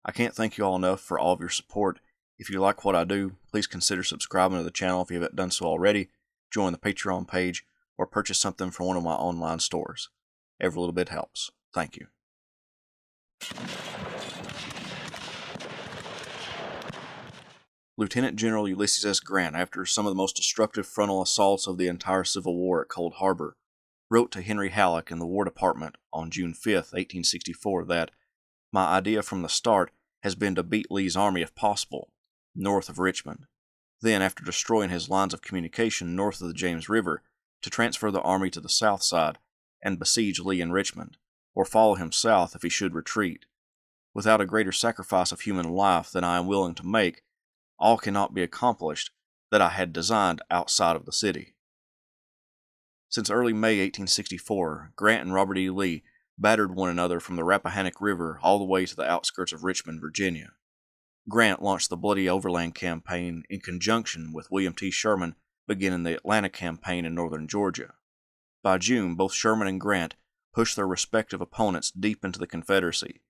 I can't thank you all enough for all of your support. If you like what I do, please consider subscribing to the channel if you haven't done so already, join the Patreon page, or purchase something from one of my online stores. Every little bit helps. Thank you. Lieutenant General Ulysses S. Grant, after some of the most destructive frontal assaults of the entire Civil War at Cold Harbor, wrote to Henry Halleck in the War Department on June 5, 1864 that, "My idea from the start has been to beat Lee's army if possible, north of Richmond. Then, after destroying his lines of communication north of the James River, to transfer the army to the south side and besiege Lee in Richmond, or follow him south if he should retreat. Without a greater sacrifice of human life than I am willing to make, all cannot be accomplished that I had designed outside of the city." Since early May 1864, Grant and Robert E. Lee battered one another from the Rappahannock River all the way to the outskirts of Richmond, Virginia. Grant launched the bloody Overland Campaign in conjunction with William T. Sherman beginning the Atlanta Campaign in northern Georgia. By June, both Sherman and Grant pushed their respective opponents deep into the Confederacy.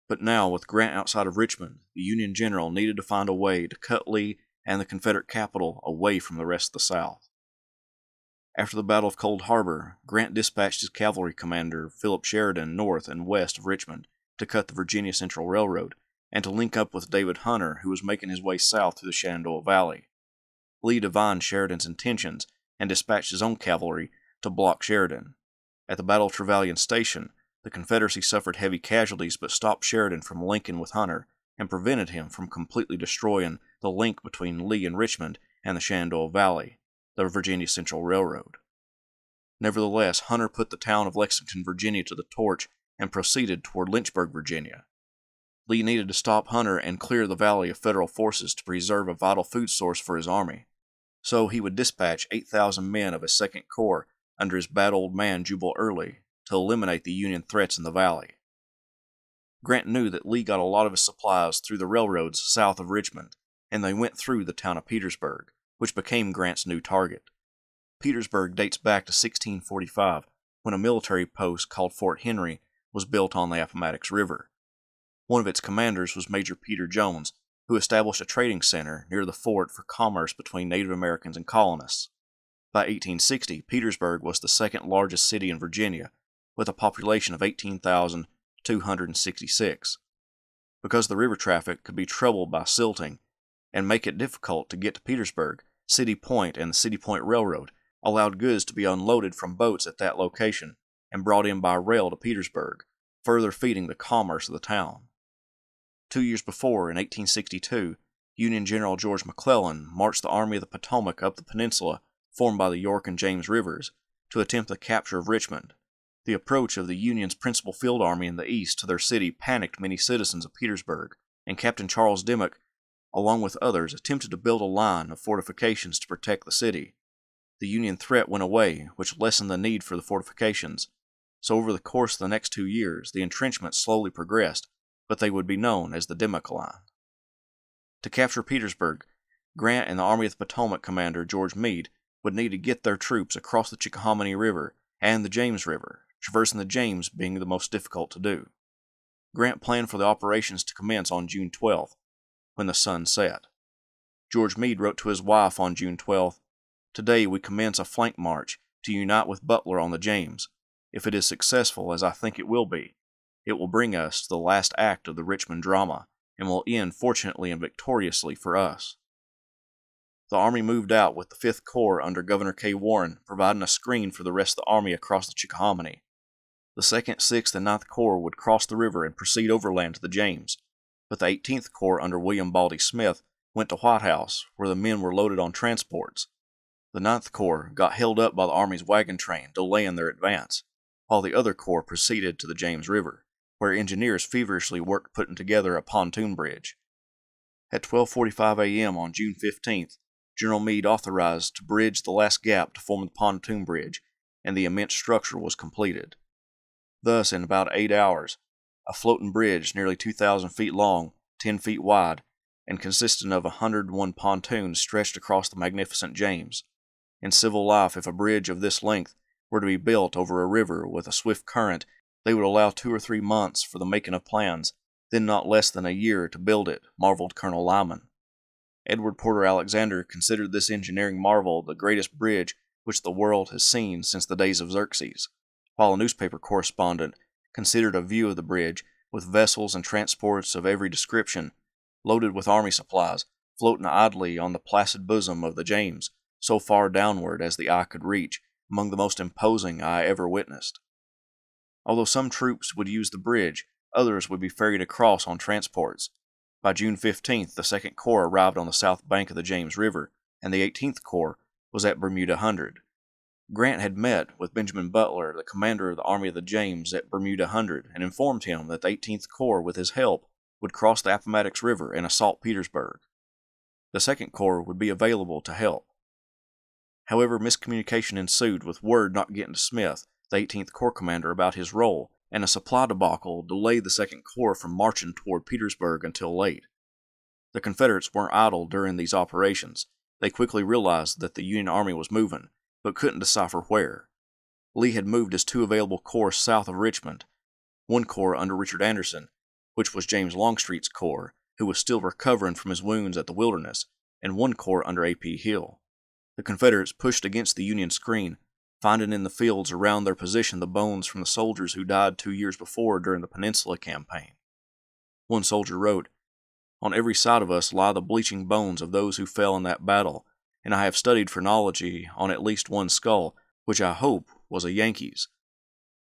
But now, with Grant outside of Richmond, the Union general needed to find a way to cut Lee and the Confederate capital away from the rest of the South. After the Battle of Cold Harbor, Grant dispatched his cavalry commander, Philip Sheridan, north and west of Richmond to cut the Virginia Central Railroad and to link up with David Hunter, who was making his way south through the Shenandoah Valley. Lee divined Sheridan's intentions and dispatched his own cavalry to block Sheridan. At the Battle of Trevelyan Station, the Confederacy suffered heavy casualties but stopped Sheridan from linking with Hunter and prevented him from completely destroying the link between Lee and Richmond and the Shenandoah Valley, the Virginia Central Railroad. Nevertheless, Hunter put the town of Lexington, Virginia to the torch and proceeded toward Lynchburg, Virginia. Lee needed to stop Hunter and clear the valley of Federal forces to preserve a vital food source for his army, so he would dispatch 8,000 men of his Second Corps under his bad old man Jubal Early to eliminate the Union threats in the valley. Grant knew that Lee got a lot of his supplies through the railroads south of Richmond, and they went through the town of Petersburg, which became Grant's new target. Petersburg dates back to 1645, when a military post called Fort Henry was built on the Appomattox River. One of its commanders was Major Peter Jones, who established a trading center near the fort for commerce between Native Americans and colonists. By 1860, Petersburg was the second largest city in Virginia, with a population of 18,266. Because the river traffic could be troubled by silting and make it difficult to get to Petersburg, City Point and the City Point Railroad allowed goods to be unloaded from boats at that location and brought in by rail to Petersburg, further feeding the commerce of the town. 2 years before, in 1862, Union General George McClellan marched the Army of the Potomac up the peninsula formed by the York and James Rivers to attempt the capture of Richmond. The approach of the Union's principal field army in the east to their city panicked many citizens of Petersburg, and Captain Charles Dimmock, along with others, attempted to build a line of fortifications to protect the city. The Union threat went away, which lessened the need for the fortifications. So over the course of the next 2 years, the entrenchments slowly progressed, but they would be known as the Dimmock Line. To capture Petersburg, Grant and the Army of the Potomac commander George Meade would need to get their troops across the Chickahominy River and the James River, traversing the James being the most difficult to do. Grant planned for the operations to commence on June 12th, when the sun set. George Meade wrote to his wife on June 12th, "Today we commence a flank march to unite with Butler on the James. If it is successful, as I think it will be, it will bring us to the last act of the Richmond drama, and will end fortunately and victoriously for us." The Army moved out with the 5th Corps under Governor K. Warren, providing a screen for the rest of the Army across the Chickahominy. The 2nd, 6th, and 9th Corps would cross the river and proceed overland to the James, but the 18th Corps under William Baldy Smith went to White House, where the men were loaded on transports. The 9th Corps got held up by the Army's wagon train, delaying their advance, while the other corps proceeded to the James River, where engineers feverishly worked putting together a pontoon bridge. At 12:45 a.m. on June 15th, General Meade authorized to bridge the last gap to form the pontoon bridge, and the immense structure was completed. Thus, in about 8 hours, a floating bridge nearly 2,000 feet long, 10 feet wide, and consisting of 101 pontoons stretched across the magnificent James. In civil life, if a bridge of this length were to be built over a river with a swift current, they would allow 2 or 3 months for the making of plans then not less than a year to build it, marveled Colonel Lyman. Edward Porter Alexander considered this engineering marvel the greatest bridge which the world has seen since the days of Xerxes, while a newspaper correspondent considered a view of the bridge, with vessels and transports of every description, loaded with army supplies, floating idly on the placid bosom of the James, so far downward as the eye could reach, among the most imposing I ever witnessed. Although some troops would use the bridge, others would be ferried across on transports. By June 15th, the 2nd Corps arrived on the south bank of the James River, and the 18th Corps was at Bermuda Hundred. Grant had met with Benjamin Butler, the commander of the Army of the James, at Bermuda Hundred, and informed him that the 18th Corps, with his help, would cross the Appomattox River and assault Petersburg. The 2nd Corps would be available to help. However, miscommunication ensued, with word not getting to Smith, the 18th Corps commander, about his role, and a supply debacle delayed the 2nd Corps from marching toward Petersburg until late. The Confederates weren't idle during these operations. They quickly realized that the Union Army was moving, but couldn't decipher where. Lee had moved his 2 available corps south of Richmond, one corps under Richard Anderson, which was James Longstreet's corps, who was still recovering from his wounds at the Wilderness, and one corps under A.P. Hill. The Confederates pushed against the Union screen, finding in the fields around their position the bones from the soldiers who died 2 years before during the Peninsula Campaign. One soldier wrote, "On every side of us lie the bleaching bones of those who fell in that battle, and I have studied phrenology on at least one skull, which I hope was a Yankee's.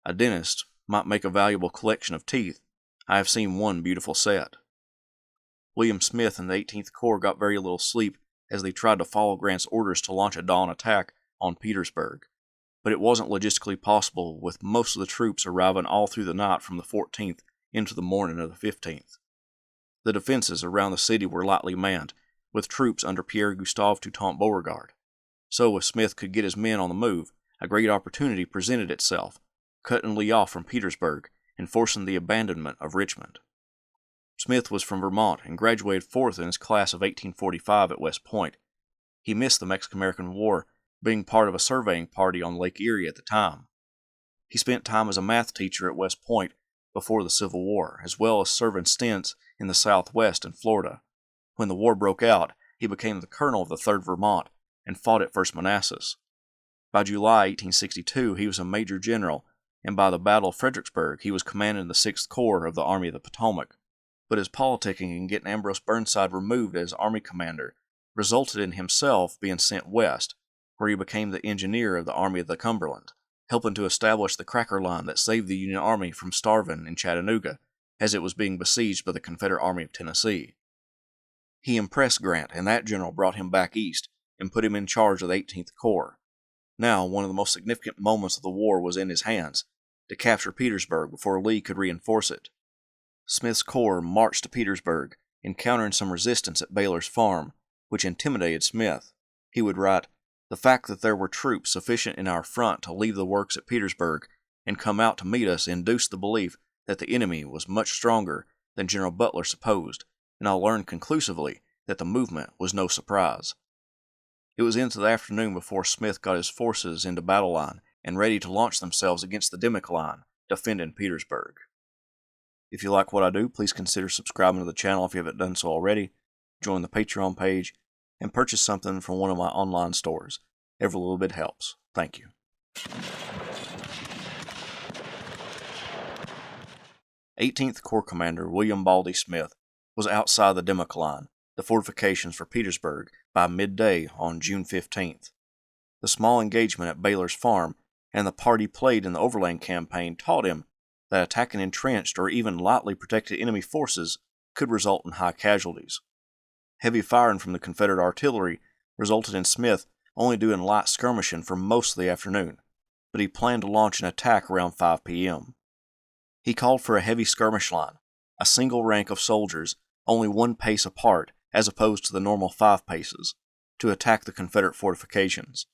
A dentist might make a valuable collection of teeth. I have seen one beautiful set." William Smith and the 18th Corps got very little sleep as they tried to follow Grant's orders to launch a dawn attack on Petersburg, but it wasn't logistically possible, with most of the troops arriving all through the night from the 14th into the morning of the 15th. The defenses around the city were lightly manned, with troops under Pierre Gustave Toutant Beauregard. So, if Smith could get his men on the move, a great opportunity presented itself, cutting Lee off from Petersburg and forcing the abandonment of Richmond. Smith was from Vermont and graduated 4th in his class of 1845 at West Point. He missed the Mexican-American War, being part of a surveying party on Lake Erie at the time. He spent time as a math teacher at West Point before the Civil War, as well as serving stints in the Southwest and Florida. When the war broke out, he became the colonel of the 3rd Vermont and fought at First Manassas. By July 1862, he was a major general, and by the Battle of Fredericksburg, he was commanding the 6th Corps of the Army of the Potomac. But his politicking and getting Ambrose Burnside removed as Army commander resulted in himself being sent west, where he became the engineer of the Army of the Cumberland, helping to establish the cracker line that saved the Union Army from starving in Chattanooga as it was being besieged by the Confederate Army of Tennessee. He impressed Grant, and that general brought him back east and put him in charge of the 18th Corps. Now, one of the most significant moments of the war was in his hands, to capture Petersburg before Lee could reinforce it. Smith's corps marched to Petersburg, encountering some resistance at Baylor's farm, which intimidated Smith. He would write, "The fact that there were troops sufficient in our front to leave the works at Petersburg and come out to meet us induced the belief that the enemy was much stronger than General Butler supposed, and I learned conclusively that the movement was no surprise." It was into the afternoon before Smith got his forces into battle line and ready to launch themselves against the Dimmock line, defending Petersburg. If you like what I do, please consider subscribing to the channel if you haven't done so already, join the Patreon page, and purchase something from one of my online stores. Every little bit helps. Thank you. 18th Corps Commander William Baldy Smith was outside the Dimmock line, the fortifications for Petersburg, by midday on June 15th. The small engagement at Baylor's farm and the part he played in the Overland Campaign taught him that attacking entrenched or even lightly protected enemy forces could result in high casualties. Heavy firing from the Confederate artillery resulted in Smith only doing light skirmishing for most of the afternoon, but he planned to launch an attack around 5 p.m. He called for a heavy skirmish line, a single rank of soldiers only 1 pace apart as opposed to the normal 5 paces, to attack the Confederate fortifications.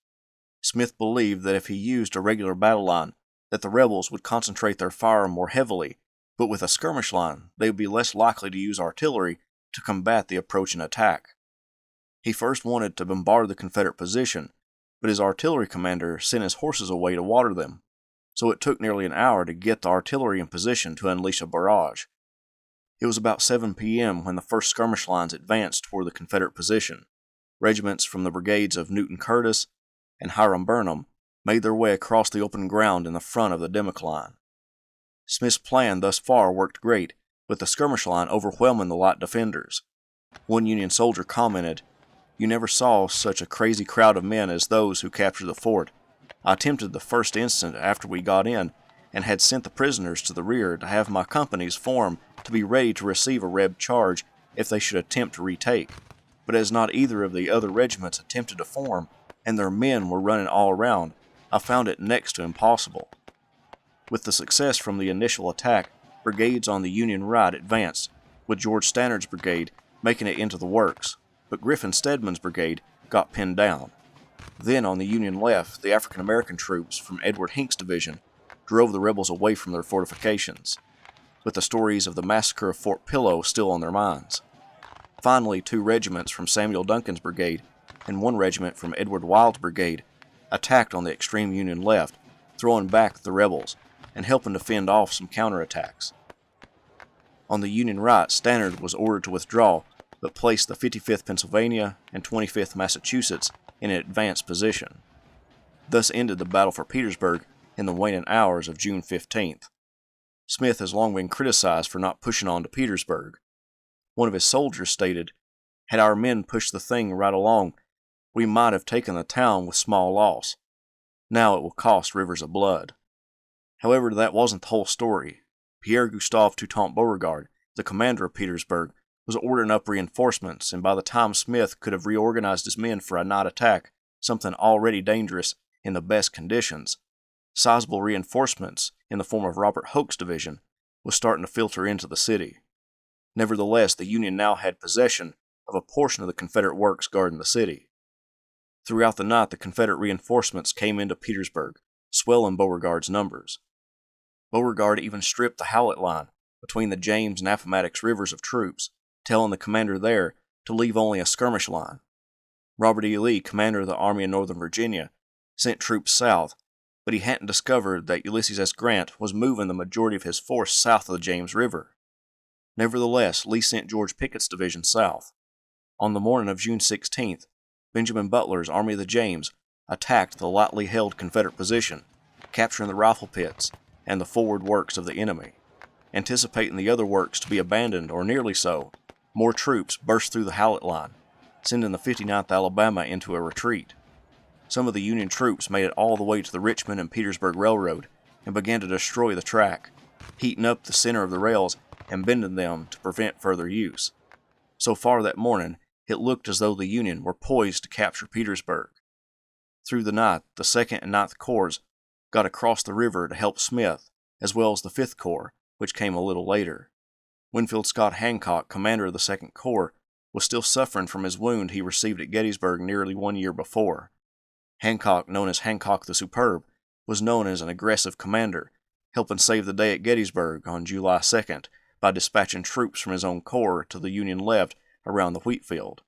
Smith believed that if he used a regular battle line, that the rebels would concentrate their fire more heavily, but with a skirmish line, they would be less likely to use artillery to combat the approaching attack. He first wanted to bombard the Confederate position, but his artillery commander sent his horses away to water them, so it took nearly an hour to get the artillery in position to unleash a barrage. It was about 7 p.m. when the first skirmish lines advanced toward the Confederate position. Regiments from the brigades of Newton Curtis and Hiram Burnham made their way across the open ground in the front of the Dimmock line. Smith's plan thus far worked great, with the skirmish line overwhelming the light defenders. One Union soldier commented, "You never saw such a crazy crowd of men as those who captured the fort. I attempted the first instant after we got in, and had sent the prisoners to the rear to have my companies form to be ready to receive a Reb charge if they should attempt to retake. But as not either of the other regiments attempted to form, and their men were running all around, I found it next to impossible." With the success from the initial attack, brigades on the Union right advanced, with George Stannard's brigade making it into the works, but Griffin Stedman's brigade got pinned down. Then on the Union left, the African American troops from Edward Hinks' division drove the rebels away from their fortifications, with the stories of the massacre of Fort Pillow still on their minds. Finally, 2 regiments from Samuel Duncan's brigade and 1 regiment from Edward Wild's brigade attacked on the extreme Union left, throwing back the rebels and helping to fend off some counterattacks. On the Union right, Stannard was ordered to withdraw, but placed the 55th Pennsylvania and 25th Massachusetts in an advanced position. Thus ended the battle for Petersburg in the waning hours of June 15th. Smith has long been criticized for not pushing on to Petersburg. One of his soldiers stated, "Had our men pushed the thing right along, we might have taken the town with small loss. Now it will cost rivers of blood." However, that wasn't the whole story. Pierre Gustave Toutant Beauregard, the commander of Petersburg, was ordering up reinforcements, and by the time Smith could have reorganized his men for a night attack, something already dangerous in the best conditions, sizable reinforcements in the form of Robert Hoke's division was starting to filter into the city. Nevertheless, the Union now had possession of a portion of the Confederate works guarding the city. Throughout the night, the Confederate reinforcements came into Petersburg, swelling Beauregard's numbers. Beauregard even stripped the Howlett line between the James and Appomattox rivers of troops, telling the commander there to leave only a skirmish line. Robert E. Lee, commander of the Army of Northern Virginia, sent troops south, but he hadn't discovered that Ulysses S. Grant was moving the majority of his force south of the James River. Nevertheless, Lee sent George Pickett's division south. On the morning of June 16th, Benjamin Butler's Army of the James attacked the lightly held Confederate position, capturing the rifle pits and the forward works of the enemy. Anticipating the other works to be abandoned or nearly so, more troops burst through the Howlett line, sending the 59th Alabama into a retreat. Some of the Union troops made it all the way to the Richmond and Petersburg Railroad and began to destroy the track, heating up the center of the rails and bending them to prevent further use. So far that morning, it looked as though the Union were poised to capture Petersburg. Through the night, the 2nd and 9th Corps got across the river to help Smith, as well as the 5th Corps, which came a little later. Winfield Scott Hancock, commander of the 2nd Corps, was still suffering from his wound he received at Gettysburg nearly 1 year before. Hancock, known as Hancock the Superb, was known as an aggressive commander, helping save the day at Gettysburg on July 2nd by dispatching troops from his own corps to the Union left around the wheat field.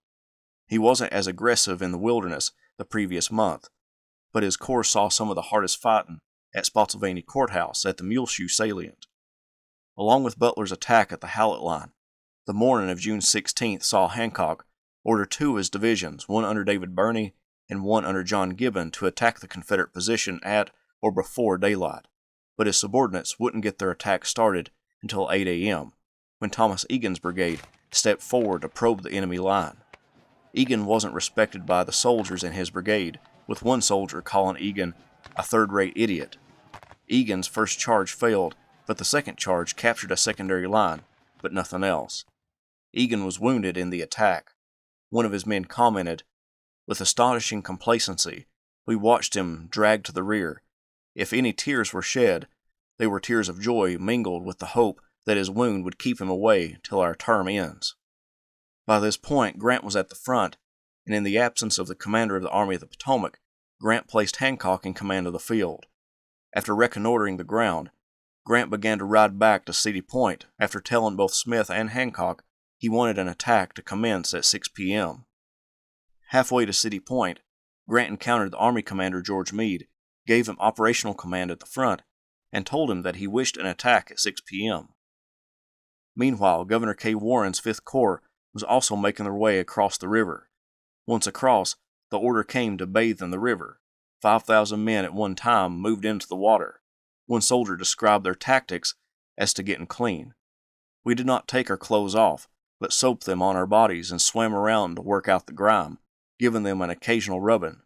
He wasn't as aggressive in the Wilderness the previous month, but his corps saw some of the hardest fighting at Spotsylvania Courthouse at the Muleshoe Salient. Along with Butler's attack at the Howlett line, the morning of June 16th saw Hancock order 2 of his divisions, one under David Birney and one under John Gibbon, to attack the Confederate position at or before daylight, but his subordinates wouldn't get their attack started until 8 a.m., when Thomas Egan's brigade stepped forward to probe the enemy line. Egan wasn't respected by the soldiers in his brigade, with one soldier calling Egan a third-rate idiot. Egan's first charge failed, but the second charge captured a secondary line, but nothing else. Egan was wounded in the attack. One of his men commented, "With astonishing complacency, we watched him dragged to the rear. If any tears were shed, they were tears of joy mingled with the hope that his wound would keep him away till our term ends." By this point, Grant was at the front, and in the absence of the commander of the Army of the Potomac, Grant placed Hancock in command of the field. After reconnoitering the ground, Grant began to ride back to City Point after telling both Smith and Hancock he wanted an attack to commence at 6 p.m. Halfway to City Point, Grant encountered the Army commander George Meade, gave him operational command at the front, and told him that he wished an attack at 6 p.m. Meanwhile, Governor K. Warren's 5th Corps was also making their way across the river. Once across, the order came to bathe in the river. 5,000 men at one time moved into the water. One soldier described their tactics as to getting clean. We did not take our clothes off, but soaped them on our bodies and swam around to work out the grime, giving them an occasional rubbing.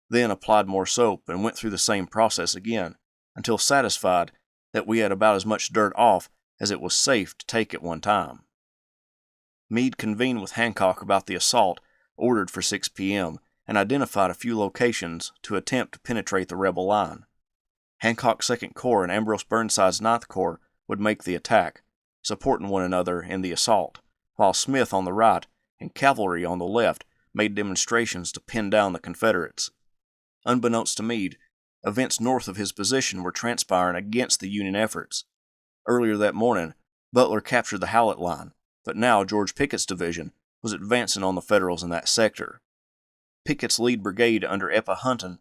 Then applied more soap and went through the same process again, until satisfied that we had about as much dirt off as it was safe to take at one time. Meade convened with Hancock about the assault ordered for 6 p.m. and identified a few locations to attempt to penetrate the rebel line. Hancock's 2nd Corps and Ambrose Burnside's 9th Corps would make the attack, supporting one another in the assault, while Smith on the right and cavalry on the left made demonstrations to pin down the Confederates. Unbeknownst to Meade, events north of his position were transpiring against the Union efforts. Earlier that morning, Butler captured the Howlett line, but now George Pickett's division was advancing on the Federals in that sector. Pickett's lead brigade under Eppa Hunton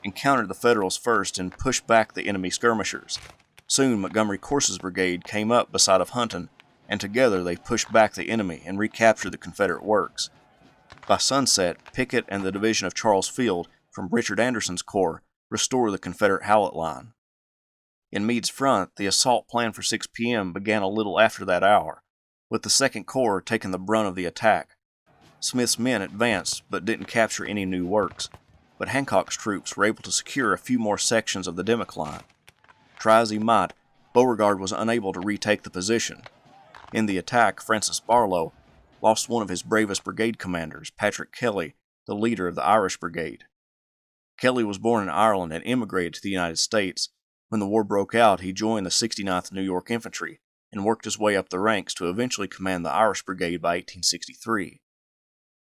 encountered the Federals first and pushed back the enemy skirmishers. Soon Montgomery Corse's brigade came up beside of Hunton, and together they pushed back the enemy and recaptured the Confederate works. By sunset, Pickett and the division of Charles Field from Richard Anderson's corps restored the Confederate Howlett line. In Meade's front, the assault planned for 6 p.m. began a little after that hour, with the 2nd Corps taking the brunt of the attack. Smith's men advanced but didn't capture any new works, but Hancock's troops were able to secure a few more sections of the Dimmock line. Try as he might, Beauregard was unable to retake the position. In the attack, Francis Barlow lost one of his bravest brigade commanders, Patrick Kelly, the leader of the Irish Brigade. Kelly was born in Ireland and immigrated to the United States. When the war broke out, he joined the 69th New York Infantry and worked his way up the ranks to eventually command the Irish Brigade by 1863.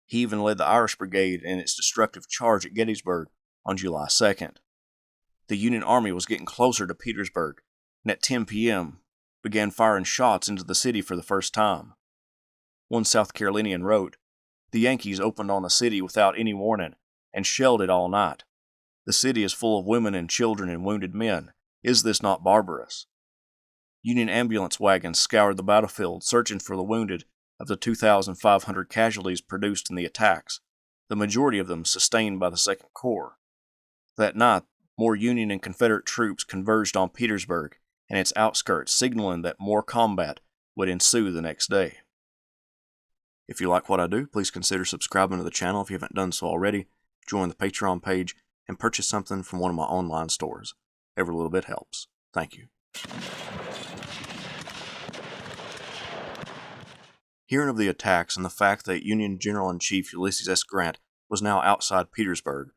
He even led the Irish Brigade in its destructive charge at Gettysburg on July 2nd. The Union Army was getting closer to Petersburg, and at 10 p.m. began firing shots into the city for the first time. One South Carolinian wrote, "The Yankees opened on the city without any warning and shelled it all night. The city is full of women and children and wounded men. Is this not barbarous?" Union ambulance wagons scoured the battlefield searching for the wounded of the 2,500 casualties produced in the attacks, the majority of them sustained by the 2nd Corps. That night, more Union and Confederate troops converged on Petersburg and its outskirts, signaling that more combat would ensue the next day. If you like what I do, please consider subscribing to the channel if you haven't done so already, join the Patreon page, and purchase something from one of my online stores. Every little bit helps. Thank you. Hearing of the attacks and the fact that Union General-in-Chief Ulysses S. Grant was now outside Petersburg,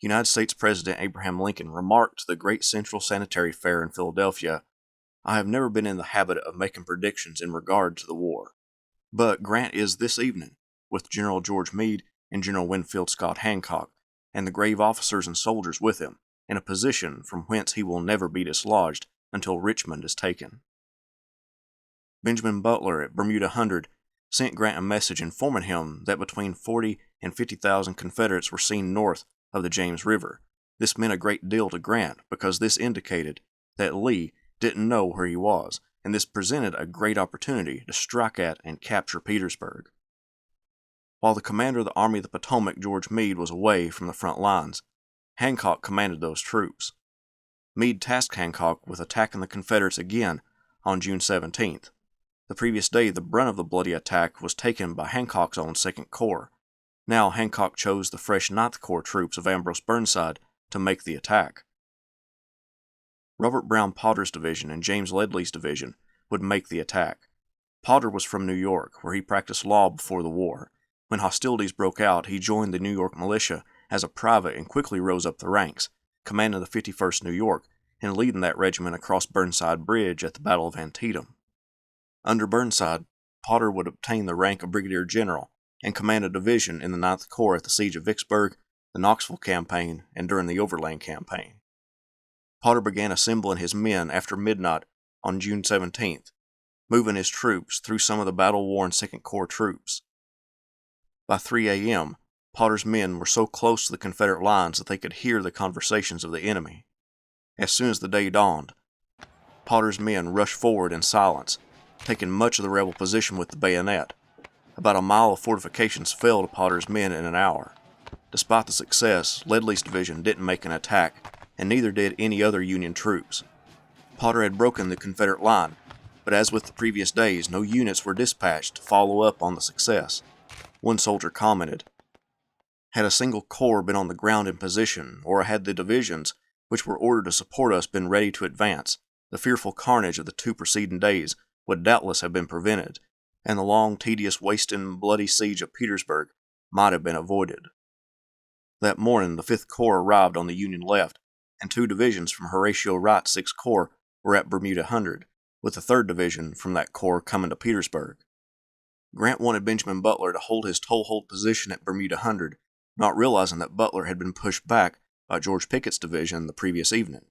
United States President Abraham Lincoln remarked to the Great Central Sanitary Fair in Philadelphia, "I have never been in the habit of making predictions in regard to the war. But Grant is this evening, with General George Meade and General Winfield Scott Hancock, and the brave officers and soldiers with him, in a position from whence he will never be dislodged until Richmond is taken." Benjamin Butler at Bermuda Hundred sent Grant a message informing him that between 40 and 50,000 Confederates were seen north of the James River. This meant a great deal to Grant because this indicated that Lee didn't know where he was, and this presented a great opportunity to strike at and capture Petersburg. While the commander of the Army of the Potomac, George Meade, was away from the front lines, Hancock commanded those troops. Meade tasked Hancock with attacking the Confederates again on June 17th. The previous day, the brunt of the bloody attack was taken by Hancock's own 2nd Corps. Now Hancock chose the fresh 9th Corps troops of Ambrose Burnside to make the attack. Robert Brown Potter's division and James Ledley's division would make the attack. Potter was from New York, where he practiced law before the war. When hostilities broke out, he joined the New York militia as a private and quickly rose up the ranks, commanding the 51st New York and leading that regiment across Burnside Bridge at the Battle of Antietam. Under Burnside, Potter would obtain the rank of brigadier general and command a division in the 9th Corps at the Siege of Vicksburg, the Knoxville Campaign, and during the Overland Campaign. Potter began assembling his men after midnight on June 17th, moving his troops through some of the battle-worn 2nd Corps troops. By 3 a.m., Potter's men were so close to the Confederate lines that they could hear the conversations of the enemy. As soon as the day dawned, Potter's men rushed forward in silence, taking much of the rebel position with the bayonet. About a mile of fortifications fell to Potter's men in an hour. Despite the success, Ledley's division didn't make an attack, and neither did any other Union troops. Potter had broken the Confederate line, but as with the previous days, no units were dispatched to follow up on the success. One soldier commented, "Had a single corps been on the ground in position, or had the divisions, which were ordered to support us, been ready to advance, the fearful carnage of the 2 preceding days would doubtless have been prevented, and the long, tedious, wasting, bloody siege of Petersburg might have been avoided." That morning, the 5th Corps arrived on the Union left, and 2 divisions from Horatio Wright's 6th Corps were at Bermuda Hundred, with the 3rd Division from that corps coming to Petersburg. Grant wanted Benjamin Butler to hold his toehold position at Bermuda Hundred, not realizing that Butler had been pushed back by George Pickett's division the previous evening.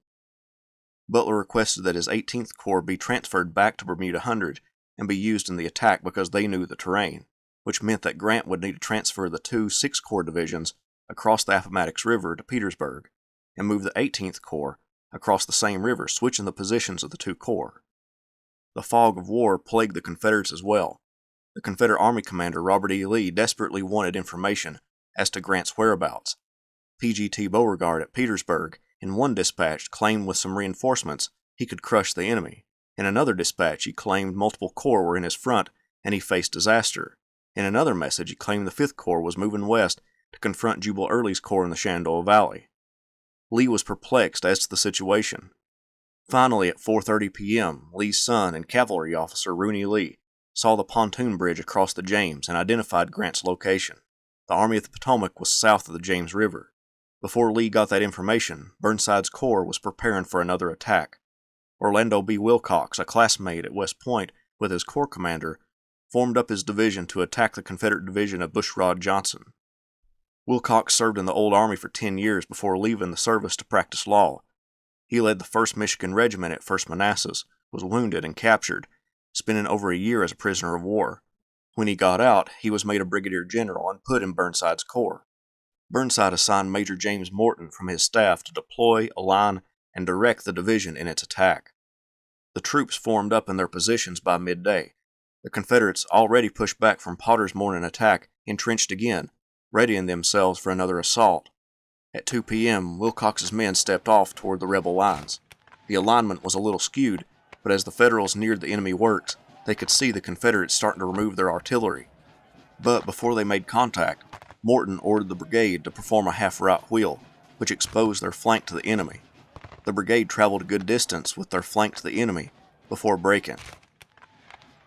Butler requested that his 18th Corps be transferred back to Bermuda Hundred and be used in the attack because they knew the terrain, which meant that Grant would need to transfer the 2 6th Corps divisions across the Appomattox River to Petersburg, and move the 18th Corps across the same river, switching the positions of the 2 corps. The fog of war plagued the Confederates as well. The Confederate Army commander Robert E. Lee desperately wanted information as to Grant's whereabouts. P.G.T. Beauregard at Petersburg, in one dispatch, claimed with some reinforcements he could crush the enemy. In another dispatch, he claimed multiple corps were in his front and he faced disaster. In another message, he claimed the 5th Corps was moving west to confront Jubal Early's corps in the Shenandoah Valley. Lee was perplexed as to the situation. Finally, at 4:30 p.m., Lee's son and cavalry officer Rooney Lee saw the pontoon bridge across the James and identified Grant's location. The Army of the Potomac was south of the James River. Before Lee got that information, Burnside's corps was preparing for another attack. Orlando B. Wilcox, a classmate at West Point with his corps commander, formed up his division to attack the Confederate division of Bushrod Johnson. Wilcox served in the Old Army for 10 years before leaving the service to practice law. He led the 1st Michigan Regiment at 1st Manassas, was wounded and captured, spending over a year as a prisoner of war. When he got out, he was made a brigadier general and put in Burnside's corps. Burnside assigned Major James Morton from his staff to deploy, align, and direct the division in its attack. The troops formed up in their positions by midday. The Confederates, already pushed back from Potter's morning attack, entrenched again, readying themselves for another assault. At 2 p.m., Wilcox's men stepped off toward the rebel lines. The alignment was a little skewed, but as the Federals neared the enemy works, they could see the Confederates starting to remove their artillery. But before they made contact, Morton ordered the brigade to perform a half-right wheel, which exposed their flank to the enemy. The brigade traveled a good distance with their flank to the enemy before breaking.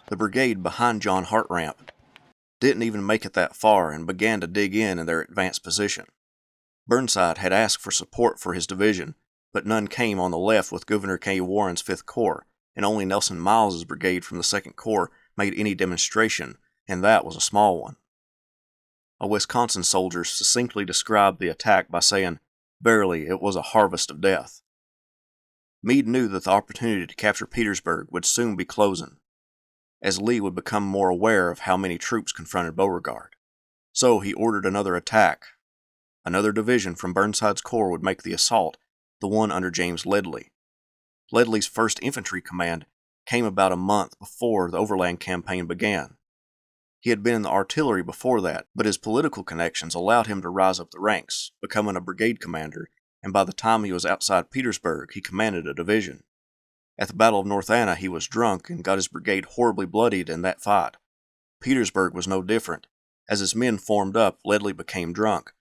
The brigade behind John Hartramp didn't even make it that far and began to dig in their advanced position. Burnside had asked for support for his division, but none came on the left with Governor K. Warren's 5th Corps, and only Nelson Miles's brigade from the 2nd Corps made any demonstration, and that was a small one. A Wisconsin soldier succinctly described the attack by saying, "Verily, it was a harvest of death." Meade knew that the opportunity to capture Petersburg would soon be closing, as Lee would become more aware of how many troops confronted Beauregard. So he ordered another attack. Another division from Burnside's corps would make the assault, the one under James Ledley. Ledley's 1st Infantry Command came about a month before the Overland Campaign began. He had been in the artillery before that, but his political connections allowed him to rise up the ranks, becoming a brigade commander, and by the time he was outside Petersburg, he commanded a division. At the Battle of North Anna, he was drunk and got his brigade horribly bloodied in that fight. Petersburg was no different. As his men formed up, Ledley became drunk.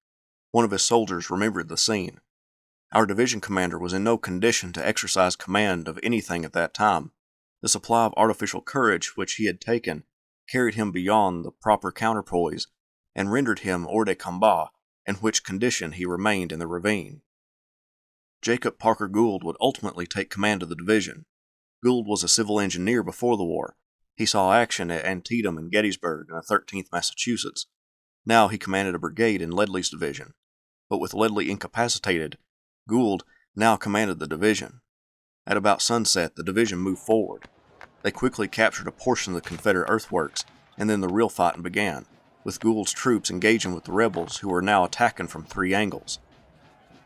One of his soldiers remembered the scene. Our division commander was in no condition to exercise command of anything at that time. The supply of artificial courage which he had taken carried him beyond the proper counterpoise and rendered him hors de combat, in which condition he remained in the ravine. Jacob Parker Gould would ultimately take command of the division. Gould was a civil engineer before the war. He saw action at Antietam and Gettysburg in the 13th Massachusetts. Now he commanded a brigade in Ledley's division. But with Ledley incapacitated, Gould now commanded the division. At about sunset, the division moved forward. They quickly captured a portion of the Confederate earthworks, and then the real fighting began, with Gould's troops engaging with the rebels who were now attacking from 3 angles.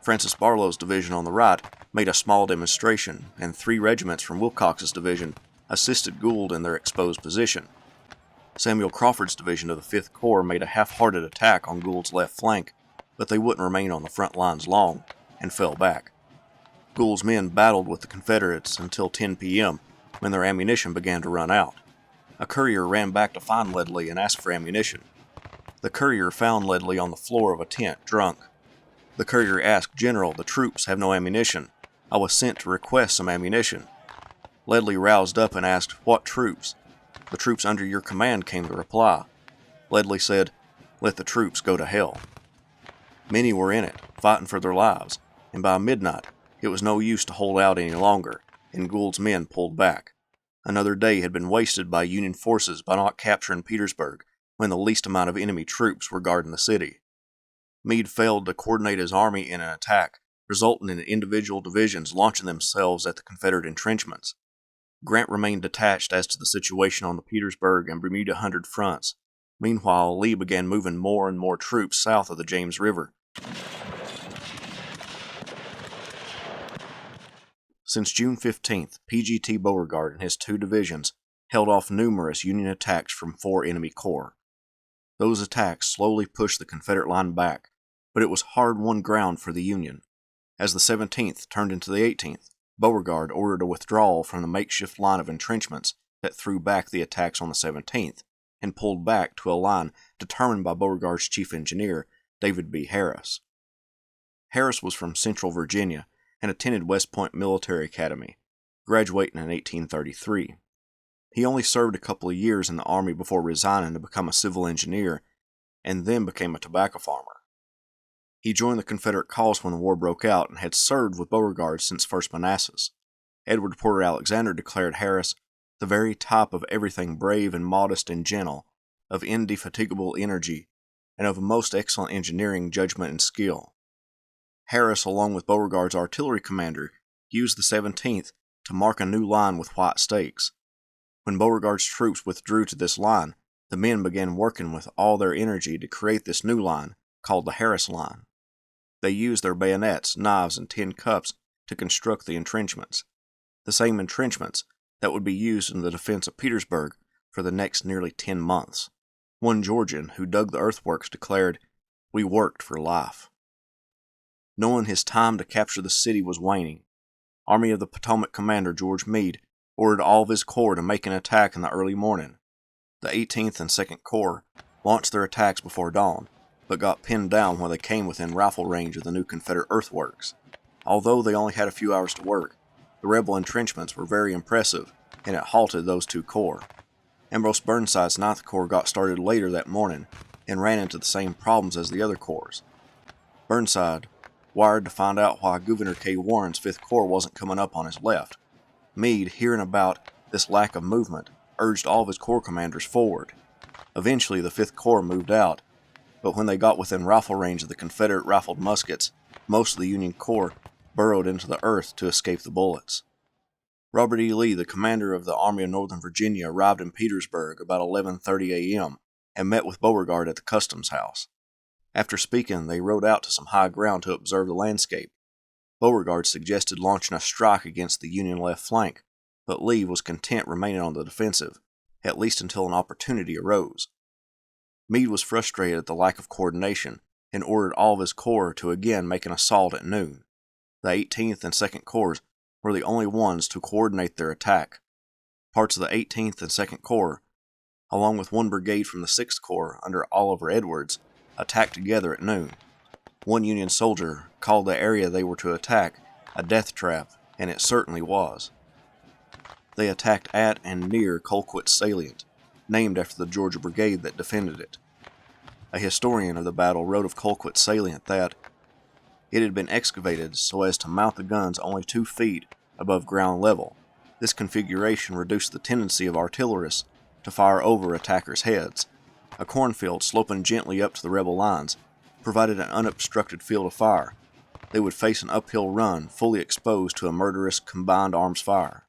Francis Barlow's division on the right made a small demonstration, and 3 regiments from Wilcox's division assisted Gould in their exposed position. Samuel Crawford's division of the 5th Corps made a half-hearted attack on Gould's left flank, but they wouldn't remain on the front lines long, and fell back. Gould's men battled with the Confederates until 10 p.m., when their ammunition began to run out. A courier ran back to find Ledlie and asked for ammunition. The courier found Ledlie on the floor of a tent, drunk. The courier asked, "General, the troops have no ammunition. I was sent to request some ammunition." Ledlie roused up and asked, "What troops?" "The troops under your command," came the reply. Ledlie said, "Let the troops go to hell." Many were in it, fighting for their lives, and by midnight it was no use to hold out any longer, and Gould's men pulled back. Another day had been wasted by Union forces by not capturing Petersburg when the least amount of enemy troops were guarding the city. Meade failed to coordinate his army in an attack, resulting in individual divisions launching themselves at the Confederate entrenchments. Grant remained detached as to the situation on the Petersburg and Bermuda Hundred fronts. Meanwhile, Lee began moving more and more troops south of the James River. Since June 15th, P.G.T. Beauregard and his 2 divisions held off numerous Union attacks from 4 enemy corps. Those attacks slowly pushed the Confederate line back, but it was hard-won ground for the Union. As the 17th turned into the 18th, Beauregard ordered a withdrawal from the makeshift line of entrenchments that threw back the attacks on the 17th, and pulled back to a line determined by Beauregard's chief engineer, David B. Harris. Harris was from Central Virginia and attended West Point Military Academy, graduating in 1833. He only served a couple of years in the Army before resigning to become a civil engineer, and then became a tobacco farmer. He joined the Confederate cause when the war broke out and had served with Beauregard since First Manassas. Edward Porter Alexander declared Harris the very type of everything brave and modest and gentle, of indefatigable energy, and of most excellent engineering judgment and skill. Harris, along with Beauregard's artillery commander, used the 17th to mark a new line with white stakes. When Beauregard's troops withdrew to this line, the men began working with all their energy to create this new line, called the Harris Line. They used their bayonets, knives, and tin cups to construct the entrenchments, the same entrenchments that would be used in the defense of Petersburg for the next nearly 10 months. One Georgian who dug the earthworks declared, "We worked for life." Knowing his time to capture the city was waning, Army of the Potomac commander George Meade ordered all of his corps to make an attack in the early morning. The 18th and 2nd Corps launched their attacks before dawn, but got pinned down when they came within rifle range of the new Confederate earthworks. Although they only had a few hours to work, the rebel entrenchments were very impressive, and it halted those 2 corps. Ambrose Burnside's 9th Corps got started later that morning and ran into the same problems as the other corps. Burnside wired to find out why Gouverneur K. Warren's 5th Corps wasn't coming up on his left. Meade, hearing about this lack of movement, urged all of his corps commanders forward. Eventually, the 5th Corps moved out, but when they got within rifle range of the Confederate rifled muskets, most of the Union Corps burrowed into the earth to escape the bullets. Robert E. Lee, the commander of the Army of Northern Virginia, arrived in Petersburg about 11:30 a.m. and met with Beauregard at the Customs House. After speaking, they rode out to some high ground to observe the landscape. Beauregard suggested launching a strike against the Union left flank, but Lee was content remaining on the defensive, at least until an opportunity arose. Meade was frustrated at the lack of coordination and ordered all of his corps to again make an assault at noon. The 18th and 2nd Corps were the only ones to coordinate their attack. Parts of the 18th and 2nd Corps, along with one brigade from the 6th Corps under Oliver Edwards, attacked together at noon. One Union soldier called the area they were to attack a death trap, and it certainly was. They attacked at and near Colquitt Salient, named after the Georgia Brigade that defended it. A historian of the battle wrote of Colquitt Salient that it had been excavated so as to mount the guns only 2 feet above ground level. This configuration reduced the tendency of artillerists to fire over attackers' heads. A cornfield sloping gently up to the rebel lines provided an unobstructed field of fire. They would face an uphill run fully exposed to a murderous combined arms fire.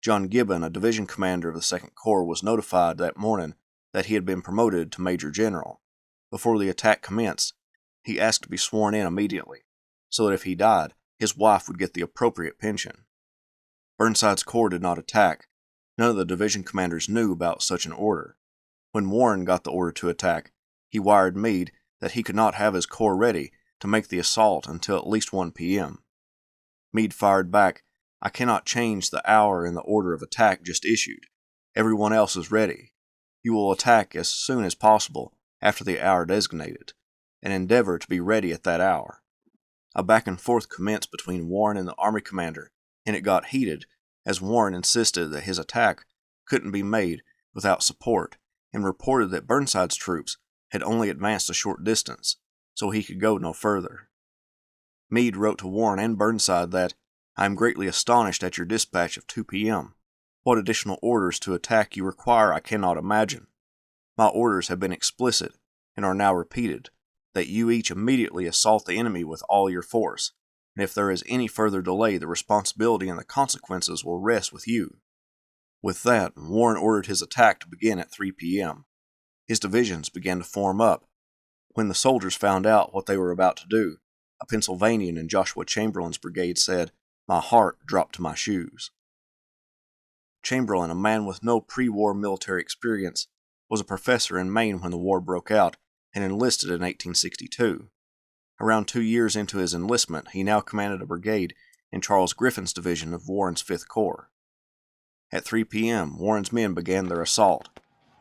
John Gibbon, a division commander of the 2nd Corps, was notified that morning that he had been promoted to Major General. Before the attack commenced, he asked to be sworn in immediately, so that if he died, his wife would get the appropriate pension. Burnside's corps did not attack, None of the division commanders knew about such an order. When Warren got the order to attack, he wired Meade that he could not have his corps ready to make the assault until at least 1 p.m. Meade fired back, "I cannot change the hour in the order of attack just issued. Everyone else is ready. You will attack as soon as possible after the hour designated, and endeavor to be ready at that hour." A back and forth commenced between Warren and the army commander, and it got heated as Warren insisted that his attack couldn't be made without support and reported that Burnside's troops had only advanced a short distance, so he could go no further. Meade wrote to Warren and Burnside that, "I am greatly astonished at your dispatch of 2 p.m. What additional orders to attack you require I cannot imagine. My orders have been explicit, and are now repeated, that you each immediately assault the enemy with all your force, and if there is any further delay the responsibility and the consequences will rest with you." With that, Warren ordered his attack to begin at 3 p.m. His divisions began to form up. When the soldiers found out what they were about to do, a Pennsylvanian in Joshua Chamberlain's brigade said, "My heart dropped to my shoes." Chamberlain, a man with no pre-war military experience, was a professor in Maine when the war broke out and enlisted in 1862. Around 2 years into his enlistment, he now commanded a brigade in Charles Griffin's division of Warren's 5th Corps. At 3 p.m., Warren's men began their assault.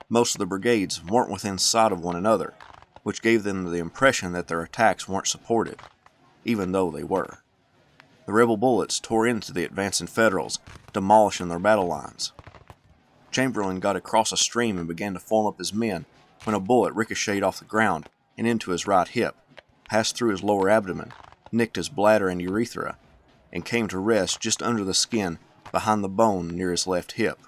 Most of the brigades weren't within sight of one another, which gave them the impression that their attacks weren't supported, even though they were. The rebel bullets tore into the advancing Federals, demolishing their battle lines. Chamberlain got across a stream and began to form up his men when a bullet ricocheted off the ground and into his right hip, passed through his lower abdomen, nicked his bladder and urethra, and came to rest just under the skin behind the bone near his left hip.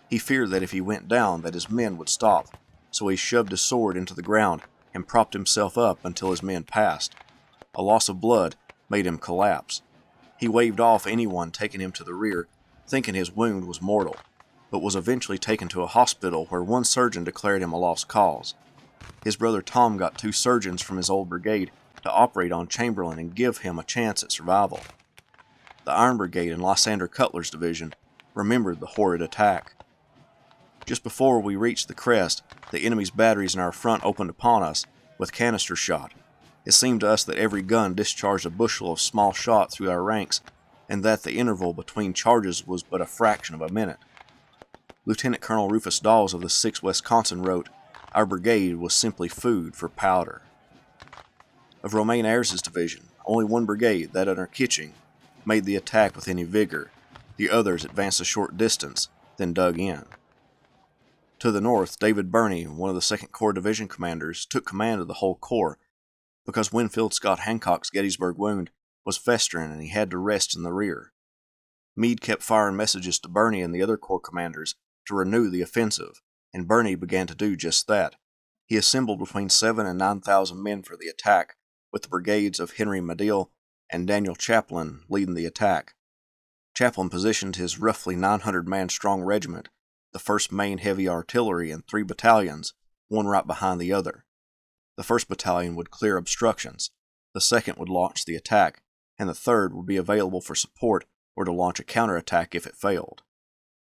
He feared that if he went down that his men would stop, so he shoved his sword into the ground and propped himself up until his men passed. A loss of blood made him collapse. He waved off anyone taking him to the rear, thinking his wound was mortal, but was eventually taken to a hospital where one surgeon declared him a lost cause. His brother Tom got 2 surgeons from his old brigade to operate on Chamberlain and give him a chance at survival. The Iron Brigade in Lysander Cutler's division remembered the horrid attack. Just before we reached the crest, the enemy's batteries in our front opened upon us with canister shot. It seemed to us that every gun discharged a bushel of small shot through our ranks, and that the interval between charges was but a fraction of a minute. Lieutenant Colonel Rufus Dawes of the 6th Wisconsin wrote, "Our brigade was simply food for powder." Of Romaine Ayres's division, only one brigade, that under Kitching, made the attack with any vigor. The others advanced a short distance, then dug in. To the north, David Birney, one of the 2nd Corps division commanders, took command of the whole corps, because Winfield Scott Hancock's Gettysburg wound was festering and he had to rest in the rear. Meade kept firing messages to Birney and the other corps commanders to renew the offensive, and Birney began to do just that. He assembled between 7,000 and 9,000 men for the attack, with the brigades of Henry Medill and Daniel Chaplin leading the attack. Chaplin positioned his roughly 900-man strong regiment, the 1st Maine Heavy Artillery, in 3 battalions, one right behind the other. The 1st Battalion would clear obstructions, the 2nd would launch the attack, and the 3rd would be available for support or to launch a counterattack if it failed.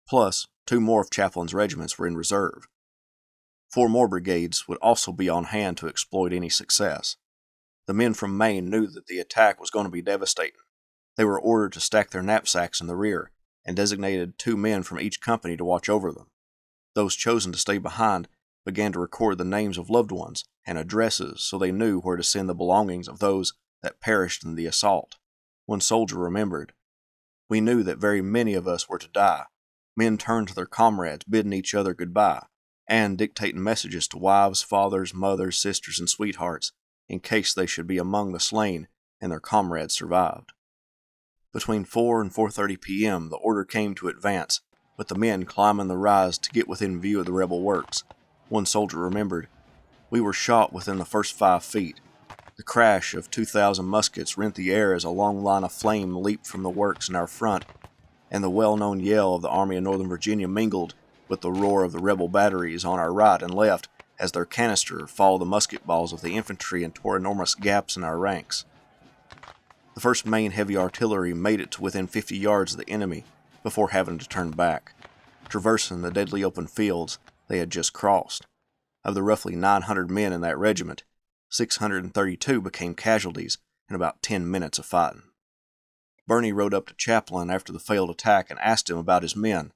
Plus, 2 more of Chaplin's regiments were in reserve. 4 more brigades would also be on hand to exploit any success. The men from Maine knew that the attack was going to be devastating. They were ordered to stack their knapsacks in the rear, and designated 2 men from each company to watch over them. Those chosen to stay behind began to record the names of loved ones and addresses so they knew where to send the belongings of those that perished in the assault. One soldier remembered, "We knew that very many of us were to die." Men turned to their comrades, bidding each other goodbye, and dictating messages to wives, fathers, mothers, sisters, and sweethearts, in case they should be among the slain and their comrades survived. Between 4 and 4:30 p.m., the order came to advance, with the men climbing the rise to get within view of the rebel works. One soldier remembered, "We were shot within the first 5 feet. The crash of 2,000 muskets rent the air as a long line of flame leaped from the works in our front, and the well-known yell of the Army of Northern Virginia mingled with the roar of the rebel batteries on our right and left as their canister followed the musket balls of the infantry and tore enormous gaps in our ranks. The 1st Maine Heavy Artillery made it to within 50 yards of the enemy before having to turn back. traversing the deadly open fields they had just crossed. Of the roughly 900 men in that regiment, 632 became casualties in about 10 minutes of fighting. Birney rode up to Chaplin after the failed attack and asked him about his men.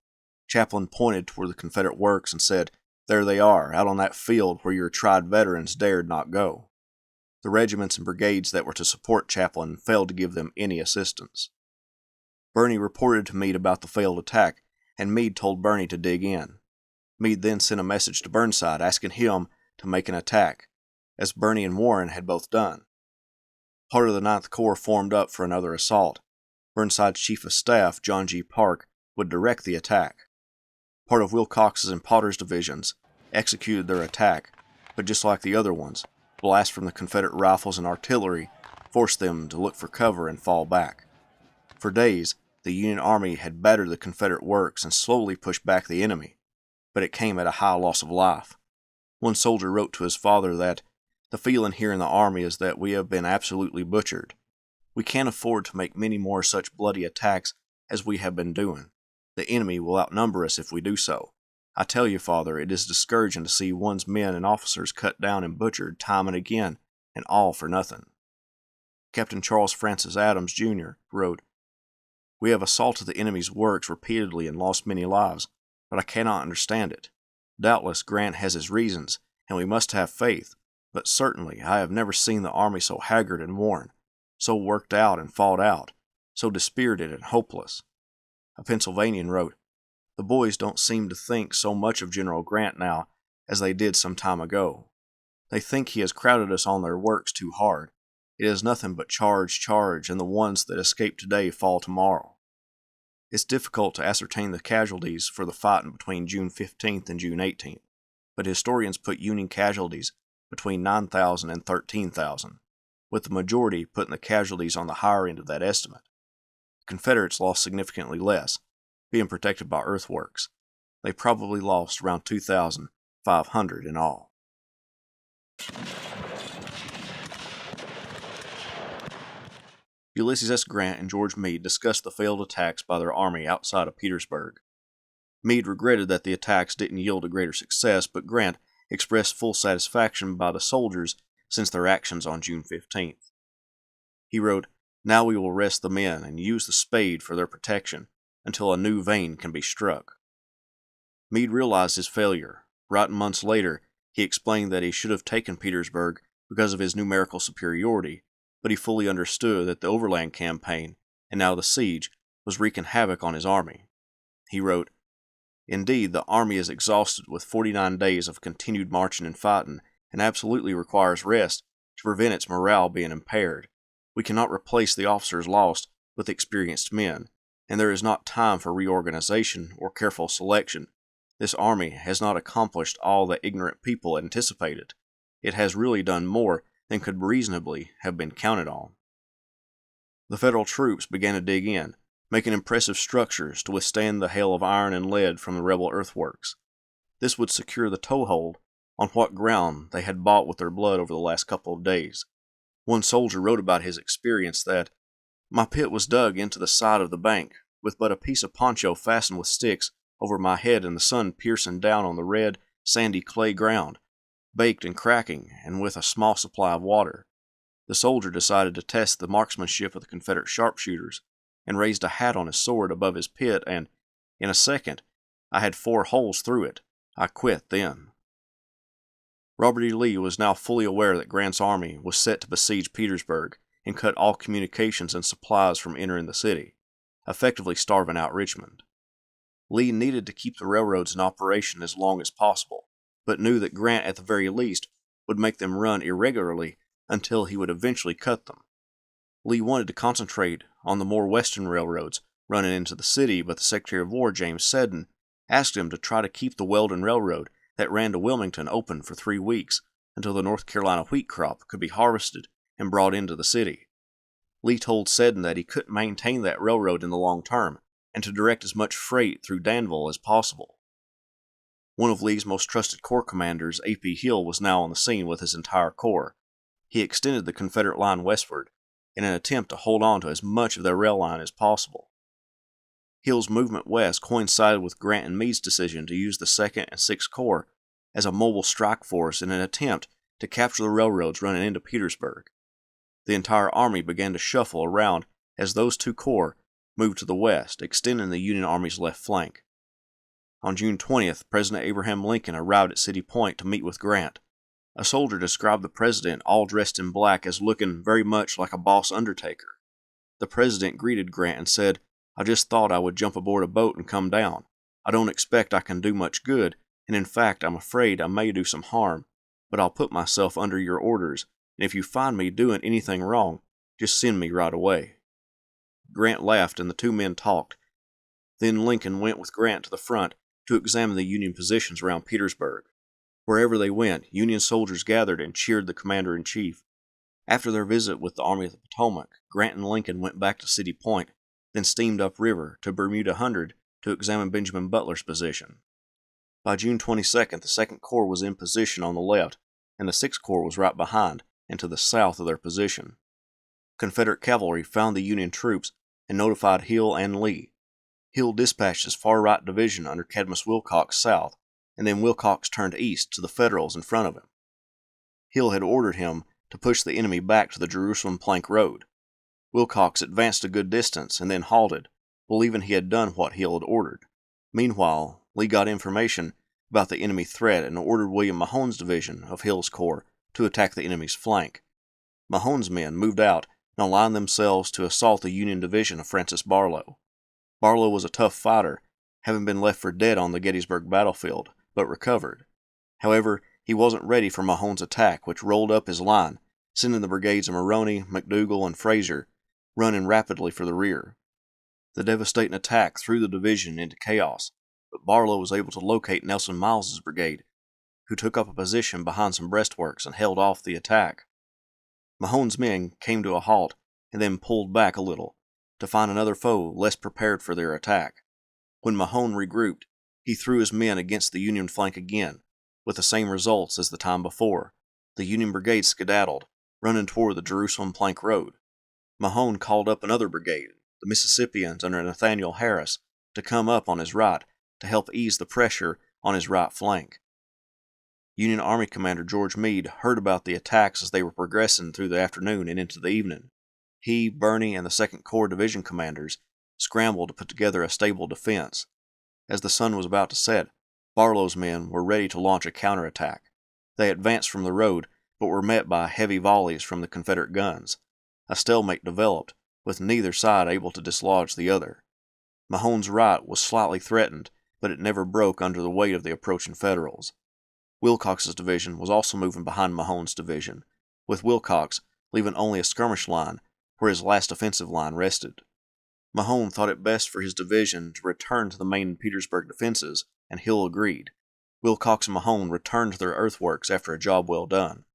Chaplin pointed toward the Confederate works and said, "There they are, out on that field where your tried veterans dared not go." The regiments and brigades that were to support Chaplin failed to give them any assistance. Birney reported to Meade about the failed attack, and Meade told Birney to dig in. Meade then sent a message to Burnside asking him to make an attack, as Birney and Warren had both done. Part of the 9th Corps formed up for another assault. Burnside's Chief of Staff, John G. Parke, would direct the attack. Part of Wilcox's and Potter's divisions executed their attack, but just like the other ones, blasts from the Confederate rifles and artillery forced them to look for cover and fall back. For days, the Union Army had battered the Confederate works and slowly pushed back the enemy, but it came at a high loss of life. One soldier wrote to his father that, "The feeling here in the Army is that we have been absolutely butchered. We can't afford to make many more such bloody attacks as we have been doing. The enemy will outnumber us if we do so. I tell you, Father, it is discouraging to see one's men and officers cut down and butchered time and again, and all for nothing." Captain Charles Francis Adams, Jr., wrote, "We have assaulted the enemy's works repeatedly and lost many lives, but I cannot understand it. Doubtless Grant has his reasons, and we must have faith, but certainly I have never seen the army so haggard and worn, so worked out and fought out, so dispirited and hopeless." A Pennsylvanian wrote, "The boys don't seem to think so much of General Grant now as they did some time ago. They think he has crowded us on their works too hard. It is nothing but charge, charge, and the ones that escape today fall tomorrow." It's difficult to ascertain the casualties for the fighting between June 15th and June 18th, but historians put Union casualties between 9,000 and 13,000, with the majority putting the casualties on the higher end of that estimate. The Confederates lost significantly less, being protected by earthworks. They probably lost around 2,500 in all. Ulysses S. Grant and George Meade discussed the failed attacks by their army outside of Petersburg. Meade regretted that the attacks didn't yield a greater success, but Grant expressed full satisfaction by the soldiers since their actions on June 15th. He wrote, "Now we will rest the men and use the spade for their protection until a new vein can be struck." Meade realized his failure. Writing months later, he explained that he should have taken Petersburg because of his numerical superiority, but he fully understood that the Overland Campaign, and now the siege, was wreaking havoc on his army. He wrote, "Indeed, the army is exhausted with 49 days of continued marching and fighting, and absolutely requires rest to prevent its morale being impaired. We cannot replace the officers lost with experienced men, and there is not time for reorganization or careful selection. This army has not accomplished all that ignorant people anticipated. It has really done more than could reasonably have been counted on." The Federal troops began to dig in, making impressive structures to withstand the hail of iron and lead from the rebel earthworks. This would secure the toehold on what ground they had bought with their blood over the last couple of days. One soldier wrote about his experience that, "My pit was dug into the side of the bank, with but a piece of poncho fastened with sticks over my head and the sun piercing down on the red, sandy clay ground, baked and cracking, and with a small supply of water. The soldier decided to test the marksmanship of the Confederate sharpshooters, and raised a hat on his sword above his pit, and, in a second, I had 4 holes through it. I quit then." Robert E. Lee was now fully aware that Grant's army was set to besiege Petersburg and cut all communications and supplies from entering the city, effectively starving out Richmond. Lee needed to keep the railroads in operation as long as possible, but knew that Grant at the very least would make them run irregularly until he would eventually cut them. Lee wanted to concentrate on the more western railroads running into the city, but the Secretary of War, James Seddon, asked him to try to keep the Weldon Railroad that ran to Wilmington open for 3 weeks until the North Carolina wheat crop could be harvested and brought into the city. Lee told Seddon that he couldn't maintain that railroad in the long term, and to direct as much freight through Danville as possible. One of Lee's most trusted corps commanders, A.P. Hill, was now on the scene with his entire corps. He extended the Confederate line westward in an attempt to hold on to as much of their rail line as possible. Hill's movement west coincided with Grant and Meade's decision to use the 2nd and 6th Corps as a mobile strike force in an attempt to capture the railroads running into Petersburg. The entire army began to shuffle around as those two corps moved to the west, extending the Union Army's left flank. On June 20th, President Abraham Lincoln arrived at City Point to meet with Grant. A soldier described the president, all dressed in black, as looking very much like a boss undertaker. The president greeted Grant and said, "I just thought I would jump aboard a boat and come down. I don't expect I can do much good, and in fact I'm afraid I may do some harm, but I'll put myself under your orders, and if you find me doing anything wrong, just send me right away." Grant laughed and the two men talked. Then Lincoln went with Grant to the front to examine the Union positions around Petersburg. Wherever they went, Union soldiers gathered and cheered the commander-in-chief. After their visit with the Army of the Potomac, Grant and Lincoln went back to City Point, then steamed upriver to Bermuda Hundred to examine Benjamin Butler's position. By June 22nd, the 2nd Corps was in position on the left, and the 6th Corps was right behind and to the south of their position. Confederate cavalry found the Union troops and notified Hill and Lee. Hill dispatched his far-right division under Cadmus Wilcox south, and then Wilcox turned east to the Federals in front of him. Hill had ordered him to push the enemy back to the Jerusalem Plank Road. Wilcox advanced a good distance and then halted, believing he had done what Hill had ordered. Meanwhile, Lee got information about the enemy threat and ordered William Mahone's division of Hill's corps to attack the enemy's flank. Mahone's men moved out and aligned themselves to assault the Union division of Francis Barlow. Barlow was a tough fighter, having been left for dead on the Gettysburg battlefield, but recovered. However, he wasn't ready for Mahone's attack, which rolled up his line, sending the brigades of Maroney, McDougal, and Frazier running rapidly for the rear. The devastating attack threw the division into chaos, but Barlow was able to locate Nelson Miles's brigade, who took up a position behind some breastworks and held off the attack. Mahone's men came to a halt and then pulled back a little to find another foe less prepared for their attack. When Mahone regrouped, he threw his men against the Union flank again, with the same results as the time before. The Union brigade skedaddled, running toward the Jerusalem Plank Road. Mahone called up another brigade, the Mississippians under Nathaniel Harris, to come up on his right to help ease the pressure on his right flank. Union Army Commander George Meade heard about the attacks as they were progressing through the afternoon and into the evening. He, Birney, and the 2nd Corps division commanders scrambled to put together a stable defense. As the sun was about to set, Barlow's men were ready to launch a counterattack. They advanced from the road, but were met by heavy volleys from the Confederate guns. A stalemate developed, with neither side able to dislodge the other. Mahone's right was slightly threatened, but it never broke under the weight of the approaching Federals. Wilcox's division was also moving behind Mahone's division, with Wilcox leaving only a skirmish line where his last offensive line rested. Mahone thought it best for his division to return to the main Petersburg defenses, and Hill agreed. Wilcox and Mahone returned to their earthworks after a job well done.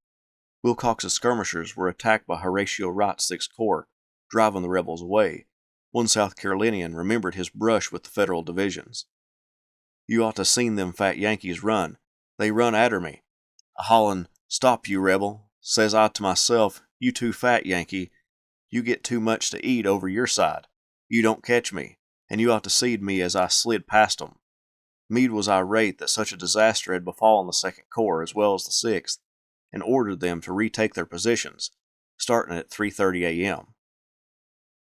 Wilcox's skirmishers were attacked by Horatio Wright's 6th Corps, driving the rebels away. One South Carolinian remembered his brush with the Federal divisions. "You ought to seen them fat Yankees run. They run atter me, a-hollin', 'Stop, you rebel!' Says I to myself, 'You too fat, Yankee. You get too much to eat over your side. You don't catch me, and you ought to seed me as I slid past 'em.'" Meade was irate that such a disaster had befallen the 2nd Corps as well as the 6th, and ordered them to retake their positions, starting at 3:30 a.m.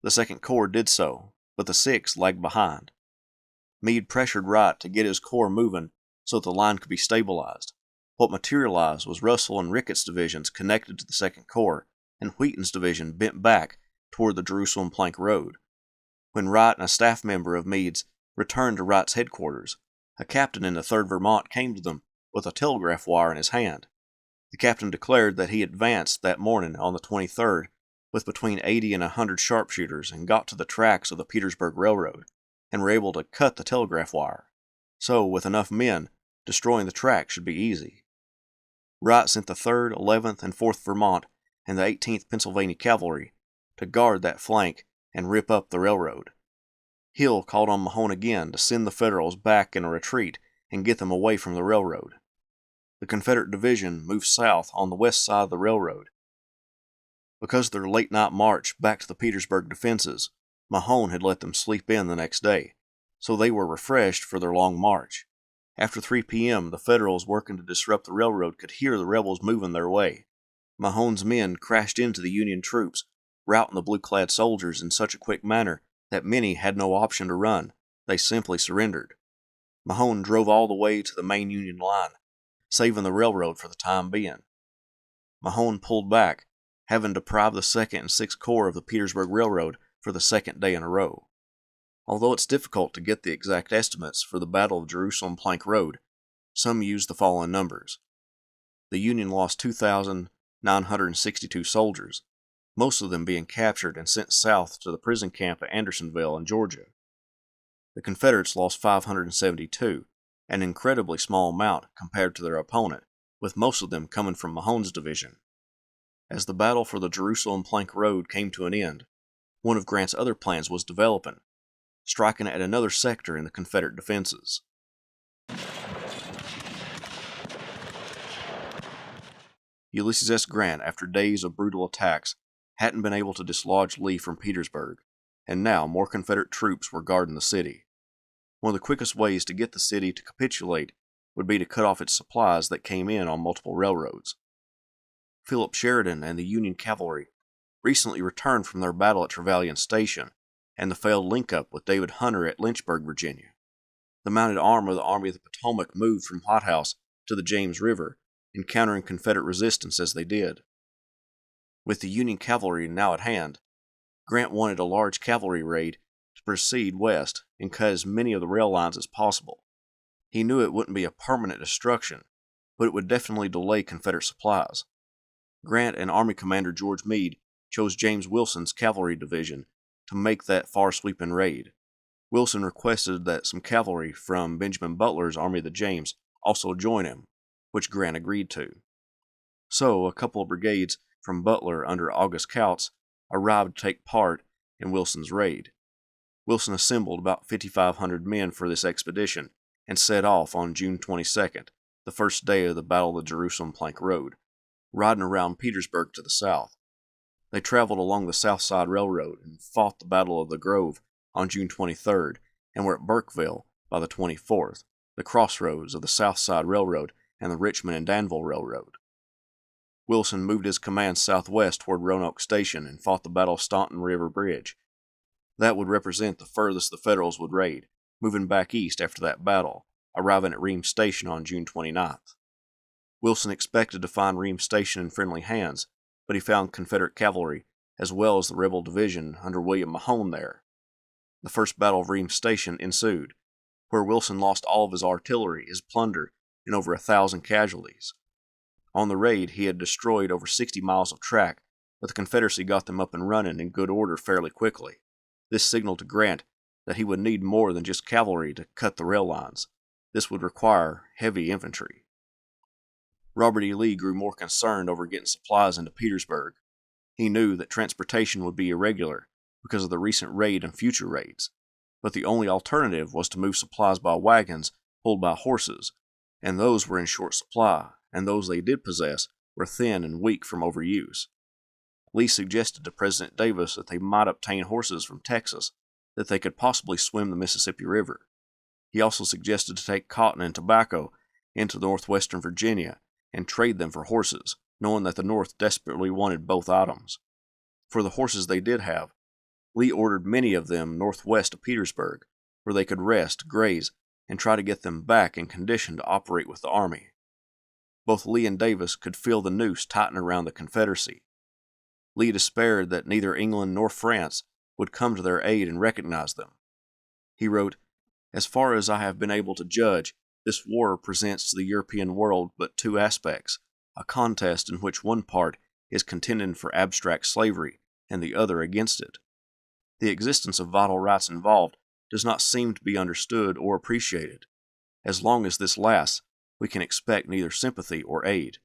The 2nd Corps did so, but the 6th lagged behind. Meade pressured Wright to get his corps moving so that the line could be stabilized. What materialized was Russell and Ricketts' divisions connected to the 2nd Corps, and Wheaton's division bent back toward the Jerusalem Plank Road. When Wright and a staff member of Meade's returned to Wright's headquarters, a captain in the 3rd Vermont came to them with a telegraph wire in his hand. The captain declared that he advanced that morning on the 23rd with between 80 and 100 sharpshooters and got to the tracks of the Petersburg Railroad and were able to cut the telegraph wire. So, with enough men, destroying the track should be easy. Wright sent the 3rd, 11th, and 4th Vermont and the 18th Pennsylvania Cavalry to guard that flank and rip up the railroad. Hill called on Mahone again to send the Federals back in a retreat and get them away from the railroad. The Confederate division moved south on the west side of the railroad. Because of their late-night march back to the Petersburg defenses, Mahone had let them sleep in the next day, so they were refreshed for their long march. After 3 p.m., the Federals working to disrupt the railroad could hear the rebels moving their way. Mahone's men crashed into the Union troops, routing the blue-clad soldiers in such a quick manner that many had no option to run. They simply surrendered. Mahone drove all the way to the main Union line, saving the railroad for the time being. Mahone pulled back, having deprived the 2nd and 6th Corps of the Petersburg Railroad for the second day in a row. Although it's difficult to get the exact estimates for the Battle of Jerusalem Plank Road, some use the following numbers. The Union lost 2,962 soldiers, most of them being captured and sent south to the prison camp at Andersonville in Georgia. The Confederates lost 572, an incredibly small amount compared to their opponent, with most of them coming from Mahone's division. As the battle for the Jerusalem Plank Road came to an end, one of Grant's other plans was developing, striking at another sector in the Confederate defenses. Ulysses S. Grant, after days of brutal attacks, hadn't been able to dislodge Lee from Petersburg, and now more Confederate troops were guarding the city. One of the quickest ways to get the city to capitulate would be to cut off its supplies that came in on multiple railroads. Philip Sheridan and the Union cavalry recently returned from their battle at Trevelyan Station and the failed link-up with David Hunter at Lynchburg, Virginia. The mounted arm of the Army of the Potomac moved from White House to the James River, encountering Confederate resistance as they did. With the Union cavalry now at hand, Grant wanted a large cavalry raid to proceed west and cut as many of the rail lines as possible. He knew it wouldn't be a permanent destruction, but it would definitely delay Confederate supplies. Grant and Army Commander George Meade chose James Wilson's cavalry division to make that far-sweeping raid. Wilson requested that some cavalry from Benjamin Butler's Army of the James also join him, which Grant agreed to. So, a couple of brigades from Butler under August Kautz arrived to take part in Wilson's raid. Wilson assembled about 5,500 men for this expedition and set off on June 22nd, the first day of the Battle of the Jerusalem Plank Road, riding around Petersburg to the south. They traveled along the South Side Railroad and fought the Battle of the Grove on June 23rd and were at Burkeville by the 24th, the crossroads of the South Side Railroad and the Richmond and Danville Railroad. Wilson moved his command southwest toward Roanoke Station and fought the Battle of Staunton River Bridge. That would represent the furthest the Federals would raid, moving back east after that battle, arriving at Reams Station on June 29th. Wilson expected to find Reams Station in friendly hands, but he found Confederate cavalry as well as the rebel division under William Mahone there. The First Battle of Reams Station ensued, where Wilson lost all of his artillery, his plunder, and over 1,000 casualties. On the raid, he had destroyed over 60 miles of track, but the Confederacy got them up and running in good order fairly quickly. This signaled to Grant that he would need more than just cavalry to cut the rail lines. This would require heavy infantry. Robert E. Lee grew more concerned over getting supplies into Petersburg. He knew that transportation would be irregular because of the recent raid and future raids, but the only alternative was to move supplies by wagons pulled by horses, and those were in short supply, and those they did possess were thin and weak from overuse. Lee suggested to President Davis that they might obtain horses from Texas, that they could possibly swim the Mississippi River. He also suggested to take cotton and tobacco into northwestern Virginia and trade them for horses, knowing that the North desperately wanted both items. For the horses they did have, Lee ordered many of them northwest of Petersburg, where they could rest, graze, and try to get them back in condition to operate with the army. Both Lee and Davis could feel the noose tighten around the Confederacy. Lee despaired that neither England nor France would come to their aid and recognize them. He wrote, "As far as I have been able to judge, this war presents to the European world but two aspects, a contest in which one part is contending for abstract slavery and the other against it. The existence of vital rights involved does not seem to be understood or appreciated. As long as this lasts, we can expect neither sympathy or aid.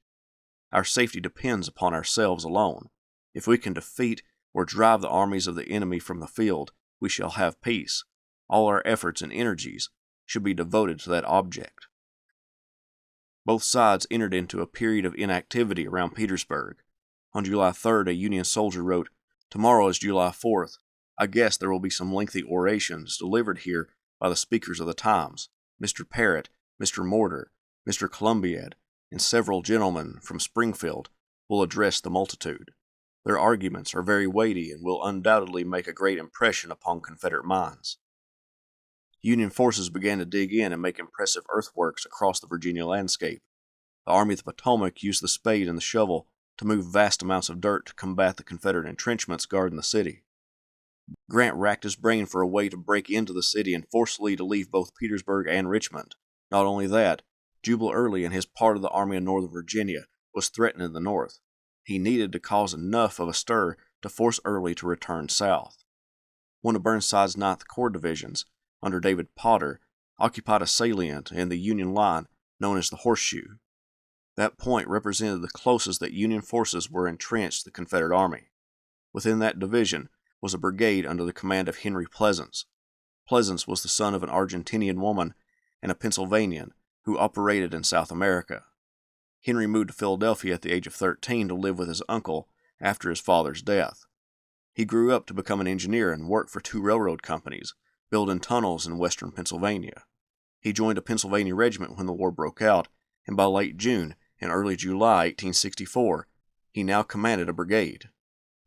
Our safety depends upon ourselves alone. If we can defeat or drive the armies of the enemy from the field, we shall have peace. All our efforts and energies should be devoted to that object." Both sides entered into a period of inactivity around Petersburg. On July 3rd, a Union soldier wrote, "Tomorrow is July 4th. I guess there will be some lengthy orations delivered here by the speakers of the times, Mr. Parrott, Mr. Morter, Mr. Columbiad, and several gentlemen from Springfield, will address the multitude. Their arguments are very weighty and will undoubtedly make a great impression upon Confederate minds. Union forces began to dig in and make impressive earthworks across the Virginia landscape. The Army of the Potomac used the spade and the shovel to move vast amounts of dirt to combat the Confederate entrenchments guarding the city. Grant racked his brain for a way to break into the city and force Lee to leave both Petersburg and Richmond. Not only that, Jubal Early and his part of the Army of Northern Virginia was threatening the North. He needed to cause enough of a stir to force Early to return south. One of Burnside's 9th Corps divisions, under David Potter, occupied a salient in the Union line known as the Horseshoe. That point represented the closest that Union forces were entrenched to the Confederate Army. Within that division was a brigade under the command of Henry Pleasants. Pleasants was the son of an Argentinian woman and a Pennsylvanian who operated in South America. Henry moved to Philadelphia at the age of 13 to live with his uncle after his father's death. He grew up to become an engineer and worked for 2 railroad companies, building tunnels in western Pennsylvania. He joined a Pennsylvania regiment when the war broke out, and by late June and early July 1864, he now commanded a brigade.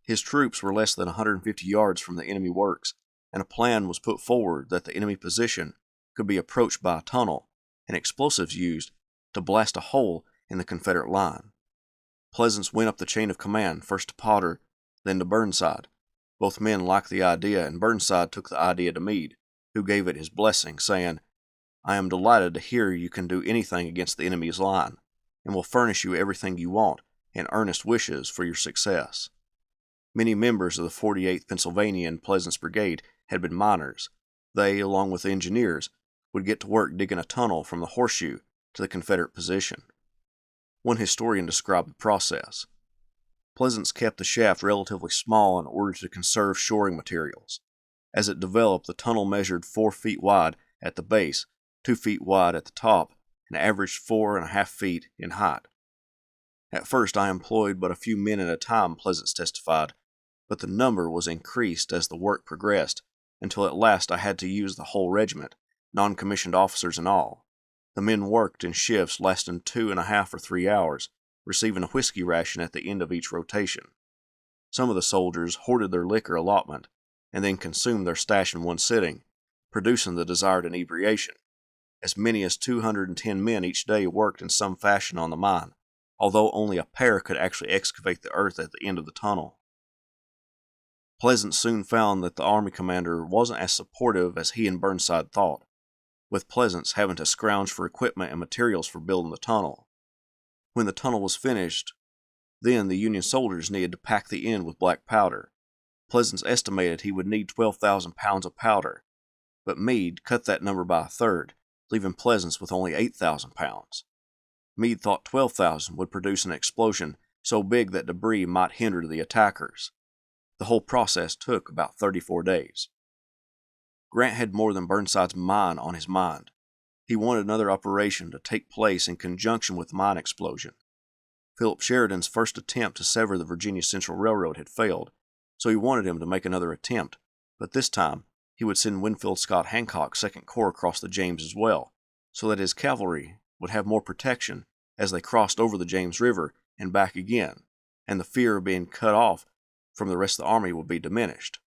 His troops were less than 150 yards from the enemy works, and a plan was put forward that the enemy position could be approached by a tunnel and explosives used to blast a hole in the Confederate line. Pleasants went up the chain of command, first to Potter, then to Burnside. Both men liked the idea, and Burnside took the idea to Meade, who gave it his blessing, saying, "I am delighted to hear you can do anything against the enemy's line, and will furnish you everything you want and earnest wishes for your success." Many members of the 48th Pennsylvania and Pleasants Brigade had been miners. They, along with the engineers, would get to work digging a tunnel from the Horseshoe to the Confederate position. One historian described the process. Pleasants kept the shaft relatively small in order to conserve shoring materials. As it developed, the tunnel measured 4 feet wide at the base, 2 feet wide at the top, and averaged 4.5 feet in height. "At first I employed but a few men at a time," Pleasants testified, "but the number was increased as the work progressed, until at last I had to use the whole regiment, non-commissioned officers and all. The men worked in shifts lasting 2.5 or 3 hours, receiving a whiskey ration at the end of each rotation. Some of the soldiers hoarded their liquor allotment, and then consumed their stash in one sitting, producing the desired inebriation. As many as 210 men each day worked in some fashion on the mine, although only a pair could actually excavate the earth at the end of the tunnel." Pleasants soon found that the Army commander wasn't as supportive as he and Burnside thought, with Pleasants having to scrounge for equipment and materials for building the tunnel. When the tunnel was finished, then the Union soldiers needed to pack the end with black powder. Pleasants estimated he would need 12,000 pounds of powder, but Meade cut that number by a third, leaving Pleasants with only 8,000 pounds. Meade thought 12,000 would produce an explosion so big that debris might hinder the attackers. The whole process took about 34 days. Grant had more than Burnside's mine on his mind. He wanted another operation to take place in conjunction with the mine explosion. Philip Sheridan's first attempt to sever the Virginia Central Railroad had failed, so he wanted him to make another attempt, but this time he would send Winfield Scott Hancock's 2nd Corps across the James as well, so that his cavalry would have more protection as they crossed over the James River and back again, and the fear of being cut off from the rest of the army would be diminished.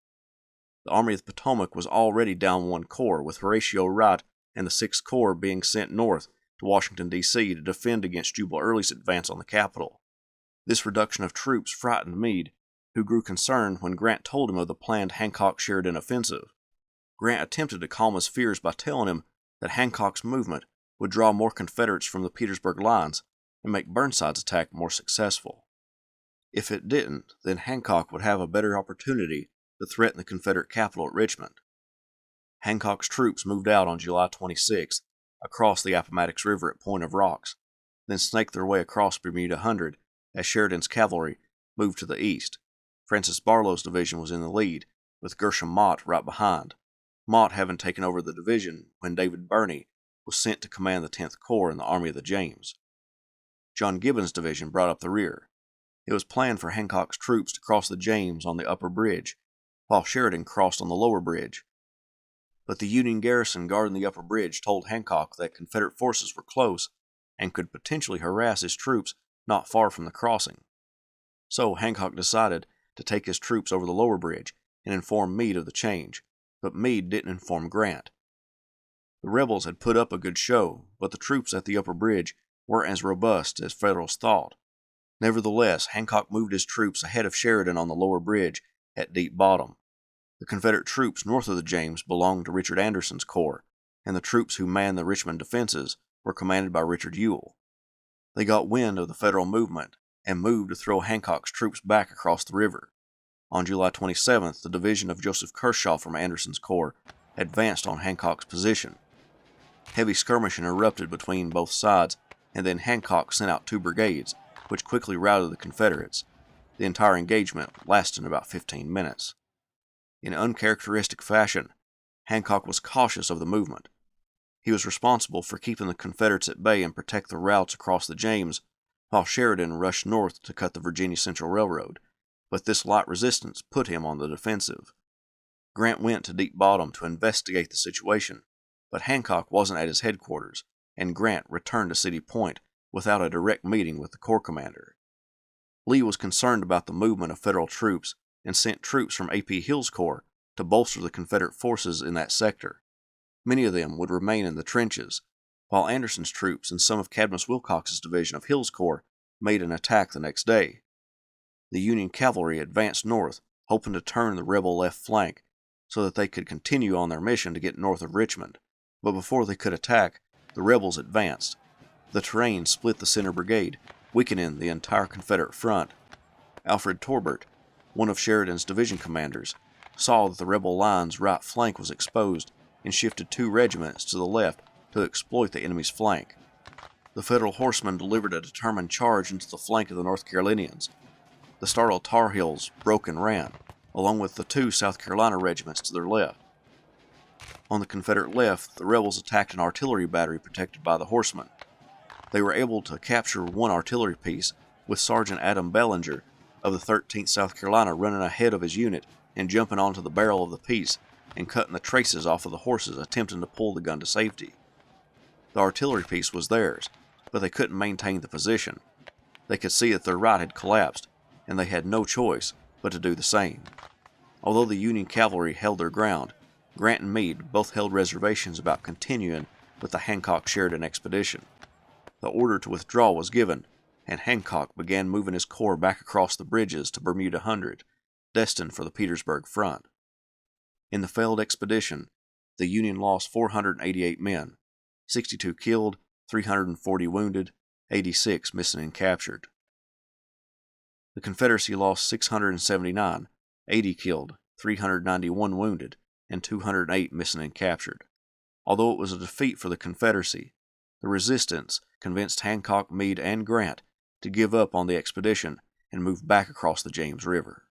The Army of the Potomac was already down 1 corps, with Horatio Wright and the 6th Corps being sent north to Washington, D.C. to defend against Jubal Early's advance on the capital. This reduction of troops frightened Meade, who grew concerned when Grant told him of the planned Hancock-Sheridan offensive. Grant attempted to calm his fears by telling him that Hancock's movement would draw more Confederates from the Petersburg lines and make Burnside's attack more successful. If it didn't, then Hancock would have a better opportunity to threaten the Confederate capital at Richmond. Hancock's troops moved out on July 26th across the Appomattox River at Point of Rocks, then snaked their way across Bermuda Hundred as Sheridan's cavalry moved to the east. Francis Barlow's division was in the lead, with Gershom Mott right behind, Mott having taken over the division when David Birney was sent to command the 10th Corps in the Army of the James. John Gibbon's division brought up the rear. It was planned for Hancock's troops to cross the James on the upper bridge, while Sheridan crossed on the lower bridge. but the Union garrison guarding the upper bridge told Hancock that Confederate forces were close and could potentially harass his troops not far from the crossing. So Hancock decided to take his troops over the lower bridge and inform Meade of the change, but Meade didn't inform Grant. The rebels had put up a good show, but the troops at the upper bridge weren't as robust as Federals thought. Nevertheless, Hancock moved his troops ahead of Sheridan on the lower bridge at Deep Bottom. The Confederate troops north of the James belonged to Richard Anderson's corps, and the troops who manned the Richmond defenses were commanded by Richard Ewell. They got wind of the Federal movement and moved to throw Hancock's troops back across the river. On July 27th, the division of Joseph Kershaw from Anderson's corps advanced on Hancock's position. Heavy skirmishing erupted between both sides, and then Hancock sent out 2 brigades, which quickly routed the Confederates. The entire engagement lasted about 15 minutes. In uncharacteristic fashion, Hancock was cautious of the movement. He was responsible for keeping the Confederates at bay and protect the routes across the James, while Sheridan rushed north to cut the Virginia Central Railroad, but this light resistance put him on the defensive. Grant went to Deep Bottom to investigate the situation, but Hancock wasn't at his headquarters, and Grant returned to City Point without a direct meeting with the corps commander. Lee was concerned about the movement of Federal troops and sent troops from A.P. Hill's corps to bolster the Confederate forces in that sector. Many of them would remain in the trenches, while Anderson's troops and some of Cadmus Wilcox's division of Hill's corps made an attack the next day. The Union cavalry advanced north, hoping to turn the rebel left flank so that they could continue on their mission to get north of Richmond. But before they could attack, the rebels advanced. The terrain split the center brigade, weakening the entire Confederate front. Alfred Torbert, one of Sheridan's division commanders, saw that the rebel line's right flank was exposed and shifted 2 regiments to the left to exploit the enemy's flank. The Federal horsemen delivered a determined charge into the flank of the North Carolinians. The startled Tar Heels broke and ran, along with the 2 South Carolina regiments to their left. On the Confederate left, the rebels attacked an artillery battery protected by the horsemen. They were able to capture 1 artillery piece, with Sergeant Adam Bellinger of the 13th South Carolina running ahead of his unit and jumping onto the barrel of the piece and cutting the traces off of the horses attempting to pull the gun to safety. The artillery piece was theirs, but they couldn't maintain the position. They could see that their right had collapsed, and they had no choice but to do the same. Although the Union cavalry held their ground, Grant and Meade both held reservations about continuing with the Hancock-Sheridan expedition. The order to withdraw was given, and Hancock began moving his corps back across the bridges to Bermuda Hundred, destined for the Petersburg front. In the failed expedition, the Union lost 488 men, 62 killed, 340 wounded, 86 missing and captured. The Confederacy lost 679, 80 killed, 391 wounded, and 208 missing and captured. Although it was a defeat for the Confederacy, the resistance convinced Hancock, Meade, and Grant to give up on the expedition and move back across the James River.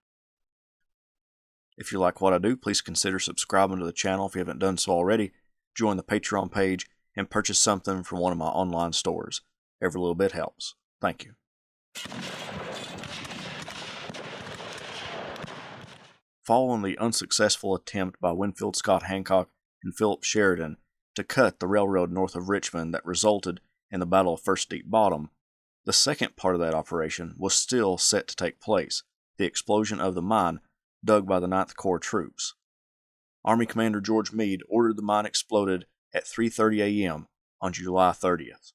If you like what I do, please consider subscribing to the channel if you haven't done so already, join the Patreon page, and purchase something from one of my online stores. Every little bit helps. Thank you. Following the unsuccessful attempt by Winfield Scott Hancock and Philip Sheridan to cut the railroad north of Richmond that resulted in the Battle of First Deep Bottom, the second part of that operation was still set to take place, the explosion of the mine dug by the 9th Corps troops. Army Commander George Meade ordered the mine exploded at 3:30 a.m. on July 30th.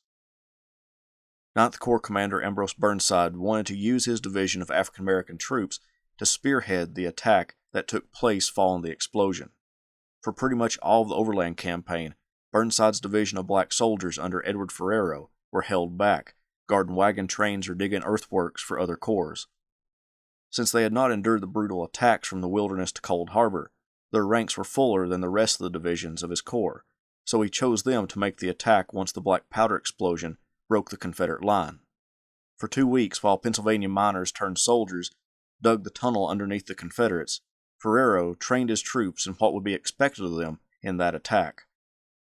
9th Corps Commander Ambrose Burnside wanted to use his division of African American troops to spearhead the attack that took place following the explosion. For pretty much all of the Overland Campaign, Burnside's division of black soldiers under Edward Ferrero were held back, guarding wagon trains or digging earthworks for other corps. Since they had not endured the brutal attacks from the Wilderness to Cold Harbor, their ranks were fuller than the rest of the divisions of his corps, so he chose them to make the attack once the black powder explosion broke the Confederate line. For 2 weeks, while Pennsylvania miners turned soldiers dug the tunnel underneath the Confederates, Ferrero trained his troops in what would be expected of them in that attack.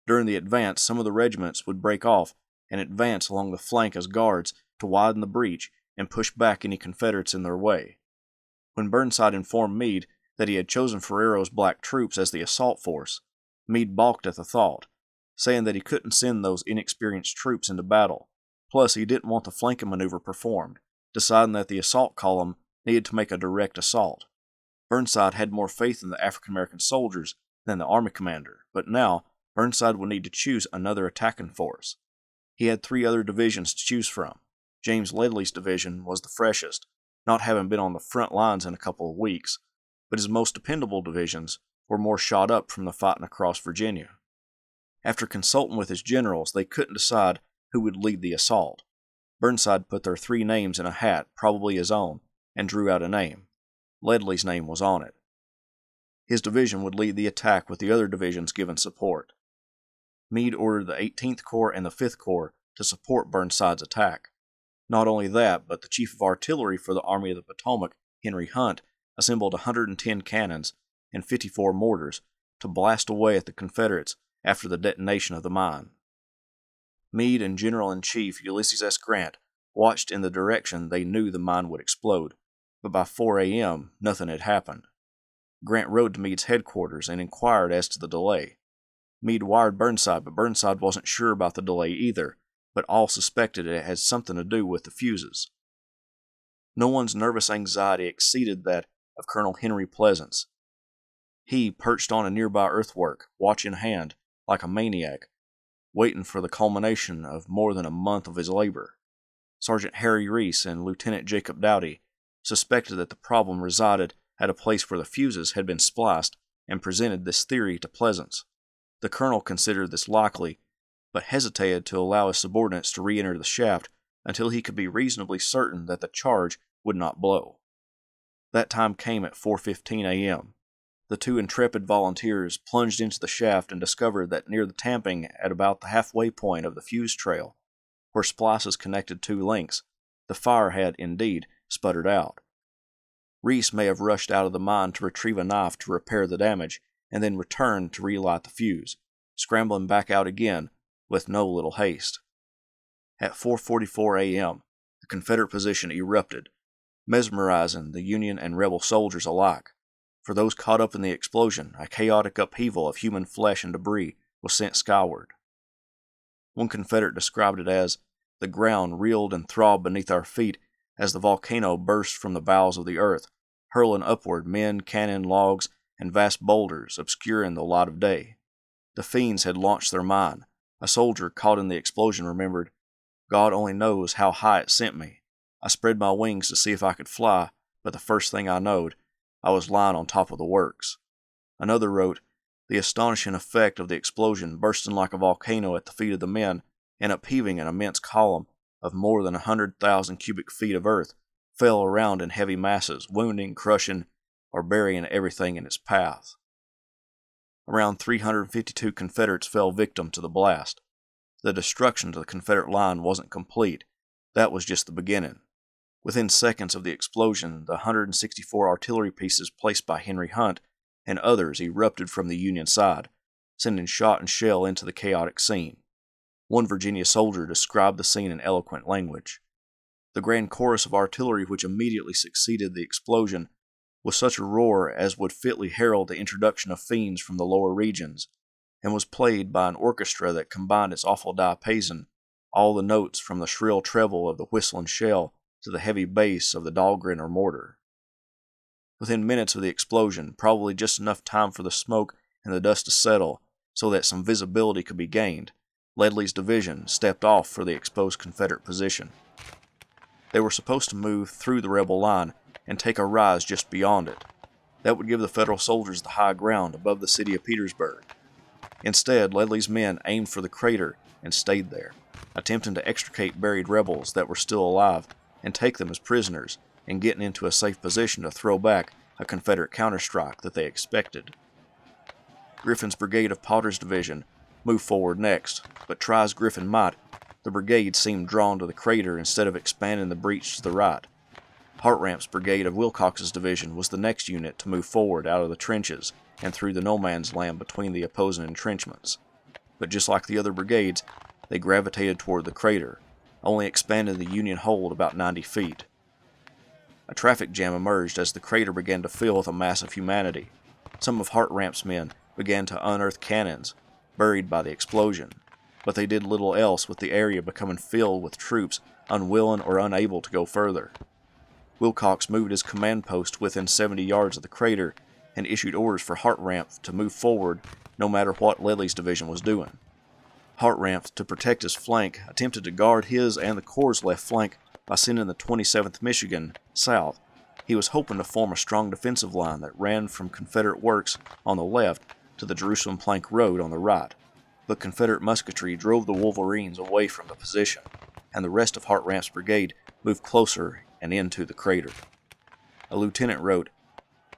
During the advance, some of the regiments would break off and advance along the flank as guards to widen the breach and push back any Confederates in their way. When Burnside informed Meade that he had chosen Ferrero's black troops as the assault force, Meade balked at the thought, saying that he couldn't send those inexperienced troops into battle. Plus, he didn't want the flanking maneuver performed, deciding that the assault column needed to make a direct assault. Burnside had more faith in the African-American soldiers than the Army commander, but now Burnside would need to choose another attacking force. He had 3 other divisions to choose from. James Ledley's division was the freshest, not having been on the front lines in a couple of weeks, but his most dependable divisions were more shot up from the fighting across Virginia. After consulting with his generals, they couldn't decide who would lead the assault. Burnside put their 3 names in a hat, probably his own, and drew out a name. Ledley's name was on it. His division would lead the attack with the other divisions giving support. Meade ordered the 18th Corps and the 5th Corps to support Burnside's attack. Not only that, but the Chief of Artillery for the Army of the Potomac, Henry Hunt, assembled 110 cannons and 54 mortars to blast away at the Confederates after the detonation of the mine. Meade and General-in-Chief Ulysses S. Grant watched in the direction they knew the mine would explode, but by 4 a.m. nothing had happened. Grant rode to Meade's headquarters and inquired as to the delay. Meade wired Burnside, but Burnside wasn't sure about the delay either, but all suspected it had something to do with the fuses. No one's nervous anxiety exceeded that of Colonel Henry Pleasants. He, perched on a nearby earthwork, watch in hand, like a maniac, waiting for the culmination of more than a month of his labor. Sergeant Harry Reese and Lieutenant Jacob Doughty suspected that the problem resided at a place where the fuses had been spliced and presented this theory to Pleasants. The colonel considered this likely, but hesitated to allow his subordinates to re-enter the shaft until he could be reasonably certain that the charge would not blow. That time came at 4:15 a.m. The 2 intrepid volunteers plunged into the shaft and discovered that near the tamping at about the halfway point of the fuse trail, where splices connected 2 links, the fire had, indeed, sputtered out. Reese may have rushed out of the mine to retrieve a knife to repair the damage, and then returned to relight the fuse, scrambling back out again with no little haste. At 4:44 a.m., the Confederate position erupted, mesmerizing the Union and rebel soldiers alike. For those caught up in the explosion, a chaotic upheaval of human flesh and debris was sent skyward. One Confederate described it as, "The ground reeled and throbbed beneath our feet as the volcano burst from the bowels of the earth, hurling upward men, cannon, logs, and vast boulders, obscuring the light of day. The fiends had launched their mine." A soldier caught in the explosion remembered, "God only knows how high it sent me. I spread my wings to see if I could fly, but the first thing I knowed, I was lying on top of the works." Another wrote, "The astonishing effect of the explosion bursting like a volcano at the feet of the men and upheaving an immense column of more than 100,000 cubic feet of earth fell around in heavy masses, wounding, crushing, or burying everything in its path." Around 352 Confederates fell victim to the blast. The destruction to the Confederate line wasn't complete. That was just the beginning. Within seconds of the explosion, the 164 artillery pieces placed by Henry Hunt and others erupted from the Union side, sending shot and shell into the chaotic scene. One Virginia soldier described the scene in eloquent language. The grand chorus of artillery which immediately succeeded the explosion was such a roar as would fitly herald the introduction of fiends from the lower regions, and was played by an orchestra that combined its awful diapason, all the notes from the shrill treble of the whistling shell to the heavy bass of the Dahlgren or mortar. Within minutes of the explosion, probably just enough time for the smoke and the dust to settle so that some visibility could be gained, Ledley's division stepped off for the exposed Confederate position. They were supposed to move through the rebel line and take a rise just beyond it. That would give the Federal soldiers the high ground above the city of Petersburg. Instead, Ledley's men aimed for the crater and stayed there, attempting to extricate buried rebels that were still alive and take them as prisoners, and getting into a safe position to throw back a Confederate counterstrike that they expected. Griffin's brigade of Potter's division moved forward next, but try as Griffin might, the brigade seemed drawn to the crater instead of expanding the breach to the right. Hartramp's brigade of Wilcox's division was the next unit to move forward out of the trenches and through the no-man's land between the opposing entrenchments. But just like the other brigades, they gravitated toward the crater, only expanding the Union hold about 90 feet. A traffic jam emerged as the crater began to fill with a mass of humanity. Some of Hartramp's men began to unearth cannons, buried by the explosion, but they did little else with the area becoming filled with troops unwilling or unable to go further. Wilcox moved his command post within 70 yards of the crater and issued orders for Hartranft to move forward no matter what Ledley's division was doing. Hartranft, to protect his flank, attempted to guard his and the Corps' left flank by sending the 27th Michigan south. He was hoping to form a strong defensive line that ran from Confederate works on the left to the Jerusalem Plank Road on the right, but Confederate musketry drove the Wolverines away from the position, and the rest of Hartranft's brigade moved closer and into the crater. A lieutenant wrote,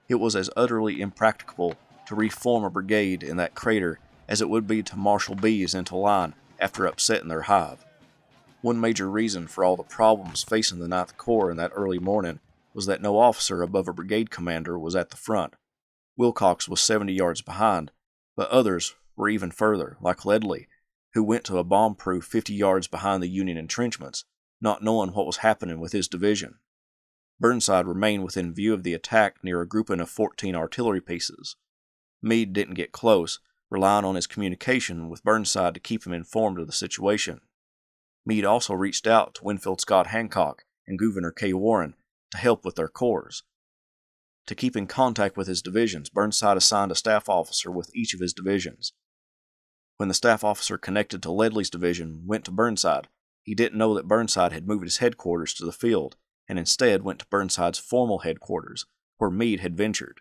"It was as utterly impracticable to reform a brigade in that crater as it would be to marshal bees into line after upsetting their hive." One major reason for all the problems facing the Ninth Corps in that early morning was that no officer above a brigade commander was at the front. Wilcox was 70 yards behind, but others were even further, like Ledley, who went to a bomb-proof 50 yards behind the Union entrenchments, not knowing what was happening with his division. Burnside remained within view of the attack near a grouping of 14 artillery pieces. Meade didn't get close, relying on his communication with Burnside to keep him informed of the situation. Meade also reached out to Winfield Scott Hancock and Gouverneur K. Warren to help with their corps. To keep in contact with his divisions, Burnside assigned a staff officer with each of his divisions. When the staff officer connected to Ledley's division went to Burnside, he didn't know that Burnside had moved his headquarters to the field, and instead went to Burnside's formal headquarters, where Meade had ventured.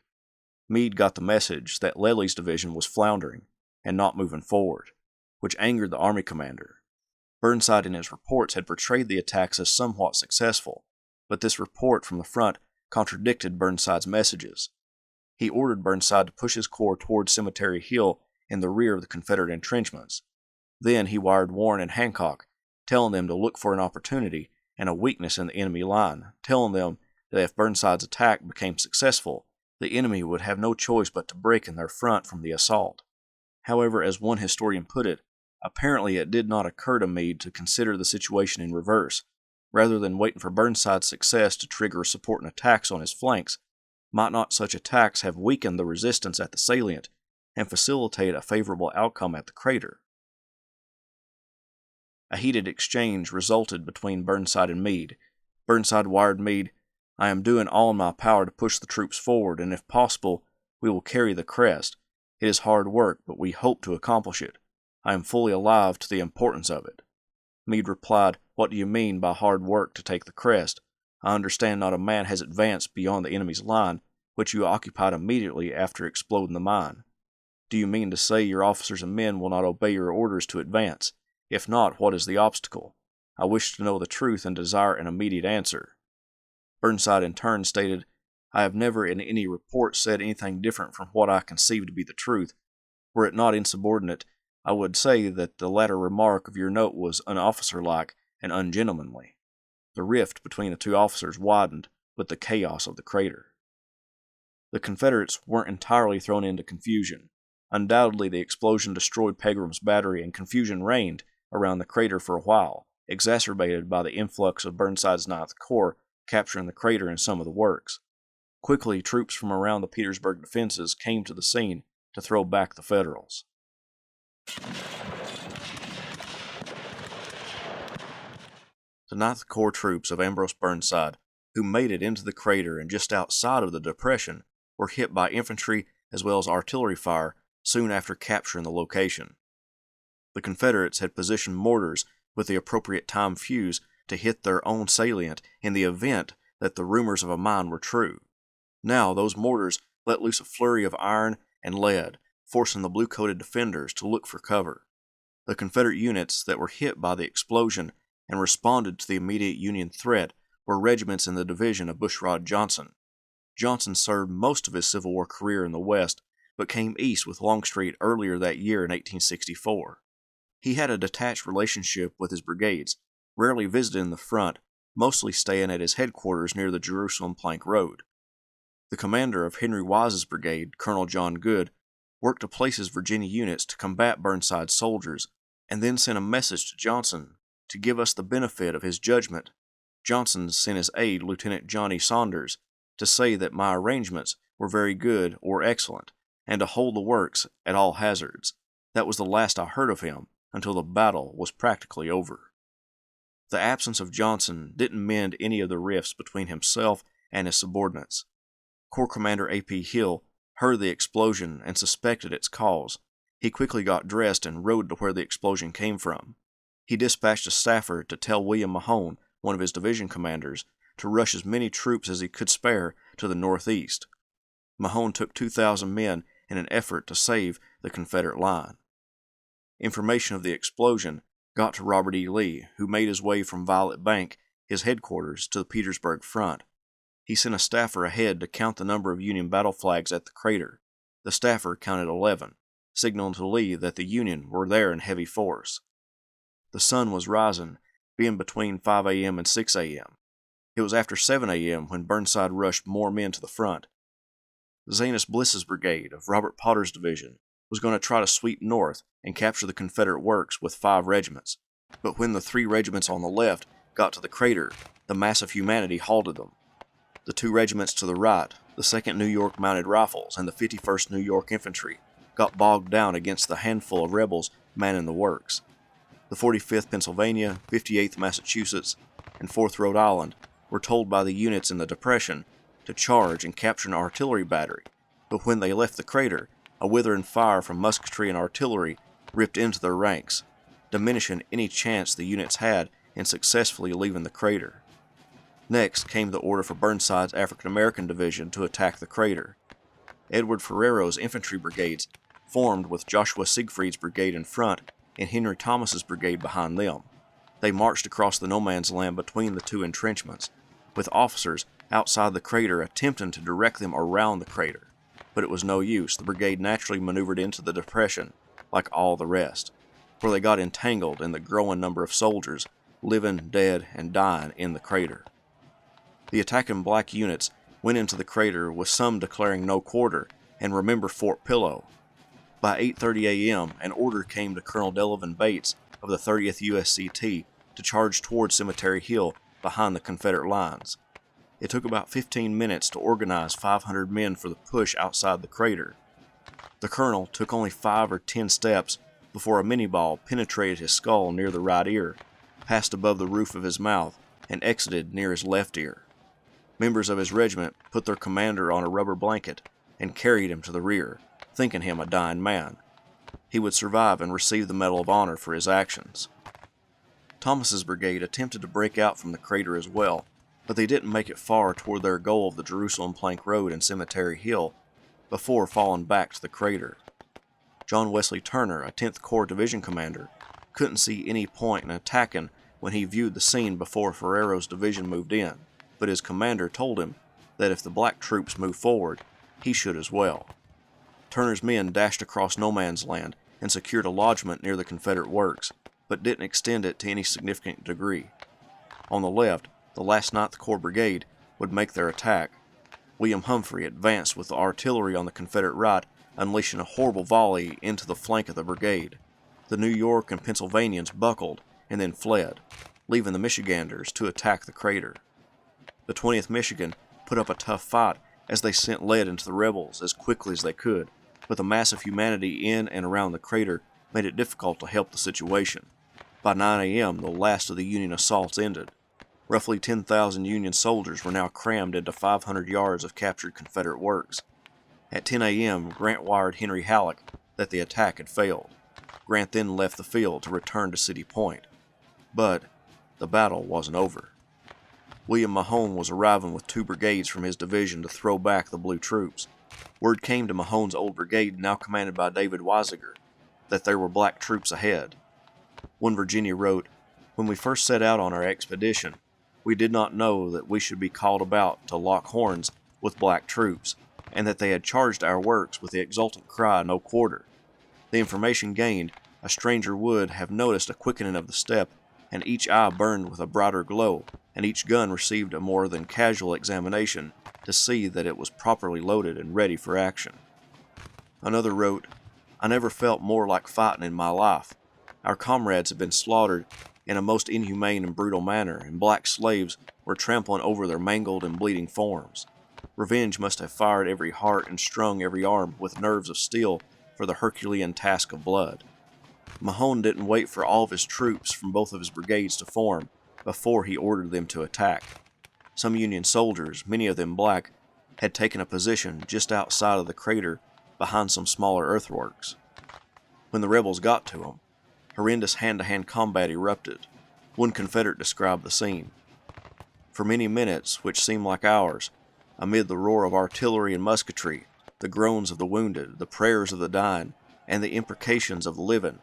Meade got the message that Ledley's division was floundering and not moving forward, which angered the Army commander. Burnside in his reports had portrayed the attacks as somewhat successful, but this report from the front contradicted Burnside's messages. He ordered Burnside to push his corps toward Cemetery Hill in the rear of the Confederate entrenchments. Then he wired Warren and Hancock, telling them to look for an opportunity and a weakness in the enemy line, telling them that if Burnside's attack became successful, the enemy would have no choice but to break in their front from the assault. However, as one historian put it, apparently it did not occur to Meade to consider the situation in reverse. Rather than waiting for Burnside's success to trigger supporting attacks on his flanks, might not such attacks have weakened the resistance at the salient and facilitate a favorable outcome at the crater? A heated exchange resulted between Burnside and Meade. Burnside wired Meade, "I am doing all in my power to push the troops forward, and if possible, we will carry the crest. It is hard work, but we hope to accomplish it. I am fully alive to the importance of it." Meade replied, "What do you mean by hard work to take the crest? I understand not a man has advanced beyond the enemy's line, which you occupied immediately after exploding the mine. Do you mean to say your officers and men will not obey your orders to advance? If not, what is the obstacle? I wish to know the truth and desire an immediate answer." Burnside in turn stated, "I have never in any report said anything different from what I conceive to be the truth. Were it not insubordinate, I would say that the latter remark of your note was unofficerlike and ungentlemanly." The rift between the two officers widened with the chaos of the crater. The Confederates weren't entirely thrown into confusion. Undoubtedly, the explosion destroyed Pegram's battery, and confusion reigned around the crater for a while, exacerbated by the influx of Burnside's Ninth Corps capturing the crater and some of the works. Quickly, troops from around the Petersburg defenses came to the scene to throw back the Federals. The Ninth Corps troops of Ambrose Burnside, who made it into the crater and just outside of the depression, were hit by infantry as well as artillery fire soon after capturing the location. The Confederates had positioned mortars with the appropriate time fuse to hit their own salient in the event that the rumors of a mine were true. Now those mortars let loose a flurry of iron and lead, forcing the blue-coated defenders to look for cover. The Confederate units that were hit by the explosion and responded to the immediate Union threat were regiments in the division of Bushrod Johnson. Johnson served most of his Civil War career in the West, but came east with Longstreet earlier that year in 1864. He had a detached relationship with his brigades, rarely visiting the front, mostly staying at his headquarters near the Jerusalem Plank Road. The commander of Henry Wise's brigade, Colonel John Good, worked to place his Virginia units to combat Burnside's soldiers, and then sent a message to Johnson to give us the benefit of his judgment. Johnson sent his aide, Lieutenant Johnny Saunders, to say that my arrangements were very good or excellent, and to hold the works at all hazards. That was the last I heard of him until the battle was practically over. The absence of Johnson didn't mend any of the rifts between himself and his subordinates. Corps Commander A.P. Hill heard the explosion and suspected its cause. He quickly got dressed and rode to where the explosion came from. He dispatched a staffer to tell William Mahone, one of his division commanders, to rush as many troops as he could spare to the northeast. Mahone took 2,000 men in an effort to save the Confederate line. Information of the explosion got to Robert E. Lee, who made his way from Violet Bank, his headquarters, to the Petersburg front. He sent a staffer ahead to count the number of Union battle flags at the crater. The staffer counted 11, signaling to Lee that the Union were there in heavy force. The sun was rising, being between 5 a.m. and 6 a.m. It was after 7 a.m. when Burnside rushed more men to the front. Zenas Bliss's brigade of Robert Potter's division was going to try to sweep north and capture the Confederate works with 5 regiments, but when the 3 regiments on the left got to the crater, the mass of humanity halted them. The 2 regiments to the right, the 2nd New York Mounted Rifles and the 51st New York Infantry, got bogged down against the handful of rebels manning the works. The 45th Pennsylvania, 58th Massachusetts, and 4th Rhode Island were told by the units in the Depression to charge and capture an artillery battery, but when they left the crater, a withering fire from musketry and artillery ripped into their ranks, diminishing any chance the units had in successfully leaving the crater. Next came the order for Burnside's African American division to attack the crater. Edward Ferrero's infantry brigades formed with Joshua Siegfried's brigade in front and Henry Thomas's brigade behind them. They marched across the no-man's land between the 2 entrenchments, with officers outside the crater attempting to direct them around the crater. But it was no use. The brigade naturally maneuvered into the depression, like all the rest, where they got entangled in the growing number of soldiers living, dead, and dying in the crater. The attacking black units went into the crater with some declaring no quarter and remember Fort Pillow. By 8:30 a.m., an order came to Colonel Delavan Bates of the 30th USCT to charge toward Cemetery Hill behind the Confederate lines. It took about 15 minutes to organize 500 men for the push outside the crater. The colonel took only 5 or 10 steps before a minie-ball penetrated his skull near the right ear, passed above the roof of his mouth, and exited near his left ear. Members of his regiment put their commander on a rubber blanket and carried him to the rear, thinking him a dying man. He would survive and receive the Medal of Honor for his actions. Thomas's brigade attempted to break out from the crater as well, but they didn't make it far toward their goal of the Jerusalem Plank Road and Cemetery Hill before falling back to the crater. John Wesley Turner, a 10th Corps division commander, couldn't see any point in attacking when he viewed the scene before Ferrero's division moved in, but his commander told him that if the black troops moved forward, he should as well. Turner's men dashed across no man's land and secured a lodgment near the Confederate works, but didn't extend it to any significant degree. On the left, the last 9th Corps Brigade would make their attack. William Humphrey advanced with the artillery on the Confederate right, unleashing a horrible volley into the flank of the brigade. The New York and Pennsylvanians buckled and then fled, leaving the Michiganders to attack the crater. The 20th Michigan put up a tough fight as they sent lead into the rebels as quickly as they could, but the mass of humanity in and around the crater made it difficult to help the situation. By 9 a.m., the last of the Union assaults ended. Roughly 10,000 Union soldiers were now crammed into 500 yards of captured Confederate works. At 10 a.m., Grant wired Henry Halleck that the attack had failed. Grant then left the field to return to City Point. But the battle wasn't over. William Mahone was arriving with 2 brigades from his division to throw back the blue troops. Word came to Mahone's old brigade, now commanded by David Weisiger, that there were black troops ahead. One Virginia wrote, "When we first set out on our expedition, we did not know that we should be called about to lock horns with black troops, and that they had charged our works with the exultant cry, 'No quarter.' The information gained, a stranger would have noticed a quickening of the step, and each eye burned with a brighter glow, and each gun received a more than casual examination to see that it was properly loaded and ready for action." Another wrote, "I never felt more like fighting in my life. Our comrades had been slaughtered in a most inhumane and brutal manner, and black slaves were trampling over their mangled and bleeding forms. Revenge must have fired every heart and strung every arm with nerves of steel for the Herculean task of blood. Mahone didn't wait for all of his troops from both of his brigades to form before he ordered them to attack. Some Union soldiers, many of them black, had taken a position just outside of the crater behind some smaller earthworks. When the rebels got to them, horrendous hand-to-hand combat erupted. One Confederate described the scene. For many minutes, which seemed like hours, amid the roar of artillery and musketry, the groans of the wounded, the prayers of the dying, and the imprecations of the living,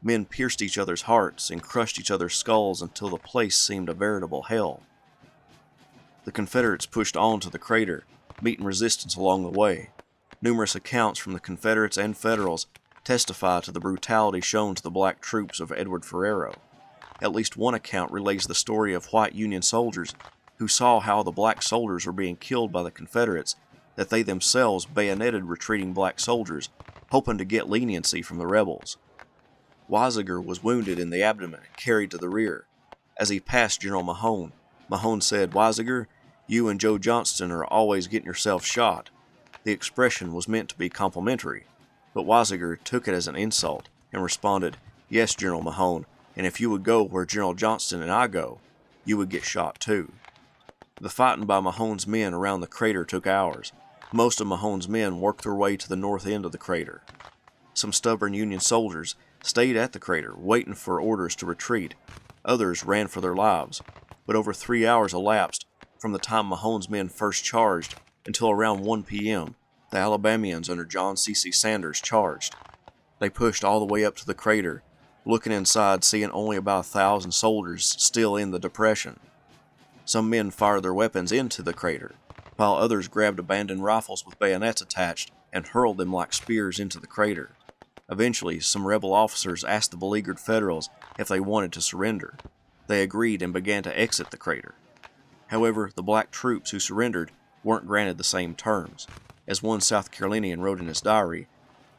men pierced each other's hearts and crushed each other's skulls until the place seemed a veritable hell. The Confederates pushed on to the crater, meeting resistance along the way. Numerous accounts from the Confederates and Federals testify to the brutality shown to the black troops of Edward Ferrero. At least one account relays the story of white Union soldiers who saw how the black soldiers were being killed by the Confederates, that they themselves bayoneted retreating black soldiers, hoping to get leniency from the rebels. Weisiger was wounded in the abdomen and carried to the rear. As he passed General Mahone, Mahone said, "Weisiger, you and Joe Johnston are always getting yourself shot." The expression was meant to be complimentary, but Weisiger took it as an insult and responded, "Yes, General Mahone, and if you would go where General Johnston and I go, you would get shot too." The fighting by Mahone's men around the crater took hours. Most of Mahone's men worked their way to the north end of the crater. Some stubborn Union soldiers stayed at the crater, waiting for orders to retreat. Others ran for their lives, but over 3 hours elapsed from the time Mahone's men first charged until around 1 p.m. the Alabamians under John C. Sanders charged. They pushed all the way up to the crater, looking inside, seeing only about 1,000 soldiers still in the depression. Some men fired their weapons into the crater, while others grabbed abandoned rifles with bayonets attached and hurled them like spears into the crater. Eventually, some rebel officers asked the beleaguered Federals if they wanted to surrender. They agreed and began to exit the crater. However, the black troops who surrendered weren't granted the same terms. As one South Carolinian wrote in his diary,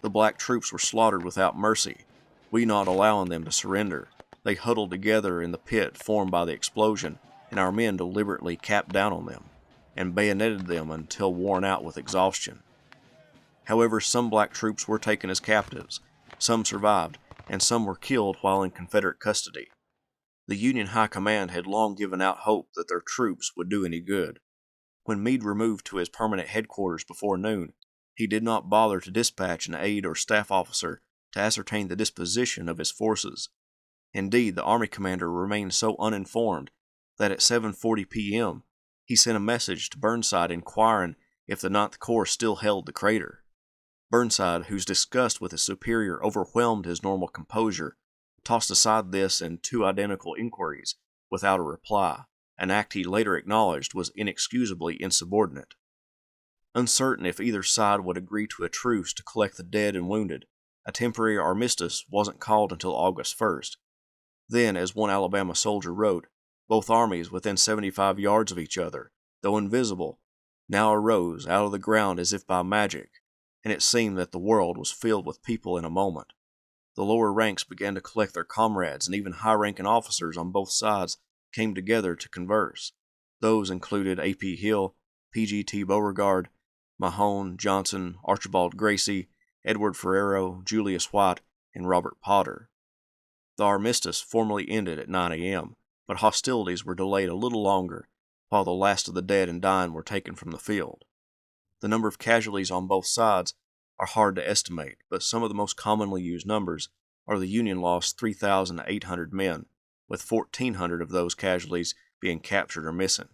"The black troops were slaughtered without mercy, we not allowing them to surrender. They huddled together in the pit formed by the explosion, and our men deliberately capped down on them and bayoneted them until worn out with exhaustion." However, some black troops were taken as captives, some survived, and some were killed while in Confederate custody. The Union High Command had long given out hope that their troops would do any good. When Meade removed to his permanent headquarters before noon, he did not bother to dispatch an aide or staff officer to ascertain the disposition of his forces. Indeed, the Army commander remained so uninformed that at 7:40 p.m. he sent a message to Burnside inquiring if the Ninth Corps still held the crater. Burnside, whose disgust with his superior overwhelmed his normal composure, tossed aside this and 2 identical inquiries without a reply, an act he later acknowledged was inexcusably insubordinate. Uncertain if either side would agree to a truce to collect the dead and wounded, a temporary armistice wasn't called until August 1st. Then, as one Alabama soldier wrote, both armies within 75 yards of each other, though invisible, now arose out of the ground as if by magic, and it seemed that the world was filled with people in a moment. The lower ranks began to collect their comrades, and even high-ranking officers on both sides came together to converse. Those included A.P. Hill, P.G.T. Beauregard, Mahone, Johnson, Archibald Gracie, Edward Ferrero, Julius White, and Robert Potter. The armistice formally ended at 9 a.m., but hostilities were delayed a little longer, while the last of the dead and dying were taken from the field. The number of casualties on both sides are hard to estimate, but some of the most commonly used numbers are the Union lost 3,800 men, with 1,400 of those casualties being captured or missing.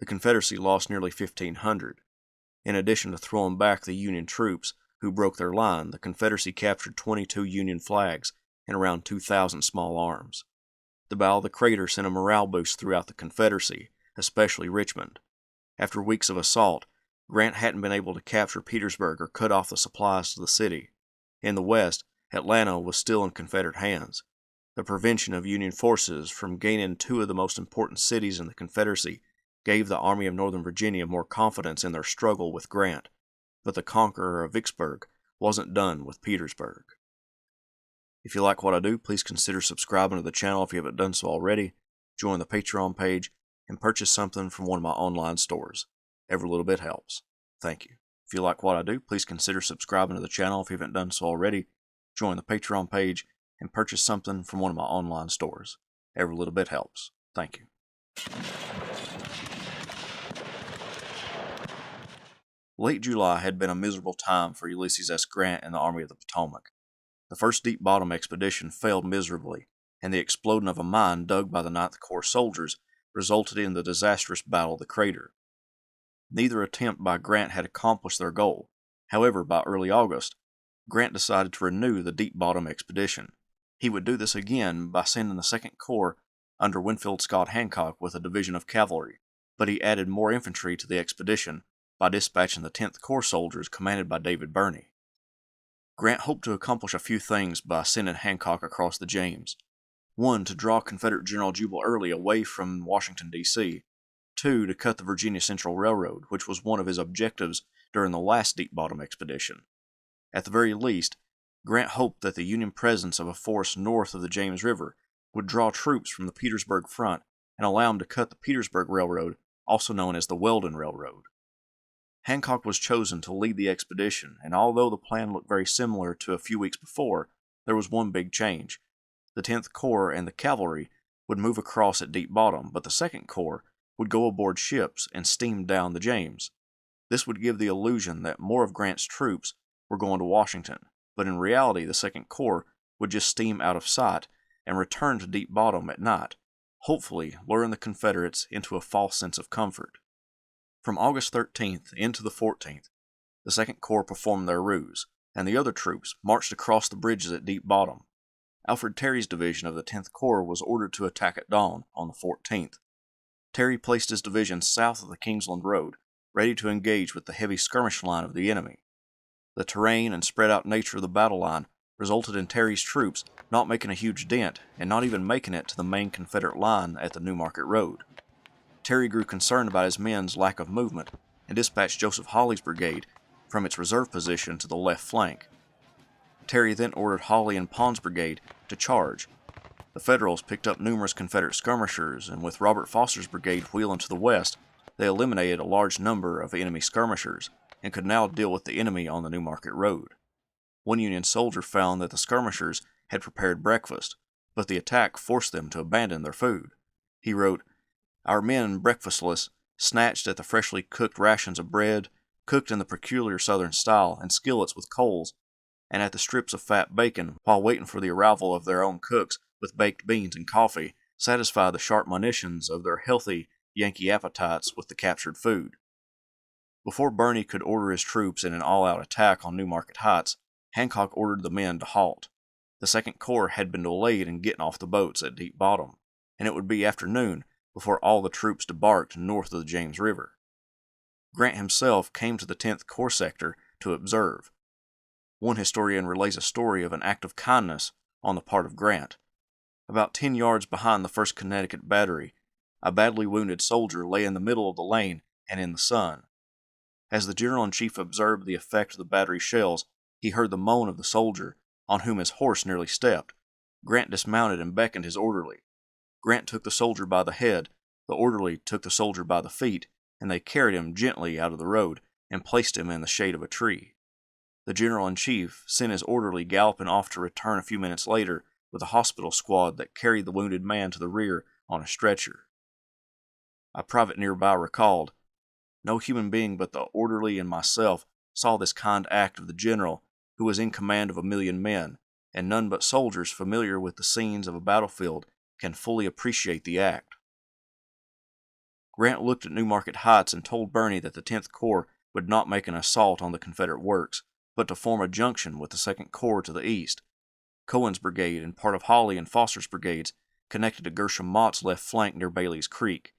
The Confederacy lost nearly 1,500. In addition to throwing back the Union troops who broke their line, the Confederacy captured 22 Union flags and around 2,000 small arms. The Battle of the Crater sent a morale boost throughout the Confederacy, especially Richmond. After weeks of assault, Grant hadn't been able to capture Petersburg or cut off the supplies to the city. In the West, Atlanta was still in Confederate hands. The prevention of Union forces from gaining 2 of the most important cities in the Confederacy gave the Army of Northern Virginia more confidence in their struggle with Grant, but the conqueror of Vicksburg wasn't done with Petersburg. If you like what I do, please consider subscribing to the channel if you haven't done so already, join the Patreon page, and purchase something from one of my online stores. Every little bit helps. Thank you. If you like what I do, please consider subscribing to the channel if you haven't done so already, join the Patreon page, and purchase something from one of my online stores. Every little bit helps. Thank you. Late July had been a miserable time for Ulysses S. Grant and the Army of the Potomac. The first deep bottom expedition failed miserably, and the explosion of a mine dug by the Ninth Corps soldiers resulted in the disastrous Battle of the Crater. Neither attempt by Grant had accomplished their goal. However, by early August, Grant decided to renew the deep bottom expedition. He would do this again by sending the Second Corps under Winfield Scott Hancock with a division of cavalry, but he added more infantry to the expedition by dispatching the 10th Corps soldiers commanded by David Birney. Grant hoped to accomplish a few things by sending Hancock across the James. 1. To draw Confederate General Jubal Early away from Washington, D.C. 2. To cut the Virginia Central Railroad, which was one of his objectives during the last deep bottom expedition. At the very least, Grant hoped that the Union presence of a force north of the James River would draw troops from the Petersburg front and allow him to cut the Petersburg Railroad, also known as the Weldon Railroad. Hancock was chosen to lead the expedition, and although the plan looked very similar to a few weeks before, there was one big change. The 10th Corps and the cavalry would move across at deep bottom, but the 2nd Corps would go aboard ships and steam down the James. This would give the illusion that more of Grant's troops were going to Washington, but in reality the 2nd Corps would just steam out of sight and return to deep bottom at night, hopefully luring the Confederates into a false sense of comfort. From August 13th into the 14th, the 2nd Corps performed their ruse, and the other troops marched across the bridges at deep bottom. Alfred Terry's division of the 10th Corps was ordered to attack at dawn on the 14th. Terry placed his division south of the Kingsland Road, ready to engage with the heavy skirmish line of the enemy. The terrain and spread-out nature of the battle line resulted in Terry's troops not making a huge dent and not even making it to the main Confederate line at the New Market Road. Terry grew concerned about his men's lack of movement and dispatched Joseph Hawley's brigade from its reserve position to the left flank. Terry then ordered Hawley and Pond's brigade to charge. The Federals picked up numerous Confederate skirmishers, and with Robert Foster's brigade wheeling to the west, they eliminated a large number of enemy skirmishers and could now deal with the enemy on the New Market Road. One Union soldier found that the skirmishers had prepared breakfast, but the attack forced them to abandon their food. He wrote, "Our men, breakfastless, snatched at the freshly cooked rations of bread, cooked in the peculiar Southern style, and skillets with coals, and at the strips of fat bacon, while waiting for the arrival of their own cooks with baked beans and coffee, satisfy the sharp monitions of their healthy Yankee appetites with the captured food." Before Birney could order his troops in an all-out attack on New Market Heights, Hancock ordered the men to halt. The 2nd Corps had been delayed in getting off the boats at deep bottom, and it would be afternoon before all the troops debarked north of the James River. Grant himself came to the 10th Corps sector to observe. One historian relays a story of an act of kindness on the part of Grant. About 10 yards behind the 1st Connecticut Battery, a badly wounded soldier lay in the middle of the lane and in the sun. As the General-in-Chief observed the effect of the battery shells, he heard the moan of the soldier, on whom his horse nearly stepped. Grant dismounted and beckoned his orderly. Grant took the soldier by the head, the orderly took the soldier by the feet, and they carried him gently out of the road and placed him in the shade of a tree. The General-in-Chief sent his orderly galloping off to return a few minutes later with a hospital squad that carried the wounded man to the rear on a stretcher. A private nearby recalled, "No human being but the orderly and myself saw this kind act of the general, who was in command of 1,000,000 men, and none but soldiers familiar with the scenes of a battlefield can fully appreciate the act." Grant looked at New Market Heights and told Birney that the 10th Corps would not make an assault on the Confederate works, but to form a junction with the 2nd Corps to the east. Cohen's brigade and part of Hawley and Foster's brigades connected to Gershom Mott's left flank near Bailey's Creek.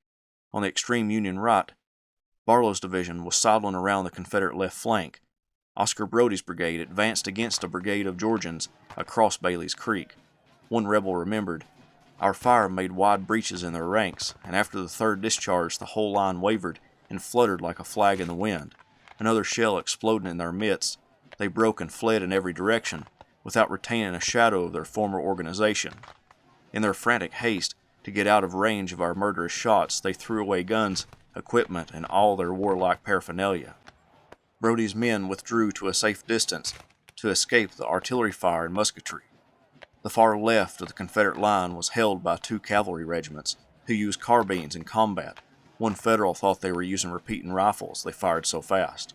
On the extreme Union right, Barlow's division was sidling around the Confederate left flank. Oscar Brody's brigade advanced against a brigade of Georgians across Bailey's Creek. One rebel remembered, "Our fire made wide breaches in their ranks, and after the 3rd discharge the whole line wavered and fluttered like a flag in the wind. Another shell exploding in their midst, they broke and fled in every direction, without retaining a shadow of their former organization. In their frantic haste to get out of range of our murderous shots, they threw away guns equipment, and all their warlike paraphernalia. Brodie's men withdrew to a safe distance to escape the artillery fire and musketry. The far left of the Confederate line was held by 2 cavalry regiments who used carbines in combat. One Federal thought they were using repeating rifles, they fired so fast.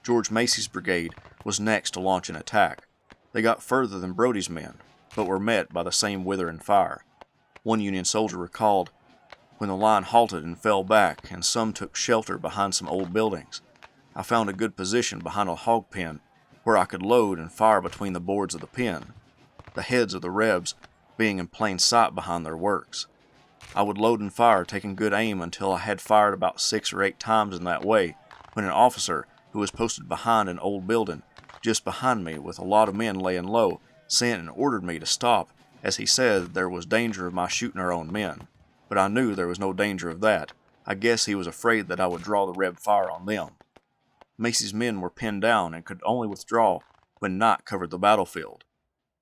George Macy's brigade was next to launch an attack. They got further than Brodie's men, but were met by the same withering fire. One Union soldier recalled, "When the line halted and fell back, and some took shelter behind some old buildings, I found a good position behind a hog pen where I could load and fire between the boards of the pen, the heads of the Rebs being in plain sight behind their works. I would load and fire, taking good aim until I had fired about 6 or 8 times in that way, when an officer who was posted behind an old building, just behind me with a lot of men laying low, sent and ordered me to stop, as he said there was danger of my shooting our own men. But I knew there was no danger of that. I guess he was afraid that I would draw the Reb fire on them." Macy's men were pinned down and could only withdraw when night covered the battlefield.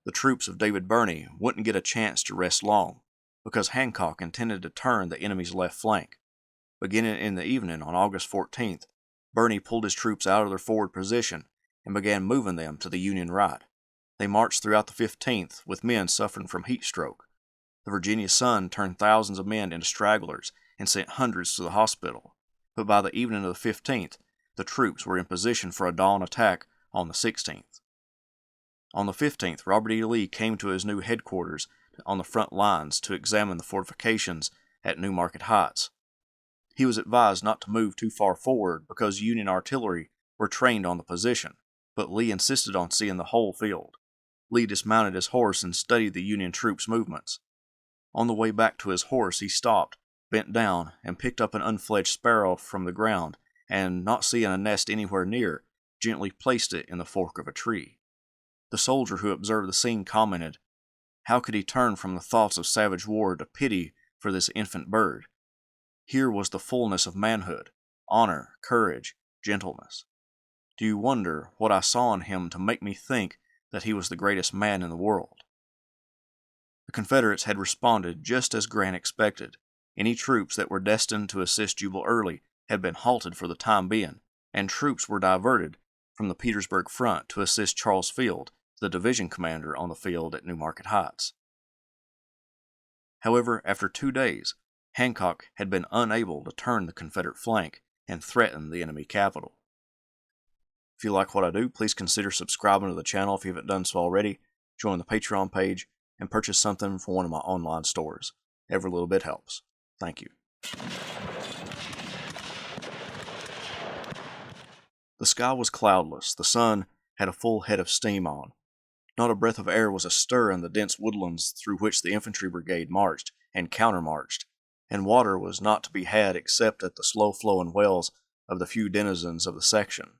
The troops of David Birney wouldn't get a chance to rest long, because Hancock intended to turn the enemy's left flank. Beginning in the evening on August 14th, Birney pulled his troops out of their forward position and began moving them to the Union right. They marched throughout the 15th, with men suffering from heat stroke. The Virginia sun turned thousands of men into stragglers and sent hundreds to the hospital, but by the evening of the 15th, the troops were in position for a dawn attack on the 16th. On the 15th, Robert E. Lee came to his new headquarters on the front lines to examine the fortifications at New Market Heights. He was advised not to move too far forward because Union artillery were trained on the position, but Lee insisted on seeing the whole field. Lee dismounted his horse and studied the Union troops' movements. On the way back to his horse, he stopped, bent down, and picked up an unfledged sparrow from the ground, and, not seeing a nest anywhere near, gently placed it in the fork of a tree. The soldier who observed the scene commented, "How could he turn from the thoughts of savage war to pity for this infant bird? Here was the fullness of manhood, honor, courage, gentleness. Do you wonder what I saw in him to make me think that he was the greatest man in the world?" The Confederates had responded just as Grant expected. Any troops that were destined to assist Jubal Early had been halted for the time being, and troops were diverted from the Petersburg front to assist Charles Field, the division commander on the field at New Market Heights. However, after 2 days, Hancock had been unable to turn the Confederate flank and threaten the enemy capital. If you like what I do, please consider subscribing to the channel if you haven't done so already, join the Patreon page, and purchase something from one of my online stores. Every little bit helps. Thank you. The sky was cloudless. The sun had a full head of steam on. Not a breath of air was astir in the dense woodlands through which the infantry brigade marched and countermarched, and water was not to be had except at the slow-flowing wells of the few denizens of the section.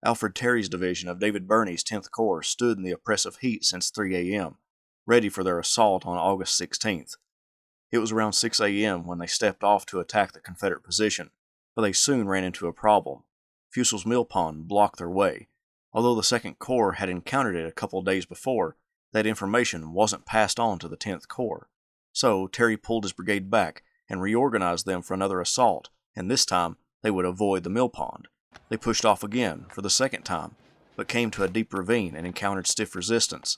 Alfred Terry's division of David Birney's 10th Corps stood in the oppressive heat since 3 a.m., ready for their assault on August 16th. It was around 6 a.m. when they stepped off to attack the Confederate position, but they soon ran into a problem. Fusel's Mill Pond blocked their way. Although the 2nd Corps had encountered it a couple days before, that information wasn't passed on to the 10th Corps. So Terry pulled his brigade back and reorganized them for another assault, and this time they would avoid the mill pond. They pushed off again for the 2nd time, but came to a deep ravine and encountered stiff resistance.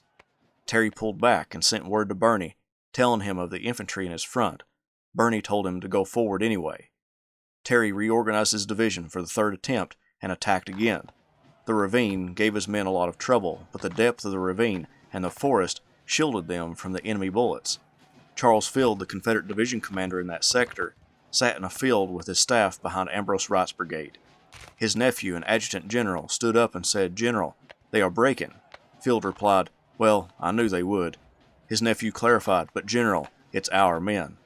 Terry pulled back and sent word to Birney, telling him of the infantry in his front. Birney told him to go forward anyway. Terry reorganized his division for the 3rd attempt and attacked again. The ravine gave his men a lot of trouble, but the depth of the ravine and the forest shielded them from the enemy bullets. Charles Field, the Confederate division commander in that sector, sat in a field with his staff behind Ambrose Wright's brigade. His nephew, an adjutant general, stood up and said, "General, they are breaking." Field replied, "Well, I knew they would." His nephew clarified, "But General, it's our men."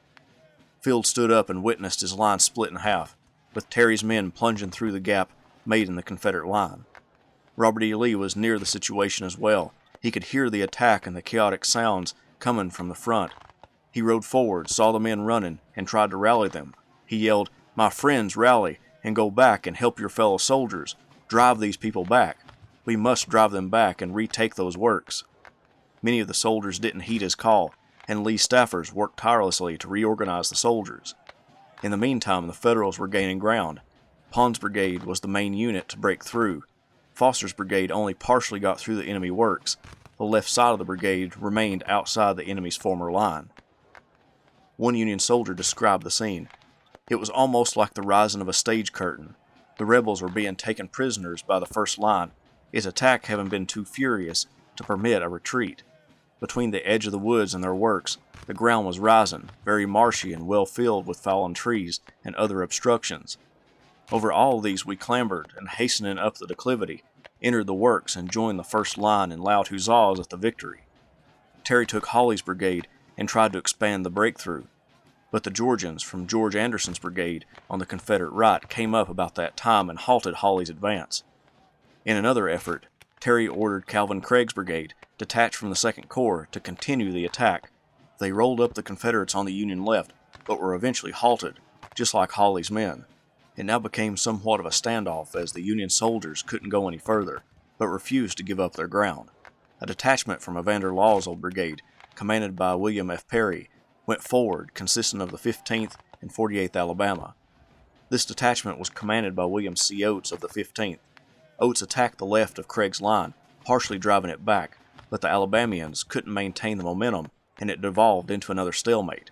Field stood up and witnessed his line split in half, with Terry's men plunging through the gap made in the Confederate line. Robert E. Lee was near the situation as well. He could hear the attack and the chaotic sounds coming from the front. He rode forward, saw the men running, and tried to rally them. He yelled, "My friends, rally, and go back and help your fellow soldiers. Drive these people back. We must drive them back and retake those works." Many of the soldiers didn't heed his call, and Lee's staffers worked tirelessly to reorganize the soldiers. In the meantime, the Federals were gaining ground. Pond's brigade was the main unit to break through. Foster's brigade only partially got through the enemy works. The left side of the brigade remained outside the enemy's former line. One Union soldier described the scene. It was almost like the rising of a stage curtain. The rebels were being taken prisoners by the first line, its attack having been too furious to permit a retreat. Between the edge of the woods and their works, the ground was rising, very marshy and well filled with fallen trees and other obstructions. Over all these we clambered, and hastening up the declivity, entered the works and joined the first line in loud huzzas at the victory. Terry took Hawley's brigade and tried to expand the breakthrough, but the Georgians from George Anderson's brigade on the Confederate right came up about that time and halted Hawley's advance. In another effort, Terry ordered Calvin Craig's brigade, detached from the 2nd Corps, to continue the attack. They rolled up the Confederates on the Union left, but were eventually halted, just like Hawley's men. It now became somewhat of a standoff as the Union soldiers couldn't go any further, but refused to give up their ground. A detachment from Evander Law's old brigade, commanded by William F. Perry, went forward, consisting of the 15th and 48th Alabama. This detachment was commanded by William C. Oates of the 15th. Oates attacked the left of Craig's line, partially driving it back, but the Alabamians couldn't maintain the momentum, and it devolved into another stalemate.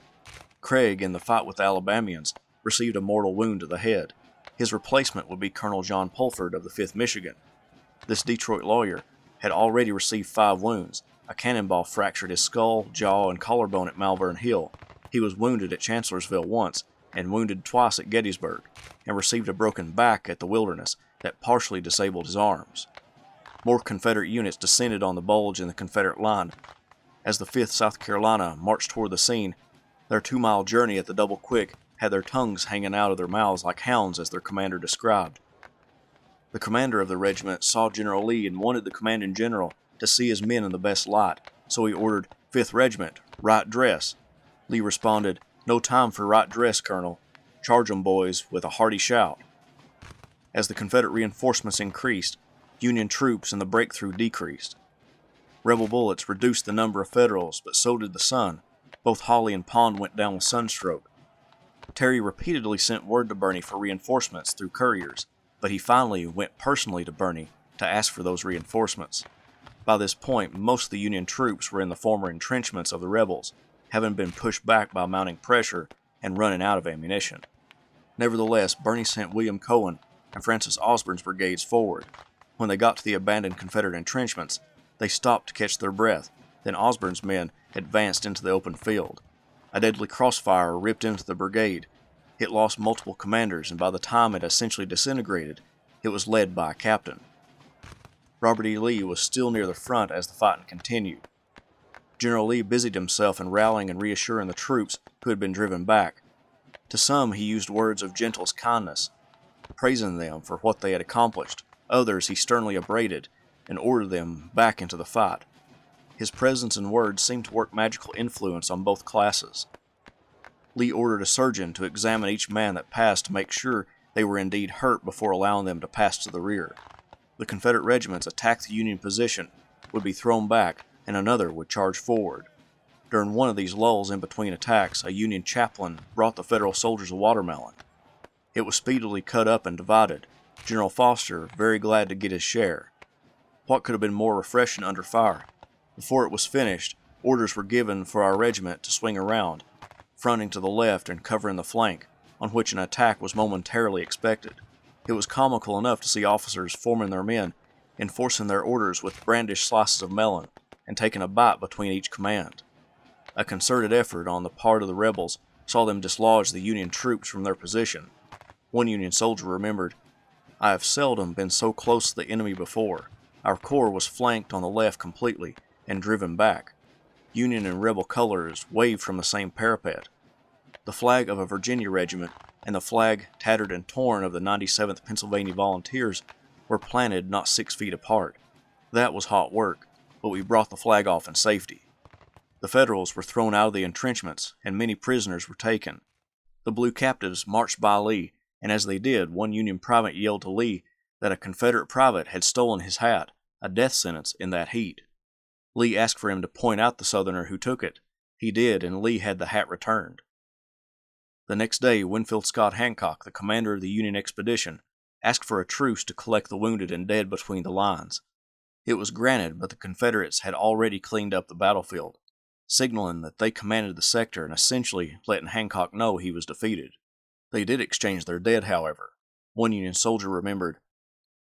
Craig, in the fight with the Alabamians, received a mortal wound to the head. His replacement would be Colonel John Pulford of the 5th Michigan. This Detroit lawyer had already received 5 wounds. A cannonball fractured his skull, jaw, and collarbone at Malvern Hill. He was wounded at Chancellorsville once, and wounded twice at Gettysburg, and received a broken back at the Wilderness that partially disabled his arms. More Confederate units descended on the bulge in the Confederate line. As the 5th South Carolina marched toward the scene, their 2-mile journey at the double quick had their tongues hanging out of their mouths like hounds, as their commander described. The commander of the regiment saw General Lee and wanted the commanding general to see his men in the best light, so he ordered, "5th Regiment, right dress." Lee responded, "No time for right dress, Colonel. Charge 'em, boys," with a hearty shout. As the Confederate reinforcements increased, Union troops and the breakthrough decreased. Rebel bullets reduced the number of Federals, but so did the sun. Both Hawley and Pond went down with sunstroke. Terry repeatedly sent word to Birney for reinforcements through couriers, but he finally went personally to Birney to ask for those reinforcements. By this point, most of the Union troops were in the former entrenchments of the rebels, having been pushed back by mounting pressure and running out of ammunition. Nevertheless, Birney sent William Cohen and Francis Osborne's brigades forward. When they got to the abandoned Confederate entrenchments, they stopped to catch their breath. Then Osborne's men advanced into the open field. A deadly crossfire ripped into the brigade. It lost multiple commanders, and by the time it essentially disintegrated, it was led by a captain. Robert E. Lee was still near the front as the fighting continued. General Lee busied himself in rallying and reassuring the troops who had been driven back. To some he used words of gentlest kindness, praising them for what they had accomplished. Others he sternly upbraided and ordered them back into the fight. His presence and words seemed to work magical influence on both classes. Lee ordered a surgeon to examine each man that passed to make sure they were indeed hurt before allowing them to pass to the rear. The Confederate regiments attacked the Union position, would be thrown back, and another would charge forward. During one of these lulls in between attacks, a Union chaplain brought the Federal soldiers a watermelon. It was speedily cut up and divided, General Foster very glad to get his share. What could have been more refreshing under fire? Before it was finished, orders were given for our regiment to swing around, fronting to the left and covering the flank, on which an attack was momentarily expected. It was comical enough to see officers forming their men, enforcing their orders with brandished slices of melon, and taking a bite between each command. A concerted effort on the part of the rebels saw them dislodge the Union troops from their position. One Union soldier remembered, "I have seldom been so close to the enemy before. Our corps was flanked on the left completely and driven back. Union and rebel colors waved from the same parapet. The flag of a Virginia regiment and the flag, tattered and torn, of the 97th Pennsylvania Volunteers were planted not 6 feet apart. That was hot work, but we brought the flag off in safety." The Federals were thrown out of the entrenchments, and many prisoners were taken. The blue captives marched by Lee, and as they did, one Union private yelled to Lee that a Confederate private had stolen his hat, a death sentence in that heat. Lee asked for him to point out the Southerner who took it. He did, and Lee had the hat returned. The next day, Winfield Scott Hancock, the commander of the Union expedition, asked for a truce to collect the wounded and dead between the lines. It was granted, but the Confederates had already cleaned up the battlefield, signaling that they commanded the sector and essentially letting Hancock know he was defeated. They did exchange their dead, however. One Union soldier remembered,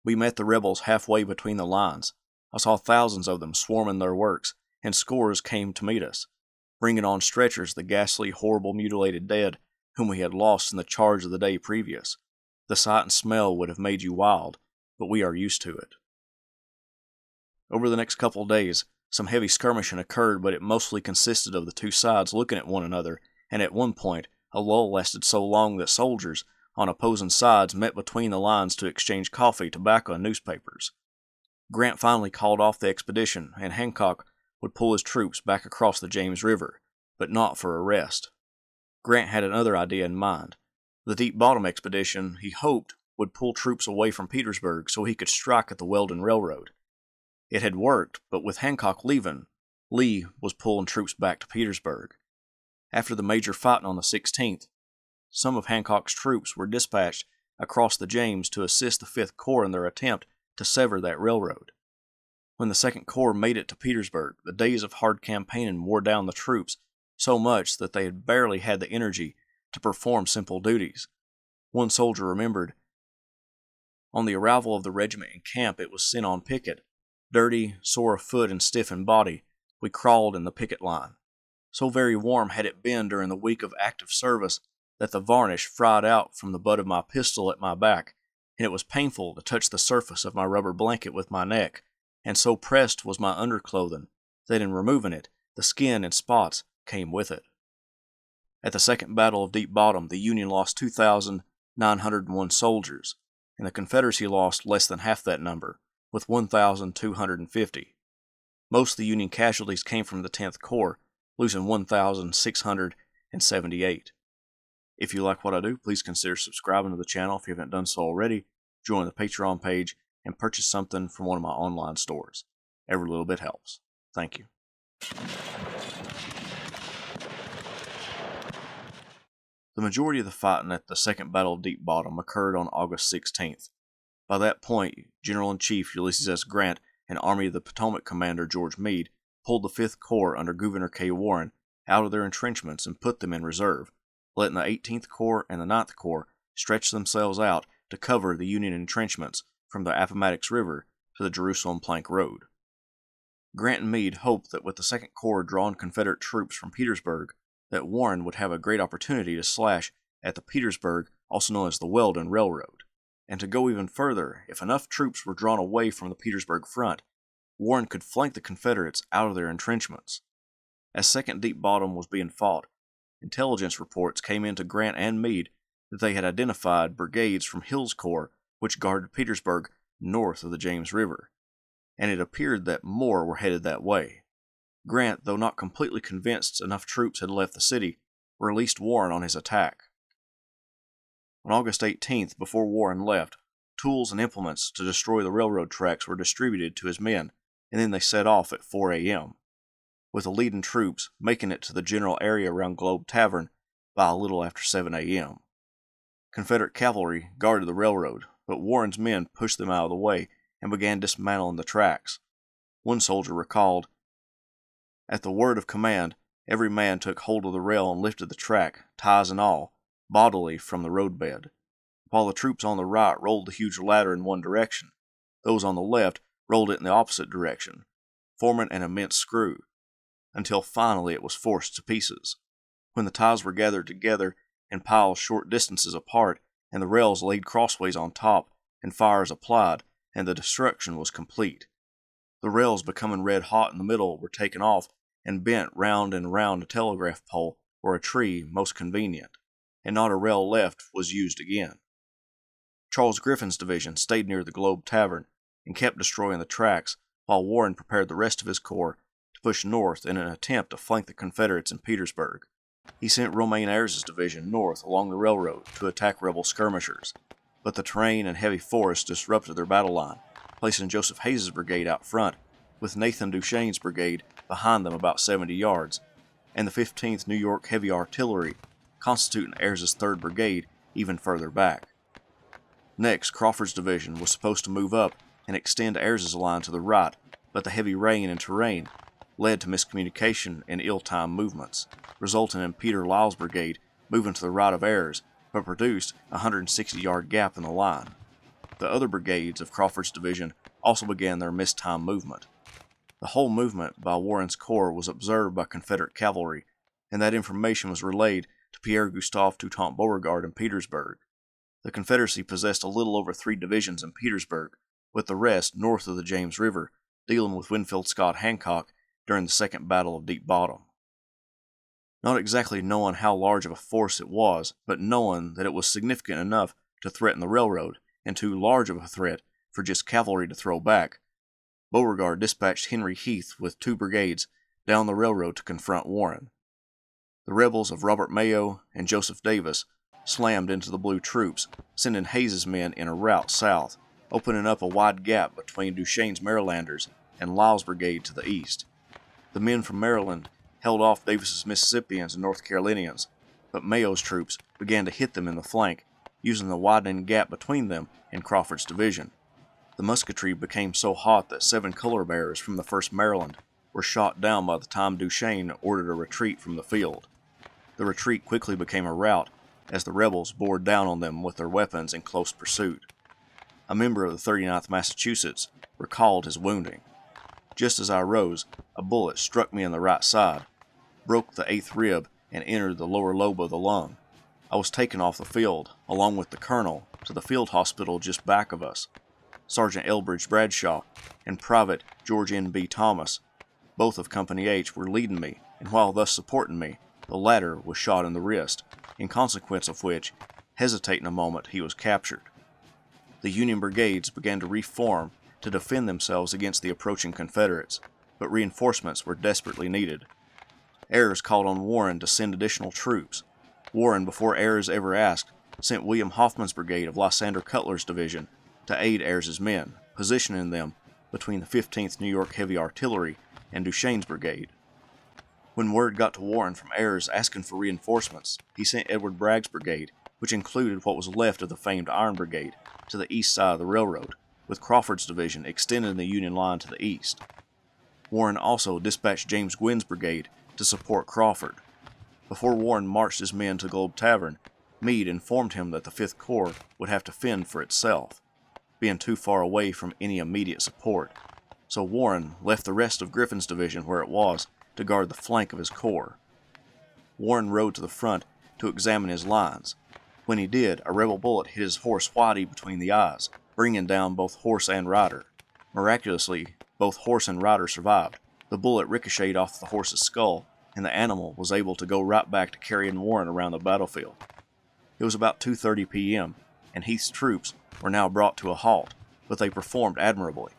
"We met the rebels halfway between the lines. I saw thousands of them swarming their works, and scores came to meet us, bringing on stretchers the ghastly, horrible, mutilated dead whom we had lost in the charge of the day previous. The sight and smell would have made you wild, but we are used to it." Over the next couple of days, some heavy skirmishing occurred, but it mostly consisted of the two sides looking at one another, and at one point, a lull lasted so long that soldiers on opposing sides met between the lines to exchange coffee, tobacco, and newspapers. Grant finally called off the expedition, and Hancock would pull his troops back across the James River, but not for a rest. Grant had another idea in mind. The Deep Bottom expedition, he hoped, would pull troops away from Petersburg so he could strike at the Weldon Railroad. It had worked, but with Hancock leaving, Lee was pulling troops back to Petersburg. After the major fighting on the 16th, some of Hancock's troops were dispatched across the James to assist the 5th Corps in their attempt to sever that railroad. When the 2nd Corps made it to Petersburg, the days of hard campaigning wore down the troops so much that they had barely had the energy to perform simple duties. One soldier remembered, "On the arrival of the regiment in camp, it was sent on picket. Dirty, sore of foot, and stiff in body, we crawled in the picket line. So very warm had it been during the week of active service that the varnish fried out from the butt of my pistol at my back, and it was painful to touch the surface of my rubber blanket with my neck, and so pressed was my underclothing that in removing it, the skin and spots came with it." At the Second Battle of Deep Bottom, the Union lost 2,901 soldiers, and the Confederacy lost less than half that number, with 1,250. Most of the Union casualties came from the 10th Corps, losing 1,678. If you like what I do, please consider subscribing to the channel if you haven't done so already, join the Patreon page, and purchase something from one of my online stores. Every little bit helps. Thank you. The majority of the fighting at the Second Battle of Deep Bottom occurred on August 16th. By that point, General-in-Chief Ulysses S. Grant and Army of the Potomac Commander George Meade pulled the 5th Corps under Gouverneur K. Warren out of their entrenchments and put them in reserve, letting the 18th Corps and the 9th Corps stretch themselves out to cover the Union entrenchments from the Appomattox River to the Jerusalem Plank Road. Grant and Meade hoped that with the 2nd Corps drawing Confederate troops from Petersburg, that Warren would have a great opportunity to slash at the Petersburg, also known as the Weldon Railroad. And to go even further, if enough troops were drawn away from the Petersburg front, Warren could flank the Confederates out of their entrenchments. As Second Deep Bottom was being fought, intelligence reports came in to Grant and Meade that they had identified brigades from Hill's Corps which guarded Petersburg north of the James River, and it appeared that more were headed that way. Grant, though not completely convinced enough troops had left the city, released Warren on his attack. On August 18th, before Warren left, tools and implements to destroy the railroad tracks were distributed to his men, and then they set off at 4 a.m., with the leading troops making it to the general area around Globe Tavern by a little after 7 a.m. Confederate cavalry guarded the railroad, but Warren's men pushed them out of the way and began dismantling the tracks. One soldier recalled, "At the word of command, every man took hold of the rail and lifted the track, ties and all, bodily from the roadbed. While the troops on the right rolled the huge ladder in one direction, those on the left rolled it in the opposite direction, forming an immense screw, until finally it was forced to pieces. When the ties were gathered together in piles short distances apart, and the rails laid crossways on top, and fires applied, and the destruction was complete. The rails, becoming red hot in the middle, were taken off and bent round and round a telegraph pole or a tree most convenient, and not a rail left was used again. Charles Griffin's division stayed near the Globe Tavern and kept destroying the tracks, while Warren prepared the rest of his corps to push north in an attempt to flank the Confederates in Petersburg. He sent Romaine Ayres's division north along the railroad to attack rebel skirmishers, but the terrain and heavy forest disrupted their battle line, placing Joseph Hayes's brigade out front, with Nathan Duchesne's brigade behind them about 70 yards, and the 15th New York Heavy Artillery constituting Ayres's 3rd Brigade even further back. Next, Crawford's division was supposed to move up and extend Ayres's line to the right, but the heavy rain and terrain led to miscommunication and ill-timed movements, resulting in Peter Lyle's brigade moving to the right of Ayres, but produced a 160-yard gap in the line. The other brigades of Crawford's division also began their mistimed movement. The whole movement by Warren's corps was observed by Confederate cavalry, and that information was relayed to Pierre-Gustave Toutant-Beauregard in Petersburg. The Confederacy possessed a little over 3 divisions in Petersburg, with the rest north of the James River, dealing with Winfield Scott Hancock during the Second Battle of Deep Bottom. Not exactly knowing how large of a force it was, but knowing that it was significant enough to threaten the railroad, and too large of a threat for just cavalry to throw back, Beauregard dispatched Henry Heath with 2 brigades down the railroad to confront Warren. The rebels of Robert Mayo and Joseph Davis slammed into the blue troops, sending Hayes's men in a rout south, opening up a wide gap between Duchesne's Marylanders and Lyle's brigade to the east. The men from Maryland held off Davis's Mississippians and North Carolinians, but Mayo's troops began to hit them in the flank, using the widening gap between them and Crawford's division. The musketry became so hot that 7 color bearers from the 1st Maryland were shot down by the time Duchesne ordered a retreat from the field. The retreat quickly became a rout as the rebels bore down on them with their weapons in close pursuit. A member of the 39th Massachusetts recalled his wounding. Just as I rose, a bullet struck me in the right side, broke the 8th rib, and entered the lower lobe of the lung. I was taken off the field, along with the colonel, to the field hospital just back of us. Sergeant Elbridge Bradshaw and Private George N.B. Thomas, both of Company H, were leading me, and while thus supporting me, the latter was shot in the wrist, in consequence of which, hesitating a moment, he was captured. The Union brigades began to reform to defend themselves against the approaching Confederates, but reinforcements were desperately needed. Ayres called on Warren to send additional troops. Warren, before Ayres ever asked, sent William Hoffman's brigade of Lysander Cutler's division to aid Ayres's men, positioning them between the 15th New York Heavy Artillery and Duchesne's brigade. When word got to Warren from Ayres asking for reinforcements, he sent Edward Bragg's brigade, which included what was left of the famed Iron Brigade, to the east side of the railroad, with Crawford's division extending the Union line to the east. Warren also dispatched James Gwynn's brigade to support Crawford. Before Warren marched his men to Globe Tavern, Meade informed him that the 5th Corps would have to fend for itself, being too far away from any immediate support, so Warren left the rest of Griffin's division where it was to guard the flank of his corps. Warren rode to the front to examine his lines. When he did, a rebel bullet hit his horse Whitey between the eyes, bringing down both horse and rider. Miraculously, both horse and rider survived. The bullet ricocheted off the horse's skull, and the animal was able to go right back to carrying Warren around the battlefield. It was about 2:30 p.m., and Heath's troops were now brought to a halt, but they performed admirably.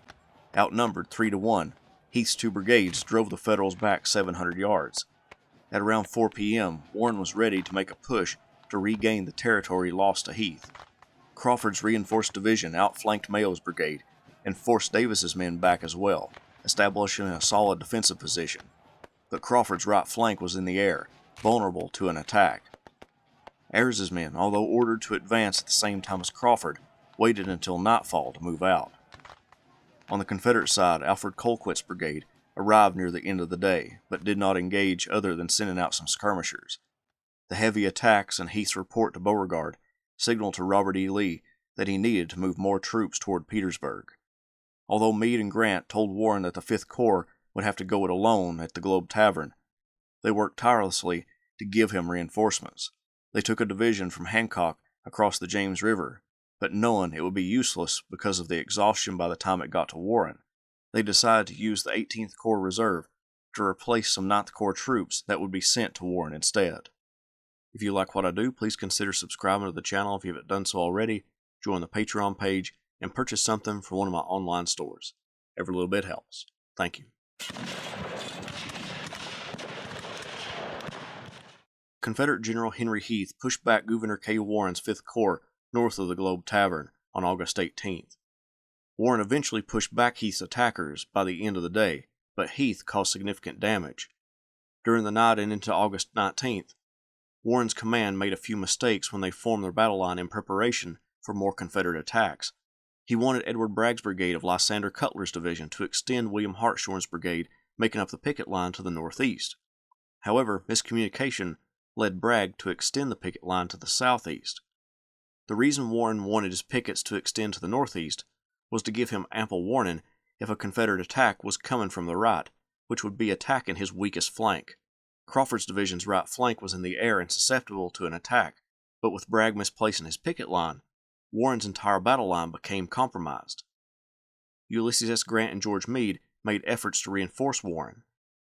Outnumbered 3-1, Heath's 2 brigades drove the Federals back 700 yards. At around 4 p.m., Warren was ready to make a push to regain the territory lost to Heath. Crawford's reinforced division outflanked Mayo's brigade and forced Davis's men back as well, establishing a solid defensive position. But Crawford's right flank was in the air, vulnerable to an attack. Ayres's men, although ordered to advance at the same time as Crawford, waited until nightfall to move out. On the Confederate side, Alfred Colquitt's brigade arrived near the end of the day, but did not engage other than sending out some skirmishers. The heavy attacks and Heath's report to Beauregard signaled to Robert E. Lee that he needed to move more troops toward Petersburg. Although Meade and Grant told Warren that the 5th Corps would have to go it alone at the Globe Tavern, they worked tirelessly to give him reinforcements. They took a division from Hancock across the James River, but knowing it would be useless because of the exhaustion by the time it got to Warren, they decided to use the 18th Corps Reserve to replace some 9th Corps troops that would be sent to Warren instead. If you like what I do, please consider subscribing to the channel if you haven't done so already, join the Patreon page, and purchase something from one of my online stores. Every little bit helps. Thank you. Confederate General Henry Heath pushed back Gouverneur K. Warren's 5th Corps north of the Globe Tavern on August 18th. Warren eventually pushed back Heath's attackers by the end of the day, but Heath caused significant damage. During the night and into August 19th, Warren's command made a few mistakes when they formed their battle line in preparation for more Confederate attacks. He wanted Edward Bragg's brigade of Lysander Cutler's division to extend William Hartshorne's brigade, making up the picket line to the northeast. However, miscommunication led Bragg to extend the picket line to the southeast. The reason Warren wanted his pickets to extend to the northeast was to give him ample warning if a Confederate attack was coming from the right, which would be attacking his weakest flank. Crawford's division's right flank was in the air and susceptible to an attack, but with Bragg misplacing his picket line, Warren's entire battle line became compromised. Ulysses S. Grant and George Meade made efforts to reinforce Warren.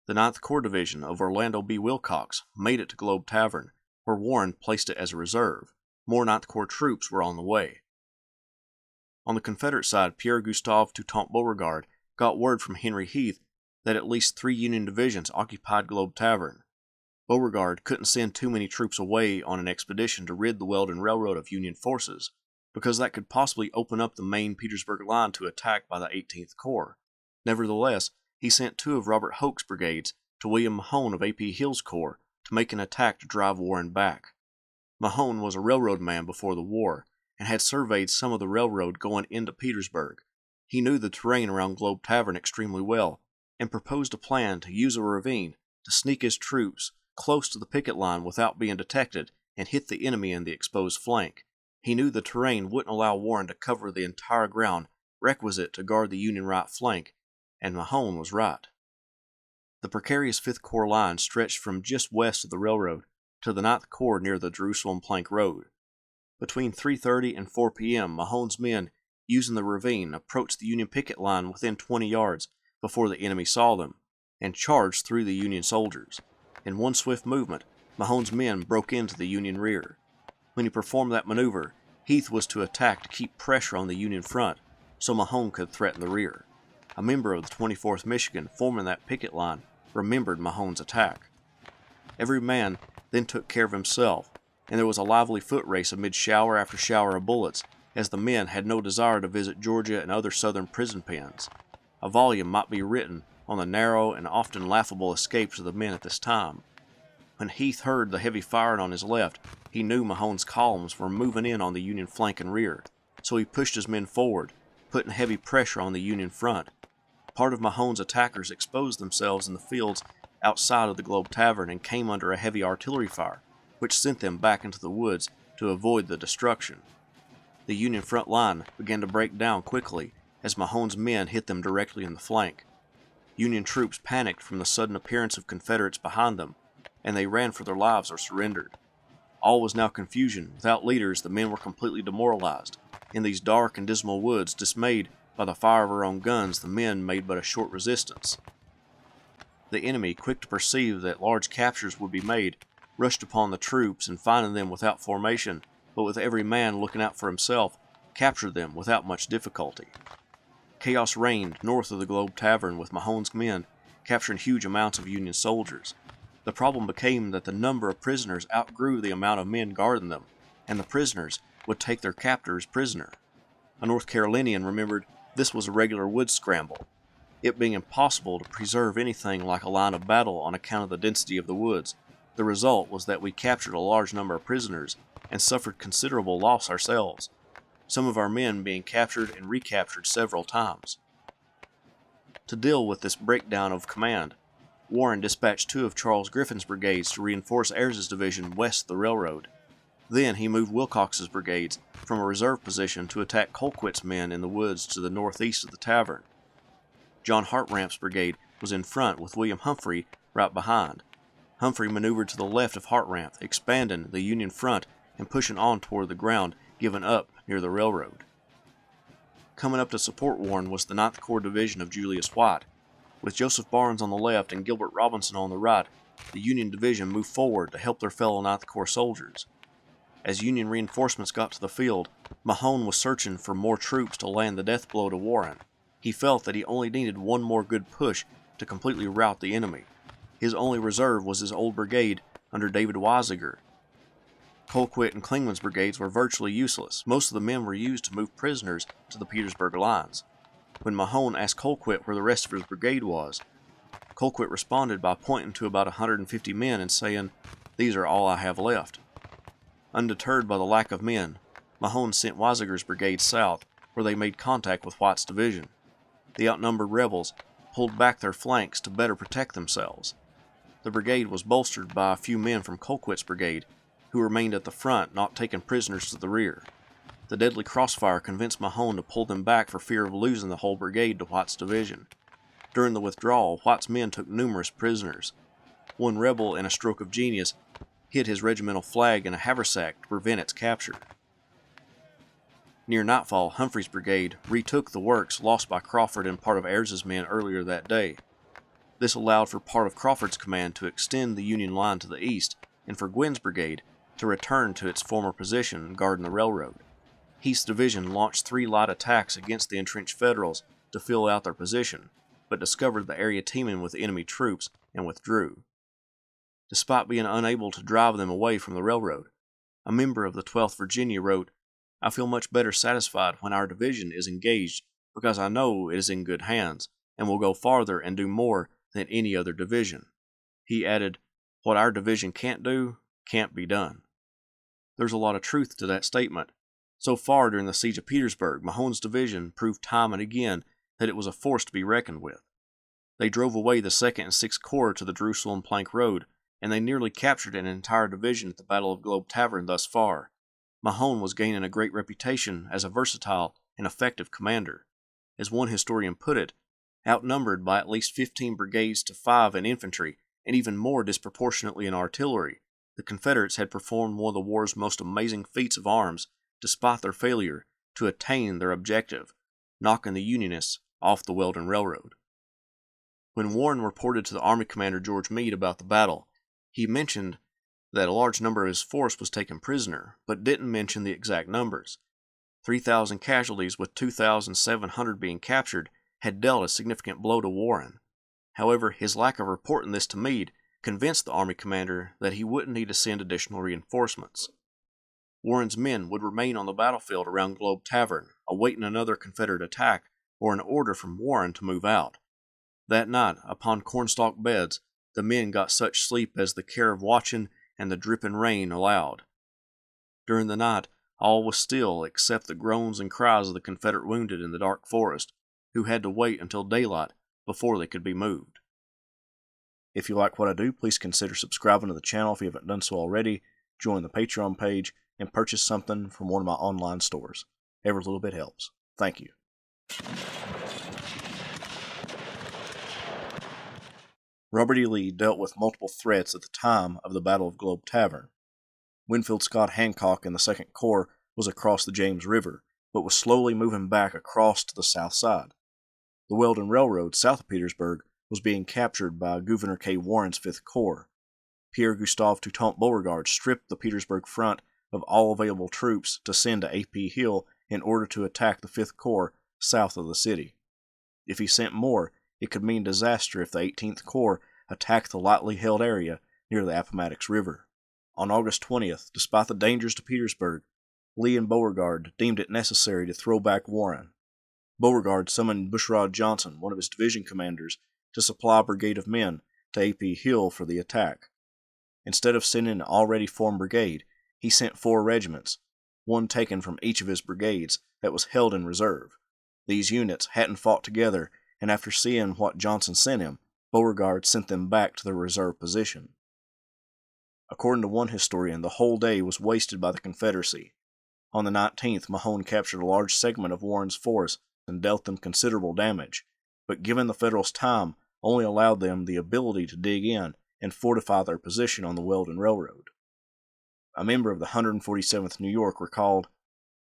The 9th Corps Division of Orlando B. Wilcox made it to Globe Tavern, where Warren placed it as a reserve. More 9th Corps troops were on the way. On the Confederate side, Pierre-Gustave Toutant Beauregard got word from Henry Heath that at least 3 Union divisions occupied Globe Tavern. Beauregard couldn't send too many troops away on an expedition to rid the Weldon Railroad of Union forces, because that could possibly open up the main Petersburg line to attack by the 18th Corps. Nevertheless, he sent 2 of Robert Hoke's brigades to William Mahone of A.P. Hill's corps to make an attack to drive Warren back. Mahone was a railroad man before the war and had surveyed some of the railroad going into Petersburg. He knew the terrain around Globe Tavern extremely well and proposed a plan to use a ravine to sneak his troops close to the picket line without being detected and hit the enemy in the exposed flank. He knew the terrain wouldn't allow Warren to cover the entire ground requisite to guard the Union right flank, and Mahone was right. The precarious 5th Corps line stretched from just west of the railroad to the 9th Corps near the Jerusalem Plank Road. Between 3:30 and 4 p.m., Mahone's men, using the ravine, approached the Union picket line within 20 yards before the enemy saw them, and charged through the Union soldiers. In one swift movement, Mahone's men broke into the Union rear. When he performed that maneuver, Heath was to attack to keep pressure on the Union front so Mahone could threaten the rear. A member of the 24th Michigan forming that picket line remembered Mahone's attack. Every man then took care of himself, and there was a lively foot race amid shower after shower of bullets, as the men had no desire to visit Georgia and other southern prison pens. A volume might be written on the narrow and often laughable escapes of the men at this time. When Heath heard the heavy firing on his left, he knew Mahone's columns were moving in on the Union flank and rear, so he pushed his men forward, putting heavy pressure on the Union front. Part of Mahone's attackers exposed themselves in the fields outside of the Globe Tavern and came under a heavy artillery fire, which sent them back into the woods to avoid the destruction. The Union front line began to break down quickly as Mahone's men hit them directly in the flank. Union troops panicked from the sudden appearance of Confederates behind them, and they ran for their lives or surrendered. All was now confusion. Without leaders, the men were completely demoralized. In these dark and dismal woods, dismayed by the fire of our own guns, the men made but a short resistance. The enemy, quick to perceive that large captures would be made, rushed upon the troops and, finding them without formation, but with every man looking out for himself, captured them without much difficulty. Chaos reigned north of the Globe Tavern, with Mahone's men capturing huge amounts of Union soldiers. The problem became that the number of prisoners outgrew the amount of men guarding them, and the prisoners would take their captors prisoner. A North Carolinian remembered this was a regular wood scramble, it being impossible to preserve anything like a line of battle on account of the density of the woods. The result was that we captured a large number of prisoners and suffered considerable loss ourselves, some of our men being captured and recaptured several times. To deal with this breakdown of command, Warren dispatched 2 of Charles Griffin's brigades to reinforce Ayres's division west of the railroad. Then he moved Wilcox's brigades from a reserve position to attack Colquitt's men in the woods to the northeast of the tavern. John Hartramp's brigade was in front, with William Humphrey right behind. Humphrey maneuvered to the left of Hartramp, expanding the Union front and pushing on toward the ground given up near the railroad. Coming up to support Warren was the 9th Corps Division of Julius White. With Joseph Barnes on the left and Gilbert Robinson on the right, the Union division moved forward to help their fellow 9th Corps soldiers. As Union reinforcements got to the field, Mahone was searching for more troops to land the death blow to Warren. He felt that he only needed one more good push to completely rout the enemy. His only reserve was his old brigade under David Weisiger. Colquitt and Clingman's brigades were virtually useless. Most of the men were used to move prisoners to the Petersburg lines. When Mahone asked Colquitt where the rest of his brigade was, Colquitt responded by pointing to about 150 men and saying, These are all I have left." Undeterred by the lack of men, Mahone sent Weisiger's brigade south, where they made contact with White's division. The outnumbered rebels pulled back their flanks to better protect themselves. The brigade was bolstered by a few men from Colquitt's brigade, who remained at the front, not taking prisoners to the rear. The deadly crossfire convinced Mahone to pull them back for fear of losing the whole brigade to White's division. During the withdrawal, White's men took numerous prisoners. One rebel, in a stroke of genius, hid his regimental flag in a haversack to prevent its capture. Near nightfall, Humphrey's brigade retook the works lost by Crawford and part of Ayres's men earlier that day. This allowed for part of Crawford's command to extend the Union line to the east, and for Gwynn's brigade to return to its former position guarding the railroad. Heath's division launched 3 light attacks against the entrenched Federals to fill out their position, but discovered the area teeming with enemy troops and withdrew. Despite being unable to drive them away from the railroad, a member of the 12th Virginia wrote, "I feel much better satisfied when our division is engaged because I know it is in good hands and will go farther and do more than any other division." He added, "What our division can't do, can't be done." There's a lot of truth to that statement. So far during the Siege of Petersburg, Mahone's division proved time and again that it was a force to be reckoned with. They drove away the 2nd and 6th Corps to the Jerusalem Plank Road, and they nearly captured an entire division at the Battle of Globe Tavern thus far. Mahone was gaining a great reputation as a versatile and effective commander. As one historian put it, outnumbered by at least 15 brigades to 5 in infantry, and even more disproportionately in artillery, the Confederates had performed one of the war's most amazing feats of arms, despite their failure to attain their objective, knocking the Unionists off the Weldon Railroad. When Warren reported to the Army Commander George Meade about the battle, he mentioned that a large number of his force was taken prisoner, but didn't mention the exact numbers. 3,000 casualties with 2,700 being captured had dealt a significant blow to Warren. However, his lack of reporting this to Meade convinced the Army Commander that he wouldn't need to send additional reinforcements. Warren's men would remain on the battlefield around Globe Tavern, awaiting another Confederate attack or an order from Warren to move out. That night, upon cornstalk beds, the men got such sleep as the care of watching and the dripping rain allowed. During the night, all was still except the groans and cries of the Confederate wounded in the dark forest, who had to wait until daylight before they could be moved. If you like what I do, please consider subscribing to the channel if you haven't done so already, join the Patreon page, and purchase something from one of my online stores. Every little bit helps. Thank you. Robert E. Lee dealt with multiple threats at the time of the Battle of Globe Tavern. Winfield Scott Hancock in the 2nd Corps was across the James River, but was slowly moving back across to the south side. The Weldon Railroad south of Petersburg was being captured by Gouverneur K. Warren's 5th Corps. Pierre-Gustave Toutant Beauregard stripped the Petersburg front of all available troops to send to A.P. Hill in order to attack the 5th Corps south of the city. If he sent more, it could mean disaster if the 18th Corps attacked the lightly held area near the Appomattox River. On August 20th, despite the dangers to Petersburg, Lee and Beauregard deemed it necessary to throw back Warren. Beauregard summoned Bushrod Johnson, one of his division commanders, to supply a brigade of men to A.P. Hill for the attack. Instead of sending an already formed brigade, he sent 4 regiments, one taken from each of his brigades that was held in reserve. These units hadn't fought together, and after seeing what Johnson sent him, Beauregard sent them back to their reserve position. According to one historian, the whole day was wasted by the Confederacy. On the 19th, Mahone captured a large segment of Warren's force and dealt them considerable damage, but given the Federals' time, only allowed them the ability to dig in and fortify their position on the Weldon Railroad. A member of the 147th New York recalled,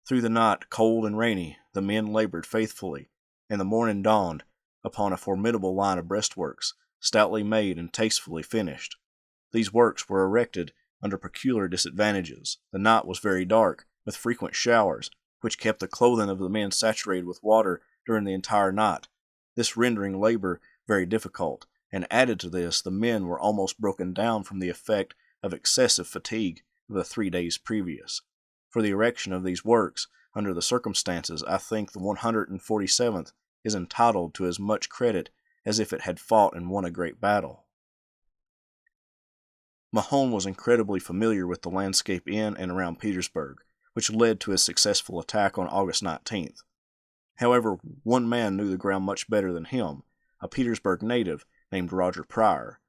"Through the night, cold and rainy, the men labored faithfully, and the morning dawned upon a formidable line of breastworks, stoutly made and tastefully finished. These works were erected under peculiar disadvantages. The night was very dark, with frequent showers, which kept the clothing of the men saturated with water during the entire night, this rendering labor very difficult, and added to this, the men were almost broken down from the effect of excessive fatigue of the 3 days previous. For the erection of these works, under the circumstances, I think the 147th is entitled to as much credit as if it had fought and won a great battle." Mahone was incredibly familiar with the landscape in and around Petersburg, which led to his successful attack on August 19th. However, one man knew the ground much better than him, a Petersburg native named Roger Pryor.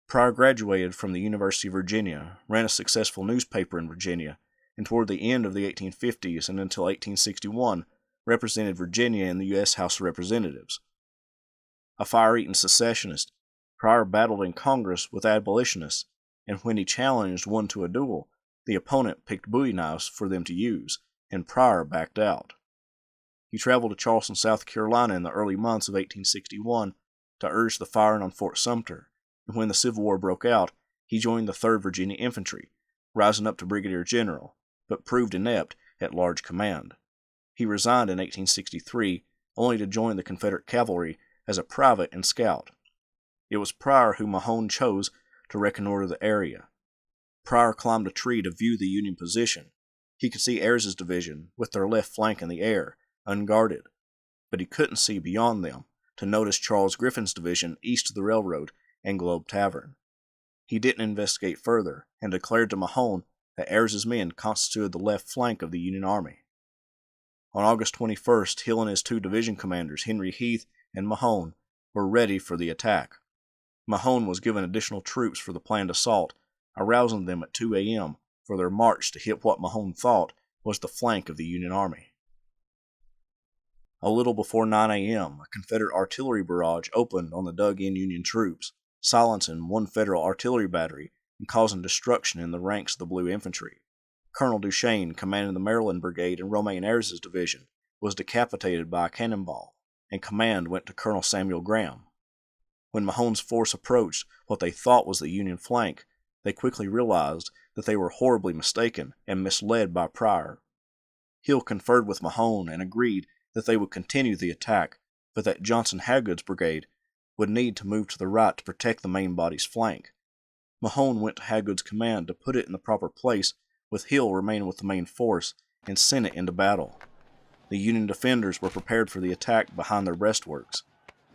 Pryor graduated from the University of Virginia, ran a successful newspaper in Virginia, and toward the end of the 1850s and until 1861 represented Virginia in the U.S. House of Representatives. A fire-eaten secessionist, Pryor battled in Congress with abolitionists, and when he challenged one to a duel, the opponent picked bowie knives for them to use, and Pryor backed out. He traveled to Charleston, South Carolina in the early months of 1861 to urge the firing on Fort Sumter, and when the Civil War broke out, he joined the 3rd Virginia Infantry, rising up to brigadier general, but proved inept at large command. He resigned in 1863, only to join the Confederate cavalry as a private and scout. It was Pryor who Mahone chose to reconnoiter the area. Pryor climbed a tree to view the Union position. He could see Ayres's division, with their left flank in the air, unguarded, but he couldn't see beyond them to notice Charles Griffin's division east of the railroad and Globe Tavern. He didn't investigate further and declared to Mahone that Ayres's men constituted the left flank of the Union Army. On August 21st, Hill and his 2 division commanders, Henry Heath and Mahone, were ready for the attack. Mahone was given additional troops for the planned assault, arousing them at 2 a.m. for their march to hit what Mahone thought was the flank of the Union Army. A little before 9 a.m., a Confederate artillery barrage opened on the dug-in Union troops, silencing one Federal artillery battery and causing destruction in the ranks of the Blue Infantry. Colonel Duchesne, commanding the Maryland Brigade in Romaine Ayres's division, was decapitated by a cannonball, and command went to Colonel Samuel Graham. When Mahone's force approached what they thought was the Union flank, they quickly realized that they were horribly mistaken and misled by Pryor. Hill conferred with Mahone and agreed that they would continue the attack, but that Johnson Hagood's brigade would need to move to the right to protect the main body's flank. Mahone went to Hagood's command to put it in the proper place, with Hill remaining with the main force, and sent it into battle. The Union defenders were prepared for the attack behind their breastworks.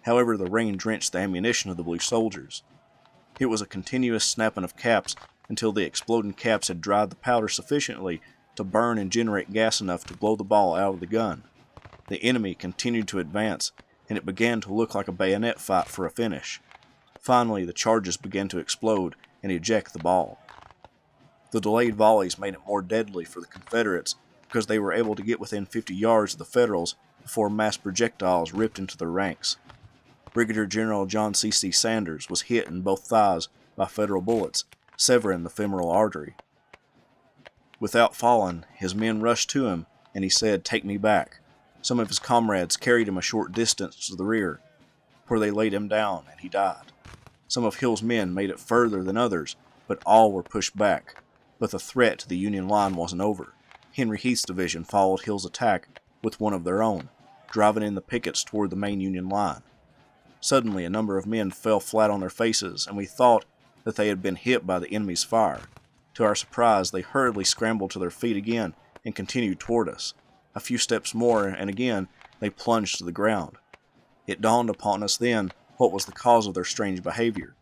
However, the rain drenched the ammunition of the Blue soldiers. It was a continuous snapping of caps until the exploding caps had dried the powder sufficiently to burn and generate gas enough to blow the ball out of the gun. The enemy continued to advance, and it began to look like a bayonet fight for a finish. Finally, the charges began to explode and eject the ball. The delayed volleys made it more deadly for the Confederates because they were able to get within 50 yards of the Federals before mass projectiles ripped into their ranks. Brigadier General John C. Sanders was hit in both thighs by Federal bullets, severing the femoral artery. Without falling, his men rushed to him, and he said, "Take me back." Some of his comrades carried him a short distance to the rear, where they laid him down, and he died. Some of Hill's men made it further than others, but all were pushed back. But the threat to the Union line wasn't over. Henry Heath's division followed Hill's attack with one of their own, driving in the pickets toward the main Union line. Suddenly, a number of men fell flat on their faces, and we thought that they had been hit by the enemy's fire. To our surprise, they hurriedly scrambled to their feet again and continued toward us. A few steps more, and again they plunged to the ground. It dawned upon us then what was the cause of their strange behavior.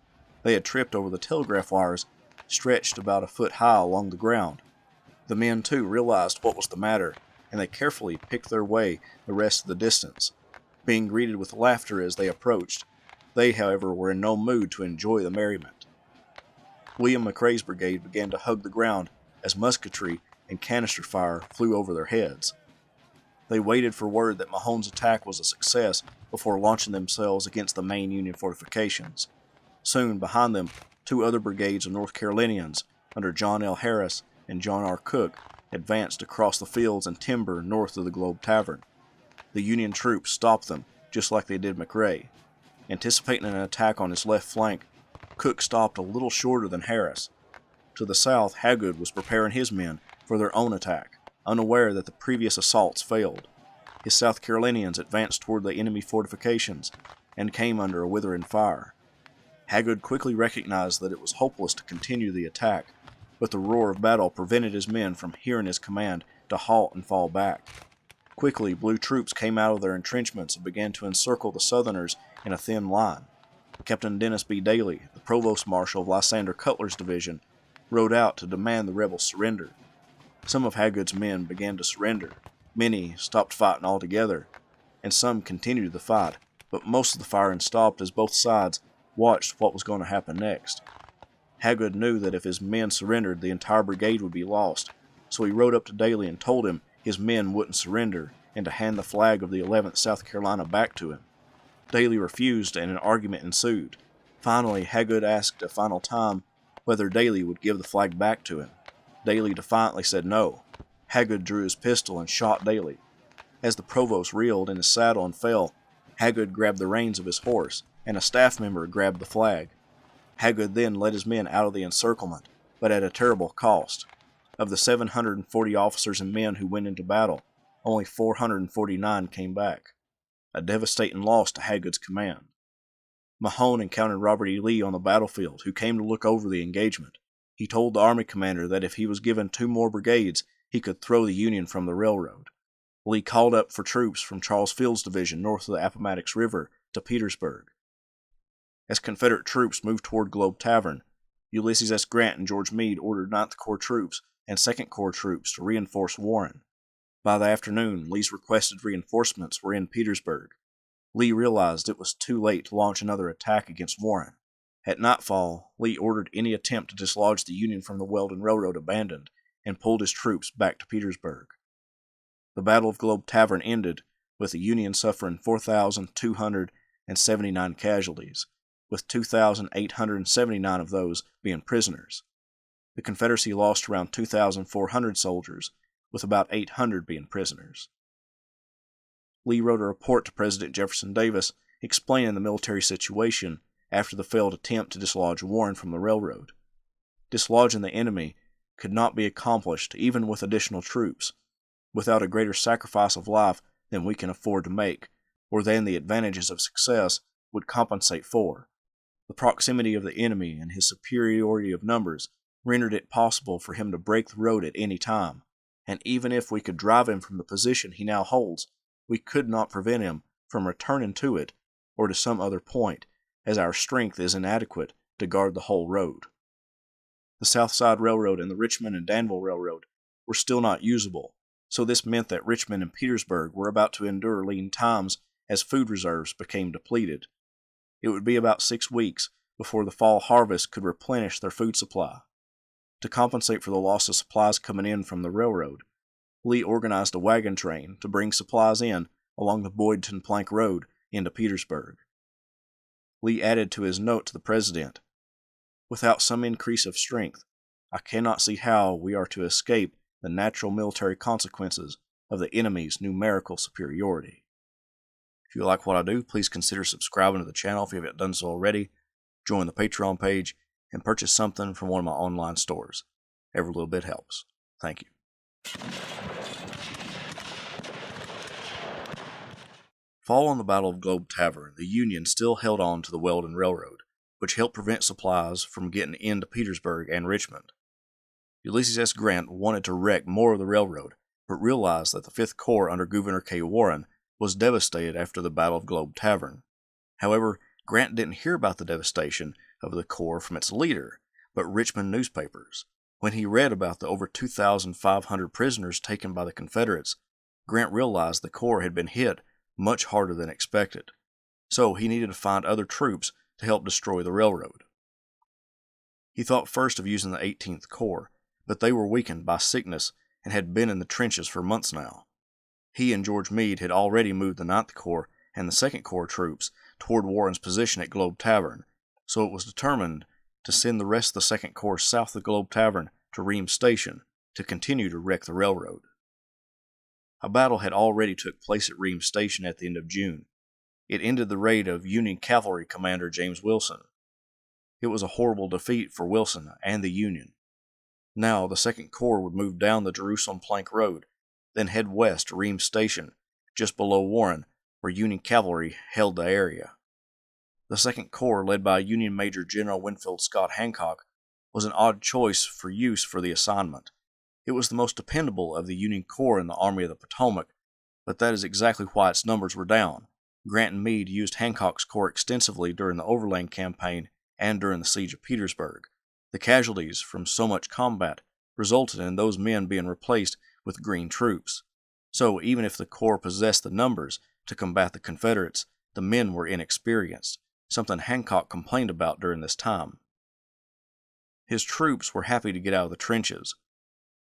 They had tripped over the telegraph wires, stretched about a foot high along the ground. The men, too, realized what was the matter, and they carefully picked their way the rest of the distance, being greeted with laughter as they approached. They, however, were in no mood to enjoy the merriment. William McRae's brigade began to hug the ground as musketry and canister fire flew over their heads. They waited for word that Mahone's attack was a success before launching themselves against the main Union fortifications. Soon, behind them, 2 other brigades of North Carolinians, under John L. Harris and John R. Cook, advanced across the fields and timber north of the Globe Tavern. The Union troops stopped them, just like they did McRae. Anticipating an attack on his left flank, Cook stopped a little shorter than Harris. To the south, Hagood was preparing his men for their own attack, unaware that the previous assaults failed. His South Carolinians advanced toward the enemy fortifications and came under a withering fire. Hagood quickly recognized that it was hopeless to continue the attack, but the roar of battle prevented his men from hearing his command to halt and fall back. Quickly, Blue troops came out of their entrenchments and began to encircle the Southerners in a thin line. Captain Dennis B. Daly, the provost marshal of Lysander Cutler's division, rode out to demand the rebels surrender. Some of Hagood's men began to surrender, many stopped fighting altogether, and some continued the fight, but most of the firing stopped as both sides watched what was going to happen next. Hagood knew that if his men surrendered, the entire brigade would be lost, so he rode up to Daly and told him his men wouldn't surrender and to hand the flag of the 11th South Carolina back to him. Daly refused and an argument ensued. Finally, Hagood asked a final time whether Daly would give the flag back to him. Daly defiantly said no. Hagood drew his pistol and shot Daly. As the provost reeled in his saddle and fell, Hagood grabbed the reins of his horse, and a staff member grabbed the flag. Hagood then led his men out of the encirclement, but at a terrible cost. Of the 740 officers and men who went into battle, only 449 came back, a devastating loss to Hagood's command. Mahone encountered Robert E. Lee on the battlefield, who came to look over the engagement. He told the army commander that if he was given 2 more brigades, he could throw the Union from the railroad. Lee called up for troops from Charles Field's division north of the Appomattox River to Petersburg. As Confederate troops moved toward Globe Tavern, Ulysses S. Grant and George Meade ordered 9th Corps troops and 2nd Corps troops to reinforce Warren. By the afternoon, Lee's requested reinforcements were in Petersburg. Lee realized it was too late to launch another attack against Warren. At nightfall, Lee ordered any attempt to dislodge the Union from the Weldon Railroad abandoned and pulled his troops back to Petersburg. The Battle of Globe Tavern ended with the Union suffering 4,279 casualties, with 2,879 of those being prisoners. The Confederacy lost around 2,400 soldiers, with about 800 being prisoners. Lee wrote a report to President Jefferson Davis explaining the military situation after the failed attempt to dislodge Warren from the railroad. Dislodging the enemy could not be accomplished even with additional troops, without a greater sacrifice of life than we can afford to make, or than the advantages of success would compensate for. The proximity of the enemy and his superiority of numbers rendered it possible for him to break the road at any time, and even if we could drive him from the position he now holds, we could not prevent him from returning to it or to some other point, as our strength is inadequate to guard the whole road. The South Side Railroad and the Richmond and Danville Railroad were still not usable, so this meant that Richmond and Petersburg were about to endure lean times as food reserves became depleted. It would be about 6 weeks before the fall harvest could replenish their food supply. To compensate for the loss of supplies coming in from the railroad, Lee organized a wagon train to bring supplies in along the Boydton Plank Road into Petersburg. Lee added to his note to the President, "Without some increase of strength, I cannot see how we are to escape the natural military consequences of the enemy's numerical superiority." If you like what I do, please consider subscribing to the channel if you haven't done so already, join the Patreon page, and purchase something from one of my online stores. Every little bit helps. Thank you. Following the Battle of Globe Tavern, the Union still held on to the Weldon Railroad, which helped prevent supplies from getting into Petersburg and Richmond. Ulysses S. Grant wanted to wreck more of the railroad, but realized that the 5th Corps under Gouverneur K. Warren was devastated after the Battle of Globe Tavern. However, Grant didn't hear about the devastation of the Corps from its leader, but Richmond newspapers. When he read about the over 2,500 prisoners taken by the Confederates, Grant realized the Corps had been hit much harder than expected, so he needed to find other troops to help destroy the railroad. He thought first of using the 18th Corps, but they were weakened by sickness and had been in the trenches for months now. He and George Meade had already moved the 9th Corps and the 2nd Corps troops toward Warren's position at Globe Tavern, so it was determined to send the rest of the 2nd Corps south of Globe Tavern to Reams Station to continue to wreck the railroad. A battle had already took place at Reams Station at the end of June. It ended the raid of Union Cavalry Commander James Wilson. It was a horrible defeat for Wilson and the Union. Now the 2nd Corps would move down the Jerusalem Plank Road, then head west to Reams Station, just below Warren, where Union cavalry held the area. The 2nd Corps, led by Union Major General Winfield Scott Hancock, was an odd choice for use for the assignment. It was the most dependable of the Union Corps in the Army of the Potomac, but that is exactly why its numbers were down. Grant and Meade used Hancock's corps extensively during the Overland Campaign and during the Siege of Petersburg. The casualties from so much combat resulted in those men being replaced with green troops. So even if the corps possessed the numbers to combat the Confederates, the men were inexperienced, something Hancock complained about during this time. His troops were happy to get out of the trenches.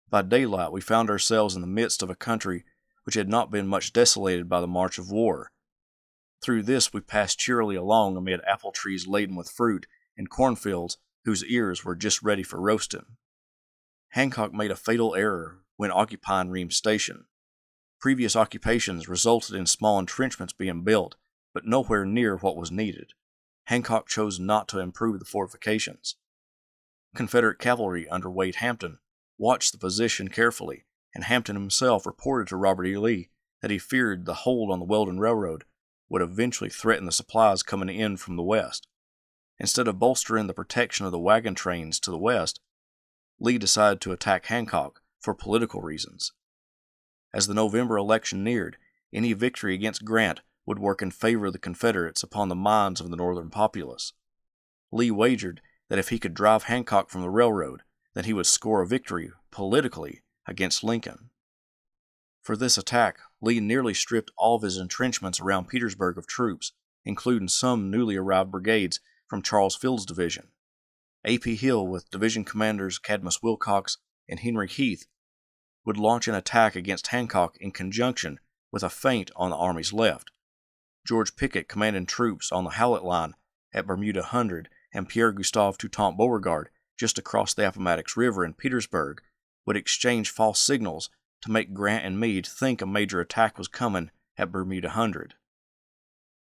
By daylight, we found ourselves in the midst of a country which had not been much desolated by the march of war. Through this we passed cheerily along amid apple trees laden with fruit and cornfields whose ears were just ready for roasting. Hancock made a fatal error when occupying Reams Station. Previous occupations resulted in small entrenchments being built, but nowhere near what was needed. Hancock chose not to improve the fortifications. Confederate cavalry under Wade Hampton watched the position carefully, and Hampton himself reported to Robert E. Lee that he feared the hold on the Weldon Railroad would eventually threaten the supplies coming in from the west. Instead of bolstering the protection of the wagon trains to the west, Lee decided to attack Hancock for political reasons. As the November election neared, any victory against Grant would work in favor of the Confederates upon the minds of the Northern populace. Lee wagered that if he could drive Hancock from the railroad, then he would score a victory politically against Lincoln. For this attack, Lee nearly stripped all of his entrenchments around Petersburg of troops, including some newly arrived brigades from Charles Field's division. A.P. Hill, with division commanders Cadmus Wilcox and Henry Heath, would launch an attack against Hancock in conjunction with a feint on the Army's left. George Pickett, commanding troops on the Howlett Line at Bermuda Hundred, and Pierre-Gustave Toutant Beauregard, just across the Appomattox River in Petersburg, would exchange false signals to make Grant and Meade think a major attack was coming at Bermuda Hundred.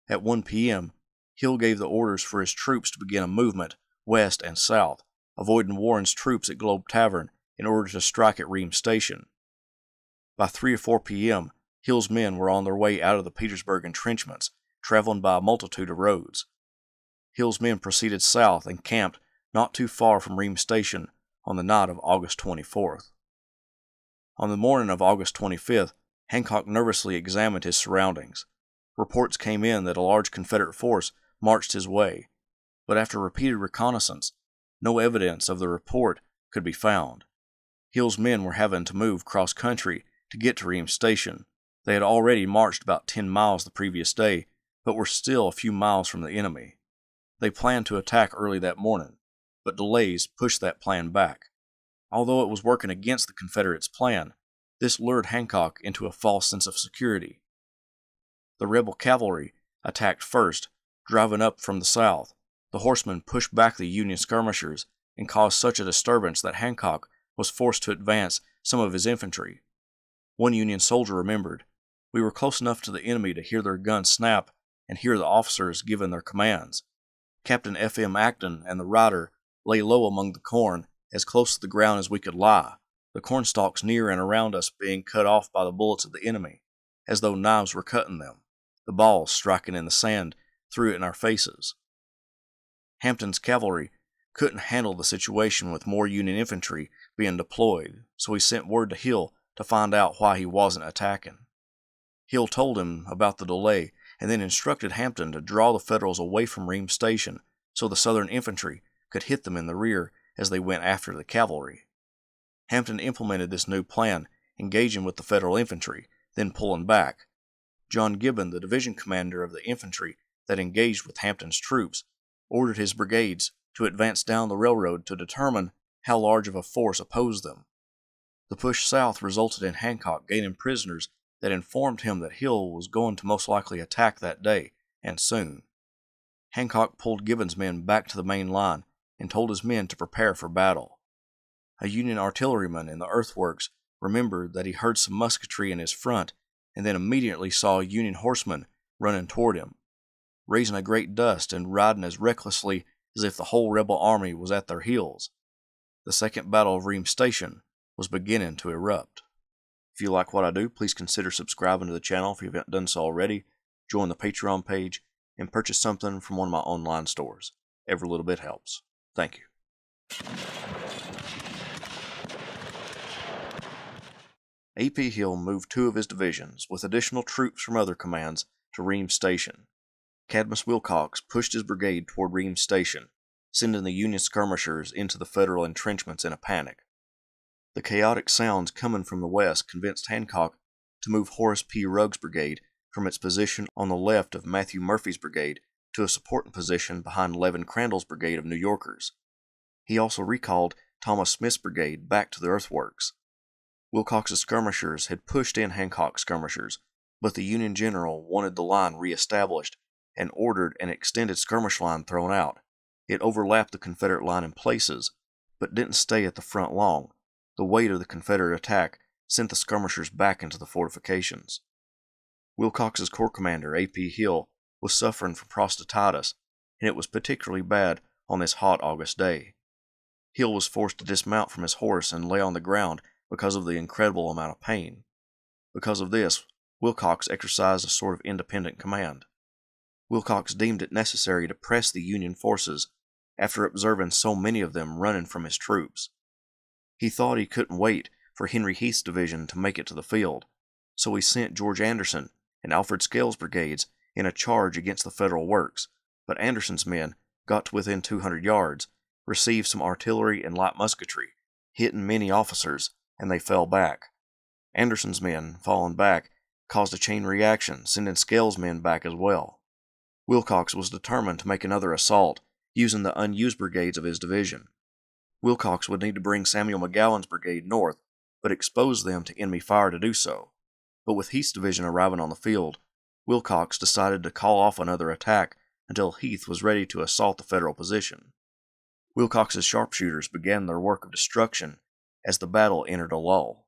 At 1 p.m., Hill gave the orders for his troops to begin a movement west and south, avoiding Warren's troops at Globe Tavern in order to strike at Reams Station. By 3 or 4 p.m., Hill's men were on their way out of the Petersburg entrenchments, traveling by a multitude of roads. Hill's men proceeded south and camped not too far from Reams Station on the night of August 24th. On the morning of August 25th, Hancock nervously examined his surroundings. Reports came in that a large Confederate force marched his way, but after repeated reconnaissance, no evidence of the report could be found. Hill's men were having to move cross-country to get to Reams Station. They had already marched about 10 miles the previous day, but were still a few miles from the enemy. They planned to attack early that morning, but delays pushed that plan back. Although it was working against the Confederates' plan, this lured Hancock into a false sense of security. The rebel cavalry attacked first, driving up from the south. The horsemen pushed back the Union skirmishers and caused such a disturbance that Hancock was forced to advance some of his infantry. One Union soldier remembered, "We were close enough to the enemy to hear their guns snap and hear the officers giving their commands. Captain F.M. Acton and the rider lay low among the corn, as close to the ground as we could lie, the cornstalks near and around us being cut off by the bullets of the enemy, as though knives were cutting them, the balls striking in the sand through it in our faces." Hampton's cavalry couldn't handle the situation with more Union infantry being deployed, so he sent word to Hill to find out why he wasn't attacking. Hill told him about the delay and then instructed Hampton to draw the Federals away from Reams Station so the Southern infantry could hit them in the rear as they went after the cavalry. Hampton implemented this new plan, engaging with the Federal infantry, then pulling back. John Gibbon, the division commander of the infantry that engaged with Hampton's troops, ordered his brigades to advance down the railroad to determine how large of a force opposed them. The push south resulted in Hancock gaining prisoners that informed him that Hill was going to most likely attack that day, and soon. Hancock pulled Gibbon's men back to the main line and told his men to prepare for battle. A Union artilleryman in the earthworks remembered that he heard some musketry in his front and then immediately saw Union horsemen running toward him, raising a great dust and riding as recklessly as if the whole rebel army was at their heels. The Second Battle of Reams Station was beginning to erupt. If you like what I do, please consider subscribing to the channel if you haven't done so already, join the Patreon page, and purchase something from one of my online stores. Every little bit helps. Thank you. A.P. Hill moved 2 of his divisions, with additional troops from other commands, to Reams Station. Cadmus Wilcox pushed his brigade toward Reams Station, sending the Union skirmishers into the Federal entrenchments in a panic. The chaotic sounds coming from the west convinced Hancock to move Horace P. Rugg's brigade from its position on the left of Matthew Murphy's brigade to a supporting position behind Levin Crandall's brigade of New Yorkers. He also recalled Thomas Smith's brigade back to the earthworks. Wilcox's skirmishers had pushed in Hancock's skirmishers, but the Union general wanted the line reestablished and ordered an extended skirmish line thrown out. It overlapped the Confederate line in places, but didn't stay at the front long. The weight of the Confederate attack sent the skirmishers back into the fortifications. Wilcox's corps commander, A.P. Hill, was suffering from prostatitis, and it was particularly bad on this hot August day. Hill was forced to dismount from his horse and lay on the ground because of the incredible amount of pain. Because of this, Wilcox exercised a sort of independent command. Wilcox deemed it necessary to press the Union forces after observing so many of them running from his troops. He thought he couldn't wait for Henry Heath's division to make it to the field, so he sent George Anderson and Alfred Scales' brigades in a charge against the Federal works, but Anderson's men got to within 200 yards, received some artillery and light musketry, hitting many officers, and they fell back. Anderson's men, falling back, caused a chain reaction, sending Scales' men back as well. Wilcox was determined to make another assault, using the unused brigades of his division. Wilcox would need to bring Samuel McGowan's brigade north, but expose them to enemy fire to do so. But with Heath's division arriving on the field, Wilcox decided to call off another attack until Heath was ready to assault the Federal position. Wilcox's sharpshooters began their work of destruction as the battle entered a lull.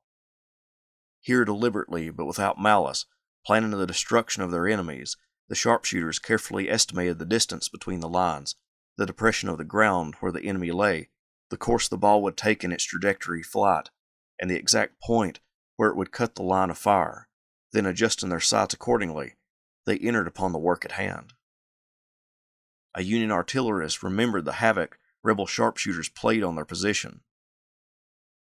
Here deliberately, but without malice, planning the destruction of their enemies, the sharpshooters carefully estimated the distance between the lines, the depression of the ground where the enemy lay, the course the ball would take in its trajectory flight, and the exact point where it would cut the line of fire. Then, adjusting their sights accordingly, they entered upon the work at hand. A Union artillerist remembered the havoc rebel sharpshooters played on their position.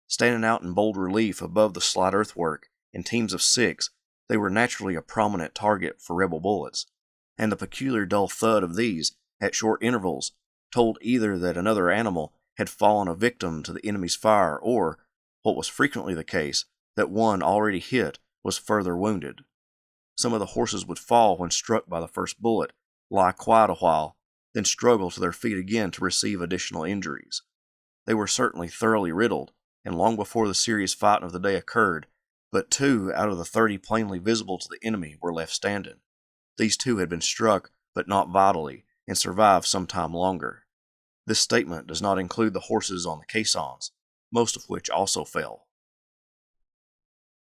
Standing out in bold relief above the slight earthwork in teams of 6, they were naturally a prominent target for rebel bullets, and the peculiar dull thud of these, at short intervals, told either that another animal had fallen a victim to the enemy's fire or, what was frequently the case, that one already hit was further wounded. Some of the horses would fall when struck by the first bullet, lie quiet a while, then struggle to their feet again to receive additional injuries. They were certainly thoroughly riddled, and long before the serious fighting of the day occurred, but 2 out of the 30 plainly visible to the enemy were left standing. These 2 had been struck, but not vitally, and survived some time longer. This statement does not include the horses on the caissons, most of which also fell.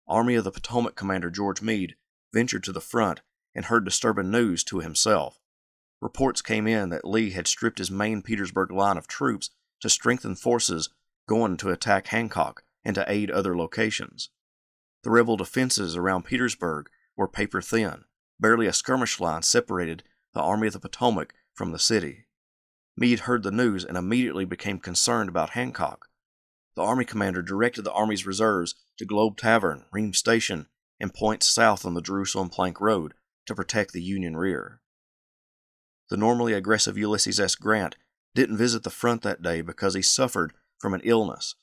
Army of the Potomac commander George Meade ventured to the front and heard disturbing news to himself. Reports came in that Lee had stripped his main Petersburg line of troops to strengthen forces going to attack Hancock and to aid other locations. The rebel defenses around Petersburg were paper thin. Barely a skirmish line separated the Army of the Potomac from the city. Meade heard the news and immediately became concerned about Hancock. The Army commander directed the Army's reserves to Globe Tavern, Reams Station, and points south on the Jerusalem Plank Road to protect the Union rear. The normally aggressive Ulysses S. Grant didn't visit the front that day because he suffered from an illness.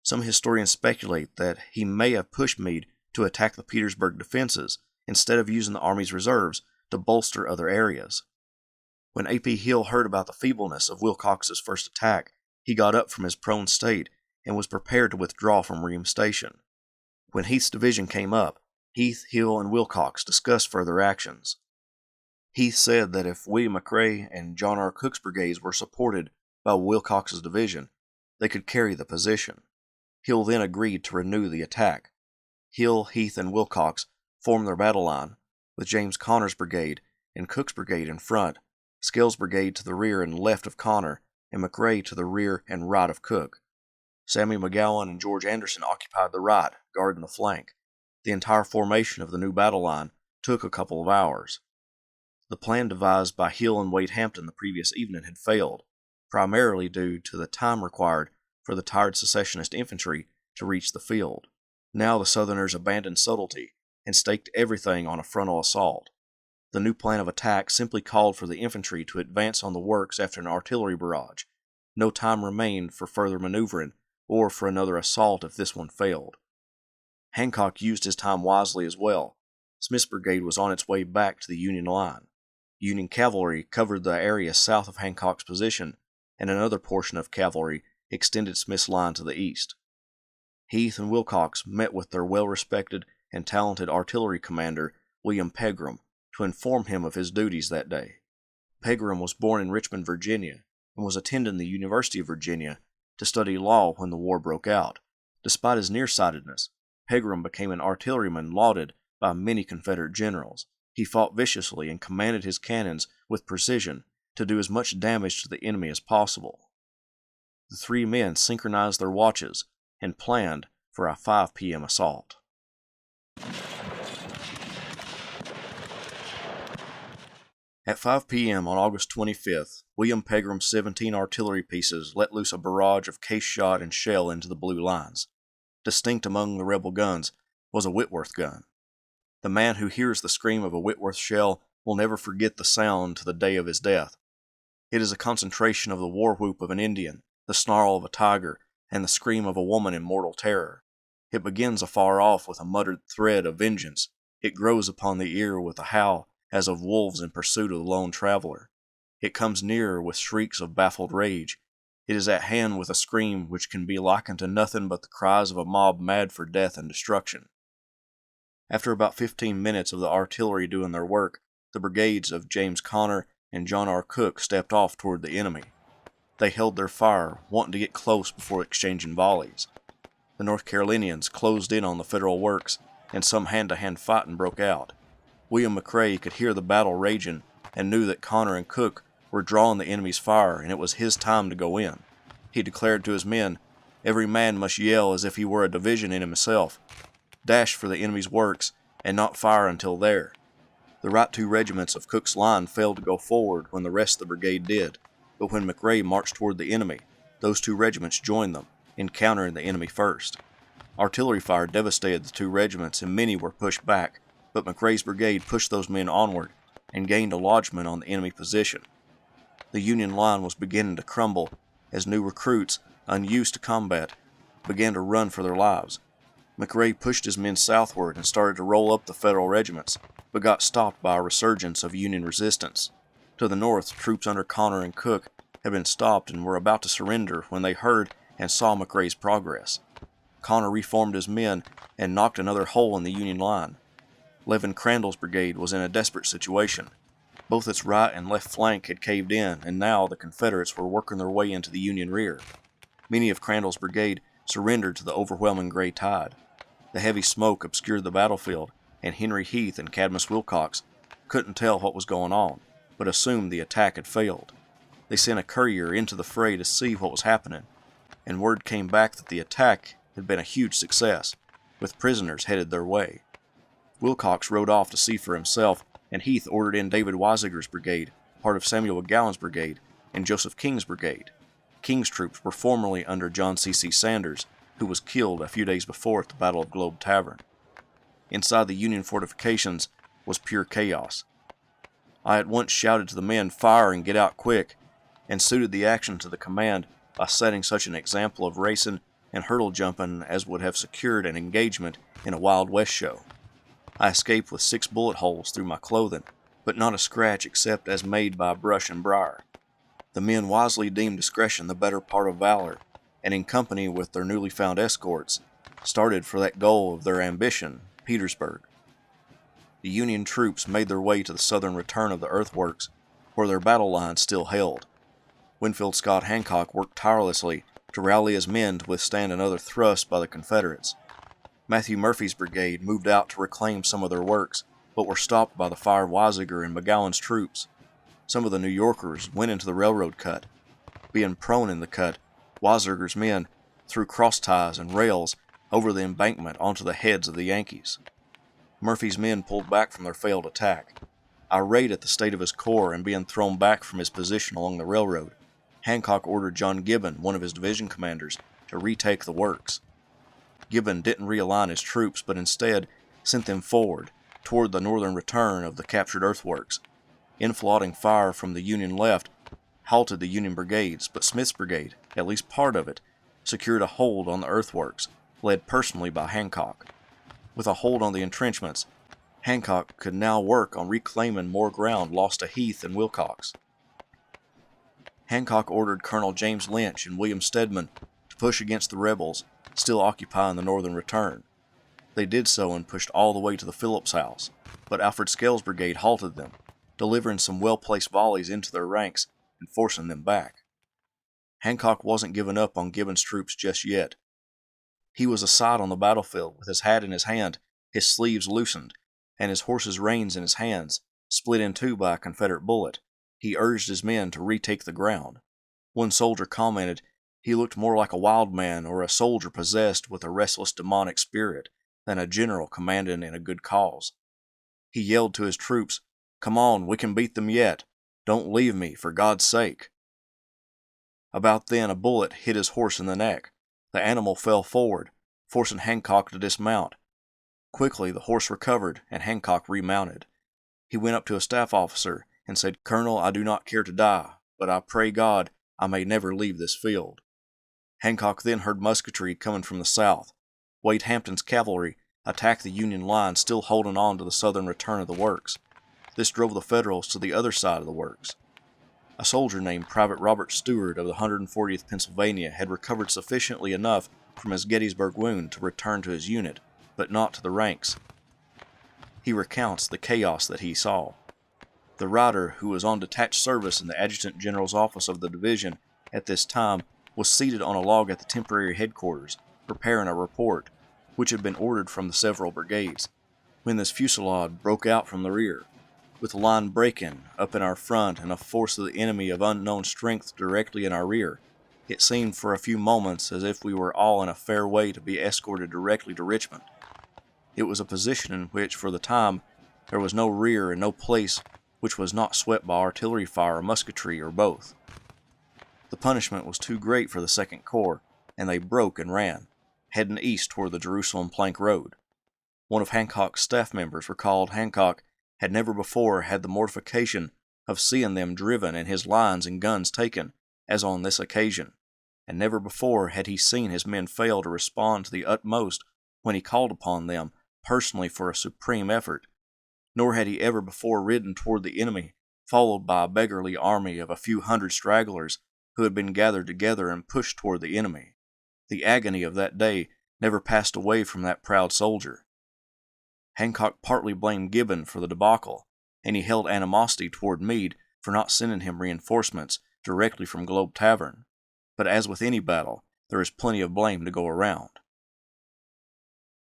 Some historians speculate that he may have pushed Meade to attack the Petersburg defenses instead of using the Army's reserves to bolster other areas. When A.P. Hill heard about the feebleness of Wilcox's first attack, he got up from his prone state and was prepared to withdraw from Reams Station. When Heath's division came up, Heath, Hill, and Wilcox discussed further actions. Heath said that if William McRae and John R. Cook's brigades were supported by Wilcox's division, they could carry the position. Hill then agreed to renew the attack. Hill, Heath, and Wilcox formed their battle line, with James Connor's brigade and Cook's brigade in front, Scales' brigade to the rear and left of Connor, and McRae to the rear and right of Cook. Samuel McGowan and George Anderson occupied the right, guarding the flank. The entire formation of the new battle line took a couple of hours. The plan devised by Hill and Wade Hampton the previous evening had failed, primarily due to the time required for the tired secessionist infantry to reach the field. Now the Southerners abandoned subtlety and staked everything on a frontal assault. The new plan of attack simply called for the infantry to advance on the works after an artillery barrage. No time remained for further maneuvering or for another assault if this one failed. Hancock used his time wisely as well. Smith's brigade was on its way back to the Union line. Union cavalry covered the area south of Hancock's position, and another portion of cavalry extended Smith's line to the east. Heath and Wilcox met with their well-respected and talented artillery commander, William Pegram, to inform him of his duties that day. Pegram was born in Richmond, Virginia, and was attending the University of Virginia to study law when the war broke out. Despite his nearsightedness, Pegram became an artilleryman lauded by many Confederate generals. He fought viciously and commanded his cannons with precision to do as much damage to the enemy as possible. The three men synchronized their watches and planned for a 5 p.m. assault. At 5 p.m. on August 25th, William Pegram's 17 artillery pieces let loose a barrage of case shot and shell into the blue lines. Distinct among the rebel guns was a Whitworth gun. The man who hears the scream of a Whitworth shell will never forget the sound to the day of his death. It is a concentration of the war whoop of an Indian, the snarl of a tiger, and the scream of a woman in mortal terror. It begins afar off with a muttered threat of vengeance. It grows upon the ear with a howl as of wolves in pursuit of the lone traveler. It comes nearer with shrieks of baffled rage. It is at hand with a scream which can be likened to nothing but the cries of a mob mad for death and destruction. After about 15 minutes of the artillery doing their work, the brigades of James Connor and John R. Cook stepped off toward the enemy. They held their fire, wanting to get close before exchanging volleys. The North Carolinians closed in on the Federal works, and some hand-to-hand fighting broke out. William McRae could hear the battle raging and knew that Connor and Cook were drawing the enemy's fire, and it was his time to go in. He declared to his men, "Every man must yell as if he were a division in himself. Dash for the enemy's works, and not fire until there." The right two regiments of Cook's line failed to go forward when the rest of the brigade did, but when McRae marched toward the enemy, those two regiments joined them, encountering the enemy first. Artillery fire devastated the two regiments, and many were pushed back, but McRae's brigade pushed those men onward and gained a lodgment on the enemy position. The Union line was beginning to crumble as new recruits, unused to combat, began to run for their lives. McRae pushed his men southward and started to roll up the Federal regiments, but got stopped by a resurgence of Union resistance. To the north, troops under Connor and Cook had been stopped and were about to surrender when they heard and saw McRae's progress. Connor reformed his men and knocked another hole in the Union line. Levin Crandall's brigade was in a desperate situation. Both its right and left flank had caved in, and now the Confederates were working their way into the Union rear. Many of Crandall's brigade surrendered to the overwhelming gray tide. The heavy smoke obscured the battlefield, and Henry Heath and Cadmus Wilcox couldn't tell what was going on, but assumed the attack had failed. They sent a courier into the fray to see what was happening, and word came back that the attack had been a huge success, with prisoners headed their way. Wilcox rode off to see for himself, and Heath ordered in David Weisinger's brigade, part of Samuel McGowan's brigade, and Joseph King's brigade. King's troops were formerly under John C.C. Sanders, who was killed a few days before at the Battle of Globe Tavern. Inside the Union fortifications was pure chaos. I at once shouted to the men, "Fire and get out quick," and suited the action to the command by setting such an example of racing and hurdle jumping as would have secured an engagement in a Wild West show. I escaped with 6 bullet holes through my clothing, but not a scratch except as made by brush and briar. The men wisely deemed discretion the better part of valor, and in company with their newly found escorts, started for that goal of their ambition, Petersburg. The Union troops made their way to the southern return of the earthworks, where their battle lines still held. Winfield Scott Hancock worked tirelessly to rally his men to withstand another thrust by the Confederates. Matthew Murphy's brigade moved out to reclaim some of their works, but were stopped by the fire of Weisinger and McGowan's troops. Some of the New Yorkers went into the railroad cut. Being prone in the cut, Weisinger's men threw cross ties and rails over the embankment onto the heads of the Yankees. Murphy's men pulled back from their failed attack. Irate at the state of his corps and being thrown back from his position along the railroad, Hancock ordered John Gibbon, one of his division commanders, to retake the works. Gibbon didn't realign his troops, but instead sent them forward toward the northern return of the captured earthworks. Inflating fire from the Union left halted the Union brigades, but Smith's brigade, at least part of it, secured a hold on the earthworks, led personally by Hancock. With a hold on the entrenchments, Hancock could now work on reclaiming more ground lost to Heath and Wilcox. Hancock ordered Colonel James Lynch and William Stedman to push against the rebels, still occupying the northern return. They did so and pushed all the way to the Phillips House, but Alfred Scales' brigade halted them, delivering some well-placed volleys into their ranks and forcing them back. Hancock wasn't giving up on Gibbon's troops just yet. He was aside on the battlefield with his hat in his hand, his sleeves loosened, and his horse's reins in his hands, split in two by a Confederate bullet. He urged his men to retake the ground. One soldier commented he looked more like a wild man or a soldier possessed with a restless demonic spirit than a general commanding in a good cause. He yelled to his troops, "Come on, we can beat them yet. Don't leave me, for God's sake." About then a bullet hit his horse in the neck. The animal fell forward, forcing Hancock to dismount. Quickly the horse recovered, and Hancock remounted. He went up to a staff officer and said, "Colonel, I do not care to die, but I pray God I may never leave this field." Hancock then heard musketry coming from the south. Wade Hampton's cavalry attacked the Union line, still holding on to the southern return of the works. This drove the Federals to the other side of the works. A soldier named Private Robert Stewart of the 140th Pennsylvania had recovered sufficiently enough from his Gettysburg wound to return to his unit, but not to the ranks. He recounts the chaos that he saw. The rider, who was on detached service in the Adjutant General's office of the division at this time, was seated on a log at the temporary headquarters, preparing a report, which had been ordered from the several brigades, when this fusillade broke out from the rear. With the line breaking up in our front and a force of the enemy of unknown strength directly in our rear, it seemed for a few moments as if we were all in a fair way to be escorted directly to Richmond. It was a position in which, for the time, there was no rear and no place which was not swept by artillery fire or musketry or both. The punishment was too great for the Second Corps, and they broke and ran, heading east toward the Jerusalem Plank Road. One of Hancock's staff members recalled Hancock had never before had the mortification of seeing them driven and his lines and guns taken, as on this occasion, and never before had he seen his men fail to respond to the utmost when he called upon them personally for a supreme effort, nor had he ever before ridden toward the enemy, followed by a beggarly army of a few hundred stragglers who had been gathered together and pushed toward the enemy. The agony of that day never passed away from that proud soldier. Hancock partly blamed Gibbon for the debacle, and he held animosity toward Meade for not sending him reinforcements directly from Globe Tavern. But as with any battle, there is plenty of blame to go around.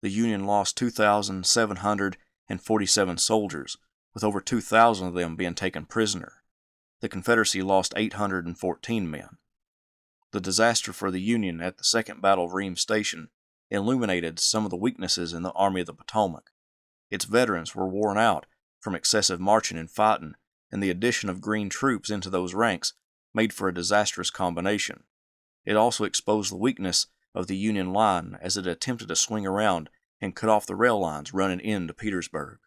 The Union lost 2,747 soldiers, with over 2,000 of them being taken prisoner. The Confederacy lost 814 men. The disaster for the Union at the Second Battle of Reams Station illuminated some of the weaknesses in the Army of the Potomac. Its veterans were worn out from excessive marching and fighting, and the addition of green troops into those ranks made for a disastrous combination. It also exposed the weakness of the Union line as it attempted to swing around and cut off the rail lines running into Petersburg.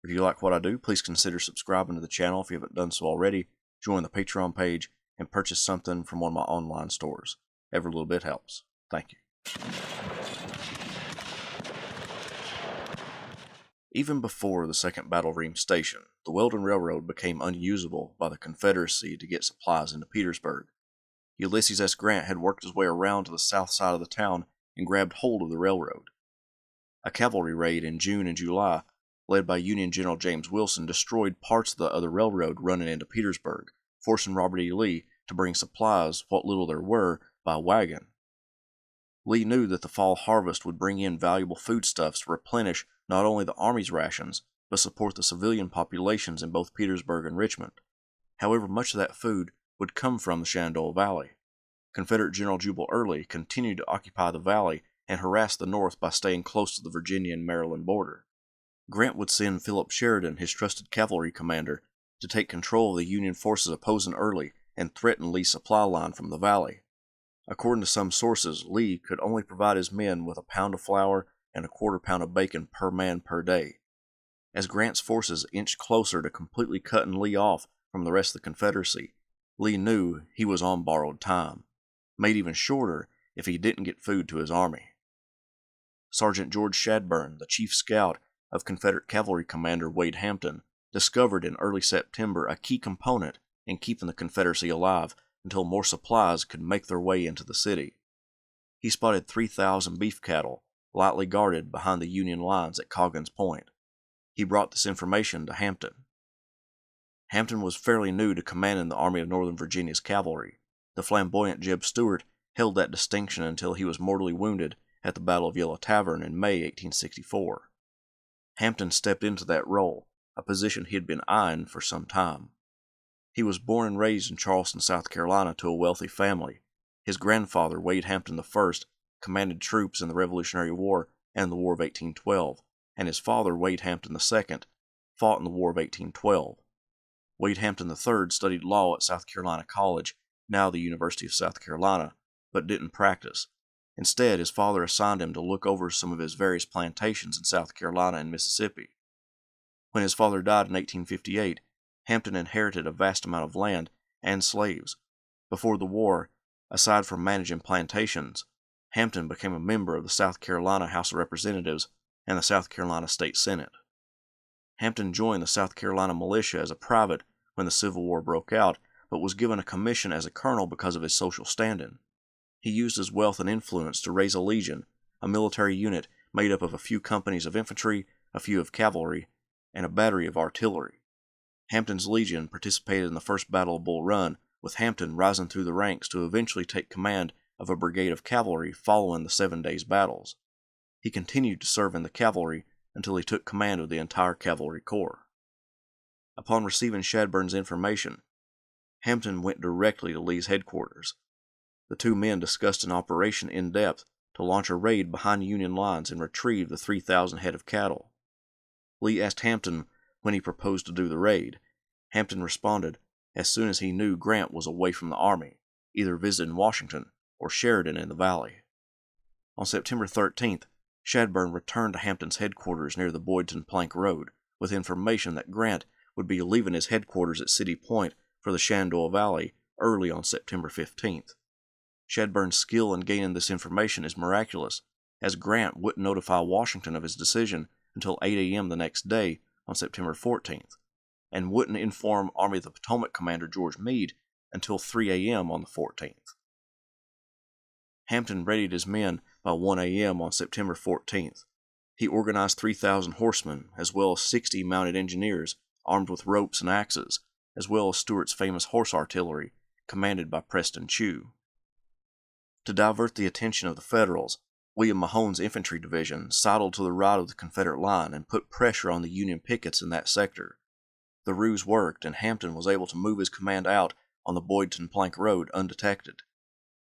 If you like what I do, please consider subscribing to the channel if you haven't done so already, join the Patreon page, and purchase something from one of my online stores. Every little bit helps. Thank you. Even before the Second Battle of Reams Station, the Weldon Railroad became unusable by the Confederacy to get supplies into Petersburg. Ulysses S. Grant had worked his way around to the south side of the town and grabbed hold of the railroad. A cavalry raid in June and July, led by Union General James Wilson, destroyed parts of the other railroad running into Petersburg, forcing Robert E. Lee to bring supplies, what little there were, by wagon. Lee knew that the fall harvest would bring in valuable foodstuffs to replenish not only the Army's rations, but support the civilian populations in both Petersburg and Richmond. However, much of that food would come from the Shenandoah Valley. Confederate General Jubal Early continued to occupy the valley and harass the North by staying close to the Virginia and Maryland border. Grant would send Philip Sheridan, his trusted cavalry commander, to take control of the Union forces opposing Early and threaten Lee's supply line from the valley. According to some sources, Lee could only provide his men with a pound of flour and a quarter pound of bacon per man per day. As Grant's forces inched closer to completely cutting Lee off from the rest of the Confederacy, Lee knew he was on borrowed time, made even shorter if he didn't get food to his army. Sergeant George Shadburn, the chief scout of Confederate Cavalry Commander Wade Hampton, discovered in early September a key component in keeping the Confederacy alive until more supplies could make their way into the city. He spotted 3,000 beef cattle lightly guarded behind the Union lines at Coggins Point. He brought this information to Hampton. Hampton was fairly new to commanding the Army of Northern Virginia's cavalry. The flamboyant Jeb Stuart held that distinction until he was mortally wounded at the Battle of Yellow Tavern in May 1864. Hampton stepped into that role, a position he had been eyeing for some time. He was born and raised in Charleston, South Carolina, to a wealthy family. His grandfather, Wade Hampton I, commanded troops in the Revolutionary War and the War of 1812, and his father, Wade Hampton II, fought in the War of 1812. Wade Hampton III studied law at South Carolina College, now the University of South Carolina, but didn't practice. Instead, his father assigned him to look over some of his various plantations in South Carolina and Mississippi. When his father died in 1858, Hampton inherited a vast amount of land and slaves. Before the war, aside from managing plantations, Hampton became a member of the South Carolina House of Representatives and the South Carolina State Senate. Hampton joined the South Carolina militia as a private when the Civil War broke out, but was given a commission as a colonel because of his social standing. He used his wealth and influence to raise a legion, a military unit made up of a few companies of infantry, a few of cavalry, and a battery of artillery. Hampton's legion participated in the First Battle of Bull Run, with Hampton rising through the ranks to eventually take command of a brigade of cavalry following the 7 days' battles. He continued to serve in the cavalry until he took command of the entire cavalry corps. Upon receiving Shadburn's information, Hampton went directly to Lee's headquarters. The two men discussed an operation in depth to launch a raid behind Union lines and retrieve the 3,000 head of cattle. Lee asked Hampton when he proposed to do the raid. Hampton responded as soon as he knew Grant was away from the army, either visiting Washington or Sheridan in the valley. On September 13th, Shadburn returned to Hampton's headquarters near the Boydton Plank Road with information that Grant would be leaving his headquarters at City Point for the Shenandoah Valley early on September 15th. Shadburn's skill in gaining this information is miraculous, as Grant wouldn't notify Washington of his decision until 8 a.m. the next day on September 14th, and wouldn't inform Army of the Potomac Commander George Meade until 3 a.m. on the 14th. Hampton readied his men by 1 a.m. on September 14th. He organized 3,000 horsemen, as well as 60 mounted engineers armed with ropes and axes, as well as Stuart's famous horse artillery, commanded by Preston Chew. To divert the attention of the Federals, William Mahone's infantry division sidled to the right of the Confederate line and put pressure on the Union pickets in that sector. The ruse worked, and Hampton was able to move his command out on the Boydton Plank Road undetected.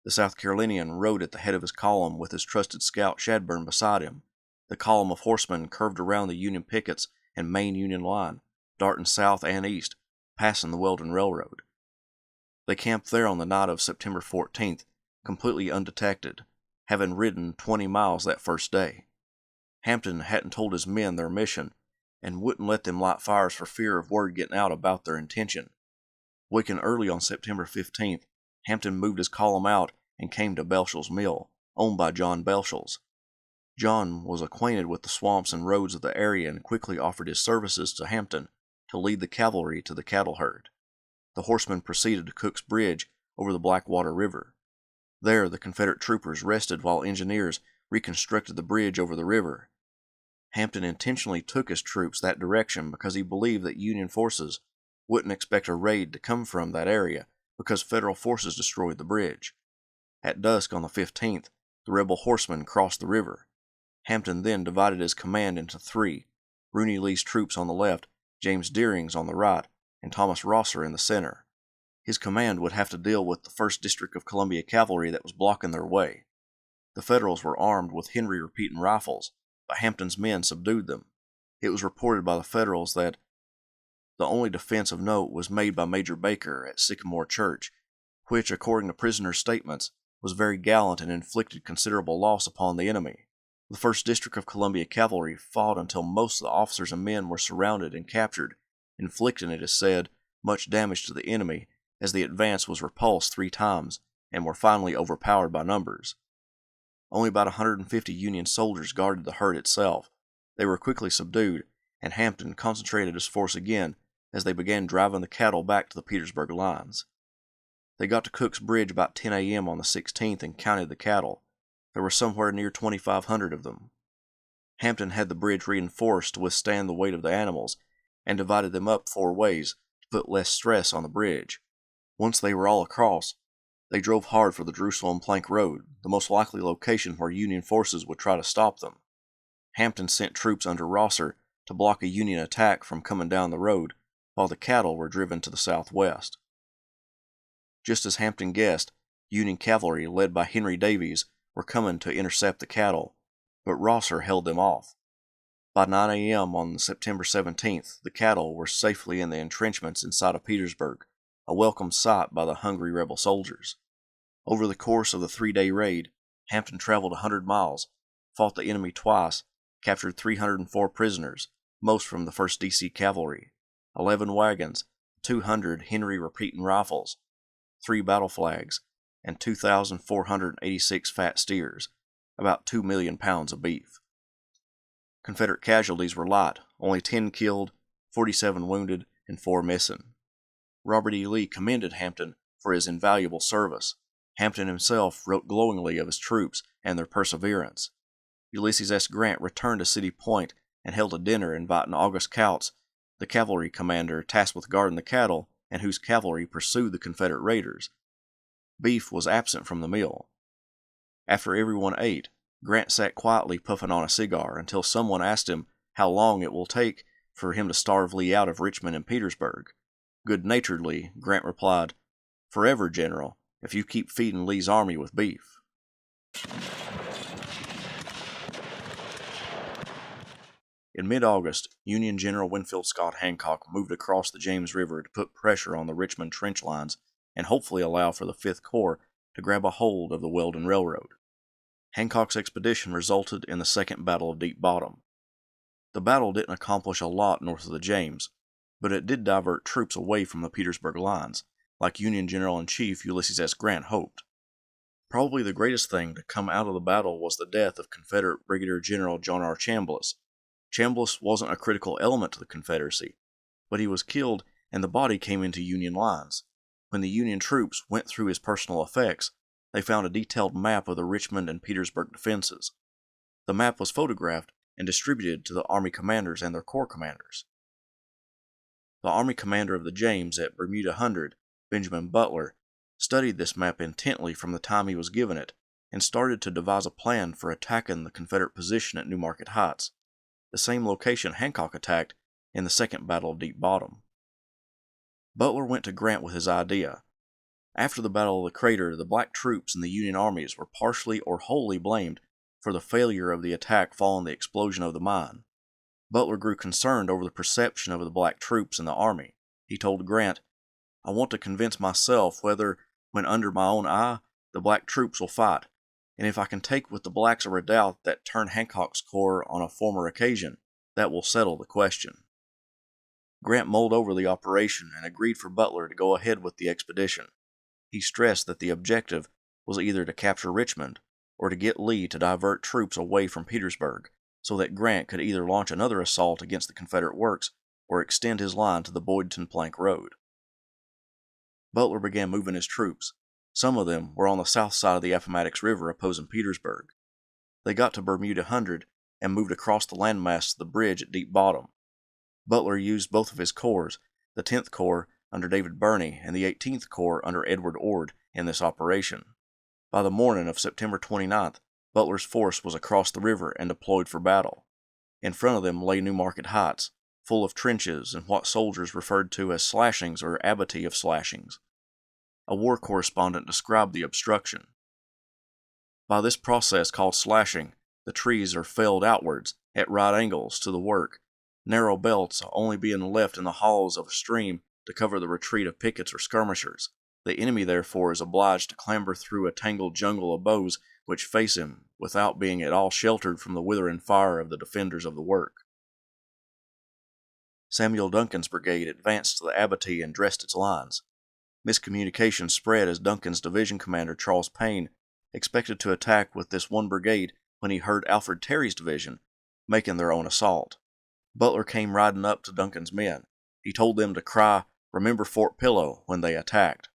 The South Carolinian rode at the head of his column with his trusted scout Shadburn beside him. The column of horsemen curved around the Union pickets and main Union line, darting south and east, passing the Weldon Railroad. They camped there on the night of September 14th, completely undetected, having ridden 20 miles that first day. Hampton hadn't told his men their mission, and wouldn't let them light fires for fear of word getting out about their intention. Waking early on September 15th, Hampton moved his column out and came to Belshell's Mill, owned by John Belshell's. John was acquainted with the swamps and roads of the area and quickly offered his services to Hampton to lead the cavalry to the cattle herd. The horsemen proceeded to Cook's Bridge over the Blackwater River. There, the Confederate troopers rested while engineers reconstructed the bridge over the river. Hampton intentionally took his troops that direction because he believed that Union forces wouldn't expect a raid to come from that area because Federal forces destroyed the bridge. At dusk on the 15th, the rebel horsemen crossed the river. Hampton then divided his command into three: Rooney Lee's troops on the left, James Deering's on the right, and Thomas Rosser in the center. His command would have to deal with the 1st District of Columbia cavalry that was blocking their way. The Federals were armed with Henry repeating rifles, but Hampton's men subdued them. It was reported by the Federals that the only defense of note was made by Major Baker at Sycamore Church, which, according to prisoners' statements, was very gallant and inflicted considerable loss upon the enemy. The 1st District of Columbia Cavalry fought until most of the officers and men were surrounded and captured, inflicting, it is said, much damage to the enemy as the advance was repulsed 3 times and were finally overpowered by numbers. Only about 150 Union soldiers guarded the herd itself. They were quickly subdued, and Hampton concentrated his force again as they began driving the cattle back to the Petersburg lines. They got to Cook's Bridge about 10 a.m. on the 16th and counted the cattle. There were somewhere near 2,500 of them. Hampton had the bridge reinforced to withstand the weight of the animals and divided them up 4 ways to put less stress on the bridge. Once they were all across, they drove hard for the Jerusalem Plank Road, the most likely location where Union forces would try to stop them. Hampton sent troops under Rosser to block a Union attack from coming down the road, while the cattle were driven to the southwest. Just as Hampton guessed, Union cavalry, led by Henry Davies, were coming to intercept the cattle, but Rosser held them off. By 9 a.m. on September 17th, the cattle were safely in the entrenchments inside of Petersburg, a welcome sight by the hungry rebel soldiers. Over the course of the 3-day raid, Hampton traveled 100 miles, fought the enemy twice, captured 304 prisoners, most from the 1st D.C. Cavalry, 11 wagons, 200 Henry repeating rifles, 3 battle flags, and 2,486 fat steers, about 2 million pounds of beef. Confederate casualties were light, only 10 killed, 47 wounded, and 4 missing. Robert E. Lee commended Hampton for his invaluable service. Hampton himself wrote glowingly of his troops and their perseverance. Ulysses S. Grant returned to City Point and held a dinner inviting August Kautz, the cavalry commander tasked with guarding the cattle and whose cavalry pursued the Confederate raiders. Beef was absent from the meal. After everyone ate, Grant sat quietly puffing on a cigar until someone asked him how long it will take for him to starve Lee out of Richmond and Petersburg. Good-naturedly, Grant replied, "Forever, General, if you keep feeding Lee's army with beef." In mid-August, Union General Winfield Scott Hancock moved across the James River to put pressure on the Richmond trench lines and hopefully allow for the 5th Corps to grab a hold of the Weldon Railroad. Hancock's expedition resulted in the Second Battle of Deep Bottom. The battle didn't accomplish a lot north of the James, but it did divert troops away from the Petersburg lines, like Union General-in-Chief Ulysses S. Grant hoped. Probably the greatest thing to come out of the battle was the death of Confederate Brigadier General John R. Chambliss. Chambliss wasn't a critical element to the Confederacy, but he was killed and the body came into Union lines. When the Union troops went through his personal effects, they found a detailed map of the Richmond and Petersburg defenses. The map was photographed and distributed to the Army commanders and their corps commanders. The Army commander of the James at Bermuda Hundred, Benjamin Butler, studied this map intently from the time he was given it and started to devise a plan for attacking the Confederate position at New Market Heights, the same location Hancock attacked in the Second Battle of Deep Bottom. Butler went to Grant with his idea. After the Battle of the Crater, the black troops in the Union armies were partially or wholly blamed for the failure of the attack following the explosion of the mine. Butler grew concerned over the perception of the black troops in the army. He told Grant, "I want to convince myself whether, when under my own eye, the black troops will fight, and if I can take with the blacks a redoubt that turned Hancock's corps on a former occasion, that will settle the question." Grant mulled over the operation and agreed for Butler to go ahead with the expedition. He stressed that the objective was either to capture Richmond or to get Lee to divert troops away from Petersburg so that Grant could either launch another assault against the Confederate works or extend his line to the Boydton Plank Road. Butler began moving his troops. Some of them were on the south side of the Appomattox River opposing Petersburg. They got to Bermuda Hundred and moved across the landmass to the bridge at Deep Bottom. Butler used both of his corps, the 10th Corps under David Birney and the 18th Corps under Edward Ord, in this operation. By the morning of September 29th, Butler's force was across the river and deployed for battle. In front of them lay New Market Heights, full of trenches and what soldiers referred to as slashings or abattis of slashings. A war correspondent described the obstruction. By this process called slashing, the trees are felled outwards at right angles to the work, narrow belts only being left in the hollows of a stream to cover the retreat of pickets or skirmishers. The enemy therefore is obliged to clamber through a tangled jungle of boughs which face him without being at all sheltered from the withering fire of the defenders of the work. Samuel Duncan's brigade advanced to the abattis and dressed its lines. Miscommunication spread as Duncan's division commander, Charles Payne, expected to attack with this one brigade when he heard Alfred Terry's division making their own assault. Butler came riding up to Duncan's men. He told them to cry, "Remember Fort Pillow," when they attacked,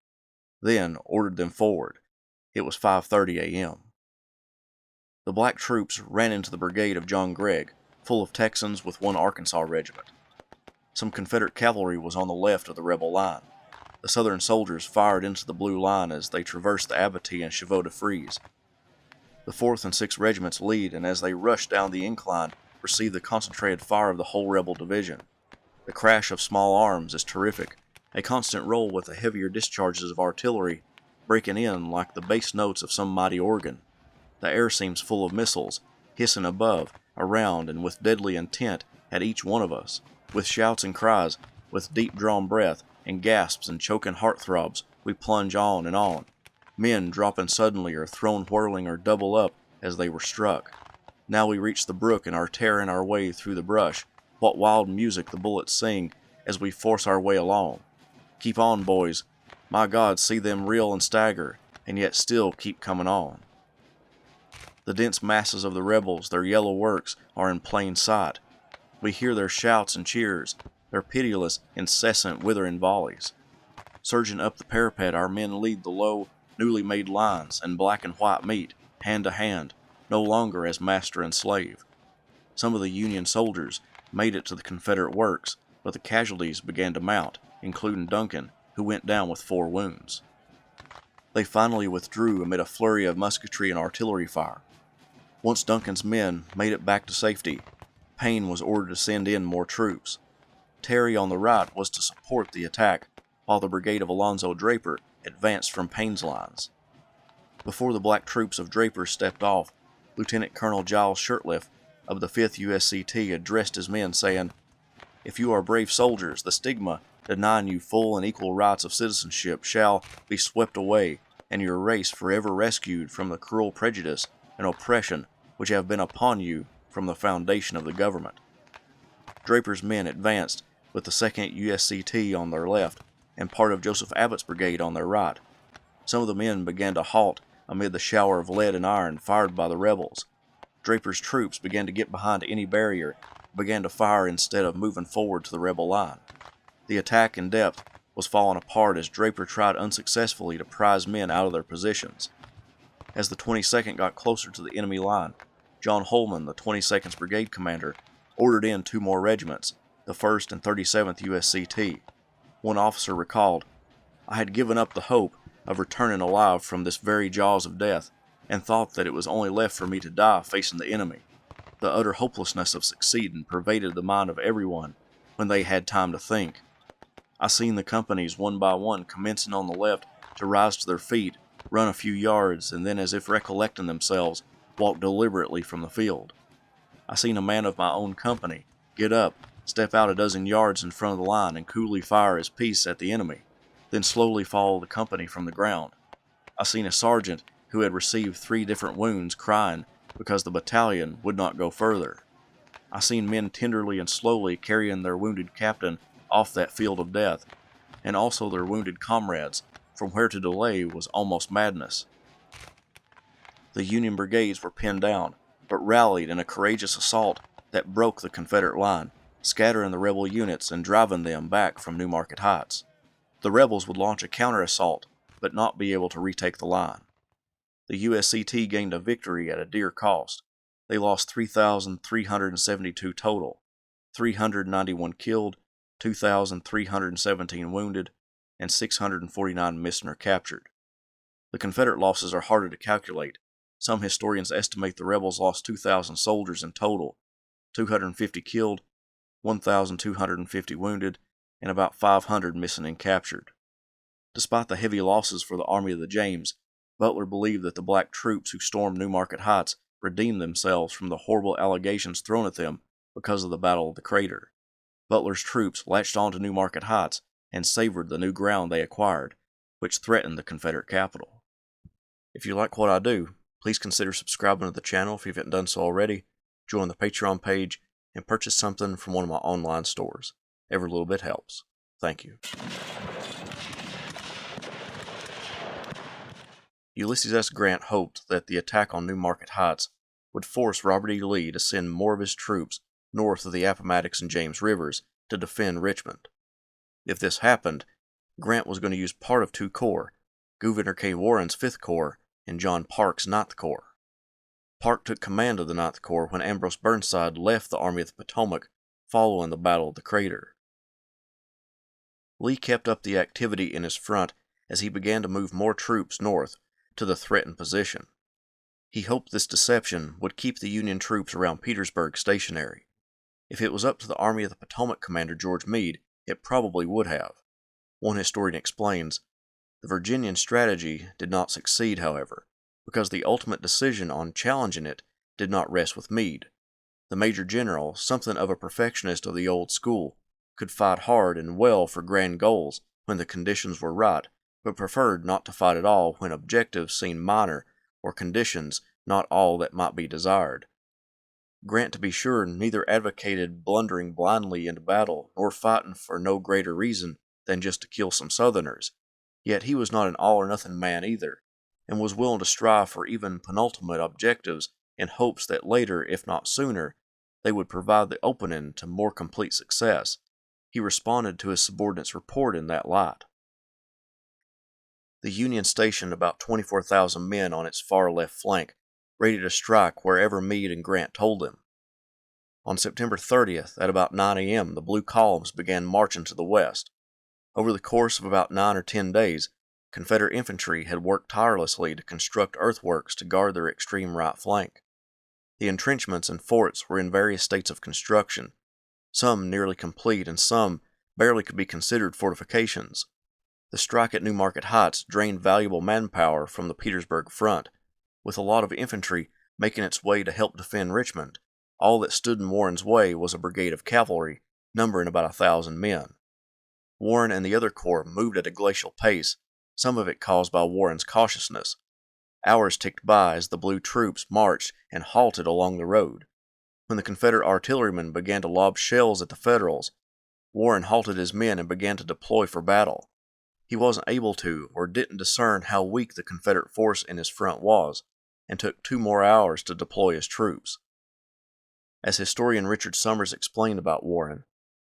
then ordered them forward. It was 5:30 a.m. The black troops ran into the brigade of John Gregg, full of Texans with one Arkansas regiment. Some Confederate cavalry was on the left of the rebel line. The Southern soldiers fired into the blue line as they traversed the abattis and chevaux de frise. The 4th and 6th regiments lead, and as they rushed down the incline, received the concentrated fire of the whole rebel division. The crash of small arms is terrific, a constant roll with the heavier discharges of artillery breaking in like the bass notes of some mighty organ. The air seems full of missiles, hissing above, around, and with deadly intent at each one of us. With shouts and cries, with deep-drawn breath, and gasps and choking heart-throbs, we plunge on and on. Men dropping suddenly or thrown whirling or double up as they were struck. Now we reach the brook and are tearing our way through the brush. What wild music the bullets sing as we force our way along. Keep on, boys. My God, see them reel and stagger, and yet still keep coming on. The dense masses of the rebels, their yellow works, are in plain sight. We hear their shouts and cheers, their pitiless, incessant, withering volleys. Surging up the parapet, our men lead the low, newly made lines, and black and white meet, hand to hand, no longer as master and slave. Some of the Union soldiers made it to the Confederate works, but the casualties began to mount, including Duncan, who went down with 4 wounds. They finally withdrew amid a flurry of musketry and artillery fire. Once Duncan's men made it back to safety, Payne was ordered to send in more troops. Terry on the right was to support the attack, while the brigade of Alonzo Draper advanced from Payne's lines. Before the black troops of Draper stepped off, Lieutenant Colonel Giles Shirtliff of the 5th USCT addressed his men, saying, "If you are brave soldiers, the stigma denying you full and equal rights of citizenship shall be swept away, and your race forever rescued from the cruel prejudice and oppression which have been upon you from the foundation of the government." Draper's men advanced with the 2nd USCT on their left and part of Joseph Abbott's brigade on their right. Some of the men began to halt amid the shower of lead and iron fired by the rebels. Draper's troops began to get behind any barrier, began to fire instead of moving forward to the rebel line. The attack in depth was falling apart as Draper tried unsuccessfully to prise men out of their positions. As the 22nd got closer to the enemy line, John Holman, the 22nd's brigade commander, ordered in 2 more regiments, the 1st and 37th USCT. One officer recalled, "I had given up the hope of returning alive from this very jaws of death, and thought that it was only left for me to die facing the enemy. The utter hopelessness of succeeding pervaded the mind of everyone when they had time to think. I seen the companies one by one commencing on the left to rise to their feet, run a few yards, and then, as if recollecting themselves, walk deliberately from the field. I seen a man of my own company get up, step out a dozen yards in front of the line, and coolly fire his piece at the enemy, then slowly follow the company from the ground. I seen a sergeant who had received 3 different wounds crying because the battalion would not go further. I seen men tenderly and slowly carrying their wounded captain off that field of death, and also their wounded comrades, from where to delay was almost madness. The Union brigades were pinned down, but rallied in a courageous assault that broke the Confederate line, scattering the rebel units and driving them back from New Market Heights. The rebels would launch a counter-assault, but not be able to retake the line. The USCT gained a victory at a dear cost. They lost 3,372 total, 391 killed, 2,317 wounded, and 649 missing or captured. The Confederate losses are harder to calculate. Some historians estimate the rebels lost 2,000 soldiers in total, 250 killed, 1,250 wounded, and about 500 missing and captured. Despite the heavy losses for the Army of the James, Butler believed that the black troops who stormed New Market Heights redeemed themselves from the horrible allegations thrown at them because of the Battle of the Crater. Butler's troops latched on to New Market Heights and savored the new ground they acquired, which threatened the Confederate capital. If you like what I do, Please consider subscribing to the channel if you haven't done so already, join the Patreon page, and purchase something from one of my online stores. Every little bit helps. Thank you. Ulysses S. Grant hoped that the attack on New Market Heights would force Robert E. Lee to send more of his troops north of the Appomattox and James Rivers to defend Richmond. If this happened, Grant was going to use part of two corps, Gouverneur K. Warren's 5th Corps and John Parke's 9th Corps. Parke took command of the 9th Corps when Ambrose Burnside left the Army of the Potomac following the Battle of the Crater. Lee kept up the activity in his front as he began to move more troops north to the threatened position. He hoped this deception would keep the Union troops around Petersburg stationary. If it was up to the Army of the Potomac commander George Meade, it probably would have. One historian explains, the Virginian strategy did not succeed, however, because the ultimate decision on challenging it did not rest with Meade. The Major General, something of a perfectionist of the old school, could fight hard and well for grand goals when the conditions were right, but preferred not to fight at all when objectives seemed minor or conditions not all that might be desired. Grant, to be sure, neither advocated blundering blindly into battle nor fighting for no greater reason than just to kill some Southerners, yet he was not an all-or-nothing man either, and was willing to strive for even penultimate objectives in hopes that later, if not sooner, they would provide the opening to more complete success. He responded to his subordinate's report in that light. The Union stationed about 24,000 men on its far left flank, ready to strike wherever Meade and Grant told them. On September 30th, at about 9 a.m., the blue columns began marching to the west. Over the course of about 9 or 10 days, Confederate infantry had worked tirelessly to construct earthworks to guard their extreme right flank. The entrenchments and forts were in various states of construction, some nearly complete and some barely could be considered fortifications. The strike at New Market Heights drained valuable manpower from the Petersburg front, with a lot of infantry making its way to help defend Richmond. All that stood in Warren's way was a brigade of cavalry, numbering about 1,000 men. Warren and the other corps moved at a glacial pace, some of it caused by Warren's cautiousness. Hours ticked by as the blue troops marched and halted along the road. When the Confederate artillerymen began to lob shells at the Federals, Warren halted his men and began to deploy for battle. He wasn't able to, or didn't discern how weak the Confederate force in his front was, and took 2 more hours to deploy his troops. As historian Richard Summers explained about Warren,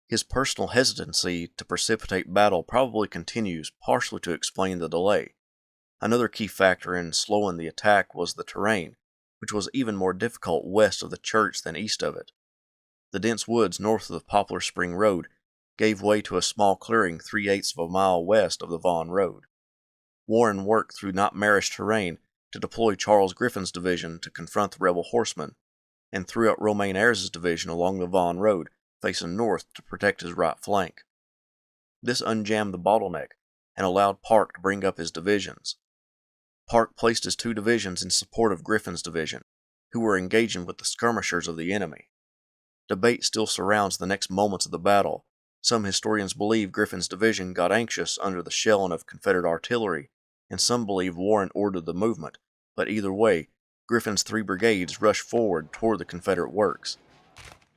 his personal hesitancy to precipitate battle probably continues partially to explain the delay. Another key factor in slowing the attack was the terrain, which was even more difficult west of the church than east of it. The dense woods north of the Poplar Spring Road gave way to a small clearing 3/8 of a mile west of the Vaughan Road. Warren worked through not marish terrain to deploy Charles Griffin's division to confront the rebel horsemen, and threw out Romaine Ayres's division along the Vaughan Road, facing north to protect his right flank. This unjammed the bottleneck and allowed Parke to bring up his divisions. Parke placed his 2 divisions in support of Griffin's division, who were engaging with the skirmishers of the enemy. Debate still surrounds the next moments of the battle. Some historians believe Griffin's division got anxious under the shelling of Confederate artillery, and some believe Warren ordered the movement, but either way, Griffin's 3 brigades rushed forward toward the Confederate works.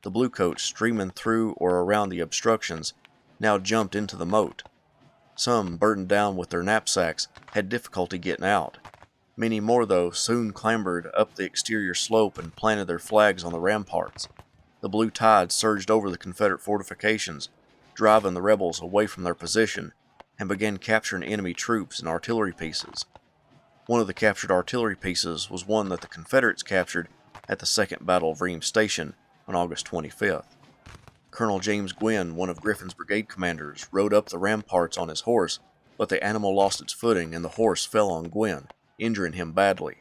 The bluecoats, streaming through or around the obstructions, now jumped into the moat. Some, burdened down with their knapsacks, had difficulty getting out. Many more, though, soon clambered up the exterior slope and planted their flags on the ramparts. The blue tide surged over the Confederate fortifications, driving the rebels away from their position, and began capturing enemy troops and artillery pieces. One of the captured artillery pieces was one that the Confederates captured at the Second Battle of Reams Station on August 25th. Colonel James Gwynn, one of Griffin's brigade commanders, rode up the ramparts on his horse, but the animal lost its footing and the horse fell on Gwynn, injuring him badly.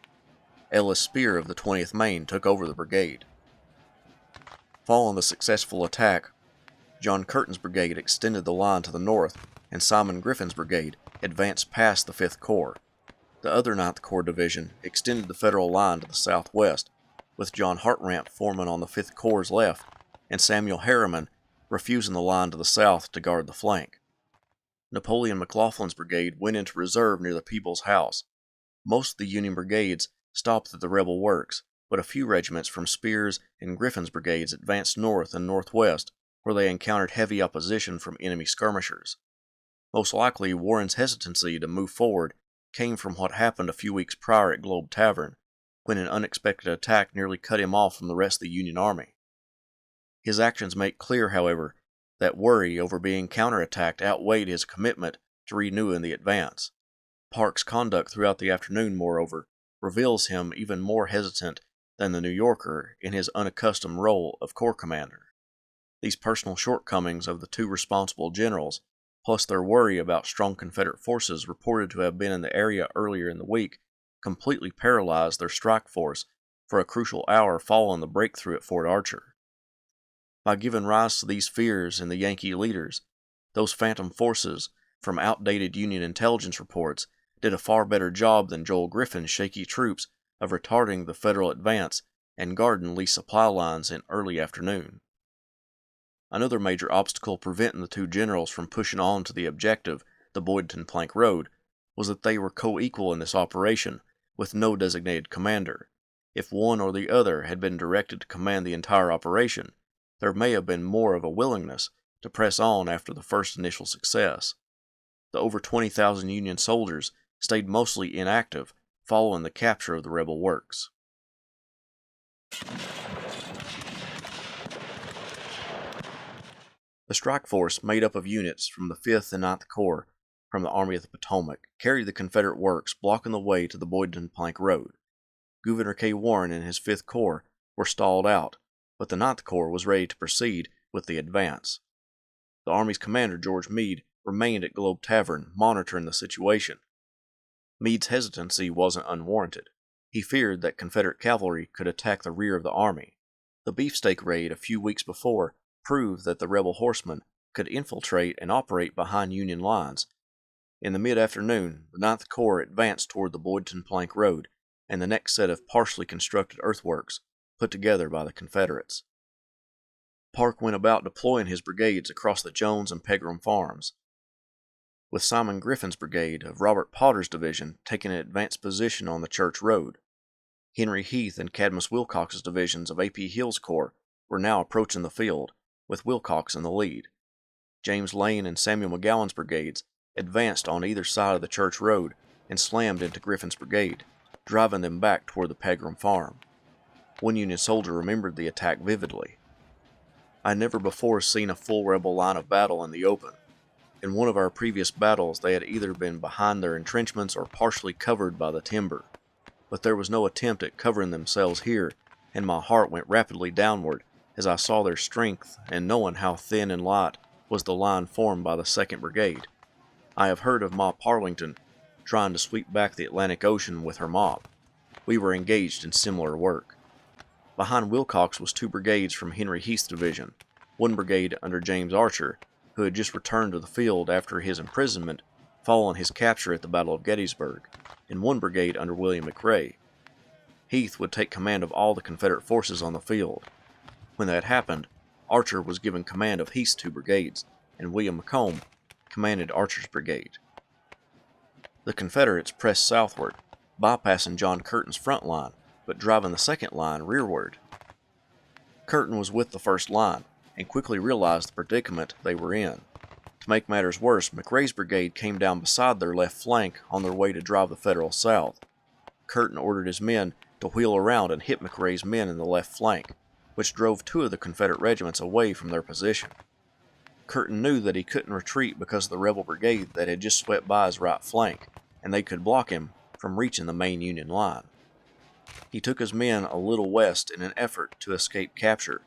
Ellis Spear of the 20th Maine took over the brigade. Following the successful attack, John Curtin's brigade extended the line to the north, and Simon Griffin's brigade advanced past the 5th Corps. The other 9th Corps division extended the Federal line to the southwest, with John Hartranft forming on the 5th Corps' left, and Samuel Harriman refusing the line to the south to guard the flank. Napoleon McLaughlin's brigade went into reserve near the People's House. Most of the Union brigades stopped at the rebel works, but a few regiments from Spear's and Griffin's brigades advanced north and northwest, where they encountered heavy opposition from enemy skirmishers. Most likely, Warren's hesitancy to move forward came from what happened a few weeks prior at Globe Tavern, when an unexpected attack nearly cut him off from the rest of the Union Army. His actions make clear, however, that worry over being counterattacked outweighed his commitment to renewing the advance. Park's conduct throughout the afternoon, moreover, reveals him even more hesitant than the New Yorker in his unaccustomed role of corps commander. These personal shortcomings of the two responsible generals, plus their worry about strong Confederate forces reported to have been in the area earlier in the week, completely paralyzed their strike force for a crucial hour following the breakthrough at Fort Archer. By giving rise to these fears in the Yankee leaders, those phantom forces from outdated Union intelligence reports did a far better job than Joel Griffin's shaky troops of retarding the Federal advance and guarding Lee's supply lines in early afternoon. Another major obstacle preventing the two generals from pushing on to the objective, the Boydton Plank Road, was that they were co-equal in this operation, with no designated commander. If one or the other had been directed to command the entire operation, there may have been more of a willingness to press on after the first initial success. The over 20,000 Union soldiers stayed mostly inactive following the capture of the rebel works. The strike force, made up of units from the 5th and 9th Corps from the Army of the Potomac, carried the Confederate works, blocking the way to the Boydton Plank Road. Gouverneur K. Warren and his 5th Corps were stalled out, but the 9th Corps was ready to proceed with the advance. The Army's commander, George Meade, remained at Globe Tavern, monitoring the situation. Meade's hesitancy wasn't unwarranted. He feared that Confederate cavalry could attack the rear of the army. The beefsteak raid a few weeks before proved that the rebel horsemen could infiltrate and operate behind Union lines. In the mid-afternoon, the 9th Corps advanced toward the Boydton Plank Road and the next set of partially constructed earthworks put together by the Confederates. Park went about deploying his brigades across the Jones and Pegram farms, with Simon Griffin's brigade of Robert Potter's division taking an advanced position on the Church Road. Henry Heath and Cadmus Wilcox's divisions of A.P. Hill's corps were now approaching the field, with Wilcox in the lead. James Lane and Samuel McGowan's brigades advanced on either side of the Church Road and slammed into Griffin's brigade, driving them back toward the Pegram farm. One Union soldier remembered the attack vividly. "I had never before seen a full rebel line of battle in the open. In one of our previous battles they had either been behind their entrenchments or partially covered by the timber. But there was no attempt at covering themselves here, and my heart went rapidly downward as I saw their strength and knowing how thin and light was the line formed by the 2nd Brigade. I have heard of Ma Parlington trying to sweep back the Atlantic Ocean with her mob. We were engaged in similar work." Behind Wilcox was 2 brigades from Henry Heath's division, 1 brigade under James Archer, who had just returned to the field after his imprisonment following his capture at the Battle of Gettysburg, and 1 brigade under William McRae. Heath would take command of all the Confederate forces on the field. When that happened, Archer was given command of Heath's 2 brigades, and William Macomb commanded Archer's brigade. The Confederates pressed southward, bypassing John Curtin's front line, but driving the 2nd line rearward. Curtin was with the 1st line, and quickly realized the predicament they were in. To make matters worse, McRae's brigade came down beside their left flank on their way to drive the Federals south. Curtin ordered his men to wheel around and hit McRae's men in the left flank, which drove 2 of the Confederate regiments away from their position. Curtin knew that he couldn't retreat because of the rebel brigade that had just swept by his right flank, and they could block him from reaching the main Union line. He took his men a little west in an effort to escape capture,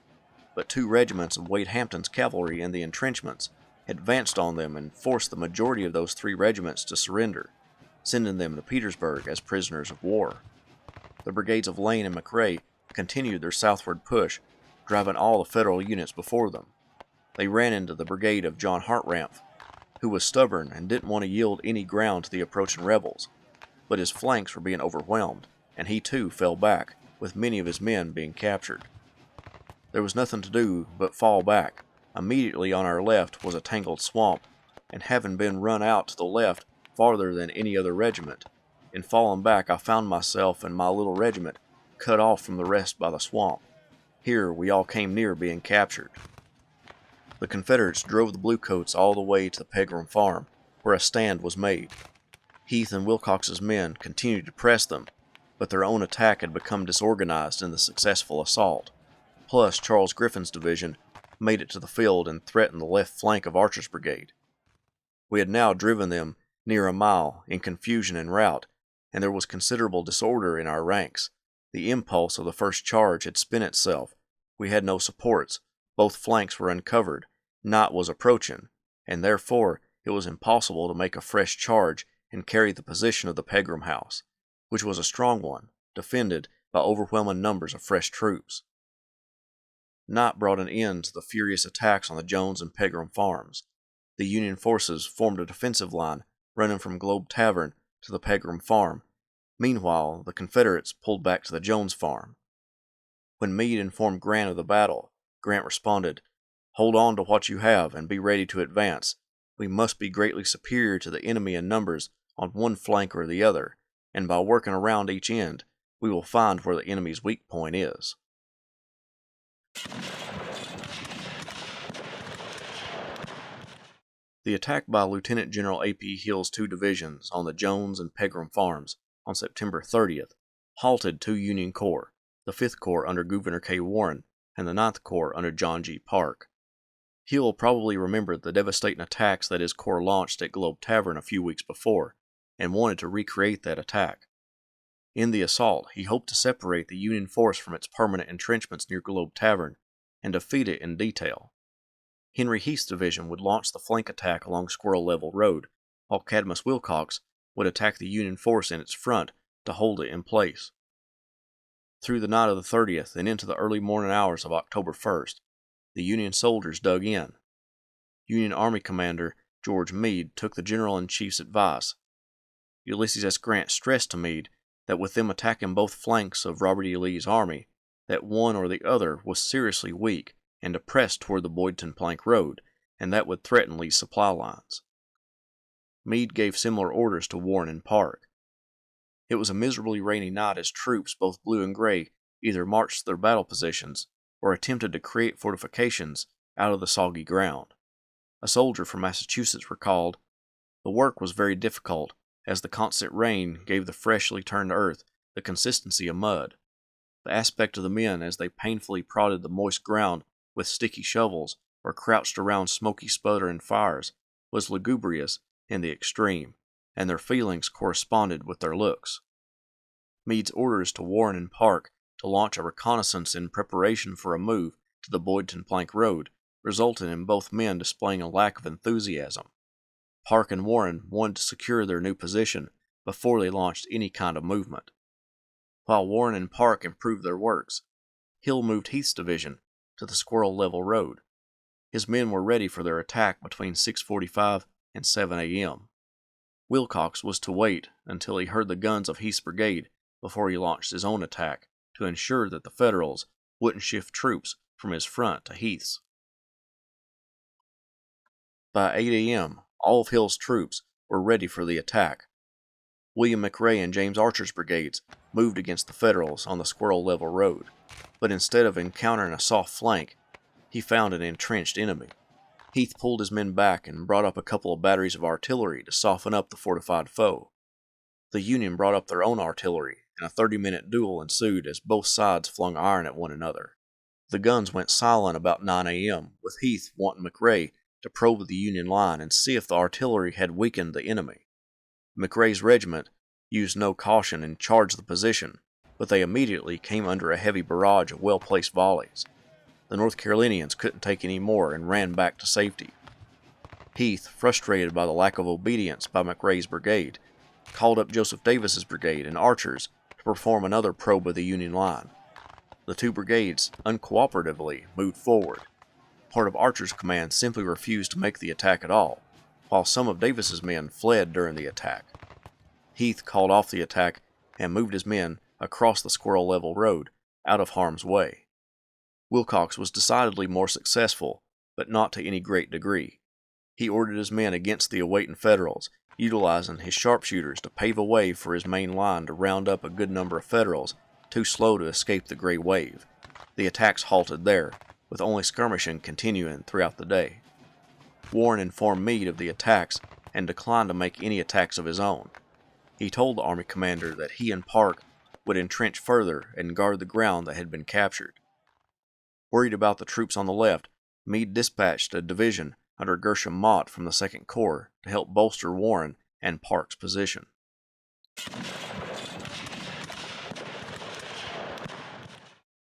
but 2 regiments of Wade Hampton's cavalry in the entrenchments advanced on them and forced the majority of those 3 regiments to surrender, sending them to Petersburg as prisoners of war. The brigades of Lane and McRae continued their southward push, driving all the Federal units before them. They ran into the brigade of John Hartranft, who was stubborn and didn't want to yield any ground to the approaching rebels, but his flanks were being overwhelmed, and he too fell back, with many of his men being captured. There was nothing to do but fall back. Immediately on our left was a tangled swamp, and having been run out to the left farther than any other regiment, In falling back, I found myself and my little regiment cut off from the rest by the swamp. Here we all came near being captured. The Confederates drove the Bluecoats all the way to the Pegram farm, where a stand was made. Heath and Wilcox's men continued to press them, but their own attack had become disorganized in the successful assault. Plus, Charles Griffin's division made it to the field and threatened the left flank of Archer's brigade. We had now driven them near a mile in confusion en route, and there was considerable disorder in our ranks. The impulse of the first charge had spent itself. We had no supports. Both flanks were uncovered. Night was approaching, and therefore it was impossible to make a fresh charge and carry the position of the Pegram house, which was a strong one, defended by overwhelming numbers of fresh troops. Night brought an end to the furious attacks on the Jones and Pegram farms. The Union forces formed a defensive line running from Globe Tavern to the Pegram farm. Meanwhile, the Confederates pulled back to the Jones farm. When Meade informed Grant of the battle, Grant responded, "Hold on to what you have and be ready to advance. We must be greatly superior to the enemy in numbers on one flank or the other, and by working around each end, we will find where the enemy's weak point is." The attack by Lieutenant General A.P. Hill's two divisions on the Jones and Pegram farms on September 30th halted two Union corps, the 5th Corps under Gouverneur K. Warren and the 9th Corps under John G. Parke. Hill probably remembered the devastating attacks that his corps launched at Globe Tavern a few weeks before, and wanted to recreate that attack. In the assault, he hoped to separate the Union force from its permanent entrenchments near Globe Tavern and defeat it in detail. Henry Heath's division would launch the flank attack along Squirrel Level Road, while Cadmus Wilcox would attack the Union force in its front to hold it in place. Through the night of the 30th and into the early morning hours of October 1st, the Union soldiers dug in. Union Army Commander George Meade took the General-in-Chief's advice. Ulysses S. Grant stressed to Meade that with them attacking both flanks of Robert E. Lee's army, that one or the other was seriously weak and depressed toward the Boydton Plank Road, and that would threaten Lee's supply lines. Meade gave similar orders to Warren and Parke. It was a miserably rainy night as troops, both blue and gray, either marched to their battle positions or attempted to create fortifications out of the soggy ground. A soldier from Massachusetts recalled, "The work was very difficult, as the constant rain gave the freshly turned earth the consistency of mud. The aspect of the men as they painfully prodded the moist ground with sticky shovels or crouched around smoky sputtering fires was lugubrious in the extreme, and their feelings corresponded with their looks." Meade's orders to Warren and Parke to launch a reconnaissance in preparation for a move to the Boydton Plank Road resulted in both men displaying a lack of enthusiasm. Parke and Warren wanted to secure their new position before they launched any kind of movement. While Warren and Parke improved their works, Hill moved Heath's division to the Squirrel Level Road. His men were ready for their attack between 6:45 and 7 a.m. Wilcox was to wait until he heard the guns of Heath's brigade before he launched his own attack to ensure that the Federals wouldn't shift troops from his front to Heath's. By 8 a.m., all of Hill's troops were ready for the attack. William McRae and James Archer's brigades moved against the Federals on the Squirrel Level Road, but instead of encountering a soft flank, he found an entrenched enemy. Heath pulled his men back and brought up a couple of batteries of artillery to soften up the fortified foe. The Union brought up their own artillery, and a 30-minute duel ensued as both sides flung iron at one another. The guns went silent about 9 a.m., with Heath wanting McRae to probe the Union line and see if the artillery had weakened the enemy. McRae's regiment used no caution and charged the position, but they immediately came under a heavy barrage of well-placed volleys. The North Carolinians couldn't take any more and ran back to safety. Heath, frustrated by the lack of obedience by McRae's brigade, called up Joseph Davis's brigade and Archer's to perform another probe of the Union line. The two brigades uncooperatively moved forward. Part of Archer's command simply refused to make the attack at all, while some of Davis's men fled during the attack. Heath called off the attack and moved his men across the Squirrel Level Road out of harm's way. Wilcox was decidedly more successful, but not to any great degree. He ordered his men against the awaiting Federals utilizing his sharpshooters to pave a way for his main line to round up a good number of Federals too slow to escape the Gray Wave. The attacks halted there, with only skirmishing continuing throughout the day. Warren informed Meade of the attacks and declined to make any attacks of his own. He told the Army commander that he and Parke would entrench further and guard the ground that had been captured. Worried about the troops on the left, Meade dispatched a division under Gershom Mott from the 2nd Corps to help bolster Warren and Parke's position.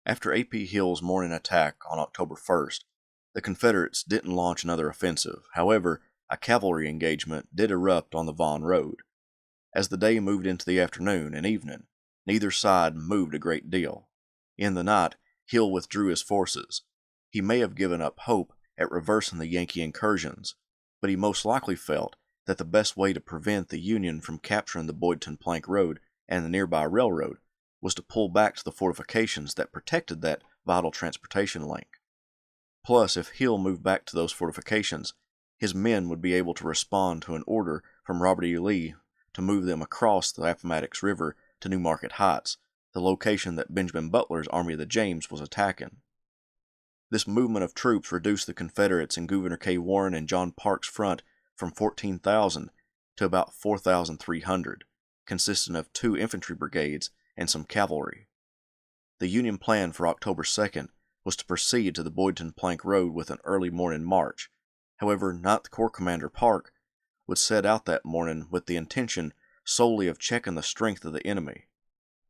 After A.P. Hill's morning attack on October 1st, the Confederates didn't launch another offensive. However, a cavalry engagement did erupt on the Vaughan Road. As the day moved into the afternoon and evening, neither side moved a great deal. In the night, Hill withdrew his forces. He may have given up hope at reversing the Yankee incursions, but he most likely felt that the best way to prevent the Union from capturing the Boydton Plank Road and the nearby railroad was to pull back to the fortifications that protected that vital transportation link. Plus, if Hill moved back to those fortifications, his men would be able to respond to an order from Robert E. Lee to move them across the Appomattox River to New Market Heights, the location that Benjamin Butler's Army of the James was attacking. This movement of troops reduced the Confederates in Gouverneur K. Warren and John Parke's front from 14,000 to about 4,300, consisting of 2 infantry brigades and some cavalry. The Union plan for October 2nd was to proceed to the Boydton Plank Road with an early morning march. However, 9th Corps Commander Parke would set out that morning with the intention solely of checking the strength of the enemy.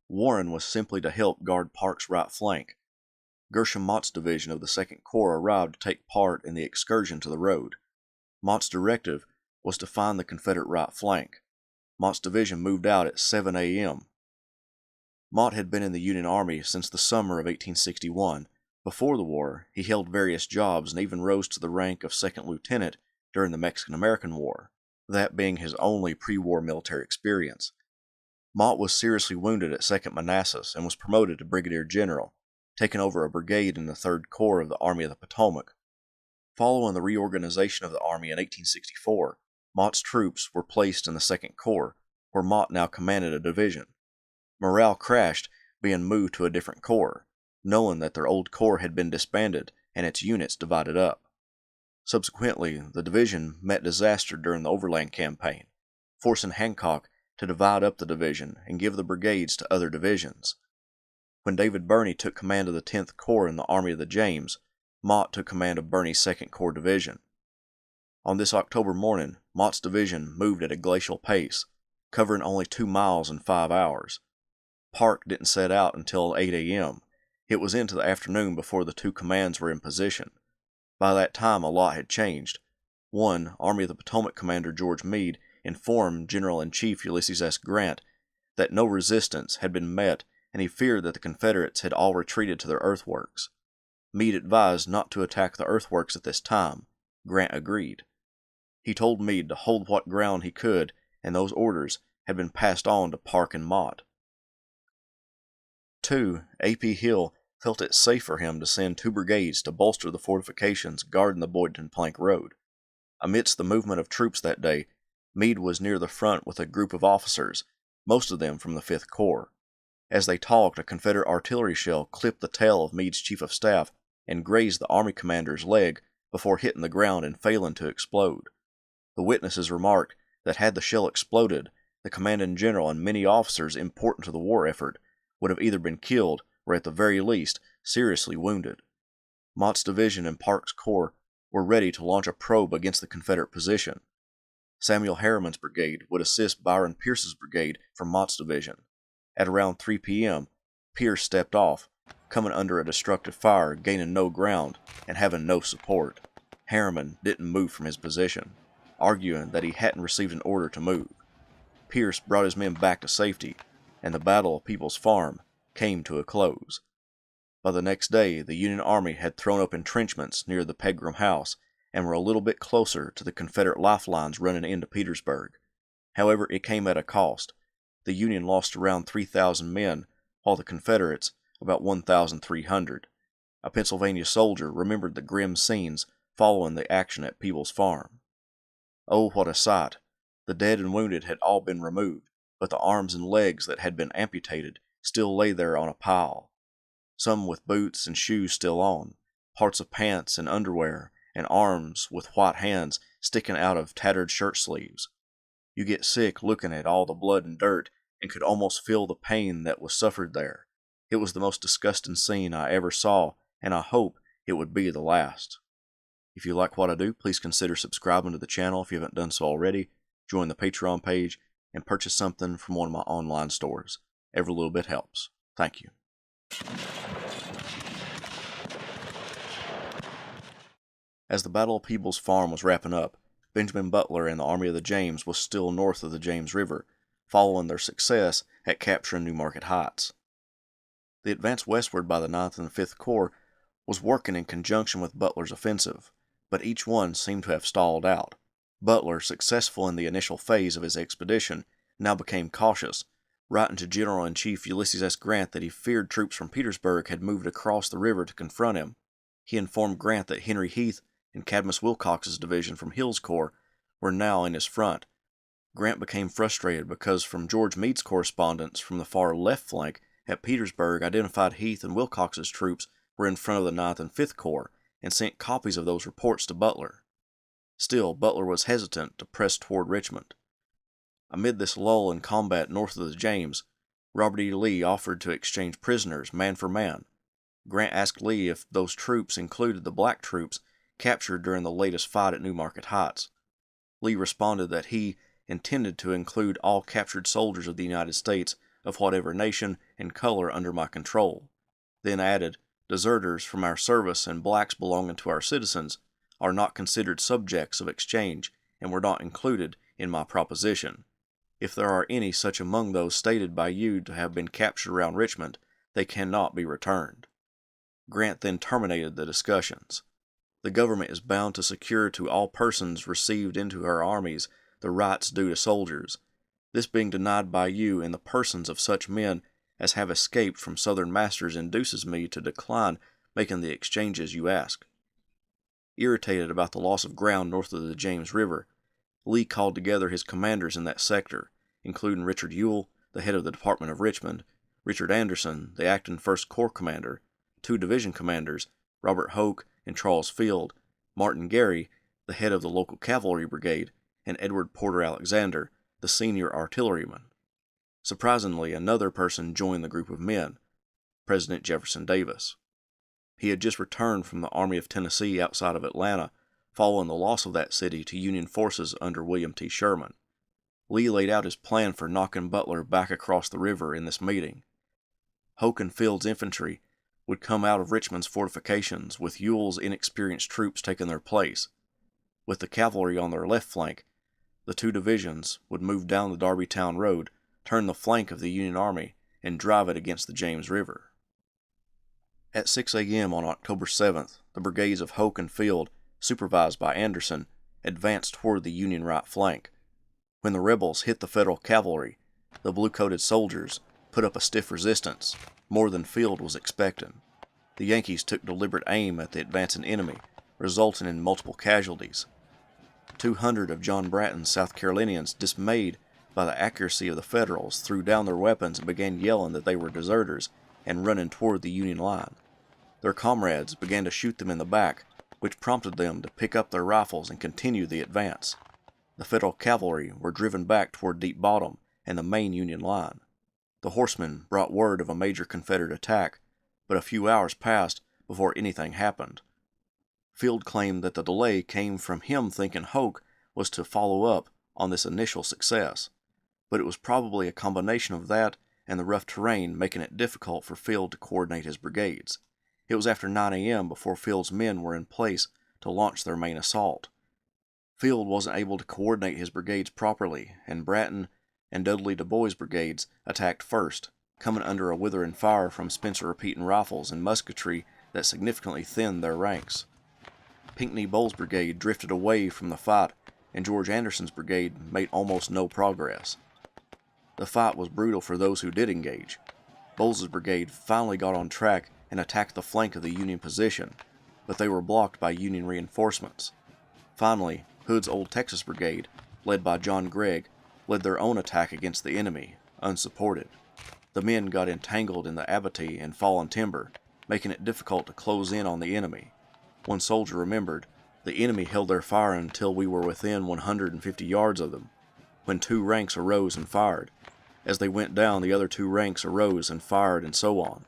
Warren was simply to help guard Parke's right flank. Gershom Mott's division of the 2nd Corps arrived to take part in the excursion to the road. Mott's directive was to find the Confederate right flank. Mott's division moved out at 7 a.m. Mott had been in the Union Army since the summer of 1861. Before the war, he held various jobs and even rose to the rank of 2nd lieutenant during the Mexican-American War, that being his only pre-war military experience. Mott was seriously wounded at 2nd Manassas and was promoted to brigadier general, taking over a brigade in the 3rd Corps of the Army of the Potomac. Following the reorganization of the Army in 1864, Mott's troops were placed in the 2nd Corps, where Mott now commanded a division. Morale crashed, being moved to a different corps, knowing that their old corps had been disbanded and its units divided up. Subsequently, the division met disaster during the Overland Campaign, forcing Hancock to divide up the division and give the brigades to other divisions. When David Birney took command of the 10th Corps in the Army of the James, Mott took command of Birney's 2nd Corps division. On this October morning, Mott's division moved at a glacial pace, covering only 2 miles in 5 hours. Parke didn't set out until 8 a.m. It was into the afternoon before the 2 commands were in position. By that time, a lot had changed. One, Army of the Potomac Commander George Meade informed General-in-Chief Ulysses S. Grant that no resistance had been met and he feared that the Confederates had all retreated to their earthworks. Meade advised not to attack the earthworks at this time. Grant agreed. He told Meade to hold what ground he could, and those orders had been passed on to Parke and Mott. 2. A.P. Hill felt it safe for him to send 2 brigades to bolster the fortifications guarding the Boydton Plank Road. Amidst the movement of troops that day, Meade was near the front with a group of officers, most of them from the 5th Corps. As they talked, a Confederate artillery shell clipped the tail of Meade's chief of staff and grazed the Army commander's leg before hitting the ground and failing to explode. The witnesses remarked that had the shell exploded, the commanding general and many officers important to the war effort would have either been killed or at the very least seriously wounded. Mott's division and Parke's corps were ready to launch a probe against the Confederate position. Samuel Harriman's brigade would assist Byron Pierce's brigade from Mott's division. At around 3 p.m., Pierce stepped off, coming under a destructive fire, gaining no ground, and having no support. Harriman didn't move from his position, arguing that he hadn't received an order to move. Pierce brought his men back to safety, and the Battle of People's Farm came to a close. By the next day, the Union Army had thrown up entrenchments near the Pegram House and were a little bit closer to the Confederate lifelines running into Petersburg. However, it came at a cost. The Union lost around 3,000 men, while the Confederates about 1,300. A Pennsylvania soldier remembered the grim scenes following the action at Peebles Farm. Oh, what a sight! The dead and wounded had all been removed, but the arms and legs that had been amputated still lay there on a pile, some with boots and shoes still on, parts of pants and underwear, and arms with white hands sticking out of tattered shirt sleeves. You get sick looking at all the blood and dirt, and could almost feel the pain that was suffered there. It was the most disgusting scene I ever saw, and I hope it would be the last. If you like what I do, please consider subscribing to the channel if you haven't done so already, join the Patreon page, and purchase something from one of my online stores. Every little bit helps. Thank you. As the Battle of Peebles Farm was wrapping up, Benjamin Butler and the Army of the James was still north of the James River, following their success at capturing New Market Heights. The advance westward by the 9th and 5th Corps was working in conjunction with Butler's offensive, but each one seemed to have stalled out. Butler, successful in the initial phase of his expedition, now became cautious, writing to General-in-Chief Ulysses S. Grant that he feared troops from Petersburg had moved across the river to confront him. He informed Grant that Henry Heath and Cadmus Wilcox's division from Hill's Corps were now in his front. Grant became frustrated because from George Meade's correspondence from the far left flank at Petersburg identified Heath and Wilcox's troops were in front of the 9th and 5th Corps and sent copies of those reports to Butler. Still, Butler was hesitant to press toward Richmond. Amid this lull in combat north of the James, Robert E. Lee offered to exchange prisoners man for man. Grant asked Lee if those troops included the black troops captured during the latest fight at New Market Heights. Lee responded that he intended to include all captured soldiers of the United States of whatever nation and color under my control, then added, "Deserters from our service and blacks belonging to our citizens are not considered subjects of exchange and were not included in my proposition. If there are any such among those stated by you to have been captured around Richmond, they cannot be returned." Grant then terminated the discussions. The government is bound to secure to all persons received into her armies the rights due to soldiers. This being denied by you in the persons of such men as have escaped from Southern masters induces me to decline making the exchanges you ask. Irritated about the loss of ground north of the James River, Lee called together his commanders in that sector, including Richard Ewell, the head of the Department of Richmond, Richard Anderson, the acting 1st Corps commander, 2 division commanders, Robert Hoke and Charles Field, Martin Gary, the head of the local cavalry brigade, and Edward Porter Alexander, the senior artilleryman. Surprisingly, another person joined the group of men, President Jefferson Davis. He had just returned from the Army of Tennessee outside of Atlanta, following the loss of that city to Union forces under William T. Sherman. Lee laid out his plan for knocking Butler back across the river in this meeting. Hoke and Field's infantry would come out of Richmond's fortifications, with Ewell's inexperienced troops taking their place. With the cavalry on their left flank, the 2 divisions would move down the Darbytown Road, turn the flank of the Union Army, and drive it against the James River. At 6 a.m. on October 7th, the brigades of Hoke and Field, supervised by Anderson, advanced toward the Union right flank. When the rebels hit the Federal cavalry, the blue-coated soldiers put up a stiff resistance, more than Field was expecting. The Yankees took deliberate aim at the advancing enemy, resulting in multiple casualties. 200 of John Bratton's South Carolinians, dismayed by the accuracy of the Federals, threw down their weapons and began yelling that they were deserters and running toward the Union line. Their comrades began to shoot them in the back, which prompted them to pick up their rifles and continue the advance. The Federal cavalry were driven back toward Deep Bottom and the main Union line. The horsemen brought word of a major Confederate attack, but a few hours passed before anything happened. Field claimed that the delay came from him thinking Hoke was to follow up on this initial success, but it was probably a combination of that and the rough terrain making it difficult for Field to coordinate his brigades. It was after 9 a.m. before Field's men were in place to launch their main assault. Field wasn't able to coordinate his brigades properly, and Bratton and Dudley Du Bois' brigades attacked first, coming under a withering fire from Spencer repeating rifles and musketry that significantly thinned their ranks. Pinckney Bowles' brigade drifted away from the fight, and George Anderson's brigade made almost no progress. The fight was brutal for those who did engage. Bowles' brigade finally got on track and attacked the flank of the Union position, but they were blocked by Union reinforcements. Finally, Hood's Old Texas Brigade, led by John Gregg, led their own attack against the enemy, unsupported. The men got entangled in the abattis and fallen timber, making it difficult to close in on the enemy. One soldier remembered, "The enemy held their fire until we were within 150 yards of them, when two ranks arose and fired. As they went down, the other two ranks arose and fired, and so on.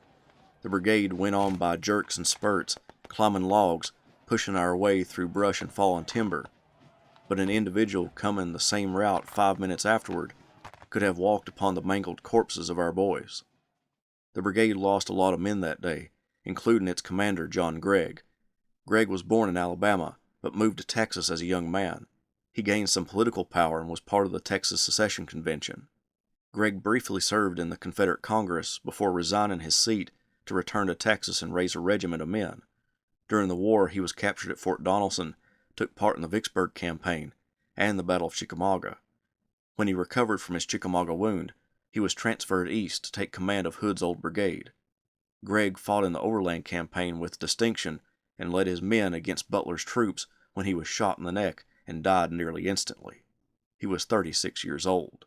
The brigade went on by jerks and spurts, climbing logs, pushing our way through brush and fallen timber. But an individual coming the same route 5 minutes afterward could have walked upon the mangled corpses of our boys." The brigade lost a lot of men that day, including its commander, John Gregg. Gregg was born in Alabama, but moved to Texas as a young man. He gained some political power and was part of the Texas Secession Convention. Gregg briefly served in the Confederate Congress before resigning his seat to return to Texas and raise a regiment of men. During the war, he was captured at Fort Donelson, took part in the Vicksburg Campaign, and the Battle of Chickamauga. When he recovered from his Chickamauga wound, he was transferred east to take command of Hood's old brigade. Gregg fought in the Overland Campaign with distinction and led his men against Butler's troops when he was shot in the neck and died nearly instantly. He was 36 years old.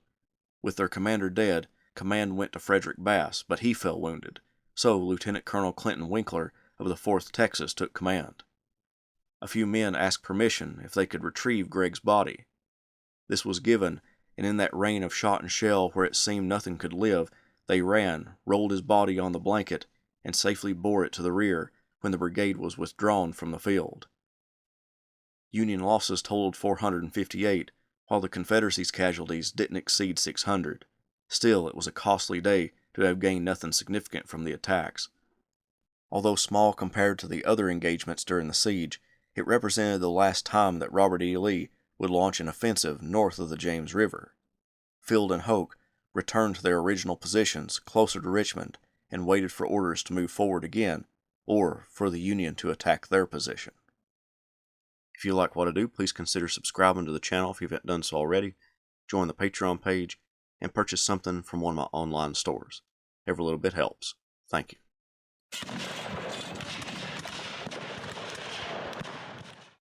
With their commander dead, command went to Frederick Bass, but he fell wounded, so Lieutenant Colonel Clinton Winkler of the 4th Texas took command. A few men asked permission if they could retrieve Gregg's body. This was given, and in that rain of shot and shell where it seemed nothing could live, they ran, rolled his body on the blanket, and safely bore it to the rear when the brigade was withdrawn from the field. Union losses totaled 458, while the Confederacy's casualties didn't exceed 600. Still, it was a costly day to have gained nothing significant from the attacks. Although small compared to the other engagements during the siege, it represented the last time that Robert E. Lee would launch an offensive north of the James River. Field and Hoke returned to their original positions closer to Richmond and waited for orders to move forward again, or for the Union to attack their position. If you like what I do, please consider subscribing to the channel if you haven't done so already, join the Patreon page, and purchase something from one of my online stores. Every little bit helps. Thank you.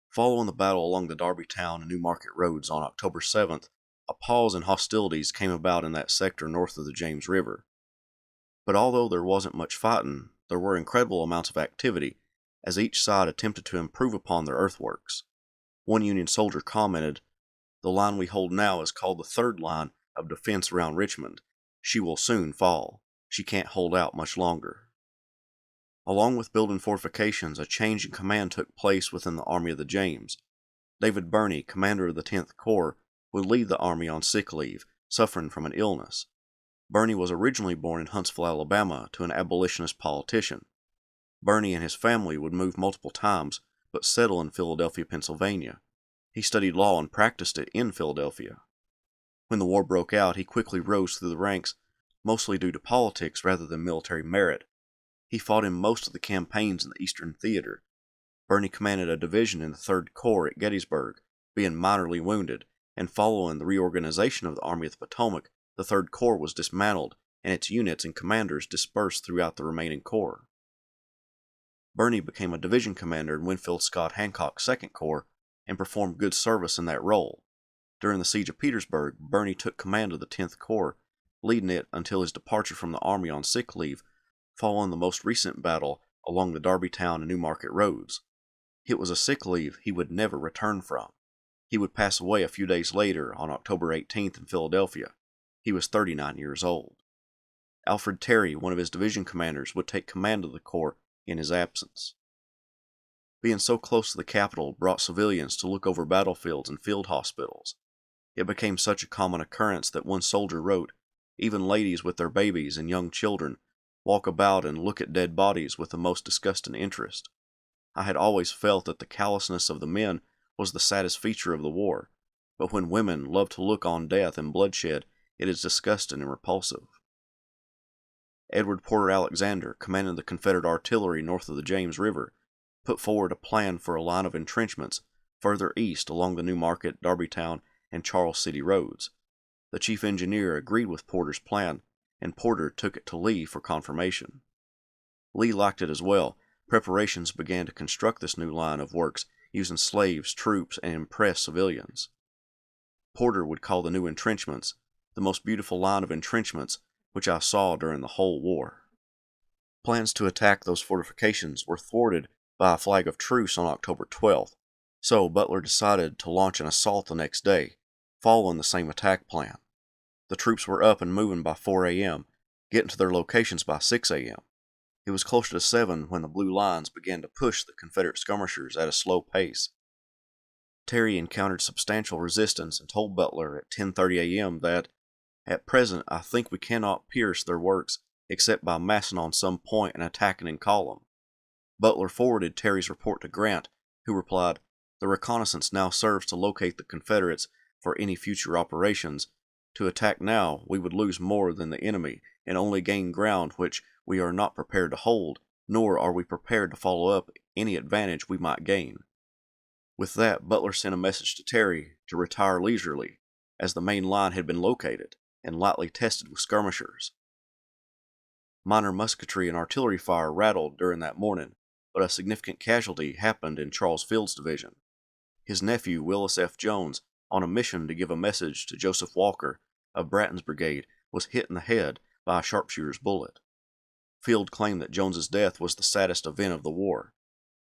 Following the battle along the Darbytown and New Market roads on October 7th, a pause in hostilities came about in that sector north of the James River. But although there wasn't much fighting, there were incredible amounts of activity as each side attempted to improve upon their earthworks. One Union soldier commented, "The line we hold now is called the third line of defense around Richmond. She will soon fall. She can't hold out much longer." Along with building fortifications, a change in command took place within the Army of the James. David Birney, commander of the 10th Corps, would leave the army on sick leave, suffering from an illness. Birney was originally born in Huntsville, Alabama, to an abolitionist politician. Birney and his family would move multiple times, but settle in Philadelphia, Pennsylvania. He studied law and practiced it in Philadelphia. When the war broke out, he quickly rose through the ranks, mostly due to politics rather than military merit. He fought in most of the campaigns in the Eastern Theater. Birney commanded a division in the 3rd Corps at Gettysburg, being minorly wounded, and following the reorganization of the Army of the Potomac, the 3rd Corps was dismantled, and its units and commanders dispersed throughout the remaining corps. Birney became a division commander in Winfield Scott Hancock's 2nd Corps, and performed good service in that role. During the Siege of Petersburg, Birney took command of the 10th Corps, leading it until his departure from the Army on sick leave, following the most recent battle along the Darbytown and New Market roads. It was a sick leave he would never return from. He would pass away a few days later on October 18th in Philadelphia. He was 39 years old. Alfred Terry, one of his division commanders, would take command of the corps in his absence. Being so close to the capital brought civilians to look over battlefields and field hospitals. It became such a common occurrence that one soldier wrote, "Even ladies with their babies and young children walk about and look at dead bodies with the most disgusting interest. I had always felt that the callousness of the men was the saddest feature of the war, but when women love to look on death and bloodshed, it is disgusting and repulsive." Edward Porter Alexander, commanding the Confederate artillery north of the James River, put forward a plan for a line of entrenchments further east along the New Market, Darbytown, and Charles City roads. The chief engineer agreed with Porter's plan, and Porter took it to Lee for confirmation. Lee liked it as well. Preparations began to construct this new line of works using slaves, troops, and impressed civilians. Porter would call the new entrenchments the most beautiful line of entrenchments which I saw during the whole war. Plans to attack those fortifications were thwarted by a flag of truce on October 12th, so Butler decided to launch an assault the next day, following the same attack plan. The troops were up and moving by 4 a.m., getting to their locations by 6 a.m. It was closer to 7 when the blue lines began to push the Confederate skirmishers at a slow pace. Terry encountered substantial resistance and told Butler at 10:30 a.m. that, "At present I think we cannot pierce their works except by massing on some point and attacking in column." Butler forwarded Terry's report to Grant, who replied, "The reconnaissance now serves to locate the Confederates for any future operations. To attack now, we would lose more than the enemy and only gain ground which we are not prepared to hold, nor are we prepared to follow up any advantage we might gain." With that, Butler sent a message to Terry to retire leisurely, as the main line had been located and lightly tested with skirmishers. Minor musketry and artillery fire rattled during that morning, but a significant casualty happened in Charles Field's division. His nephew, Willis F. Jones, on a mission to give a message to Joseph Walker of Bratton's brigade, was hit in the head by a sharpshooter's bullet. Field claimed that Jones's death was the saddest event of the war.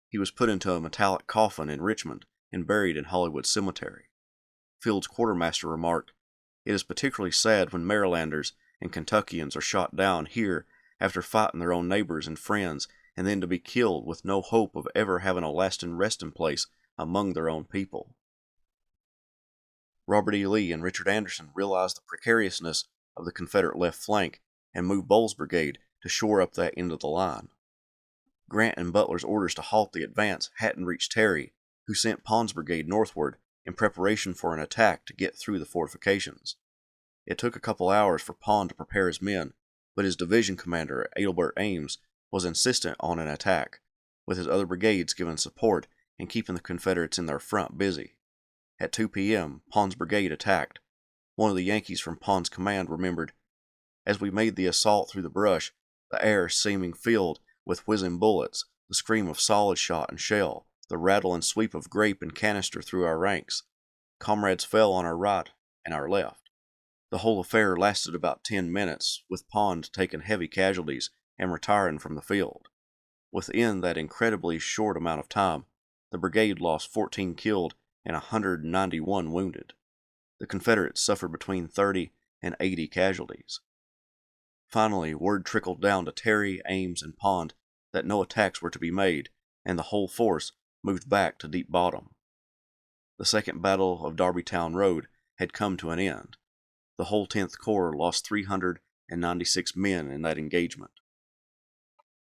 He was put into a metallic coffin in Richmond and buried in Hollywood Cemetery. Field's quartermaster remarked, "It is particularly sad when Marylanders and Kentuckians are shot down here after fighting their own neighbors and friends, and then to be killed with no hope of ever having a lasting resting place among their own people." Robert E. Lee and Richard Anderson realized the precariousness of the Confederate left flank and moved Bowles' brigade to shore up that end of the line. Grant and Butler's orders to halt the advance hadn't reached Terry, who sent Pond's brigade northward in preparation for an attack to get through the fortifications. It took a couple hours for Pond to prepare his men, but his division commander, Adelbert Ames, was insistent on an attack, with his other brigades giving support and keeping the Confederates in their front busy. At 2 p.m., Pond's brigade attacked. One of the Yankees from Pond's command remembered, "As we made the assault through the brush, the air seeming filled with whizzing bullets, the scream of solid shot and shell, the rattle and sweep of grape and canister through our ranks. Comrades fell on our right and our left." The whole affair lasted about 10 minutes, with Pond taking heavy casualties and retiring from the field. Within that incredibly short amount of time, the brigade lost 14 killed and 191 wounded. The Confederates suffered between 30 and 80 casualties. Finally, word trickled down to Terry, Ames, and Pond that no attacks were to be made, and the whole force moved back to Deep Bottom. The Second Battle of Darbytown Road had come to an end. The whole 10th Corps lost 396 men in that engagement.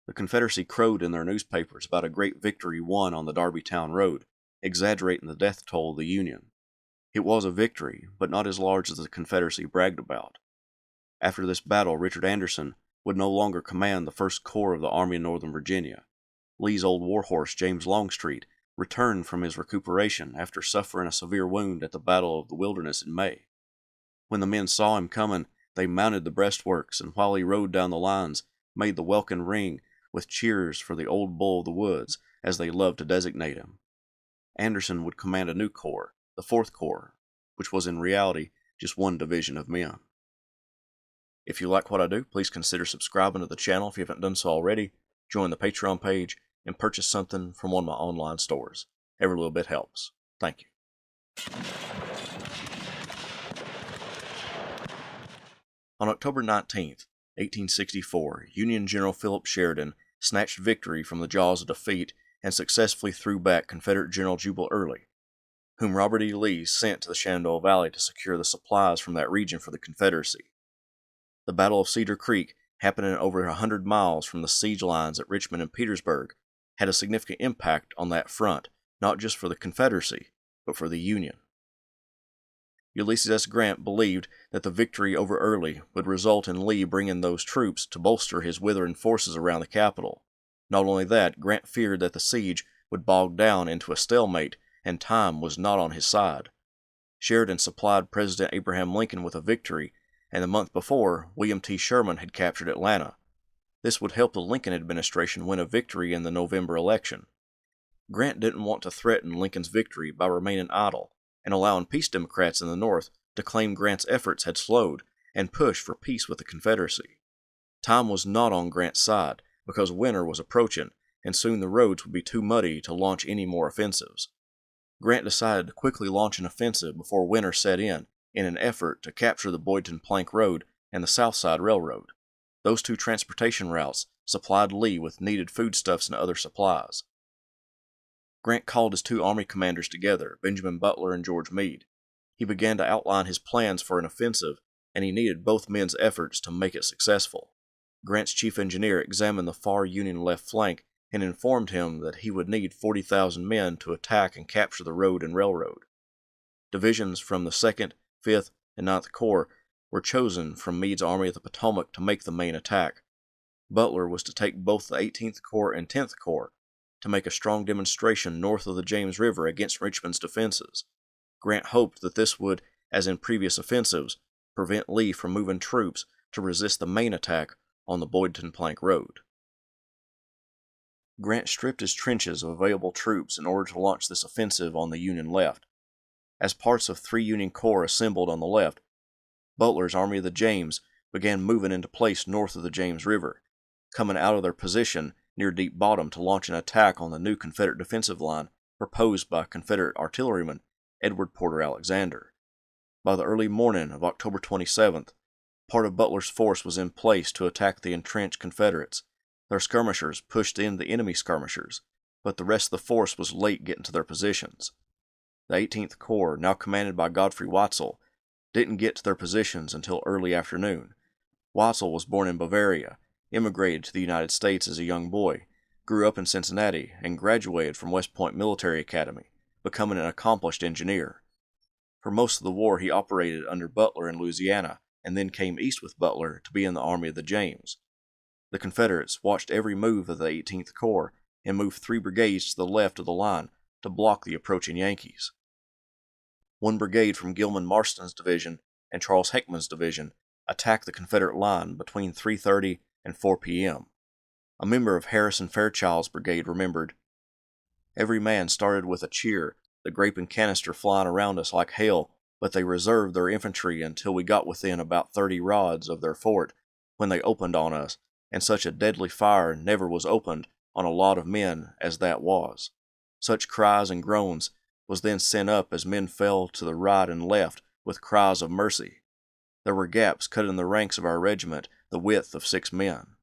The Confederacy crowed in their newspapers about a great victory won on the Darbytown Road, exaggerating the death toll of the Union. It was a victory, but not as large as the Confederacy bragged about. After this battle, Richard Anderson would no longer command the 1st Corps of the Army of Northern Virginia. Lee's old warhorse, James Longstreet, returned from his recuperation after suffering a severe wound at the Battle of the Wilderness in May. When the men saw him coming, they mounted the breastworks, and while he rode down the lines, made the welkin ring with cheers for the old bull of the woods, as they loved to designate him. Anderson would command a new corps, the 4th Corps, which was in reality just one division of men. If you like what I do, please consider subscribing to the channel if you haven't done so already, join the Patreon page, and purchase something from one of my online stores. Every little bit helps. Thank you. On October 19, 1864, Union General Philip Sheridan snatched victory from the jaws of defeat and successfully threw back Confederate General Jubal Early, whom Robert E. Lee sent to the Shenandoah Valley to secure the supplies from that region for the Confederacy. The Battle of Cedar Creek, happening over 100 miles from the siege lines at Richmond and Petersburg, had a significant impact on that front, not just for the Confederacy, but for the Union. Ulysses S. Grant believed that the victory over Early would result in Lee bringing those troops to bolster his withering forces around the capital. Not only that, Grant feared that the siege would bog down into a stalemate, and time was not on his side. Sheridan supplied President Abraham Lincoln with a victory, and the month before, William T. Sherman had captured Atlanta. This would help the Lincoln administration win a victory in the November election. Grant didn't want to threaten Lincoln's victory by remaining idle, and allowing peace Democrats in the North to claim Grant's efforts had slowed and push for peace with the Confederacy. Time was not on Grant's side because winter was approaching and soon the roads would be too muddy to launch any more offensives. Grant decided to quickly launch an offensive before winter set in an effort to capture the Boydton Plank Road and the South Side Railroad. Those two transportation routes supplied Lee with needed foodstuffs and other supplies. Grant called his two army commanders together, Benjamin Butler and George Meade. He began to outline his plans for an offensive, and he needed both men's efforts to make it successful. Grant's chief engineer examined the far Union left flank and informed him that he would need 40,000 men to attack and capture the road and railroad. Divisions from the 2nd, 5th, and 9th Corps were chosen from Meade's Army of the Potomac to make the main attack. Butler was to take both the 18th Corps and 10th Corps to make a strong demonstration north of the James River against Richmond's defenses. Grant hoped that this would, as in previous offensives, prevent Lee from moving troops to resist the main attack on the Boydton Plank Road. Grant stripped his trenches of available troops in order to launch this offensive on the Union left. As parts of 3 Union Corps assembled on the left, Butler's Army of the James began moving into place north of the James River, coming out of their position near Deep Bottom to launch an attack on the new Confederate defensive line proposed by Confederate artilleryman Edward Porter Alexander. By the early morning of October 27th, part of Butler's force was in place to attack the entrenched Confederates. Their skirmishers pushed in the enemy skirmishers, but the rest of the force was late getting to their positions. The 18th Corps, now commanded by Godfrey Watzel, didn't get to their positions until early afternoon. Watzel was born in Bavaria, immigrated to the United States as a young boy, grew up in Cincinnati, and graduated from West Point Military Academy, becoming an accomplished engineer. For most of the war he operated under Butler in Louisiana, and then came east with Butler to be in the Army of the James. The Confederates watched every move of the 18th Corps and moved 3 brigades to the left of the line to block the approaching Yankees. One brigade from Gilman Marston's division and Charles Heckman's division attacked the Confederate line between 3:30 and 4 p.m. A member of Harrison Fairchild's brigade remembered, "Every man started with a cheer, the grape and canister flying around us like hail, but they reserved their infantry until we got within about 30 rods of their fort, when they opened on us, and such a deadly fire never was opened on a lot of men as that was. Such cries and groans was then sent up as men fell to the right and left with cries of mercy. There were gaps cut in the ranks of our regiment the width of 6 men."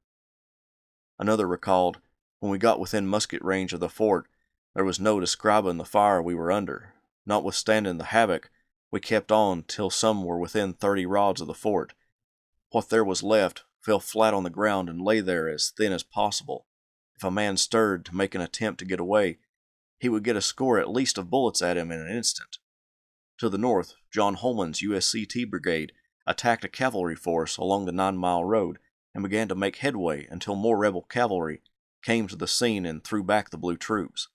Another recalled, "When we got within musket range of the fort, there was no describing the fire we were under. Notwithstanding the havoc, we kept on till some were within 30 rods of the fort. What there was left fell flat on the ground and lay there as thin as possible. If a man stirred to make an attempt to get away, he would get a score at least of bullets at him in an instant." To the north, John Holman's USCT brigade attacked a cavalry force along the 9-mile road and began to make headway until more rebel cavalry came to the scene and threw back the blue troops.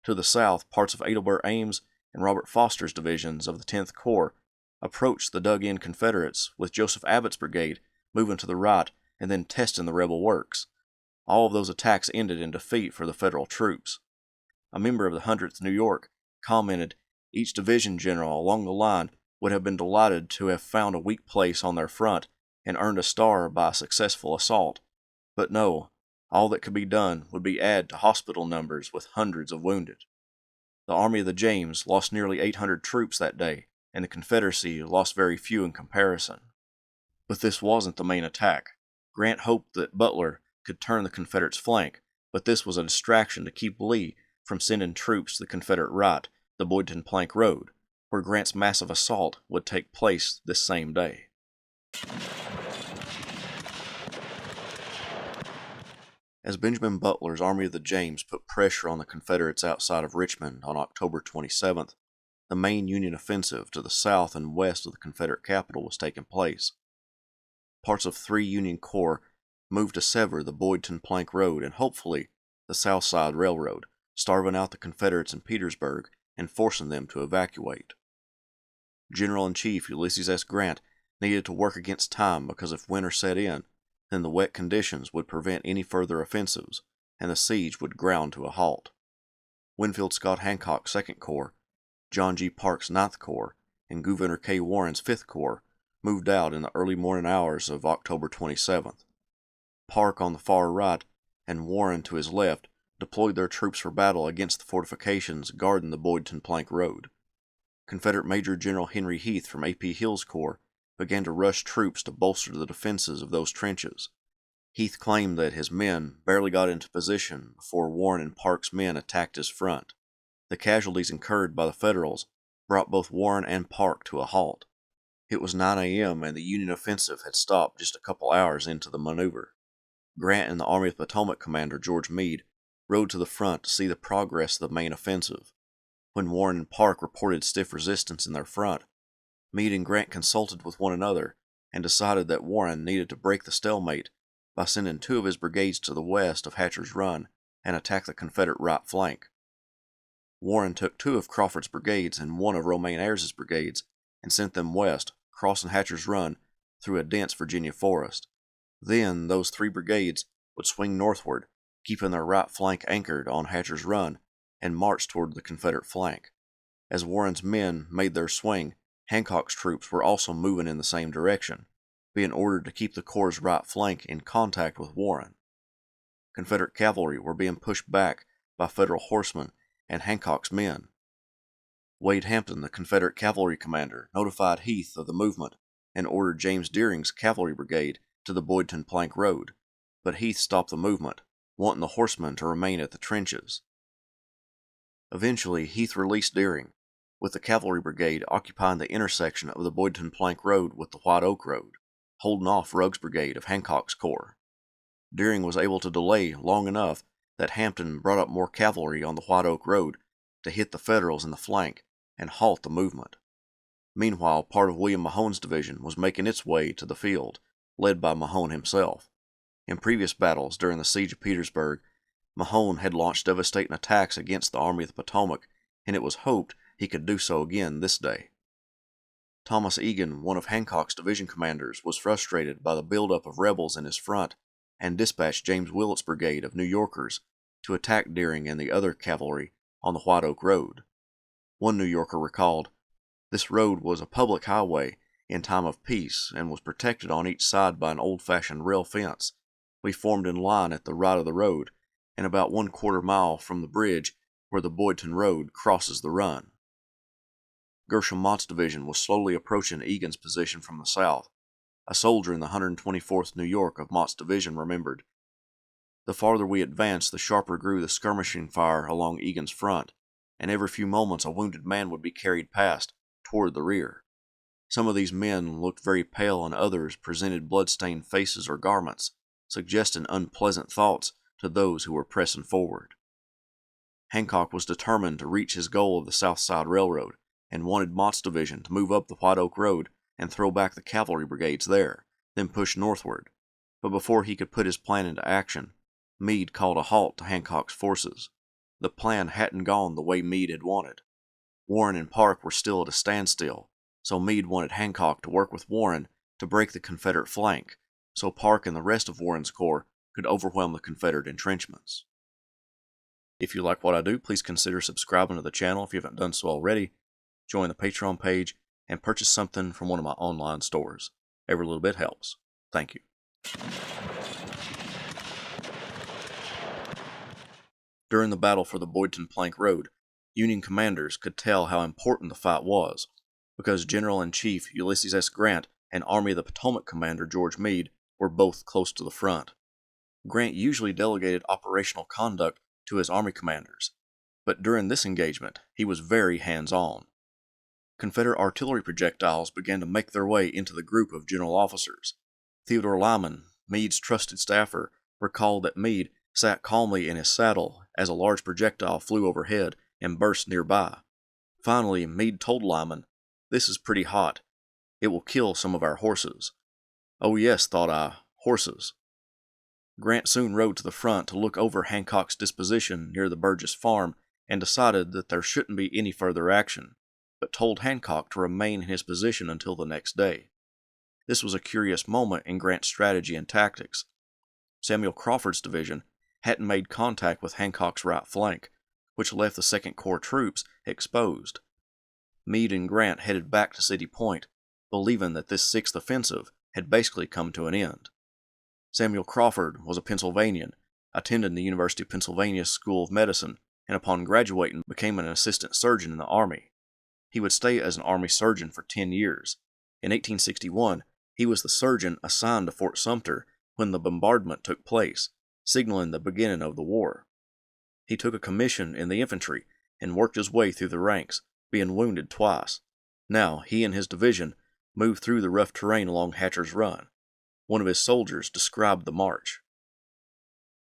To the south, parts of Adelbert Ames and Robert Foster's divisions of the 10th Corps approached the dug-in Confederates, with Joseph Abbott's brigade moving to the right and then testing the rebel works. All of those attacks ended in defeat for the Federal troops. A member of the 100th New York commented, "Each division general along the line would have been delighted to have found a weak place on their front and earned a star by a successful assault. But no, all that could be done would be add to hospital numbers with hundreds of wounded." The Army of the James lost nearly 800 troops that day, and the Confederacy lost very few in comparison. But this wasn't the main attack. Grant hoped that Butler could turn the Confederates' flank, but this was a distraction to keep Lee from sending troops to the Confederate right, the Boydton Plank Road, where Grant's massive assault would take place this same day. As Benjamin Butler's Army of the James put pressure on the Confederates outside of Richmond on October 27th, the main Union offensive to the south and west of the Confederate capital was taking place. Parts of 3 Union Corps moved to sever the Boydton Plank Road and hopefully the South Side Railroad, starving out the Confederates in Petersburg and forcing them to evacuate. General-in-Chief Ulysses S. Grant needed to work against time because if winter set in, then the wet conditions would prevent any further offensives, and the siege would ground to a halt. Winfield Scott Hancock's 2nd Corps John G. Parke's Ninth Corps and Gouverneur K. Warren's Fifth Corps moved out in the early morning hours of October 27th. Parke on the far right and Warren to his left deployed their troops for battle against the fortifications guarding the Boydton Plank Road. Confederate Major General Henry Heath from A.P. Hill's corps began to rush troops to bolster the defenses of those trenches. Heath claimed that his men barely got into position before Warren and Parke's men attacked his front. The casualties incurred by the Federals brought both Warren and Parke to a halt. It was 9 a.m. and the Union offensive had stopped just a couple hours into the maneuver. Grant and the Army of the Potomac commander George Meade rode to the front to see the progress of the main offensive. When Warren and Parke reported stiff resistance in their front, Meade and Grant consulted with one another and decided that Warren needed to break the stalemate by sending 2 of his brigades to the west of Hatcher's Run and attack the Confederate right flank. Warren took 2 of Crawford's brigades and 1 of Romaine Ayres's brigades and sent them west, crossing Hatcher's Run through a dense Virginia forest. Then those 3 brigades would swing northward, keeping their right flank anchored on Hatcher's Run, and march toward the Confederate flank. As Warren's men made their swing, Hancock's troops were also moving in the same direction, being ordered to keep the corps' right flank in contact with Warren. Confederate cavalry were being pushed back by Federal horsemen and Hancock's men. Wade Hampton, the Confederate cavalry commander, notified Heath of the movement and ordered James Deering's cavalry brigade to the Boydton Plank Road, but Heath stopped the movement, wanting the horsemen to remain at the trenches. Eventually, Heath released Deering, with the cavalry brigade occupying the intersection of the Boydton Plank Road with the White Oak Road, holding off Rugg's brigade of Hancock's corps. Deering was able to delay long enough that Hampton brought up more cavalry on the White Oak Road to hit the Federals in the flank and halt the movement. Meanwhile, part of William Mahone's division was making its way to the field, led by Mahone himself. In previous battles during the Siege of Petersburg, Mahone had launched devastating attacks against the Army of the Potomac, and it was hoped he could do so again this day. Thomas Egan, one of Hancock's division commanders, was frustrated by the buildup of rebels in his front and dispatched James Willett's brigade of New Yorkers to attack Deering and the other cavalry on the White Oak Road. One New Yorker recalled, "This road was a public highway in time of peace and was protected on each side by an old-fashioned rail fence. We formed in line at the right of the road and about 1/4 mile from the bridge where the Boydton Road crosses the run." Gershom Mott's division was slowly approaching Egan's position from the south. A soldier in the 124th New York of Mott's division remembered, "The farther we advanced, the sharper grew the skirmishing fire along Egan's front, and every few moments a wounded man would be carried past, toward the rear. Some of these men looked very pale and others presented blood-stained faces or garments, suggesting unpleasant thoughts to those who were pressing forward." Hancock was determined to reach his goal of the South Side Railroad and wanted Mott's division to move up the White Oak Road and throw back the cavalry brigades there, then push northward. But before he could put his plan into action, Meade called a halt to Hancock's forces. The plan hadn't gone the way Meade had wanted. Warren and Parke were still at a standstill, so Meade wanted Hancock to work with Warren to break the Confederate flank, so Parke and the rest of Warren's corps could overwhelm the Confederate entrenchments. If you like what I do, please consider subscribing to the channel if you haven't done so already, join the Patreon page, and purchase something from one of my online stores. Every little bit helps. Thank you. During the battle for the Boydton Plank Road, Union commanders could tell how important the fight was, because General-in-Chief Ulysses S. Grant and Army of the Potomac commander George Meade were both close to the front. Grant usually delegated operational conduct to his army commanders, but during this engagement, he was very hands-on. Confederate artillery projectiles began to make their way into the group of general officers. Theodore Lyman, Meade's trusted staffer, recalled that Meade sat calmly in his saddle as a large projectile flew overhead and burst nearby. Finally, Meade told Lyman, "This is pretty hot. It will kill some of our horses." "Oh yes," thought I, "horses." Grant soon rode to the front to look over Hancock's disposition near the Burgess farm and decided that there shouldn't be any further action, but told Hancock to remain in his position until the next day. This was a curious moment in Grant's strategy and tactics. Samuel Crawford's division hadn't made contact with Hancock's right flank, which left the Second Corps troops exposed. Meade and Grant headed back to City Point, believing that this Sixth Offensive had basically come to an end. Samuel Crawford was a Pennsylvanian, attended the University of Pennsylvania School of Medicine, and upon graduating became an assistant surgeon in the Army. He would stay as an Army surgeon for 10 years. In 1861, he was the surgeon assigned to Fort Sumter when the bombardment took place, signaling the beginning of the war. He took a commission in the infantry and worked his way through the ranks, being wounded twice. Now, he and his division moved through the rough terrain along Hatcher's Run. One of his soldiers described the march.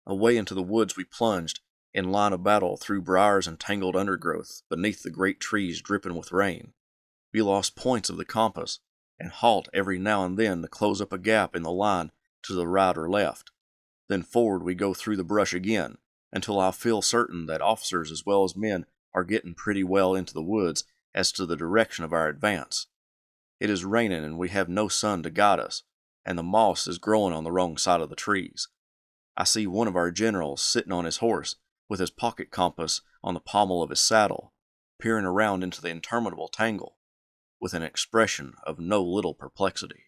Away into the woods we plunged, in line of battle through briars and tangled undergrowth, beneath the great trees dripping with rain. We lost points of the compass, and halt every now and then to close up a gap in the line to the right or left. Then forward we go through the brush again, until I feel certain that officers as well as men are getting pretty well into the woods as to the direction of our advance. It is raining and we have no sun to guide us, and the moss is growing on the wrong side of the trees. I see one of our generals sitting on his horse, with his pocket compass on the pommel of his saddle, peering around into the interminable tangle, with an expression of no little perplexity.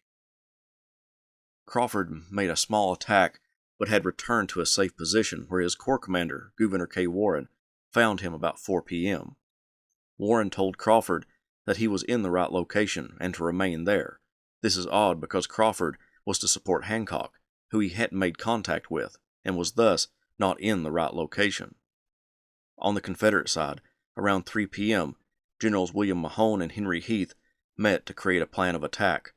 Crawford made a small attack, but had returned to a safe position where his corps commander, Gouverneur K. Warren, found him about 4 p.m. Warren told Crawford that he was in the right location and to remain there. This is odd because Crawford was to support Hancock, who he hadn't made contact with, and was thus not in the right location. On the Confederate side, around 3 p.m., Generals William Mahone and Henry Heath met to create a plan of attack.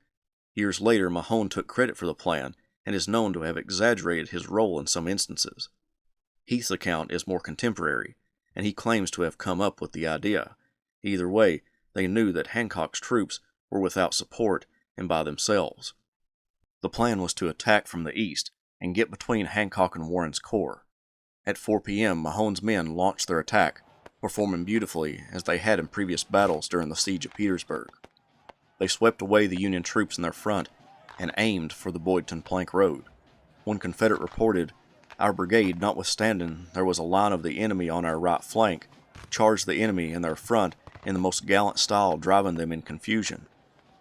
Years later, Mahone took credit for the plan and is known to have exaggerated his role in some instances. Heath's account is more contemporary, and he claims to have come up with the idea. Either way, they knew that Hancock's troops were without support and by themselves. The plan was to attack from the east and get between Hancock and Warren's corps. At 4 p.m., Mahone's men launched their attack, performing beautifully as they had in previous battles during the Siege of Petersburg. They swept away the Union troops in their front and aimed for the Boydton Plank Road. One Confederate reported, "Our brigade, notwithstanding there was a line of the enemy on our right flank, charged the enemy in their front in the most gallant style, driving them in confusion,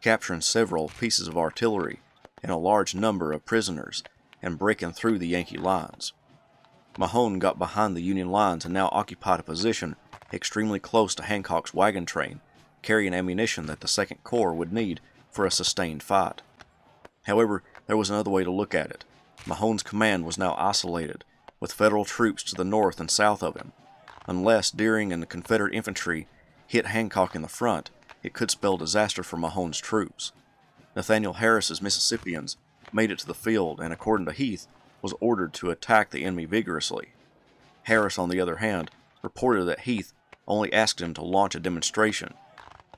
capturing several pieces of artillery and a large number of prisoners, and breaking through the Yankee lines." Mahone got behind the Union lines and now occupied a position extremely close to Hancock's wagon train, carrying ammunition that the Second Corps would need for a sustained fight. However, there was another way to look at it. Mahone's command was now isolated, with Federal troops to the north and south of him. Unless Deering and the Confederate infantry hit Hancock in the front, it could spell disaster for Mahone's troops. Nathaniel Harris's Mississippians made it to the field and, according to Heath, was ordered to attack the enemy vigorously. Harris, on the other hand, reported that Heath only asked him to launch a demonstration.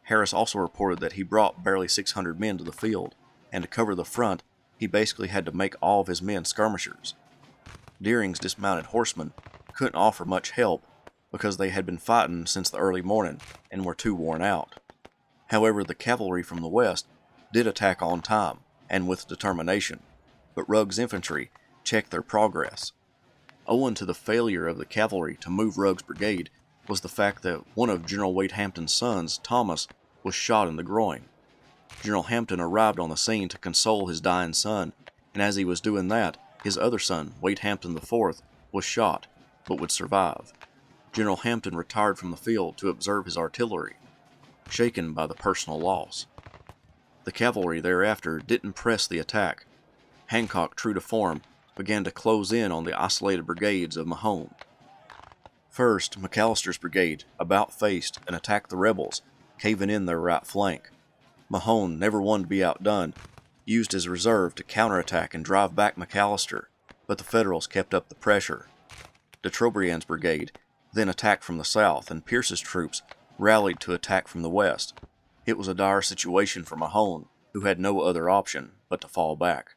Harris also reported that he brought barely 600 men to the field, and to cover the front, he basically had to make all of his men skirmishers. Deering's dismounted horsemen couldn't offer much help because they had been fighting since the early morning and were too worn out. However, the cavalry from the west did attack on time and with determination, but Rugg's infantry checked their progress. Owing to the failure of the cavalry to move Rugg's brigade was the fact that one of General Wade Hampton's sons, Thomas, was shot in the groin. General Hampton arrived on the scene to console his dying son, and as he was doing that, his other son, Wade Hampton IV, was shot, but would survive. General Hampton retired from the field to observe his artillery, shaken by the personal loss. The cavalry thereafter didn't press the attack. Hancock, true to form, began to close in on the isolated brigades of Mahone. First, McAllister's brigade about-faced and attacked the rebels, caving in their right flank. Mahone, never one to be outdone, used his reserve to counterattack and drive back McAllister, but the Federals kept up the pressure. De Trobriand's brigade then attacked from the south, and Pierce's troops rallied to attack from the west. It was a dire situation for Mahone, who had no other option but to fall back.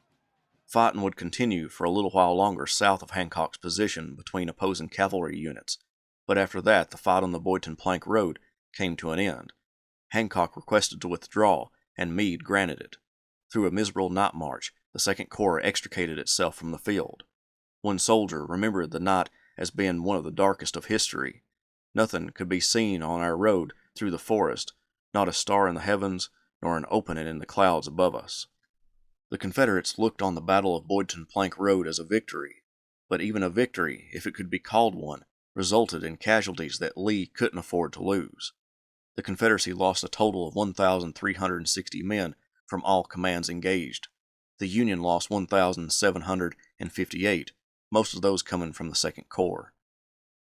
Fighting would continue for a little while longer south of Hancock's position between opposing cavalry units, but after that the fight on the Boydton Plank Road came to an end. Hancock requested to withdraw, and Meade granted it. Through a miserable night march, the Second Corps extricated itself from the field. One soldier remembered the night as being one of the darkest of history. Nothing could be seen on our road through the forest, not a star in the heavens, nor an opening in the clouds above us. The Confederates looked on the Battle of Boydton Plank Road as a victory, but even a victory, if it could be called one, resulted in casualties that Lee couldn't afford to lose. The Confederacy lost a total of 1,360 men from all commands engaged. The Union lost 1,758, most of those coming from the Second Corps.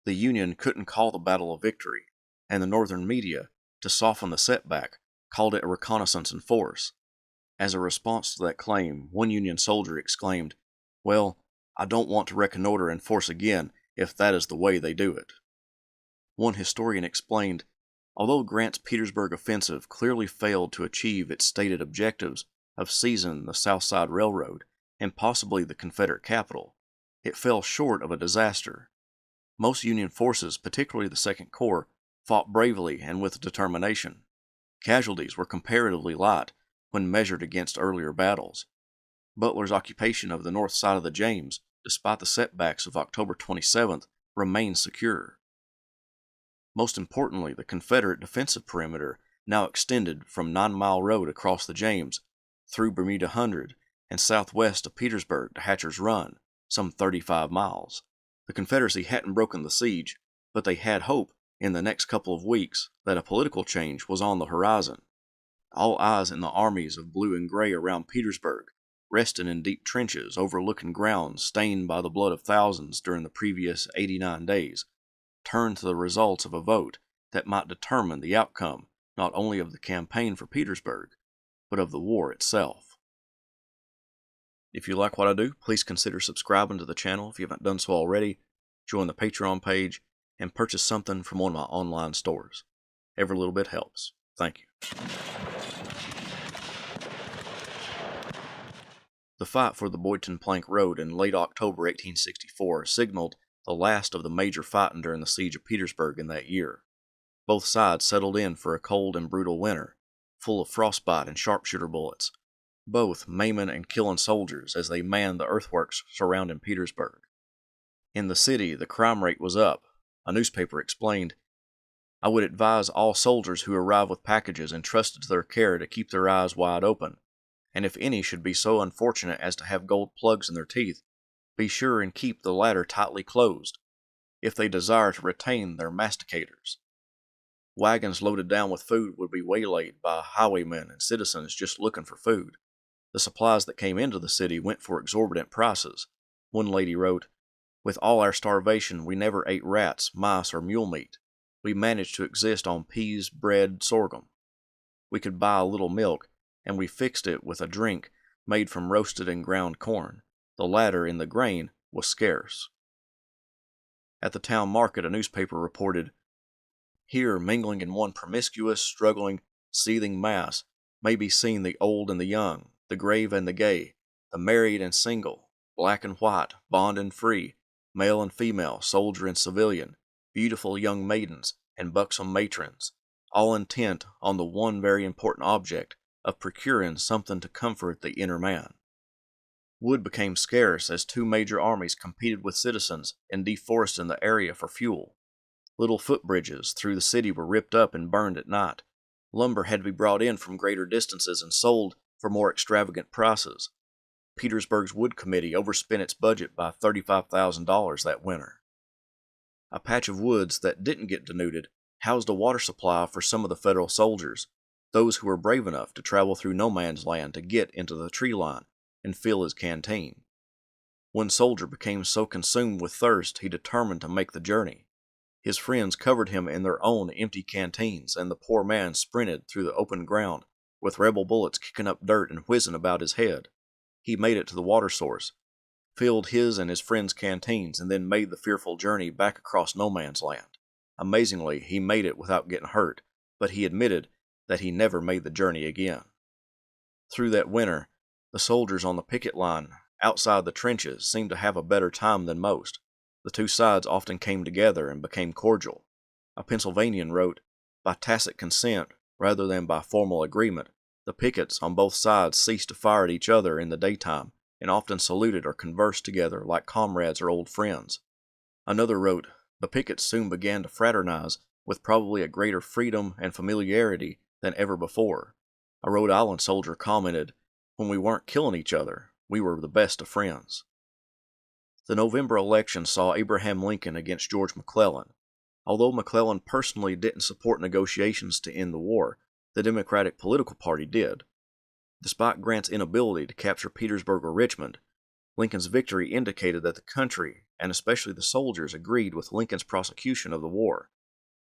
The Union couldn't call the battle a victory, and the Northern media, to soften the setback, called it a reconnaissance in force. As a response to that claim, one Union soldier exclaimed, "Well, I don't want to reconnoiter in force again if that is the way they do it." One historian explained, although Grant's Petersburg offensive clearly failed to achieve its stated objectives of seizing the South Side Railroad and possibly the Confederate capital, it fell short of a disaster. Most Union forces, particularly the Second Corps, fought bravely and with determination. Casualties were comparatively light when measured against earlier battles. Butler's occupation of the north side of the James, despite the setbacks of October 27th, remained secure. Most importantly, the Confederate defensive perimeter now extended from 9 Mile Road across the James, through Bermuda Hundred, and southwest of Petersburg to Hatcher's Run, some 35 miles. The Confederacy hadn't broken the siege, but they had hope in the next couple of weeks that a political change was on the horizon. All eyes in the armies of blue and gray around Petersburg, resting in deep trenches overlooking ground stained by the blood of thousands during the previous 89 days, turned to the results of a vote that might determine the outcome not only of the campaign for Petersburg, but of the war itself. If you like what I do, please consider subscribing to the channel if you haven't done so already, join the Patreon page, and purchase something from one of my online stores. Every little bit helps. Thank you. The fight for the Boydton Plank Road in late October 1864 signaled the last of the major fighting during the Siege of Petersburg in that year. Both sides settled in for a cold and brutal winter, full of frostbite and sharpshooter bullets, both maiming and killing soldiers as they manned the earthworks surrounding Petersburg. In the city, the crime rate was up. A newspaper explained, "I would advise all soldiers who arrive with packages entrusted to their care to keep their eyes wide open, and if any should be so unfortunate as to have gold plugs in their teeth, be sure and keep the latter tightly closed, if they desire to retain their masticators." Wagons loaded down with food would be waylaid by highwaymen and citizens just looking for food. The supplies that came into the city went for exorbitant prices. One lady wrote, "With all our starvation, we never ate rats, mice, or mule meat. We managed to exist on peas, bread, sorghum. We could buy a little milk, and we fixed it with a drink made from roasted and ground corn. The latter, in the grain, was scarce." At the town market, a newspaper reported, "Here, mingling in one promiscuous, struggling, seething mass, may be seen the old and the young, the grave and the gay, the married and single, black and white, bond and free, male and female, soldier and civilian, beautiful young maidens and buxom matrons, all intent on the one very important object of procuring something to comfort the inner man." Wood became scarce as two major armies competed with citizens in deforesting the area for fuel. Little footbridges through the city were ripped up and burned at night. Lumber had to be brought in from greater distances and sold for more extravagant prices. Petersburg's Wood Committee overspent its budget by $35,000 that winter. A patch of woods that didn't get denuded housed a water supply for some of the Federal soldiers, those who were brave enough to travel through no man's land to get into the tree line and fill his canteen. One soldier became so consumed with thirst he determined to make the journey. His friends covered him in their own empty canteens, and the poor man sprinted through the open ground, with rebel bullets kicking up dirt and whizzing about his head. He made it to the water source, filled his and his friends' canteens, and then made the fearful journey back across no man's land. Amazingly, he made it without getting hurt, but he admitted that he never made the journey again. Through that winter, the soldiers on the picket line outside the trenches seemed to have a better time than most. The two sides often came together and became cordial. A Pennsylvanian wrote, "By tacit consent, rather than by formal agreement, the pickets on both sides ceased to fire at each other in the daytime, and often saluted or conversed together like comrades or old friends." Another wrote, "The pickets soon began to fraternize with probably a greater freedom and familiarity than ever before. A Rhode Island soldier commented, "When we weren't killing each other, we were the best of friends." The November election saw Abraham Lincoln against George McClellan. Although McClellan personally didn't support negotiations to end the war, the Democratic political party did. Despite Grant's inability to capture Petersburg or Richmond, Lincoln's victory indicated that the country, and especially the soldiers, agreed with Lincoln's prosecution of the war,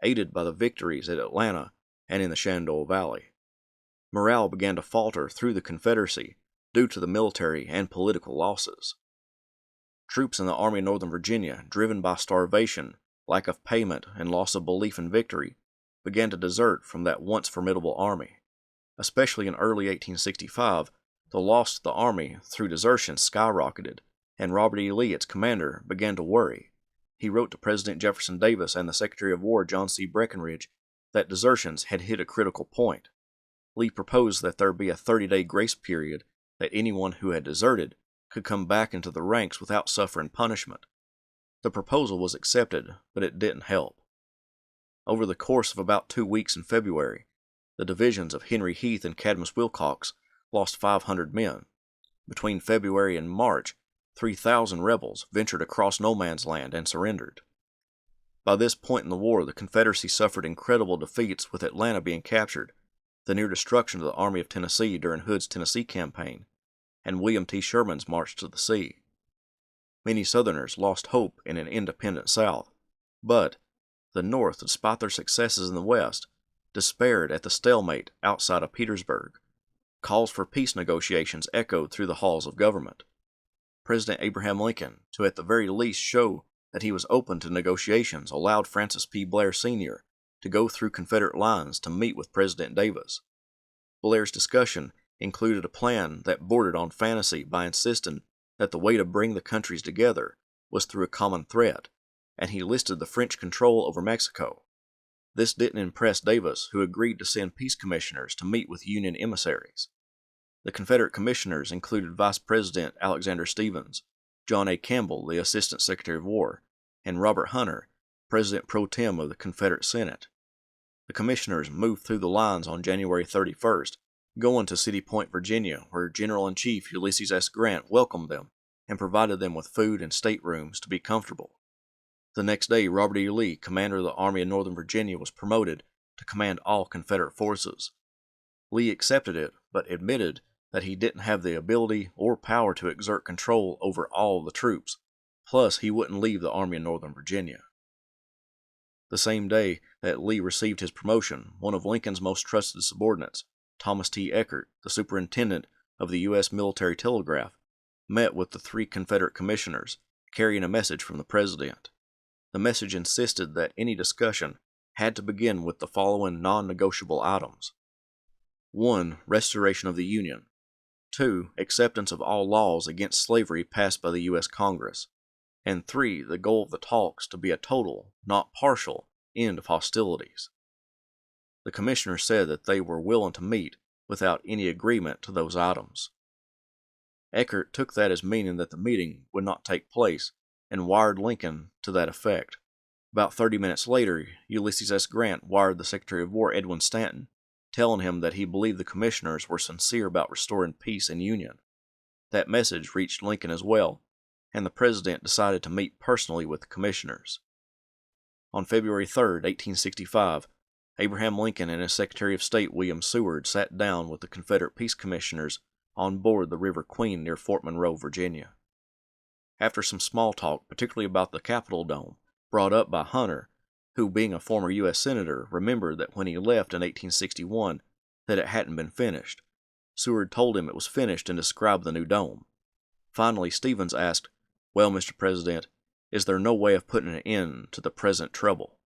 aided by the victories at Atlanta and in the Shenandoah Valley. Morale began to falter through the Confederacy due to the military and political losses. Troops in the Army of Northern Virginia, driven by starvation, lack of payment, and loss of belief in victory, began to desert from that once formidable army. Especially in early 1865, the loss to the army through desertion skyrocketed, and Robert E. Lee, its commander, began to worry. He wrote to President Jefferson Davis and the Secretary of War, John C. Breckinridge, that desertions had hit a critical point. Lee proposed that there be a 30-day grace period that anyone who had deserted could come back into the ranks without suffering punishment. The proposal was accepted, but it didn't help. Over the course of about 2 weeks in February, the divisions of Henry Heath and Cadmus Wilcox lost 500 men. Between February and March, 3,000 rebels ventured across no man's land and surrendered. By this point in the war, the Confederacy suffered incredible defeats, with Atlanta being captured, the near destruction of the Army of Tennessee during Hood's Tennessee Campaign, and William T. Sherman's march to the sea. Many Southerners lost hope in an independent South, but the North, despite their successes in the West, despaired at the stalemate outside of Petersburg. Calls for peace negotiations echoed through the halls of government. President Abraham Lincoln, to at the very least show that he was open to negotiations, allowed Francis P. Blair Sr. to go through Confederate lines to meet with President Davis. Blair's discussion included a plan that bordered on fantasy by insisting that the way to bring the countries together was through a common threat, and he listed the French control over Mexico. This didn't impress Davis, who agreed to send peace commissioners to meet with Union emissaries. The Confederate commissioners included Vice President Alexander Stephens, John A. Campbell, the Assistant Secretary of War, and Robert Hunter, President pro tem of the Confederate Senate. The commissioners moved through the lines on January 31st, going to City Point, Virginia, where General-in-Chief Ulysses S. Grant welcomed them and provided them with food and staterooms to be comfortable. The next day, Robert E. Lee, commander of the Army of Northern Virginia, was promoted to command all Confederate forces. Lee accepted it, but admitted that he didn't have the ability or power to exert control over all the troops, plus he wouldn't leave the Army of Northern Virginia. The same day that Lee received his promotion, one of Lincoln's most trusted subordinates, Thomas T. Eckert, the superintendent of the U.S. military telegraph, met with the 3 Confederate commissioners, carrying a message from the president. The message insisted that any discussion had to begin with the following non-negotiable items. 1. Restoration of the Union. 2. Acceptance of all laws against slavery passed by the U.S. Congress. And 3. The goal of the talks to be a total, not partial, end of hostilities. The commissioners said that they were willing to meet without any agreement to those items. Eckert took that as meaning that the meeting would not take place, and wired Lincoln to that effect. About 30 minutes later, Ulysses S. Grant wired the Secretary of War, Edwin Stanton, telling him that he believed the commissioners were sincere about restoring peace and union. That message reached Lincoln as well, and the president decided to meet personally with the commissioners. On February 3, 1865, Abraham Lincoln and his Secretary of State, William Seward, sat down with the Confederate peace commissioners on board the River Queen near Fort Monroe, Virginia. After some small talk, particularly about the Capitol Dome, brought up by Hunter, who, being a former U.S. Senator, remembered that when he left in 1861 that it hadn't been finished, Seward told him it was finished and described the new dome. Finally, Stephens asked, "Well, Mr. President, is there no way of putting an end to the present trouble?"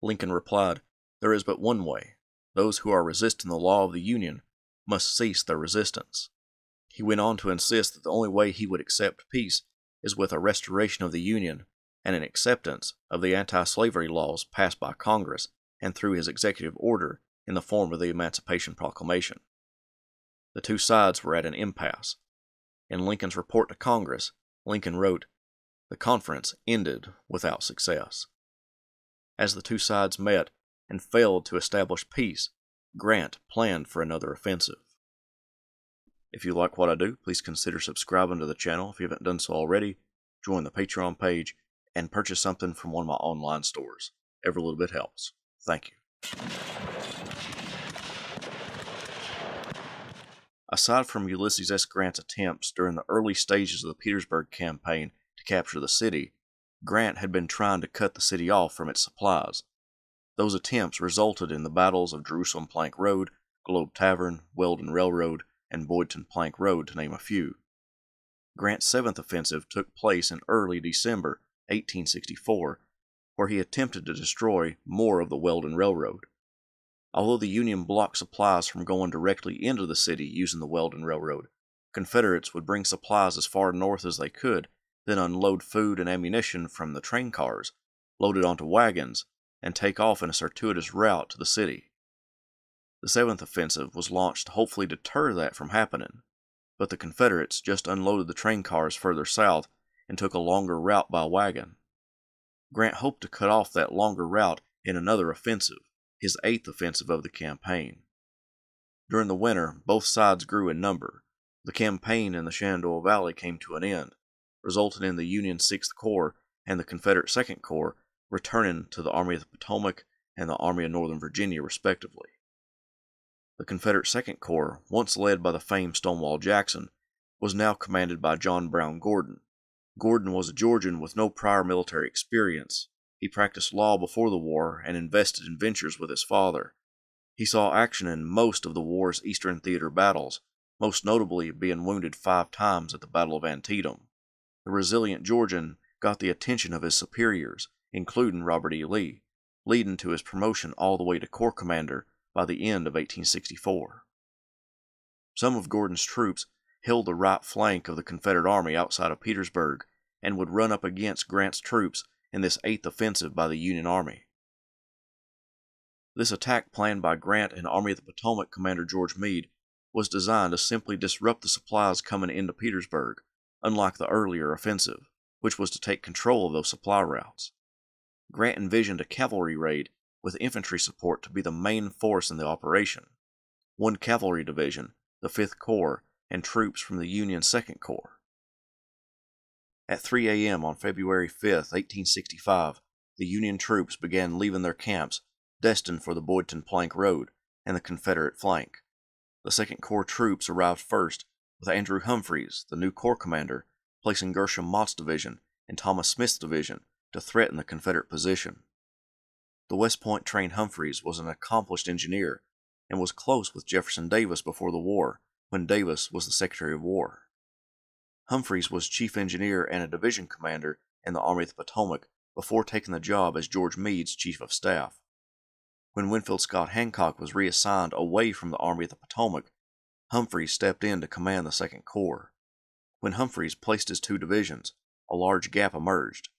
Lincoln replied, "There is but one way. Those who are resisting the law of the Union must cease their resistance." He went on to insist that the only way he would accept peace is with a restoration of the Union and an acceptance of the anti-slavery laws passed by Congress and through his executive order in the form of the Emancipation Proclamation. The two sides were at an impasse. In Lincoln's report to Congress, Lincoln wrote, "The conference ended without success." As the two sides met and failed to establish peace, Grant planned for another offensive. If you like what I do, please consider subscribing to the channel if you haven't done so already, join the Patreon page, and purchase something from one of my online stores. Every little bit helps. Thank you. Aside from Ulysses S. Grant's attempts during the early stages of the Petersburg campaign to capture the city, Grant had been trying to cut the city off from its supplies. Those attempts resulted in the battles of Jerusalem Plank Road, Globe Tavern, Weldon Railroad, and Boydton Plank Road, to name a few. Grant's 7th offensive took place in early December 1864, where he attempted to destroy more of the Weldon Railroad. Although the Union blocked supplies from going directly into the city using the Weldon Railroad, Confederates would bring supplies as far north as they could, then unload food and ammunition from the train cars, load it onto wagons, and take off in a circuitous route to the city. The 7th offensive was launched to hopefully deter that from happening, but the Confederates just unloaded the train cars further south and took a longer route by wagon. Grant hoped to cut off that longer route in another offensive, his 8th offensive of the campaign. During the winter, both sides grew in number. The campaign in the Shenandoah Valley came to an end, resulting in the Union 6th Corps and the Confederate 2nd Corps returning to the Army of the Potomac and the Army of Northern Virginia, respectively. The Confederate 2nd Corps, once led by the famed Stonewall Jackson, was now commanded by John Brown Gordon. Gordon was a Georgian with no prior military experience. He practiced law before the war and invested in ventures with his father. He saw action in most of the war's Eastern Theater battles, most notably being wounded 5 times at the Battle of Antietam. The resilient Georgian got the attention of his superiors, including Robert E. Lee, leading to his promotion all the way to Corps Commander by the end of 1864. Some of Gordon's troops held the right flank of the Confederate Army outside of Petersburg and would run up against Grant's troops in this 8th offensive by the Union Army. This attack planned by Grant and Army of the Potomac Commander George Meade was designed to simply disrupt the supplies coming into Petersburg, unlike the earlier offensive, which was to take control of those supply routes. Grant envisioned a cavalry raid with infantry support to be the main force in the operation. 1 cavalry division, the 5th Corps, and troops from the Union 2nd Corps. At 3 a.m. on February 5, 1865, the Union troops began leaving their camps destined for the Boydton Plank Road and the Confederate flank. The 2nd Corps troops arrived first, with Andrew Humphreys, the new Corps commander, placing Gershom Mott's division and Thomas Smith's division to threaten the Confederate position. The West Point trained Humphreys was an accomplished engineer and was close with Jefferson Davis before the war, when Davis was the Secretary of War. Humphreys was chief engineer and a division commander in the Army of the Potomac before taking the job as George Meade's chief of staff. When Winfield Scott Hancock was reassigned away from the Army of the Potomac, Humphreys stepped in to command the 2nd Corps. When Humphreys placed his 2 divisions, a large gap emerged.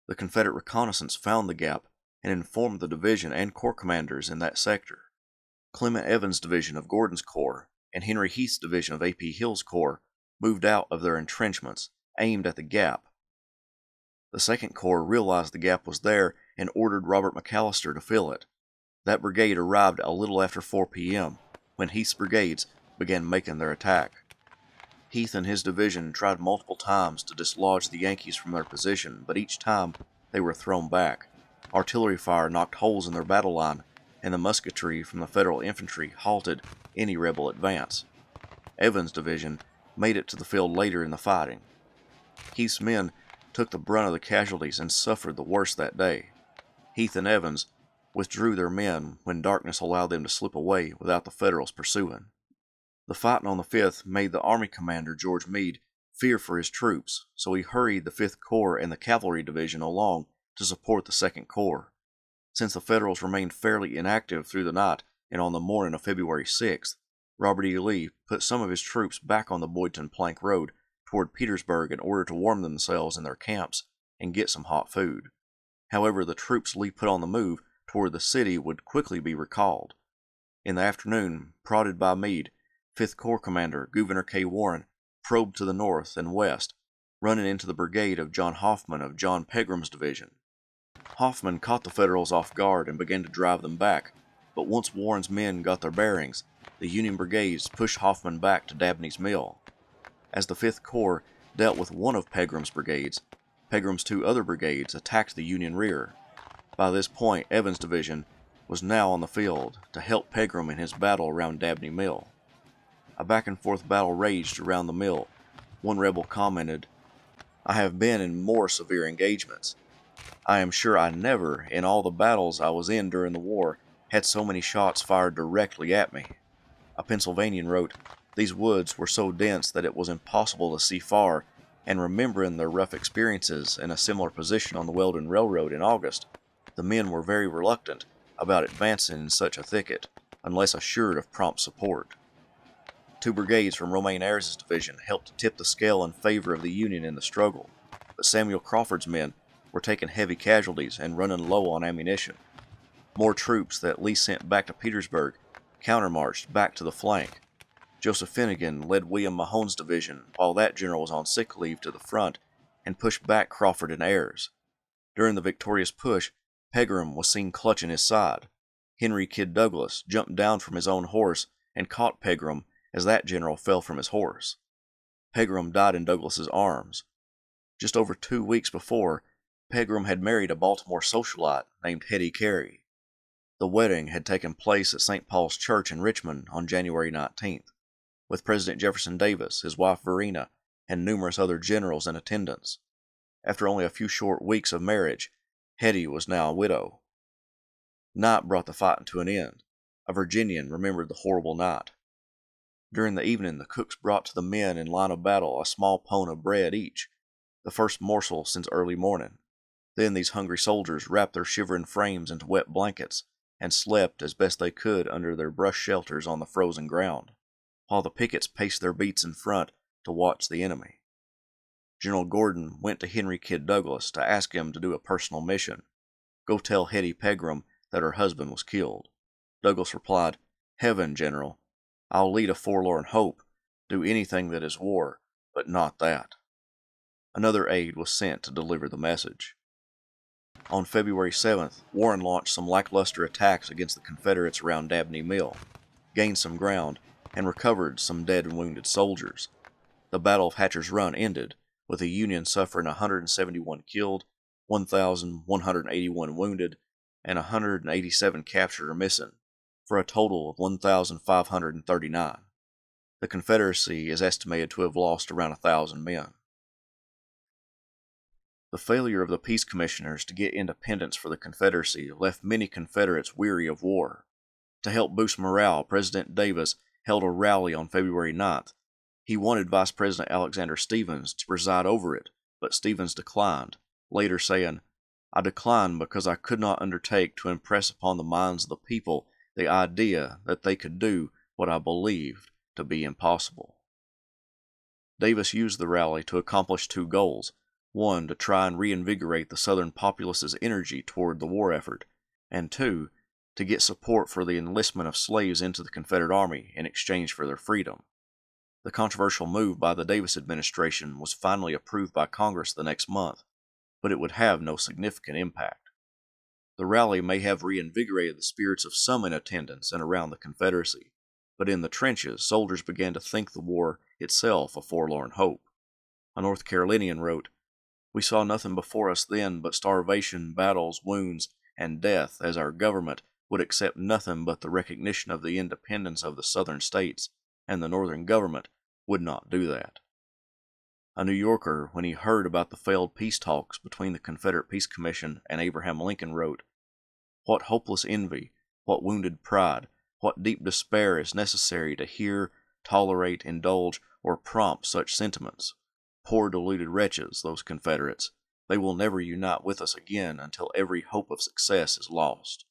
The Confederate reconnaissance found the gap and informed the division and corps commanders in that sector. Clement Evans' division of Gordon's Corps and Henry Heath's division of A.P. Hill's Corps moved out of their entrenchments, aimed at the gap. The 2nd Corps realized the gap was there and ordered Robert McAllister to fill it. That brigade arrived a little after 4 p.m., when Heath's brigades began making their attack. Heath and his division tried multiple times to dislodge the Yankees from their position, but each time they were thrown back. Artillery fire knocked holes in their battle line, and the musketry from the Federal infantry halted any rebel advance. Evans' division made it to the field later in the fighting. Heath's men took the brunt of the casualties and suffered the worst that day. Heath and Evans withdrew their men when darkness allowed them to slip away without the Federals pursuing. The fighting on the 5th made the Army commander George Meade fear for his troops, so he hurried the 5th Corps and the Cavalry Division along to support the 2nd Corps. Since the Federals remained fairly inactive through the night and on the morning of February 6th, Robert E. Lee put some of his troops back on the Boydton Plank Road toward Petersburg in order to warm themselves in their camps and get some hot food. However, the troops Lee put on the move toward the city would quickly be recalled. In the afternoon, prodded by Meade, 5th Corps Commander Gouverneur K. Warren probed to the north and west, running into the brigade of John Hoffman of John Pegram's division. Hoffman caught the Federals off guard and began to drive them back, but once Warren's men got their bearings, the Union brigades pushed Hoffman back to Dabney's Mill. As the 5th Corps dealt with one of Pegram's brigades, Pegram's 2 other brigades attacked the Union rear. By this point, Evans' division was now on the field to help Pegram in his battle around Dabney Mill. A back-and-forth battle raged around the mill. One rebel commented, "I have been in more severe engagements. I am sure I never, in all the battles I was in during the war, had so many shots fired directly at me." A Pennsylvanian wrote, "These woods were so dense that it was impossible to see far, and remembering their rough experiences in a similar position on the Weldon Railroad in August, the men were very reluctant about advancing in such a thicket, unless assured of prompt support." 2 brigades from Romaine Ayres' division helped to tip the scale in favor of the Union in the struggle, but Samuel Crawford's men were taking heavy casualties and running low on ammunition. More troops that Lee sent back to Petersburg countermarched back to the flank. Joseph Finnegan led William Mahone's division while that general was on sick leave to the front and pushed back Crawford and Ayres. During the victorious push, Pegram was seen clutching his side. Henry Kyd Douglas jumped down from his own horse and caught Pegram as that general fell from his horse. Pegram died in Douglas's arms. Just over 2 weeks before, Pegram had married a Baltimore socialite named Hetty Carey. The wedding had taken place at St. Paul's Church in Richmond on January 19th, with President Jefferson Davis, his wife Verena, and numerous other generals in attendance. After only a few short weeks of marriage, Hetty was now a widow. Night brought the fighting to an end. A Virginian remembered the horrible night. During the evening, the cooks brought to the men in line of battle a small pone of bread each, the first morsel since early morning. Then these hungry soldiers wrapped their shivering frames into wet blankets and slept as best they could under their brush shelters on the frozen ground, while the pickets paced their beats in front to watch the enemy. General Gordon went to Henry Kyd Douglas to ask him to do a personal mission. "Go tell Hetty Pegram that her husband was killed." Douglas replied, "Heaven, General, I'll lead a forlorn hope, do anything that is war, but not that." Another aide was sent to deliver the message. On February 7th, Warren launched some lackluster attacks against the Confederates around Dabney Mill, gained some ground, and recovered some dead and wounded soldiers. The Battle of Hatcher's Run ended, with the Union suffering 171 killed, 1,181 wounded, and 187 captured or missing, for a total of 1,539. The Confederacy is estimated to have lost around 1,000 men. The failure of the peace commissioners to get independence for the Confederacy left many Confederates weary of war. To help boost morale, President Davis held a rally on February 9th. He wanted Vice President Alexander Stephens to preside over it, but Stephens declined, later saying, "I declined because I could not undertake to impress upon the minds of the people the idea that they could do what I believed to be impossible." Davis used the rally to accomplish 2 goals. One, to try and reinvigorate the Southern populace's energy toward the war effort, and 2, to get support for the enlistment of slaves into the Confederate Army in exchange for their freedom. The controversial move by the Davis administration was finally approved by Congress the next month, but it would have no significant impact. The rally may have reinvigorated the spirits of some in attendance and around the Confederacy, but in the trenches, soldiers began to think the war itself a forlorn hope. A North Carolinian wrote, "We saw nothing before us then but starvation, battles, wounds, and death, as our government would accept nothing but the recognition of the independence of the Southern states, and the Northern government would not do that." A New Yorker, when he heard about the failed peace talks between the Confederate Peace Commission and Abraham Lincoln, wrote, "What hopeless envy, what wounded pride, what deep despair is necessary to hear, tolerate, indulge, or prompt such sentiments? Poor deluded wretches, those Confederates. They will never unite with us again until every hope of success is lost."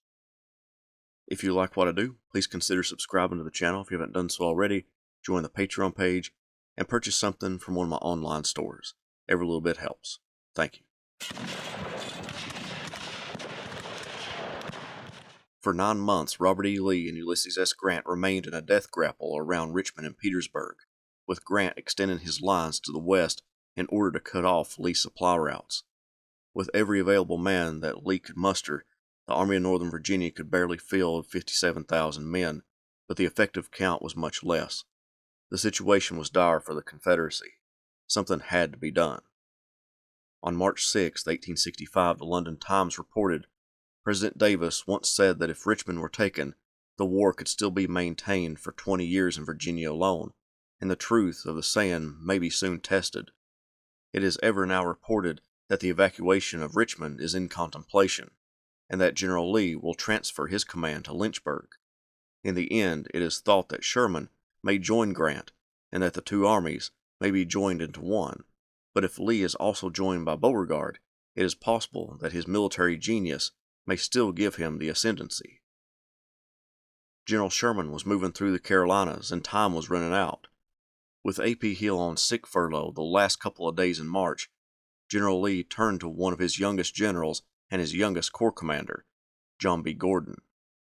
If you like what I do, please consider subscribing to the channel if you haven't done so already, join the Patreon page, and purchase something from one of my online stores. Every little bit helps. Thank you. For 9 months, Robert E. Lee and Ulysses S. Grant remained in a death grapple around Richmond and Petersburg, with Grant extending his lines to the west in order to cut off Lee's supply routes. With every available man that Lee could muster, The Army of Northern Virginia could barely field 57,000 men, but the effective count was much less. The situation was dire for the Confederacy. Something had to be done. On March 6, 1865, the London Times reported, President Davis once said that if Richmond were taken, the war could still be maintained for 20 years in Virginia alone, and the truth of the saying may be soon tested. It is ever now reported that the evacuation of Richmond is in contemplation, and that General Lee will transfer his command to Lynchburg. In the end, it is thought that Sherman may join Grant, and that the two armies may be joined into one, but if Lee is also joined by Beauregard, it is possible that his military genius may still give him the ascendancy. General Sherman was moving through the Carolinas, and time was running out. With A.P. Hill on sick furlough the last couple of days in March, General Lee turned to one of his youngest generals and his youngest corps commander, John B. Gordon,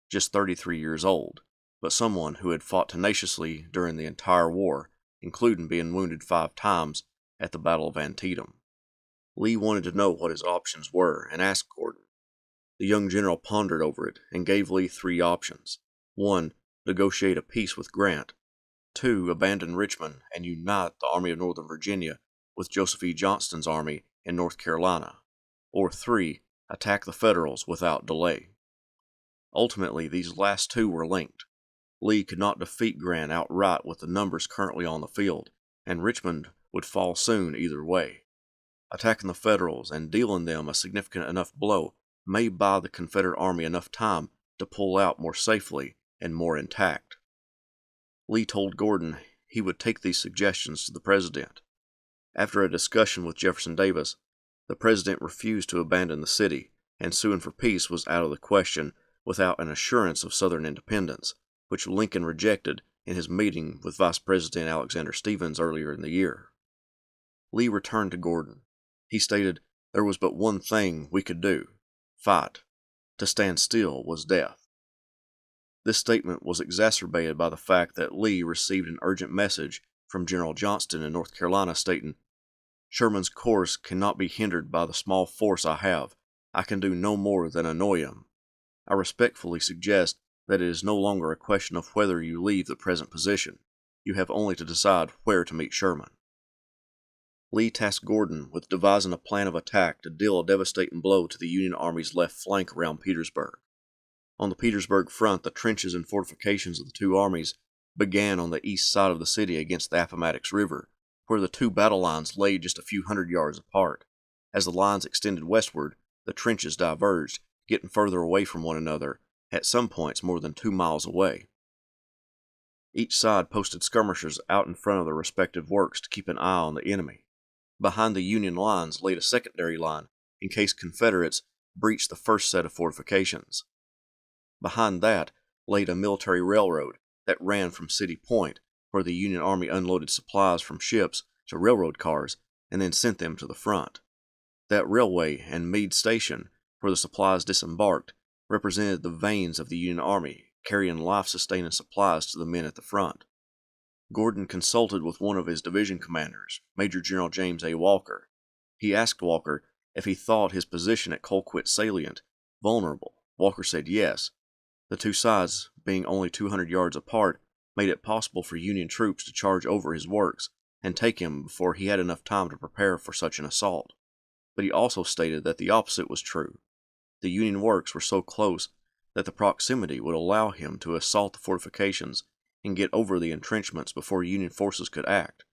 just 33 years old, but someone who had fought tenaciously during the entire war, including being wounded 5 times at the Battle of Antietam. Lee wanted to know what his options were and asked Gordon. The young general pondered over it and gave Lee 3 options. 1. Negotiate a peace with Grant. 2. Abandon Richmond and unite the Army of Northern Virginia with Joseph E. Johnston's army in North Carolina. Or 3. Attack the Federals without delay. Ultimately, these last 2 were linked. Lee could not defeat Grant outright with the numbers currently on the field, and Richmond would fall soon either way. Attacking the Federals and dealing them a significant enough blow may buy the Confederate Army enough time to pull out more safely and more intact. Lee told Gordon he would take these suggestions to the President. After a discussion with Jefferson Davis, the President refused to abandon the city, and suing for peace was out of the question without an assurance of Southern independence, which Lincoln rejected in his meeting with Vice President Alexander Stephens earlier in the year. Lee returned to Gordon. He stated, there was but one thing we could do: fight. To stand still was death. This statement was exacerbated by the fact that Lee received an urgent message from General Johnston in North Carolina stating, Sherman's course cannot be hindered by the small force I have. I can do no more than annoy him. I respectfully suggest that it is no longer a question of whether you leave the present position. You have only to decide where to meet Sherman. Lee tasked Gordon with devising a plan of attack to deal a devastating blow to the Union Army's left flank around Petersburg. On the Petersburg front, the trenches and fortifications of the two armies began on the east side of the city against the Appomattox River, where the 2 battle lines lay just a few hundred yards apart. As the lines extended westward, the trenches diverged, getting further away from one another, at some points more than 2 miles away. Each side posted skirmishers out in front of their respective works to keep an eye on the enemy. Behind the Union lines laid a secondary line in case Confederates breached the first set of fortifications. Behind that laid a military railroad that ran from City Point, where the Union Army unloaded supplies from ships to railroad cars and then sent them to the front. That railway and Meade Station, where the supplies disembarked, represented the veins of the Union Army, carrying life-sustaining supplies to the men at the front. Gordon consulted with one of his division commanders, Major General James A. Walker. He asked Walker if he thought his position at Colquitt Salient vulnerable. Walker said yes. The 2 sides, being only 200 yards apart, made it possible for Union troops to charge over his works and take him before he had enough time to prepare for such an assault. But he also stated that the opposite was true. The Union works were so close that the proximity would allow him to assault the fortifications and get over the entrenchments before Union forces could act.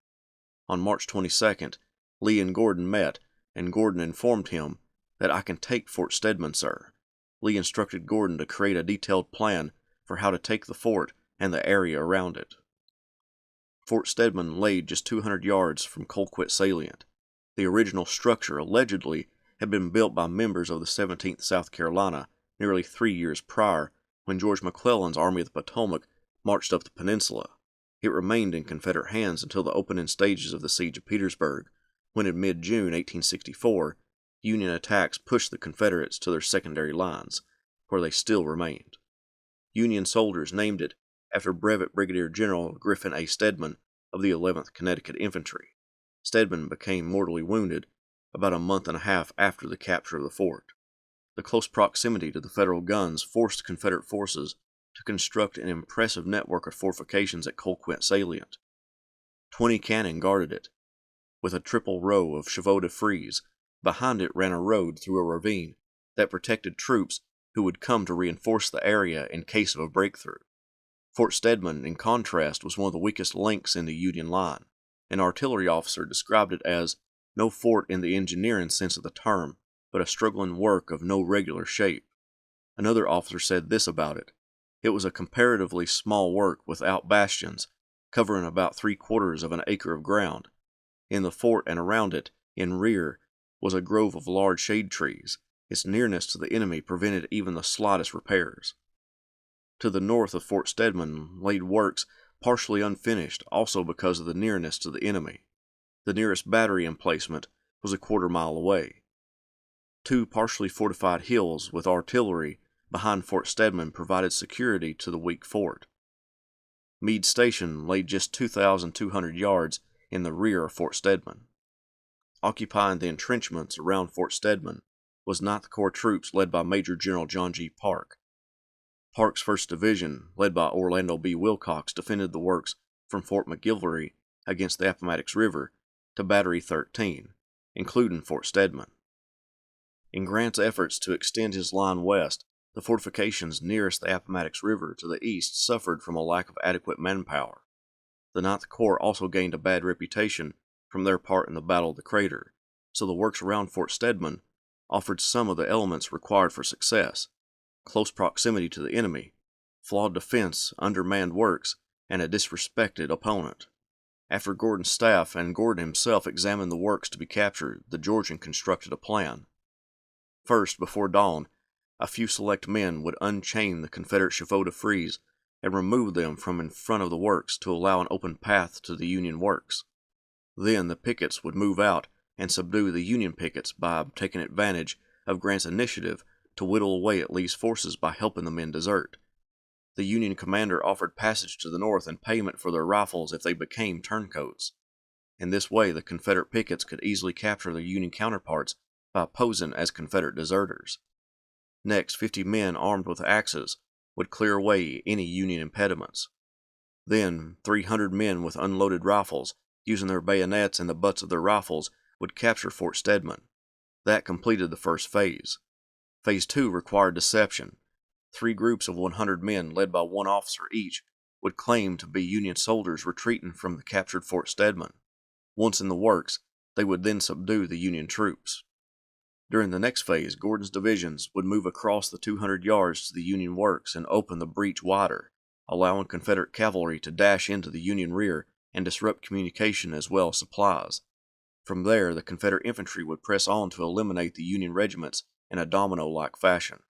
On March 22nd, Lee and Gordon met, and Gordon informed him that I can take Fort Stedman, sir. Lee instructed Gordon to create a detailed plan for how to take the fort and the area around it. Fort Stedman lay just 200 yards from Colquitt Salient. The original structure allegedly had been built by members of the 17th South Carolina nearly 3 years prior, when George McClellan's Army of the Potomac marched up the peninsula. It remained in Confederate hands until the opening stages of the Siege of Petersburg, when in mid-June 1864, Union attacks pushed the Confederates to their secondary lines, where they still remained. Union soldiers named it after Brevet Brigadier General Griffin A. Stedman of the 11th Connecticut Infantry. Stedman became mortally wounded about a month and a half after the capture of the fort. The close proximity to the Federal guns forced Confederate forces to construct an impressive network of fortifications at Colquitt Salient. 20 cannon guarded it, with a triple row of chevaux de frise. Behind it ran a road through a ravine that protected troops who would come to reinforce the area in case of a breakthrough. Fort Stedman, in contrast, was one of the weakest links in the Union line. An artillery officer described it as no fort in the engineering sense of the term, but a struggling work of no regular shape. Another officer said this about it: it was a comparatively small work without bastions, covering about 3/4 of an acre of ground. In the fort and around it, in rear, was a grove of large shade trees. Its nearness to the enemy prevented even the slightest repairs. To the north of Fort Stedman lay works partially unfinished, also because of the nearness to the enemy. The nearest battery emplacement was a 1/4 mile away. 2 partially fortified hills with artillery behind Fort Stedman provided security to the weak fort. Meade Station lay just 2,200 yards in the rear of Fort Stedman. Occupying the entrenchments around Fort Stedman was 9th Corps troops led by Major General John G. Parke. Parke's 1st Division, led by Orlando B. Wilcox, defended the works from Fort McGillivray against the Appomattox River to Battery 13, including Fort Stedman. In Grant's efforts to extend his line west, the fortifications nearest the Appomattox River to the east suffered from a lack of adequate manpower. The 9th Corps also gained a bad reputation from their part in the Battle of the Crater, so the works around Fort Stedman offered some of the elements required for success: close proximity to the enemy, flawed defense, undermanned works, and a disrespected opponent. After Gordon's staff and Gordon himself examined the works to be captured, the Georgian constructed a plan. First, before dawn, a few select men would unchain the Confederate chevaux de frise and remove them from in front of the works to allow an open path to the Union works. Then the pickets would move out and subdue the Union pickets by taking advantage of Grant's initiative to whittle away at Lee's forces by helping the men desert. The Union commander offered passage to the north and payment for their rifles if they became turncoats. In this way, the Confederate pickets could easily capture their Union counterparts by posing as Confederate deserters. Next, 50 men armed with axes would clear away any Union impediments. Then, 300 men with unloaded rifles, using their bayonets and the butts of their rifles, would capture Fort Stedman. That completed the first phase. Phase 2 required deception. 3 groups of 100 men, led by 1 officer each, would claim to be Union soldiers retreating from the captured Fort Stedman. Once in the works, they would then subdue the Union troops. During the next phase, Gordon's divisions would move across the 200 yards to the Union works and open the breach wider, allowing Confederate cavalry to dash into the Union rear and disrupt communication as well as supplies. From there, the Confederate infantry would press on to eliminate the Union regiments in a domino-like fashion.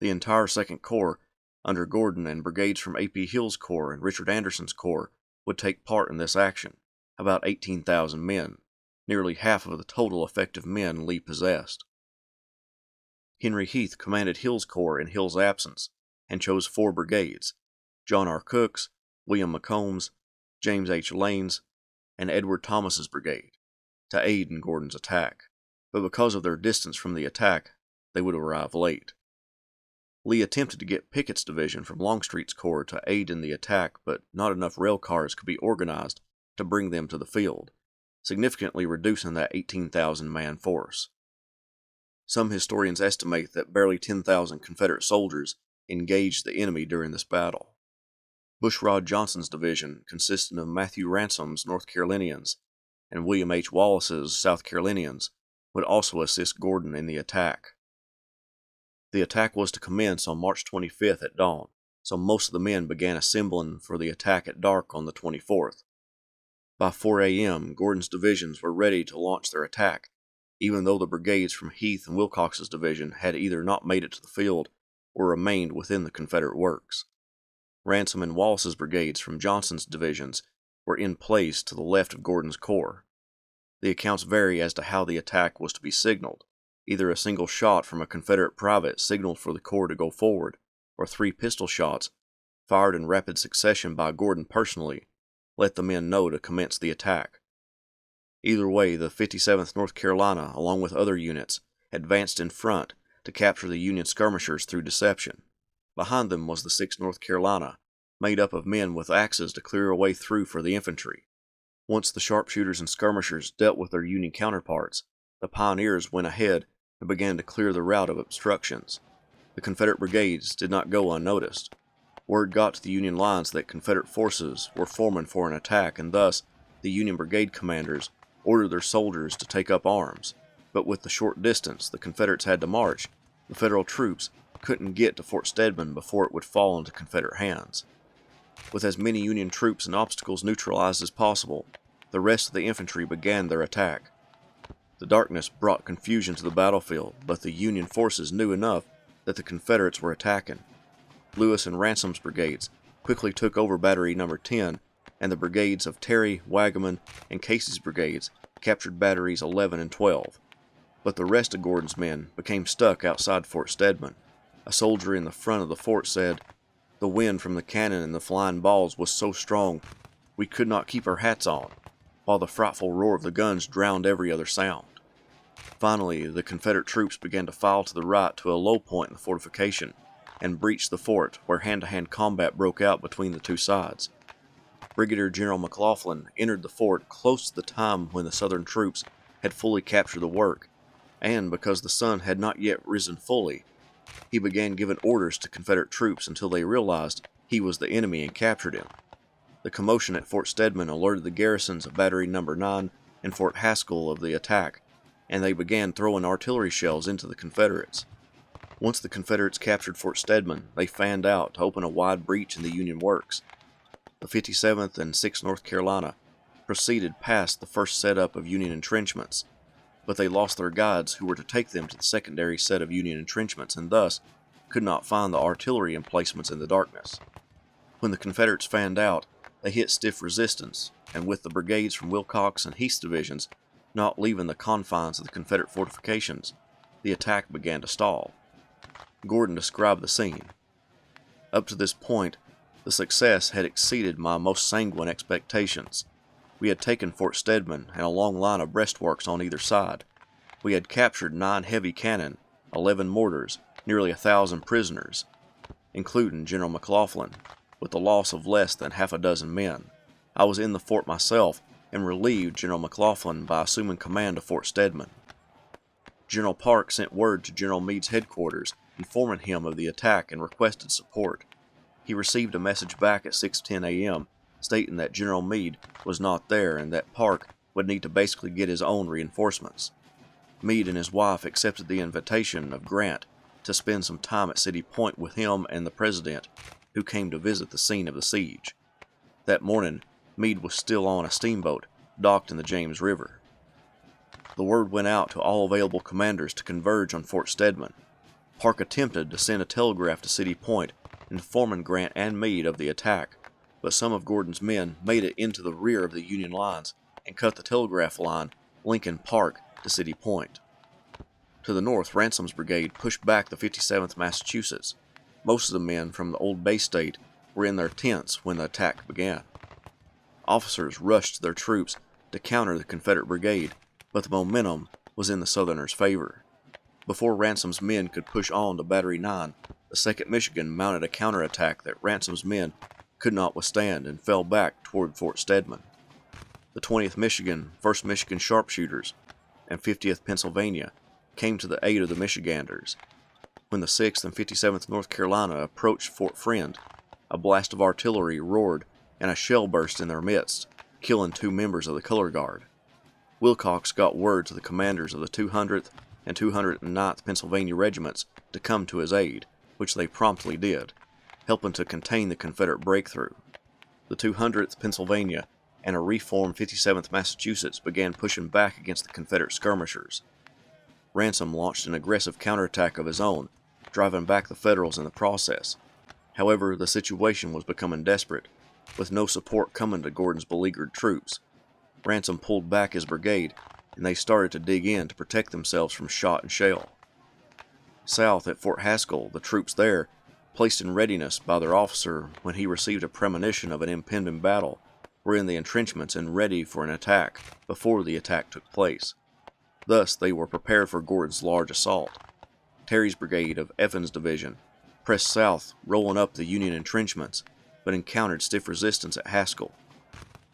The entire 2nd Corps, under Gordon, and brigades from A.P. Hill's Corps and Richard Anderson's Corps would take part in this action, about 18,000 men, nearly half of the total effective men Lee possessed. Henry Heath commanded Hill's Corps in Hill's absence and chose 4 brigades: John R. Cook's, William McComb's, James H. Lane's, and Edward Thomas's brigade, to aid in Gordon's attack, but because of their distance from the attack, they would arrive late. Lee attempted to get Pickett's division from Longstreet's corps to aid in the attack, but not enough rail cars could be organized to bring them to the field, significantly reducing that 18,000-man force. Some historians estimate that barely 10,000 Confederate soldiers engaged the enemy during this battle. Bushrod Johnson's division, consisting of Matthew Ransom's North Carolinians and William H. Wallace's South Carolinians, would also assist Gordon in the attack. The attack was to commence on March 25th at dawn, so most of the men began assembling for the attack at dark on the 24th. By 4 a.m., Gordon's divisions were ready to launch their attack, even though the brigades from Heath and Wilcox's division had either not made it to the field or remained within the Confederate works. Ransom and Wallace's brigades from Johnson's divisions were in place to the left of Gordon's corps. The accounts vary as to how the attack was to be signaled. Either a single shot from a Confederate private signaled for the corps to go forward, or 3 pistol shots, fired in rapid succession by Gordon personally, let the men know to commence the attack. Either way, the 57th North Carolina, along with other units, advanced in front to capture the Union skirmishers through deception. Behind them was the 6th North Carolina, made up of men with axes to clear a way through for the infantry. Once the sharpshooters and skirmishers dealt with their Union counterparts, the pioneers went ahead and began to clear the route of obstructions. The Confederate brigades did not go unnoticed. Word got to the Union lines that Confederate forces were forming for an attack, and thus the Union brigade commanders ordered their soldiers to take up arms. But with the short distance the Confederates had to march, the Federal troops couldn't get to Fort Stedman before it would fall into Confederate hands. With as many Union troops and obstacles neutralized as possible, the rest of the infantry began their attack. The darkness brought confusion to the battlefield, but the Union forces knew enough that the Confederates were attacking. Lewis and Ransom's brigades quickly took over Battery No. 10, and the brigades of Terry, Wagaman, and Casey's brigades captured Batteries 11 and 12. But the rest of Gordon's men became stuck outside Fort Stedman. A soldier in the front of the fort said, "The wind from the cannon and the flying balls was so strong we could not keep our hats on," while the frightful roar of the guns drowned every other sound. Finally, the Confederate troops began to file to the right to a low point in the fortification and breached the fort, where hand-to-hand combat broke out between the two sides. Brigadier General McLaughlin entered the fort close to the time when the Southern troops had fully captured the work, and because the sun had not yet risen fully, he began giving orders to Confederate troops until they realized he was the enemy and captured him. The commotion at Fort Stedman alerted the garrisons of Battery No. 9 and Fort Haskell of the attack, and they began throwing artillery shells into the Confederates. Once the Confederates captured Fort Stedman, they fanned out to open a wide breach in the Union works. The 57th and 6th North Carolina proceeded past the first setup of Union entrenchments, but they lost their guides who were to take them to the secondary set of Union entrenchments and thus could not find the artillery emplacements in the darkness. When the Confederates fanned out, they hit stiff resistance, and with the brigades from Wilcox and Heath's divisions not leaving the confines of the Confederate fortifications, the attack began to stall. Gordon described the scene. "Up to this point, the success had exceeded my most sanguine expectations. We had taken Fort Stedman and a long line of breastworks on either side. We had captured 9 heavy cannon, 11 mortars, nearly 1,000 prisoners, including General McLaughlin, with the loss of less than half a dozen men. I was in the fort myself and relieved General McLaughlin by assuming command of Fort Stedman. General Parke sent word to General Meade's headquarters informing him of the attack and requested support. He received a message back at 6:10 a.m. stating that General Meade was not there and that Parke would need to basically get his own reinforcements. Meade and his wife accepted the invitation of Grant to spend some time at City Point with him and the President, who came to visit the scene of the siege. That morning, Meade was still on a steamboat docked in the James River. The word went out to all available commanders to converge on Fort Stedman. Parke attempted to send a telegraph to City Point informing Grant and Meade of the attack, but some of Gordon's men made it into the rear of the Union lines and cut the telegraph line linking Parke to City Point. To the north, Ransom's brigade pushed back the 57th Massachusetts. Most of the men from the old Bay State were in their tents when the attack began. Officers rushed their troops to counter the Confederate brigade, but the momentum was in the Southerners' favor. Before Ransom's men could push on to Battery 9, the 2nd Michigan mounted a counterattack that Ransom's men could not withstand and fell back toward Fort Stedman. The 20th Michigan, 1st Michigan sharpshooters, and 50th Pennsylvania came to the aid of the Michiganders. When the 6th and 57th North Carolina approached Fort Friend, a blast of artillery roared and a shell burst in their midst, killing 2 members of the color guard. Wilcox got word to the commanders of the 200th and 209th Pennsylvania regiments to come to his aid, which they promptly did, helping to contain the Confederate breakthrough. The 200th Pennsylvania and a reformed 57th Massachusetts began pushing back against the Confederate skirmishers. Ransom launched an aggressive counterattack of his own, driving back the Federals in the process. However, the situation was becoming desperate, with no support coming to Gordon's beleaguered troops. Ransom pulled back his brigade, and they started to dig in to protect themselves from shot and shell. South at Fort Haskell, the troops there, placed in readiness by their officer when he received a premonition of an impending battle, were in the entrenchments and ready for an attack before the attack took place. Thus they were prepared for Gordon's large assault. Terry's brigade of Evans' division, pressed south, rolling up the Union entrenchments, but encountered stiff resistance at Haskell.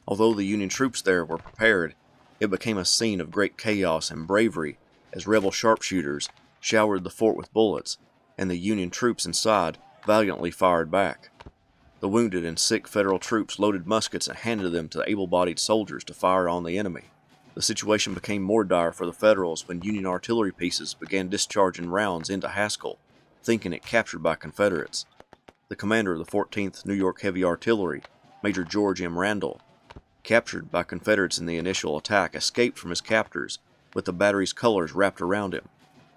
Although the Union troops there were prepared, it became a scene of great chaos and bravery as rebel sharpshooters showered the fort with bullets, and the Union troops inside valiantly fired back. The wounded and sick Federal troops loaded muskets and handed them to able-bodied soldiers to fire on the enemy. The situation became more dire for the Federals when Union artillery pieces began discharging rounds into Haskell, thinking it captured by Confederates. The commander of the 14th New York Heavy Artillery, Major George M. Randall, captured by Confederates in the initial attack, escaped from his captors with the battery's colors wrapped around him.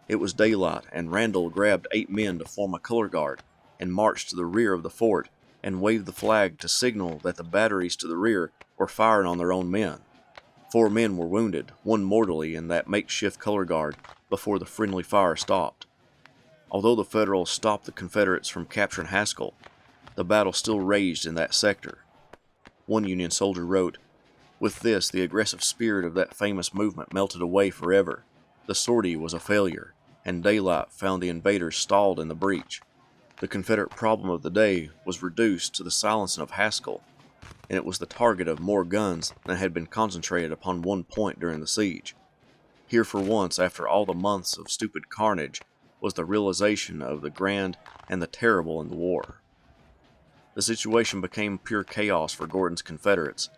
It was daylight, and Randall grabbed 8 men to form a color guard and marched to the rear of the fort and waved the flag to signal that the batteries to the rear were firing on their own men. 4 men were wounded, 1 mortally in that makeshift color guard, before the friendly fire stopped. Although the Federals stopped the Confederates from capturing Haskell, the battle still raged in that sector. One Union soldier wrote, "With this, the aggressive spirit of that famous movement melted away forever. The sortie was a failure, and daylight found the invaders stalled in the breach. The Confederate problem of the day was reduced to the silencing of Haskell, and it was the target of more guns than had been concentrated upon one point during the siege. Here for once, after all the months of stupid carnage, was the realization of the grand and the terrible in the war." The situation became pure chaos for Gordon's Confederates.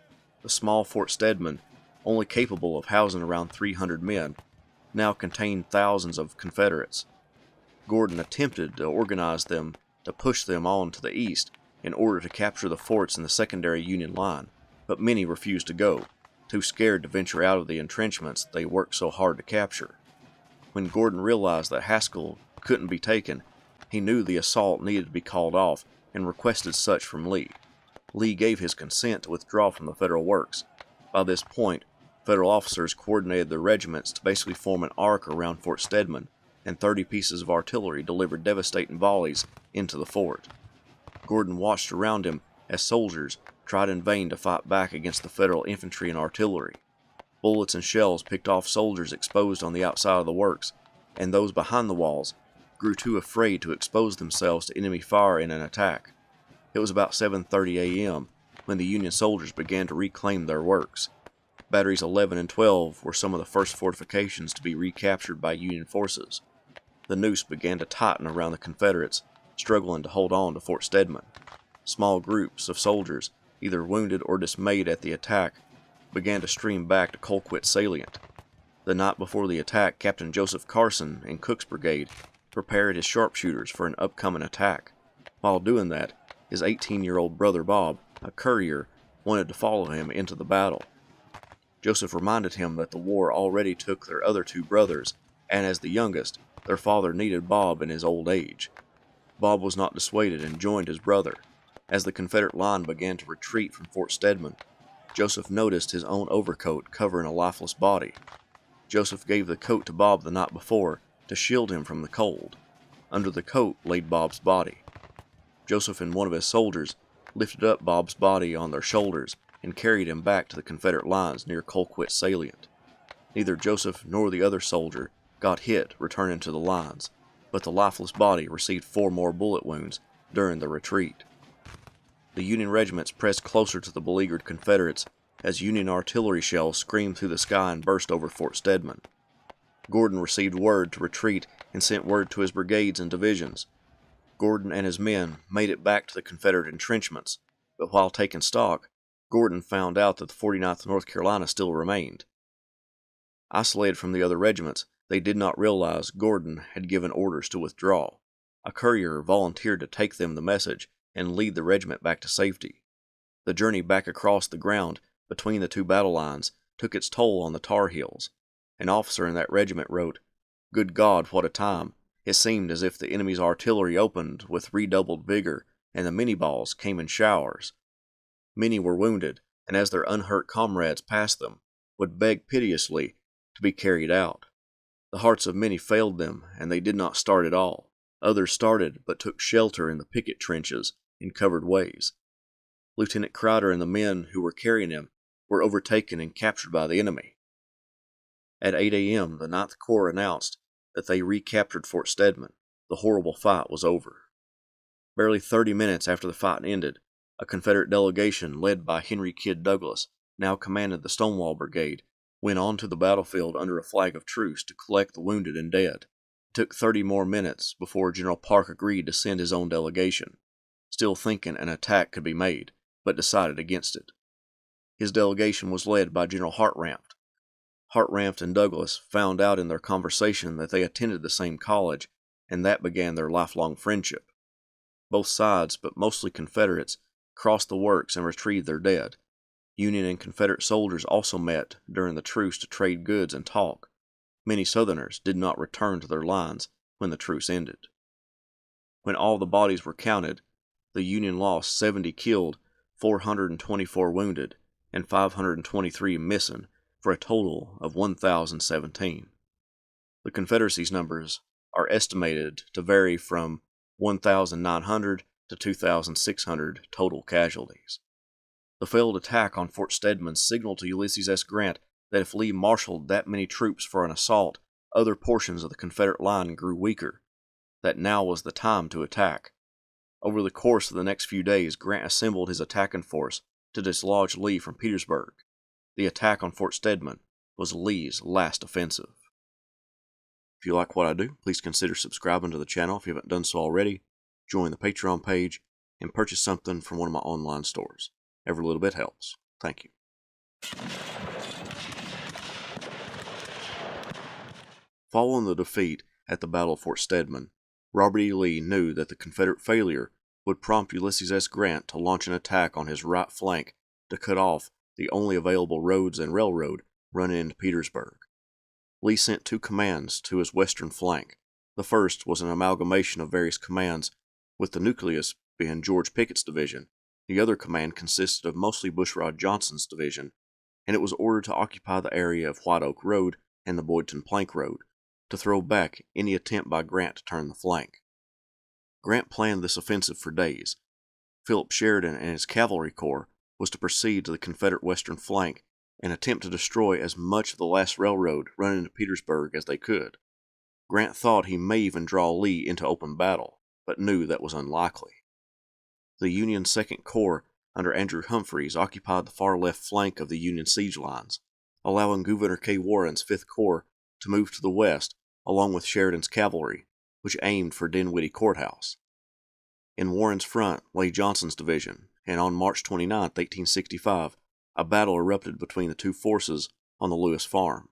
The small Fort Stedman, only capable of housing around 300 men, now contained thousands of Confederates. Gordon attempted to organize them to push them on to the east in order to capture the forts in the secondary Union line, but many refused to go, too scared to venture out of the entrenchments they worked so hard to capture. When Gordon realized that Haskell couldn't be taken, he knew the assault needed to be called off and requested such from Lee. Lee gave his consent to withdraw from the Federal works. By this point, Federal officers coordinated their regiments to basically form an arc around Fort Stedman, and 30 pieces of artillery delivered devastating volleys into the fort. Gordon watched around him as soldiers tried in vain to fight back against the Federal infantry and artillery. Bullets and shells picked off soldiers exposed on the outside of the works, and those behind the walls grew too afraid to expose themselves to enemy fire in an attack. It was about 7:30 a.m. when the Union soldiers began to reclaim their works. Batteries 11 and 12 were some of the first fortifications to be recaptured by Union forces. The noose began to tighten around the Confederates, struggling to hold on to Fort Stedman. Small groups of soldiers, either wounded or dismayed at the attack, began to stream back to Colquitt Salient. The night before the attack, Captain Joseph Carson in Cook's brigade prepared his sharpshooters for an upcoming attack. While doing that, his 18-year-old brother Bob, a courier, wanted to follow him into the battle. Joseph reminded him that the war already took their other 2 brothers, and as the youngest, their father needed Bob in his old age. Bob was not dissuaded and joined his brother. As the Confederate line began to retreat from Fort Stedman, Joseph noticed his own overcoat covering a lifeless body. Joseph gave the coat to Bob the night before to shield him from the cold. Under the coat laid Bob's body. Joseph and one of his soldiers lifted up Bob's body on their shoulders and carried him back to the Confederate lines near Colquitt Salient. Neither Joseph nor the other soldier got hit returning to the lines, but the lifeless body received 4 more bullet wounds during the retreat. The Union regiments pressed closer to the beleaguered Confederates as Union artillery shells screamed through the sky and burst over Fort Stedman. Gordon received word to retreat and sent word to his brigades and divisions. Gordon and his men made it back to the Confederate entrenchments, but while taking stock, Gordon found out that the 49th North Carolina still remained. Isolated from the other regiments, they did not realize Gordon had given orders to withdraw. A courier volunteered to take them the message and lead the regiment back to safety. The journey back across the ground between the 2 battle lines took its toll on the Tar Heels. An officer in that regiment wrote, "Good God, what a time! It seemed as if the enemy's artillery opened with redoubled vigor, and the Minnie balls came in showers. Many were wounded, and as their unhurt comrades passed them, would beg piteously to be carried out. The hearts of many failed them, and they did not start at all. Others started, but took shelter in the picket trenches in covered ways. Lieutenant Crider and the men who were carrying him were overtaken and captured by the enemy." At 8 a.m., the 9th Corps announced that they recaptured Fort Stedman, the horrible fight was over. Barely 30 minutes after the fight ended, a Confederate delegation led by Henry Kidd Douglas, now commanded the Stonewall Brigade, went onto the battlefield under a flag of truce to collect the wounded and dead. It took 30 more minutes before General Parke agreed to send his own delegation, still thinking an attack could be made, but decided against it. His delegation was led by General Hartranft. Hartranft and Douglas found out in their conversation that they attended the same college, and that began their lifelong friendship. Both sides, but mostly Confederates, crossed the works and retrieved their dead. Union and Confederate soldiers also met during the truce to trade goods and talk. Many Southerners did not return to their lines when the truce ended. When all the bodies were counted, the Union lost 70 killed, 424 wounded, and 523 missing, for a total of 1,017. The Confederacy's numbers are estimated to vary from 1,900 to 2,600 total casualties. The failed attack on Fort Stedman signaled to Ulysses S. Grant that if Lee marshaled that many troops for an assault, other portions of the Confederate line grew weaker, that now was the time to attack. Over the course of the next few days, Grant assembled his attacking force to dislodge Lee from Petersburg. The attack on Fort Stedman was Lee's last offensive. If you like what I do, please consider subscribing to the channel if you haven't done so already, join the Patreon page, and purchase something from one of my online stores. Every little bit helps. Thank you. Following the defeat at the Battle of Fort Stedman, Robert E. Lee knew that the Confederate failure would prompt Ulysses S. Grant to launch an attack on his right flank to cut off the only available roads and railroad running into Petersburg. Lee sent 2 commands to his western flank. The first was an amalgamation of various commands, with the nucleus being George Pickett's division. The other command consisted of mostly Bushrod Johnson's division, and it was ordered to occupy the area of White Oak Road and the Boydton Plank Road, to throw back any attempt by Grant to turn the flank. Grant planned this offensive for days. Philip Sheridan and his cavalry corps was to proceed to the Confederate western flank and attempt to destroy as much of the last railroad running to Petersburg as they could. Grant thought he may even draw Lee into open battle, but knew that was unlikely. The Union 2nd Corps under Andrew Humphreys occupied the far left flank of the Union siege lines, allowing Gouverneur K. Warren's 5th Corps to move to the west along with Sheridan's cavalry, which aimed for Dinwiddie Courthouse. In Warren's front lay Johnson's division, and on March 29, 1865, a battle erupted between the two forces on the Lewis farm.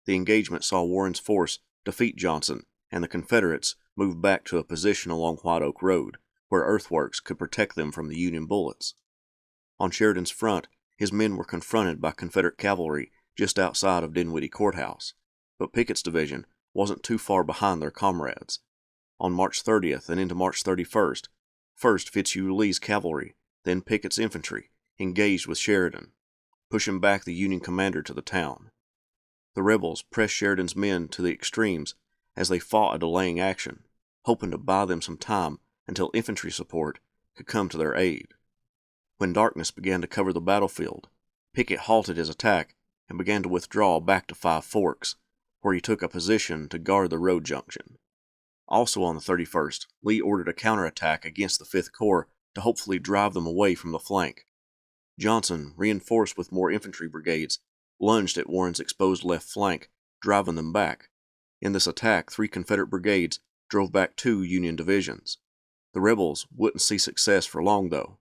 The engagement saw Warren's force defeat Johnson, and the Confederates move back to a position along White Oak Road, where earthworks could protect them from the Union bullets. On Sheridan's front, his men were confronted by Confederate cavalry just outside of Dinwiddie Courthouse, but Pickett's division wasn't too far behind their comrades. On March 30th and into March 31st, first Fitzhugh Lee's cavalry, then Pickett's infantry, engaged with Sheridan, pushing back the Union commander to the town. The rebels pressed Sheridan's men to the extremes as they fought a delaying action, hoping to buy them some time until infantry support could come to their aid. When darkness began to cover the battlefield, Pickett halted his attack and began to withdraw back to Five Forks, where he took a position to guard the road junction. Also on the 31st, Lee ordered a counterattack against the 5th Corps to hopefully drive them away from the flank. Johnson, reinforced with more infantry brigades, lunged at Warren's exposed left flank, driving them back. In this attack, 3 Confederate brigades drove back 2 Union divisions. The rebels wouldn't see success for long, though.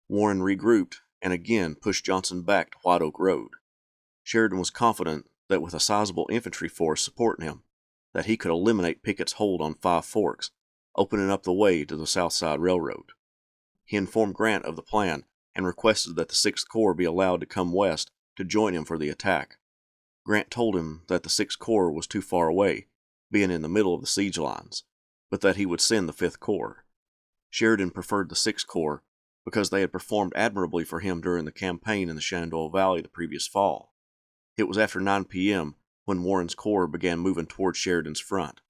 Warren regrouped and again pushed Johnson back to White Oak Road. Sheridan was confident that with a sizable infantry force supporting him, that he could eliminate Pickett's hold on Five Forks, opening up the way to the South Side Railroad. He informed Grant of the plan and requested that the 6th Corps be allowed to come west to join him for the attack. Grant told him that the 6th Corps was too far away, being in the middle of the siege lines, but that he would send the 5th Corps. Sheridan preferred the 6th Corps because they had performed admirably for him during the campaign in the Shenandoah Valley the previous fall. It was after 9 p.m. when Warren's corps began moving towards Sheridan's front.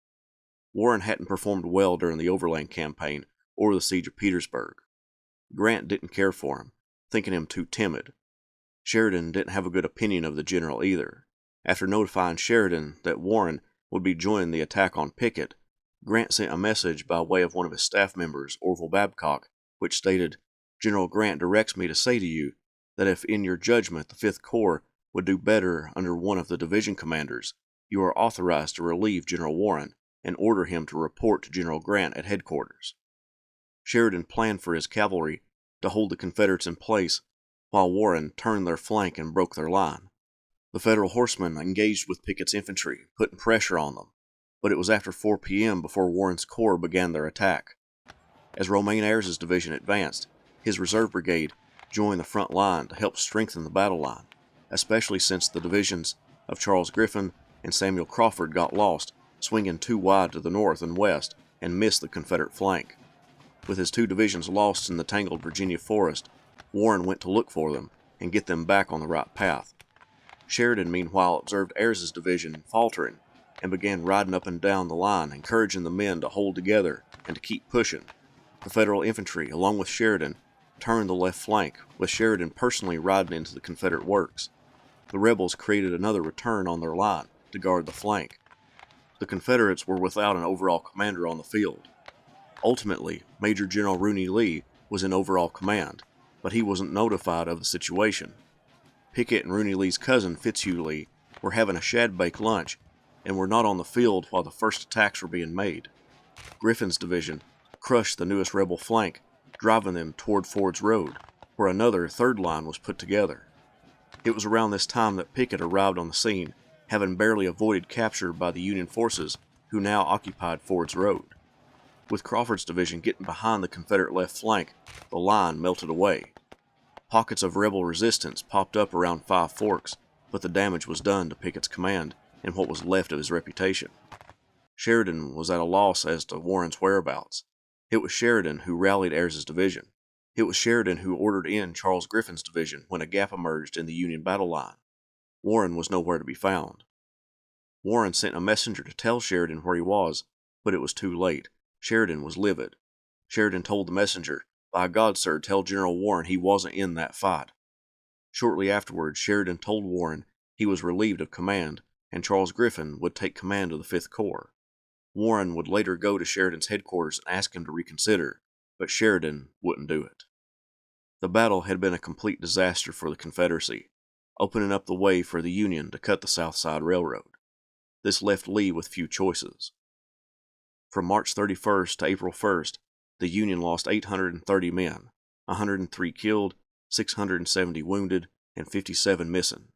Warren hadn't performed well during the Overland Campaign or the Siege of Petersburg. Grant didn't care for him, thinking him too timid. Sheridan didn't have a good opinion of the general either. After notifying Sheridan that Warren would be joining the attack on Pickett, Grant sent a message by way of one of his staff members, Orville Babcock, which stated, "General Grant directs me to say to you that if in your judgment the Fifth Corps would do better under one of the division commanders, you are authorized to relieve General Warren and order him to report to General Grant at headquarters." Sheridan planned for his cavalry to hold the Confederates in place while Warren turned their flank and broke their line. The Federal horsemen engaged with Pickett's infantry, putting pressure on them, but it was after 4 p.m. before Warren's corps began their attack. As Romaine Ayres's division advanced, his reserve brigade joined the front line to help strengthen the battle line, especially since the divisions of Charles Griffin and Samuel Crawford got lost, swinging too wide to the north and west and missed the Confederate flank. With his 2 divisions lost in the tangled Virginia forest, Warren went to look for them and get them back on the right path. Sheridan, meanwhile, observed Ayres's division faltering and began riding up and down the line, encouraging the men to hold together and to keep pushing. The Federal infantry, along with Sheridan, turned the left flank, with Sheridan personally riding into the Confederate works. The rebels created another return on their line to guard the flank. The Confederates were without an overall commander on the field. Ultimately, Major General Robert E. Lee was in overall command, but he wasn't notified of the situation. Pickett and Rooney Lee's cousin, Fitzhugh Lee, were having a shad-baked lunch and were not on the field while the first attacks were being made. Griffin's division crushed the newest rebel flank, driving them toward Ford's Road, where another 3rd line was put together. It was around this time that Pickett arrived on the scene, having barely avoided capture by the Union forces who now occupied Ford's Road. With Crawford's division getting behind the Confederate left flank, the line melted away. Pockets of rebel resistance popped up around Five Forks, but the damage was done to Pickett's command and what was left of his reputation. Sheridan was at a loss as to Warren's whereabouts. It was Sheridan who rallied Ayres's division. It was Sheridan who ordered in Charles Griffin's division when a gap emerged in the Union battle line. Warren was nowhere to be found. Warren sent a messenger to tell Sheridan where he was, but it was too late. Sheridan was livid. Sheridan told the messenger, "By God, sir, tell General Warren he wasn't in that fight." Shortly afterwards, Sheridan told Warren he was relieved of command, and Charles Griffin would take command of the Fifth Corps. Warren would later go to Sheridan's headquarters and ask him to reconsider, but Sheridan wouldn't do it. The battle had been a complete disaster for the Confederacy, opening up the way for the Union to cut the South Side Railroad. This left Lee with few choices. From March 31st to April 1st, the Union lost 830 men, 103 killed, 670 wounded, and 57 missing.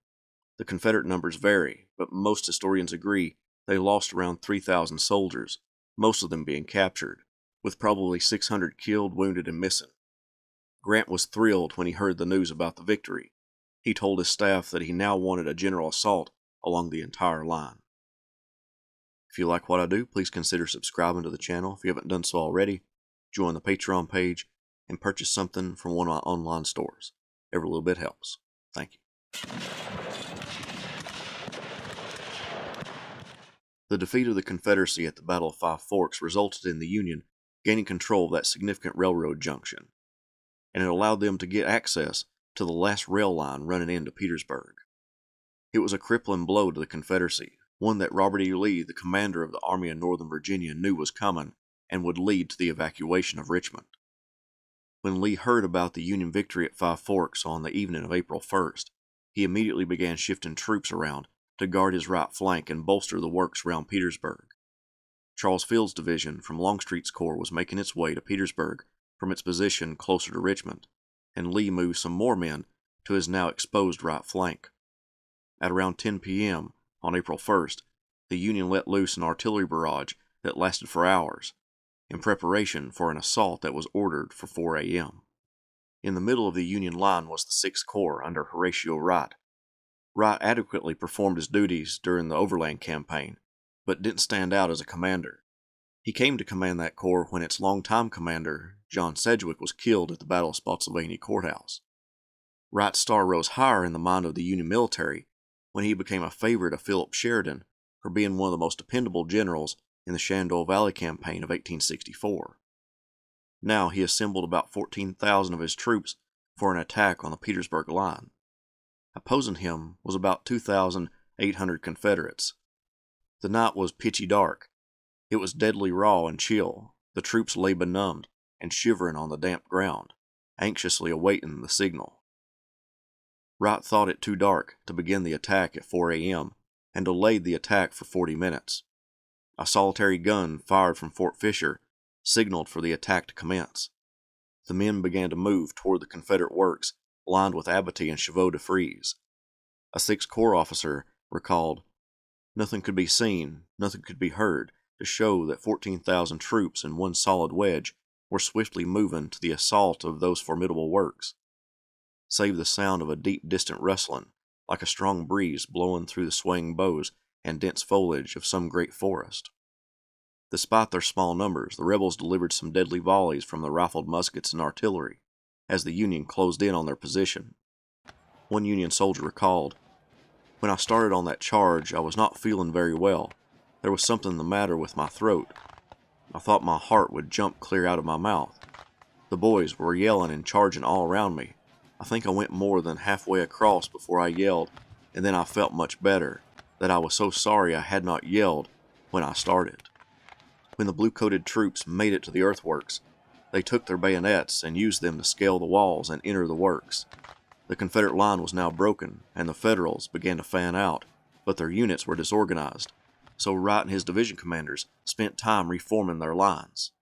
The Confederate numbers vary, but most historians agree they lost around 3,000 soldiers, most of them being captured, with probably 600 killed, wounded, and missing. Grant was thrilled when he heard the news about the victory. He told his staff that he now wanted a general assault along the entire line. If you like what I do, please consider subscribing to the channel if you haven't done so already, join the Patreon page, and purchase something from one of my online stores. Every little bit helps. Thank you. The defeat of the Confederacy at the Battle of Five Forks resulted in the Union gaining control of that significant railroad junction, and it allowed them to get access to the last rail line running into Petersburg. It was a crippling blow to the Confederacy, one that Robert E. Lee, the commander of the Army of Northern Virginia, knew was coming and would lead to the evacuation of Richmond. When Lee heard about the Union victory at Five Forks on the evening of April 1st, he immediately began shifting troops around to guard his right flank and bolster the works around Petersburg. Charles Field's division from Longstreet's corps was making its way to Petersburg from its position closer to Richmond, and Lee moved some more men to his now exposed right flank. At around 10 p.m. on April 1st, the Union let loose an artillery barrage that lasted for hours, in preparation for an assault that was ordered for 4 a.m. In the middle of the Union line was the Sixth Corps under Horatio Wright. Wright adequately performed his duties during the Overland Campaign, but didn't stand out as a commander. He came to command that corps when its longtime commander, John Sedgwick, was killed at the Battle of Spotsylvania Courthouse. Wright's star rose higher in the mind of the Union military when he became a favorite of Philip Sheridan for being one of the most dependable generals in the Shenandoah Valley Campaign of 1864. Now he assembled about 14,000 of his troops for an attack on the Petersburg line. Opposing him was about 2,800 Confederates. The night was pitchy dark. It was deadly raw and chill. The troops lay benumbed and shivering on the damp ground, anxiously awaiting the signal. Wright thought it too dark to begin the attack at 4 a.m. and delayed the attack for 40 minutes. A solitary gun fired from Fort Fisher signaled for the attack to commence. The men began to move toward the Confederate works lined with abatis and chevaux de frise. A 6th Corps officer recalled, "Nothing could be seen, nothing could be heard, to show that 14,000 troops in one solid wedge were swiftly moving to the assault of those formidable works, save the sound of a deep distant rustling, like a strong breeze blowing through the swaying boughs and dense foliage of some great forest." Despite their small numbers, the rebels delivered some deadly volleys from the rifled muskets and artillery as the Union closed in on their position. One Union soldier recalled, "When I started on that charge, I was not feeling very well. There was something the matter with my throat. I thought my heart would jump clear out of my mouth. The boys were yelling and charging all around me. I think I went more than halfway across before I yelled, and then I felt much better, that I was so sorry I had not yelled when I started." When the blue-coated troops made it to the earthworks, they took their bayonets and used them to scale the walls and enter the works. The Confederate line was now broken, and the Federals began to fan out, but their units were disorganized, so Wright and his division commanders spent time reforming their lines.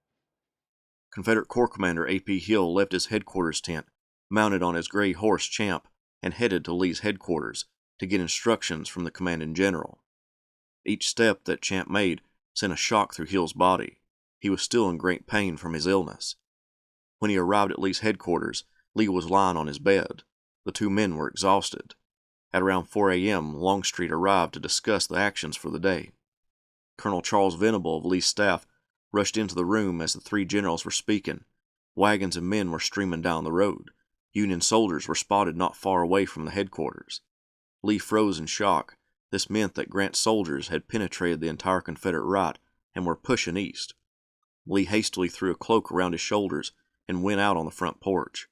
Confederate Corps Commander A.P. Hill left his headquarters tent, mounted on his gray horse Champ, and headed to Lee's headquarters to get instructions from the commanding general. Each step that Champ made sent a shock through Hill's body. He was still in great pain from his illness. When he arrived at Lee's headquarters, Lee was lying on his bed. The two men were exhausted. At around 4 a.m., Longstreet arrived to discuss the actions for the day. Colonel Charles Venable of Lee's staff rushed into the room as the three generals were speaking. Wagons and men were streaming down the road. Union soldiers were spotted not far away from the headquarters. Lee froze in shock. This meant that Grant's soldiers had penetrated the entire Confederate right and were pushing east. Lee hastily threw a cloak around his shoulders and went out on the front porch.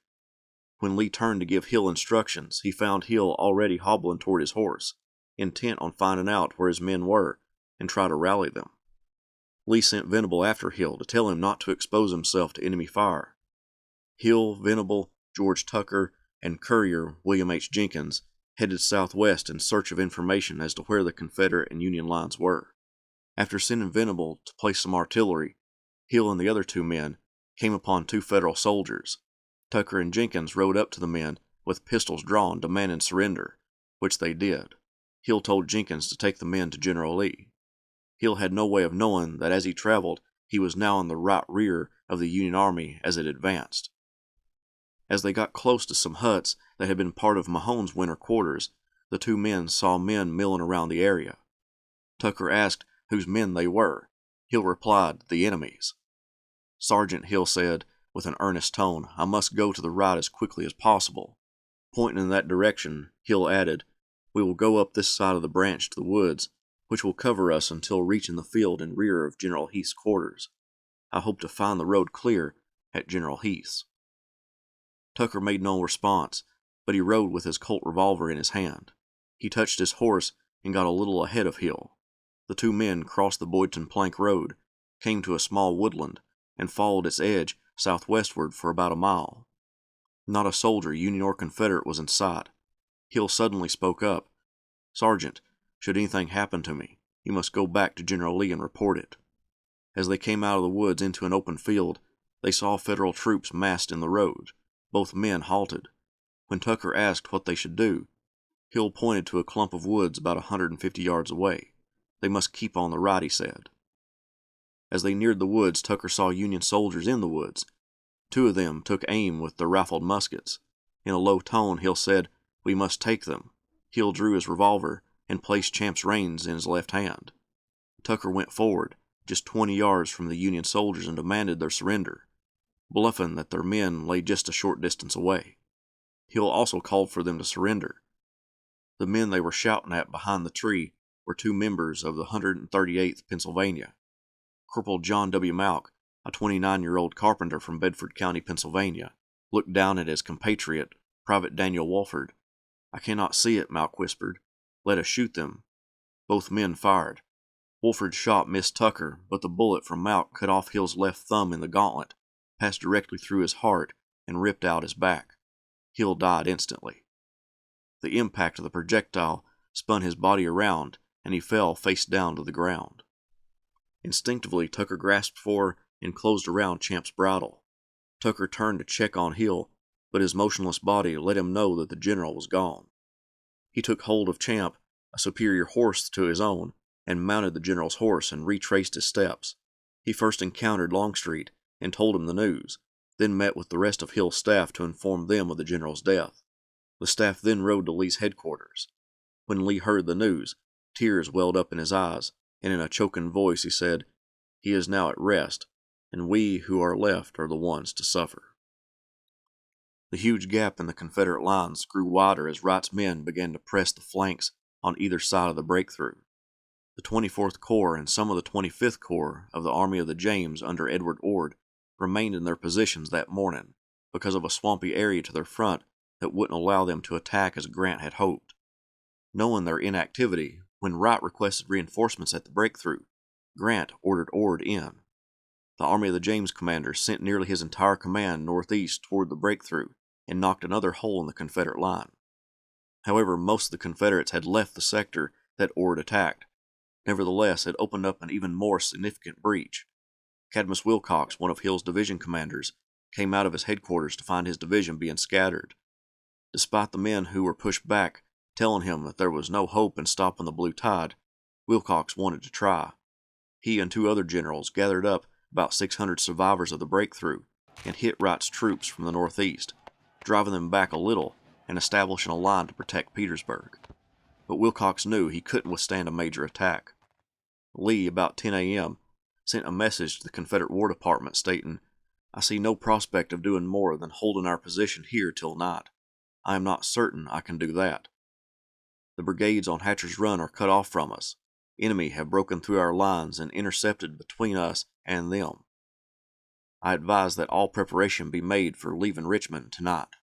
When Lee turned to give Hill instructions, he found Hill already hobbling toward his horse, intent on finding out where his men were and try to rally them. Lee sent Venable after Hill to tell him not to expose himself to enemy fire. Hill, Venable, George Tucker, and Courier William H. Jenkins headed southwest in search of information as to where the Confederate and Union lines were. After sending Venable to place some artillery, Hill and the other two men came upon two Federal soldiers. Tucker and Jenkins rode up to the men with pistols drawn, demanding surrender, which they did. Hill told Jenkins to take the men to General Lee. Hill had no way of knowing that as he traveled, he was now in the right rear of the Union Army as it advanced. As they got close to some huts that had been part of Mahone's winter quarters, the two men saw men milling around the area. Tucker asked whose men they were. Hill replied, "The enemy's." "Sergeant," Hill said, with an earnest tone, "I must go to the right as quickly as possible." Pointing in that direction, Hill added, "We will go up this side of the branch to the woods, which will cover us until reaching the field in rear of General Heath's quarters. I hope to find the road clear at General Heath's." Tucker made no response, but he rode with his Colt revolver in his hand. He touched his horse and got a little ahead of Hill. The two men crossed the Boydton Plank Road, came to a small woodland, and followed its edge southwestward for about a mile. Not a soldier, Union or Confederate, was in sight. Hill suddenly spoke up. "Sergeant, should anything happen to me, you must go back to General Lee and report it." As they came out of the woods into an open field, they saw Federal troops massed in the road. Both men halted. When Tucker asked what they should do, Hill pointed to a clump of woods about 150 yards away. "They must keep on the right," he said. As they neared the woods, Tucker saw Union soldiers in the woods. Two of them took aim with their rifled muskets. In a low tone, Hill said, "We must take them." Hill drew his revolver and placed Champ's reins in his left hand. Tucker went forward, just 20 yards from the Union soldiers, and demanded their surrender, bluffing that their men lay just a short distance away. Hill also called for them to surrender. The men they were shouting at behind the tree were two members of the 138th Pennsylvania. Corporal John W. Malk, a 29-year-old carpenter from Bedford County, Pennsylvania, looked down at his compatriot, Private Daniel Walford. "I cannot see it," Malk whispered. "Let us shoot them." Both men fired. Wolford's shot missed Tucker, but the bullet from Mount cut off Hill's left thumb in the gauntlet, passed directly through his heart, and ripped out his back. Hill died instantly. The impact of the projectile spun his body around, and he fell face down to the ground. Instinctively, Tucker grasped for and closed around Champ's bridle. Tucker turned to check on Hill, but his motionless body let him know that the general was gone. He took hold of Champ, a superior horse to his own, and mounted the general's horse and retraced his steps. He first encountered Longstreet and told him the news, then met with the rest of Hill's staff to inform them of the general's death. The staff then rode to Lee's headquarters. When Lee heard the news, tears welled up in his eyes, and in a choking voice he said, "He is now at rest, and we who are left are the ones to suffer." The huge gap in the Confederate lines grew wider as Wright's men began to press the flanks on either side of the breakthrough. The 24th Corps and some of the 25th Corps of the Army of the James under Edward Ord remained in their positions that morning because of a swampy area to their front that wouldn't allow them to attack as Grant had hoped. Knowing their inactivity, when Wright requested reinforcements at the breakthrough, Grant ordered Ord in. The Army of the James commander sent nearly his entire command northeast toward the breakthrough and knocked another hole in the Confederate line. However, most of the Confederates had left the sector that Ord attacked. Nevertheless, it opened up an even more significant breach. Cadmus Wilcox, one of Hill's division commanders, came out of his headquarters to find his division being scattered. Despite the men who were pushed back telling him that there was no hope in stopping the blue tide, Wilcox wanted to try. He and two other generals gathered up about 600 survivors of the breakthrough and hit Wright's troops from the northeast, driving them back a little and establishing a line to protect Petersburg. But Wilcox knew he couldn't withstand a major attack. Lee, about 10 a.m., sent a message to the Confederate War Department stating, "I see no prospect of doing more than holding our position here till night. I am not certain I can do that. The brigades on Hatcher's Run are cut off from us. Enemy have broken through our lines and intercepted between us and them. I advise that all preparation be made for leaving Richmond tonight."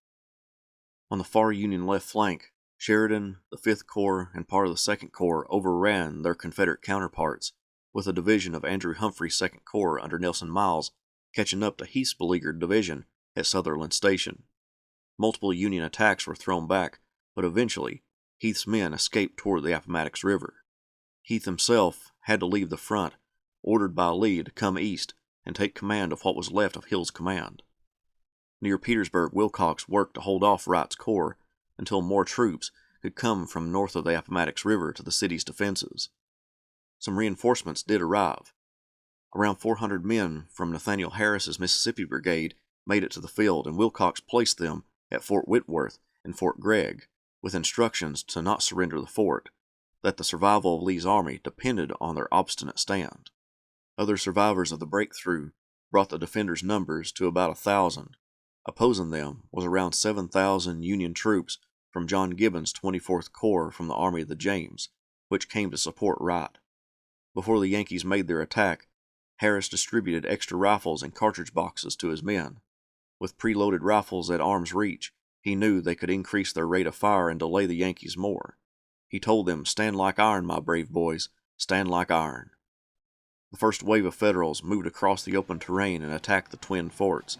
On the far Union left flank, Sheridan, the 5th Corps, and part of the 2nd Corps overran their Confederate counterparts, with a division of Andrew Humphrey's 2nd Corps under Nelson Miles catching up to Heath's beleaguered division at Sutherland Station. Multiple Union attacks were thrown back, but eventually Heath's men escaped toward the Appomattox River. Heath himself had to leave the front, ordered by Lee to come east and take command of what was left of Hill's command. Near Petersburg, Wilcox worked to hold off Wright's corps until more troops could come from north of the Appomattox River to the city's defenses. Some reinforcements did arrive. Around 400 men from Nathaniel Harris's Mississippi Brigade made it to the field, and Wilcox placed them at Fort Whitworth and Fort Gregg, with instructions to not surrender the fort, that the survival of Lee's army depended on their obstinate stand. Other survivors of the breakthrough brought the defenders' numbers to about 1,000. Opposing them was around 7,000 Union troops from John Gibbon's 24th Corps from the Army of the James, which came to support Wright. Before the Yankees made their attack, Harris distributed extra rifles and cartridge boxes to his men. With preloaded rifles at arm's reach, he knew they could increase their rate of fire and delay the Yankees more. He told them, "Stand like iron, my brave boys, stand like iron." The first wave of Federals moved across the open terrain and attacked the twin forts,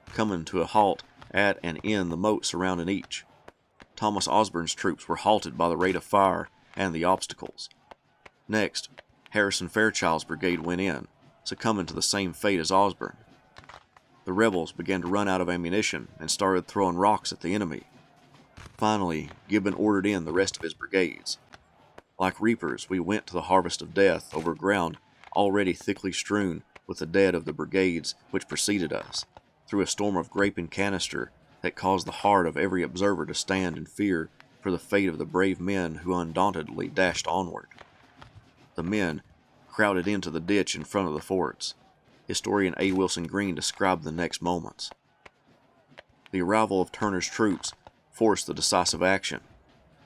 coming to a halt at and in the moat surrounding each. Thomas Osborne's troops were halted by the rate of fire and the obstacles. Next, Harrison Fairchild's brigade went in, succumbing to the same fate as Osborne. The rebels began to run out of ammunition and started throwing rocks at the enemy. Finally, Gibbon ordered in the rest of his brigades. Like reapers, we went to the harvest of death over ground already thickly strewn with the dead of the brigades which preceded us, through a storm of grape and canister that caused the heart of every observer to stand in fear for the fate of the brave men who undauntedly dashed onward. The men crowded into the ditch in front of the forts. Historian A. Wilson Green described the next moments. The arrival of Turner's troops forced the decisive action.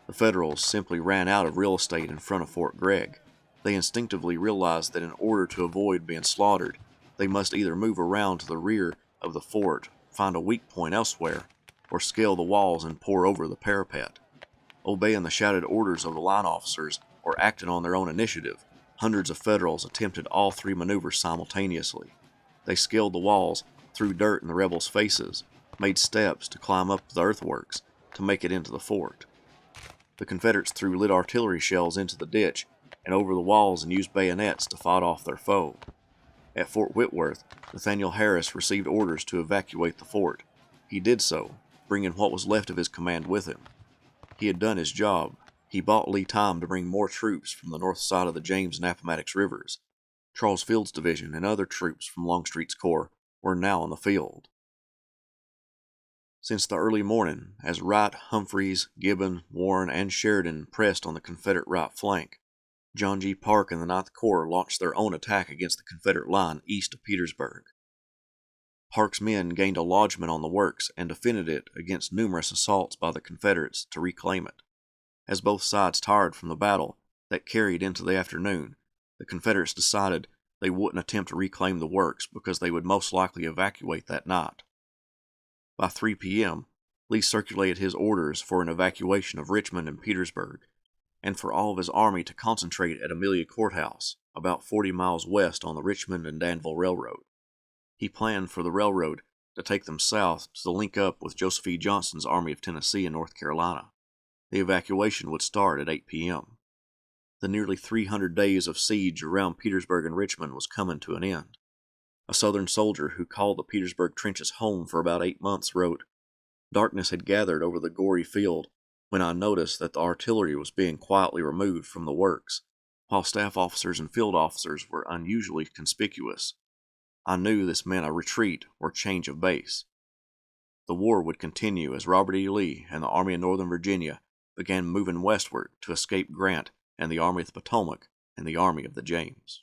The Federals simply ran out of real estate in front of Fort Gregg. They instinctively realized that in order to avoid being slaughtered, they must either move around to the rear of the fort, find a weak point elsewhere, or scale the walls and pour over the parapet. Obeying the shouted orders of the line officers or acting on their own initiative, Hundreds of Federals attempted all three maneuvers simultaneously. They scaled the walls, threw dirt in the rebels' faces, made steps to climb up the earthworks to make it into the fort. The Confederates threw lit artillery shells into the ditch and over the walls and used bayonets to fight off their foe. At Fort Whitworth, Nathaniel Harris received orders to evacuate the fort. He did so, bringing what was left of his command with him. He had done his job. He bought Lee time to bring more troops from the north side of the James and Appomattox rivers. Charles Field's division and other troops from Longstreet's corps were now in the field. Since the early morning, as Wright, Humphreys, Gibbon, Warren, and Sheridan pressed on the Confederate right flank, John G. Parke and the Ninth Corps launched their own attack against the Confederate line east of Petersburg. Parke's men gained a lodgment on the works and defended it against numerous assaults by the Confederates to reclaim it. As both sides tired from the battle that carried into the afternoon, the Confederates decided they wouldn't attempt to reclaim the works because they would most likely evacuate that night. By 3 p.m., Lee circulated his orders for an evacuation of Richmond and Petersburg, and for all of his army to concentrate at Amelia Courthouse, about 40 miles west on the Richmond and Danville Railroad. He planned for the railroad to take them south to link up with Joseph E. Johnston's Army of Tennessee and North Carolina. The evacuation would start at 8 p.m. The nearly 300 days of siege around Petersburg and Richmond was coming to an end. A Southern soldier who called the Petersburg trenches home for about 8 months wrote, "Darkness had gathered over the gory field when I noticed that the artillery was being quietly removed from the works, while staff officers and field officers were unusually conspicuous. I knew this meant a retreat or change of base." The war would continue as Robert E. Lee and the Army of Northern Virginia began moving westward to escape Grant and the Army of the Potomac and the Army of the James.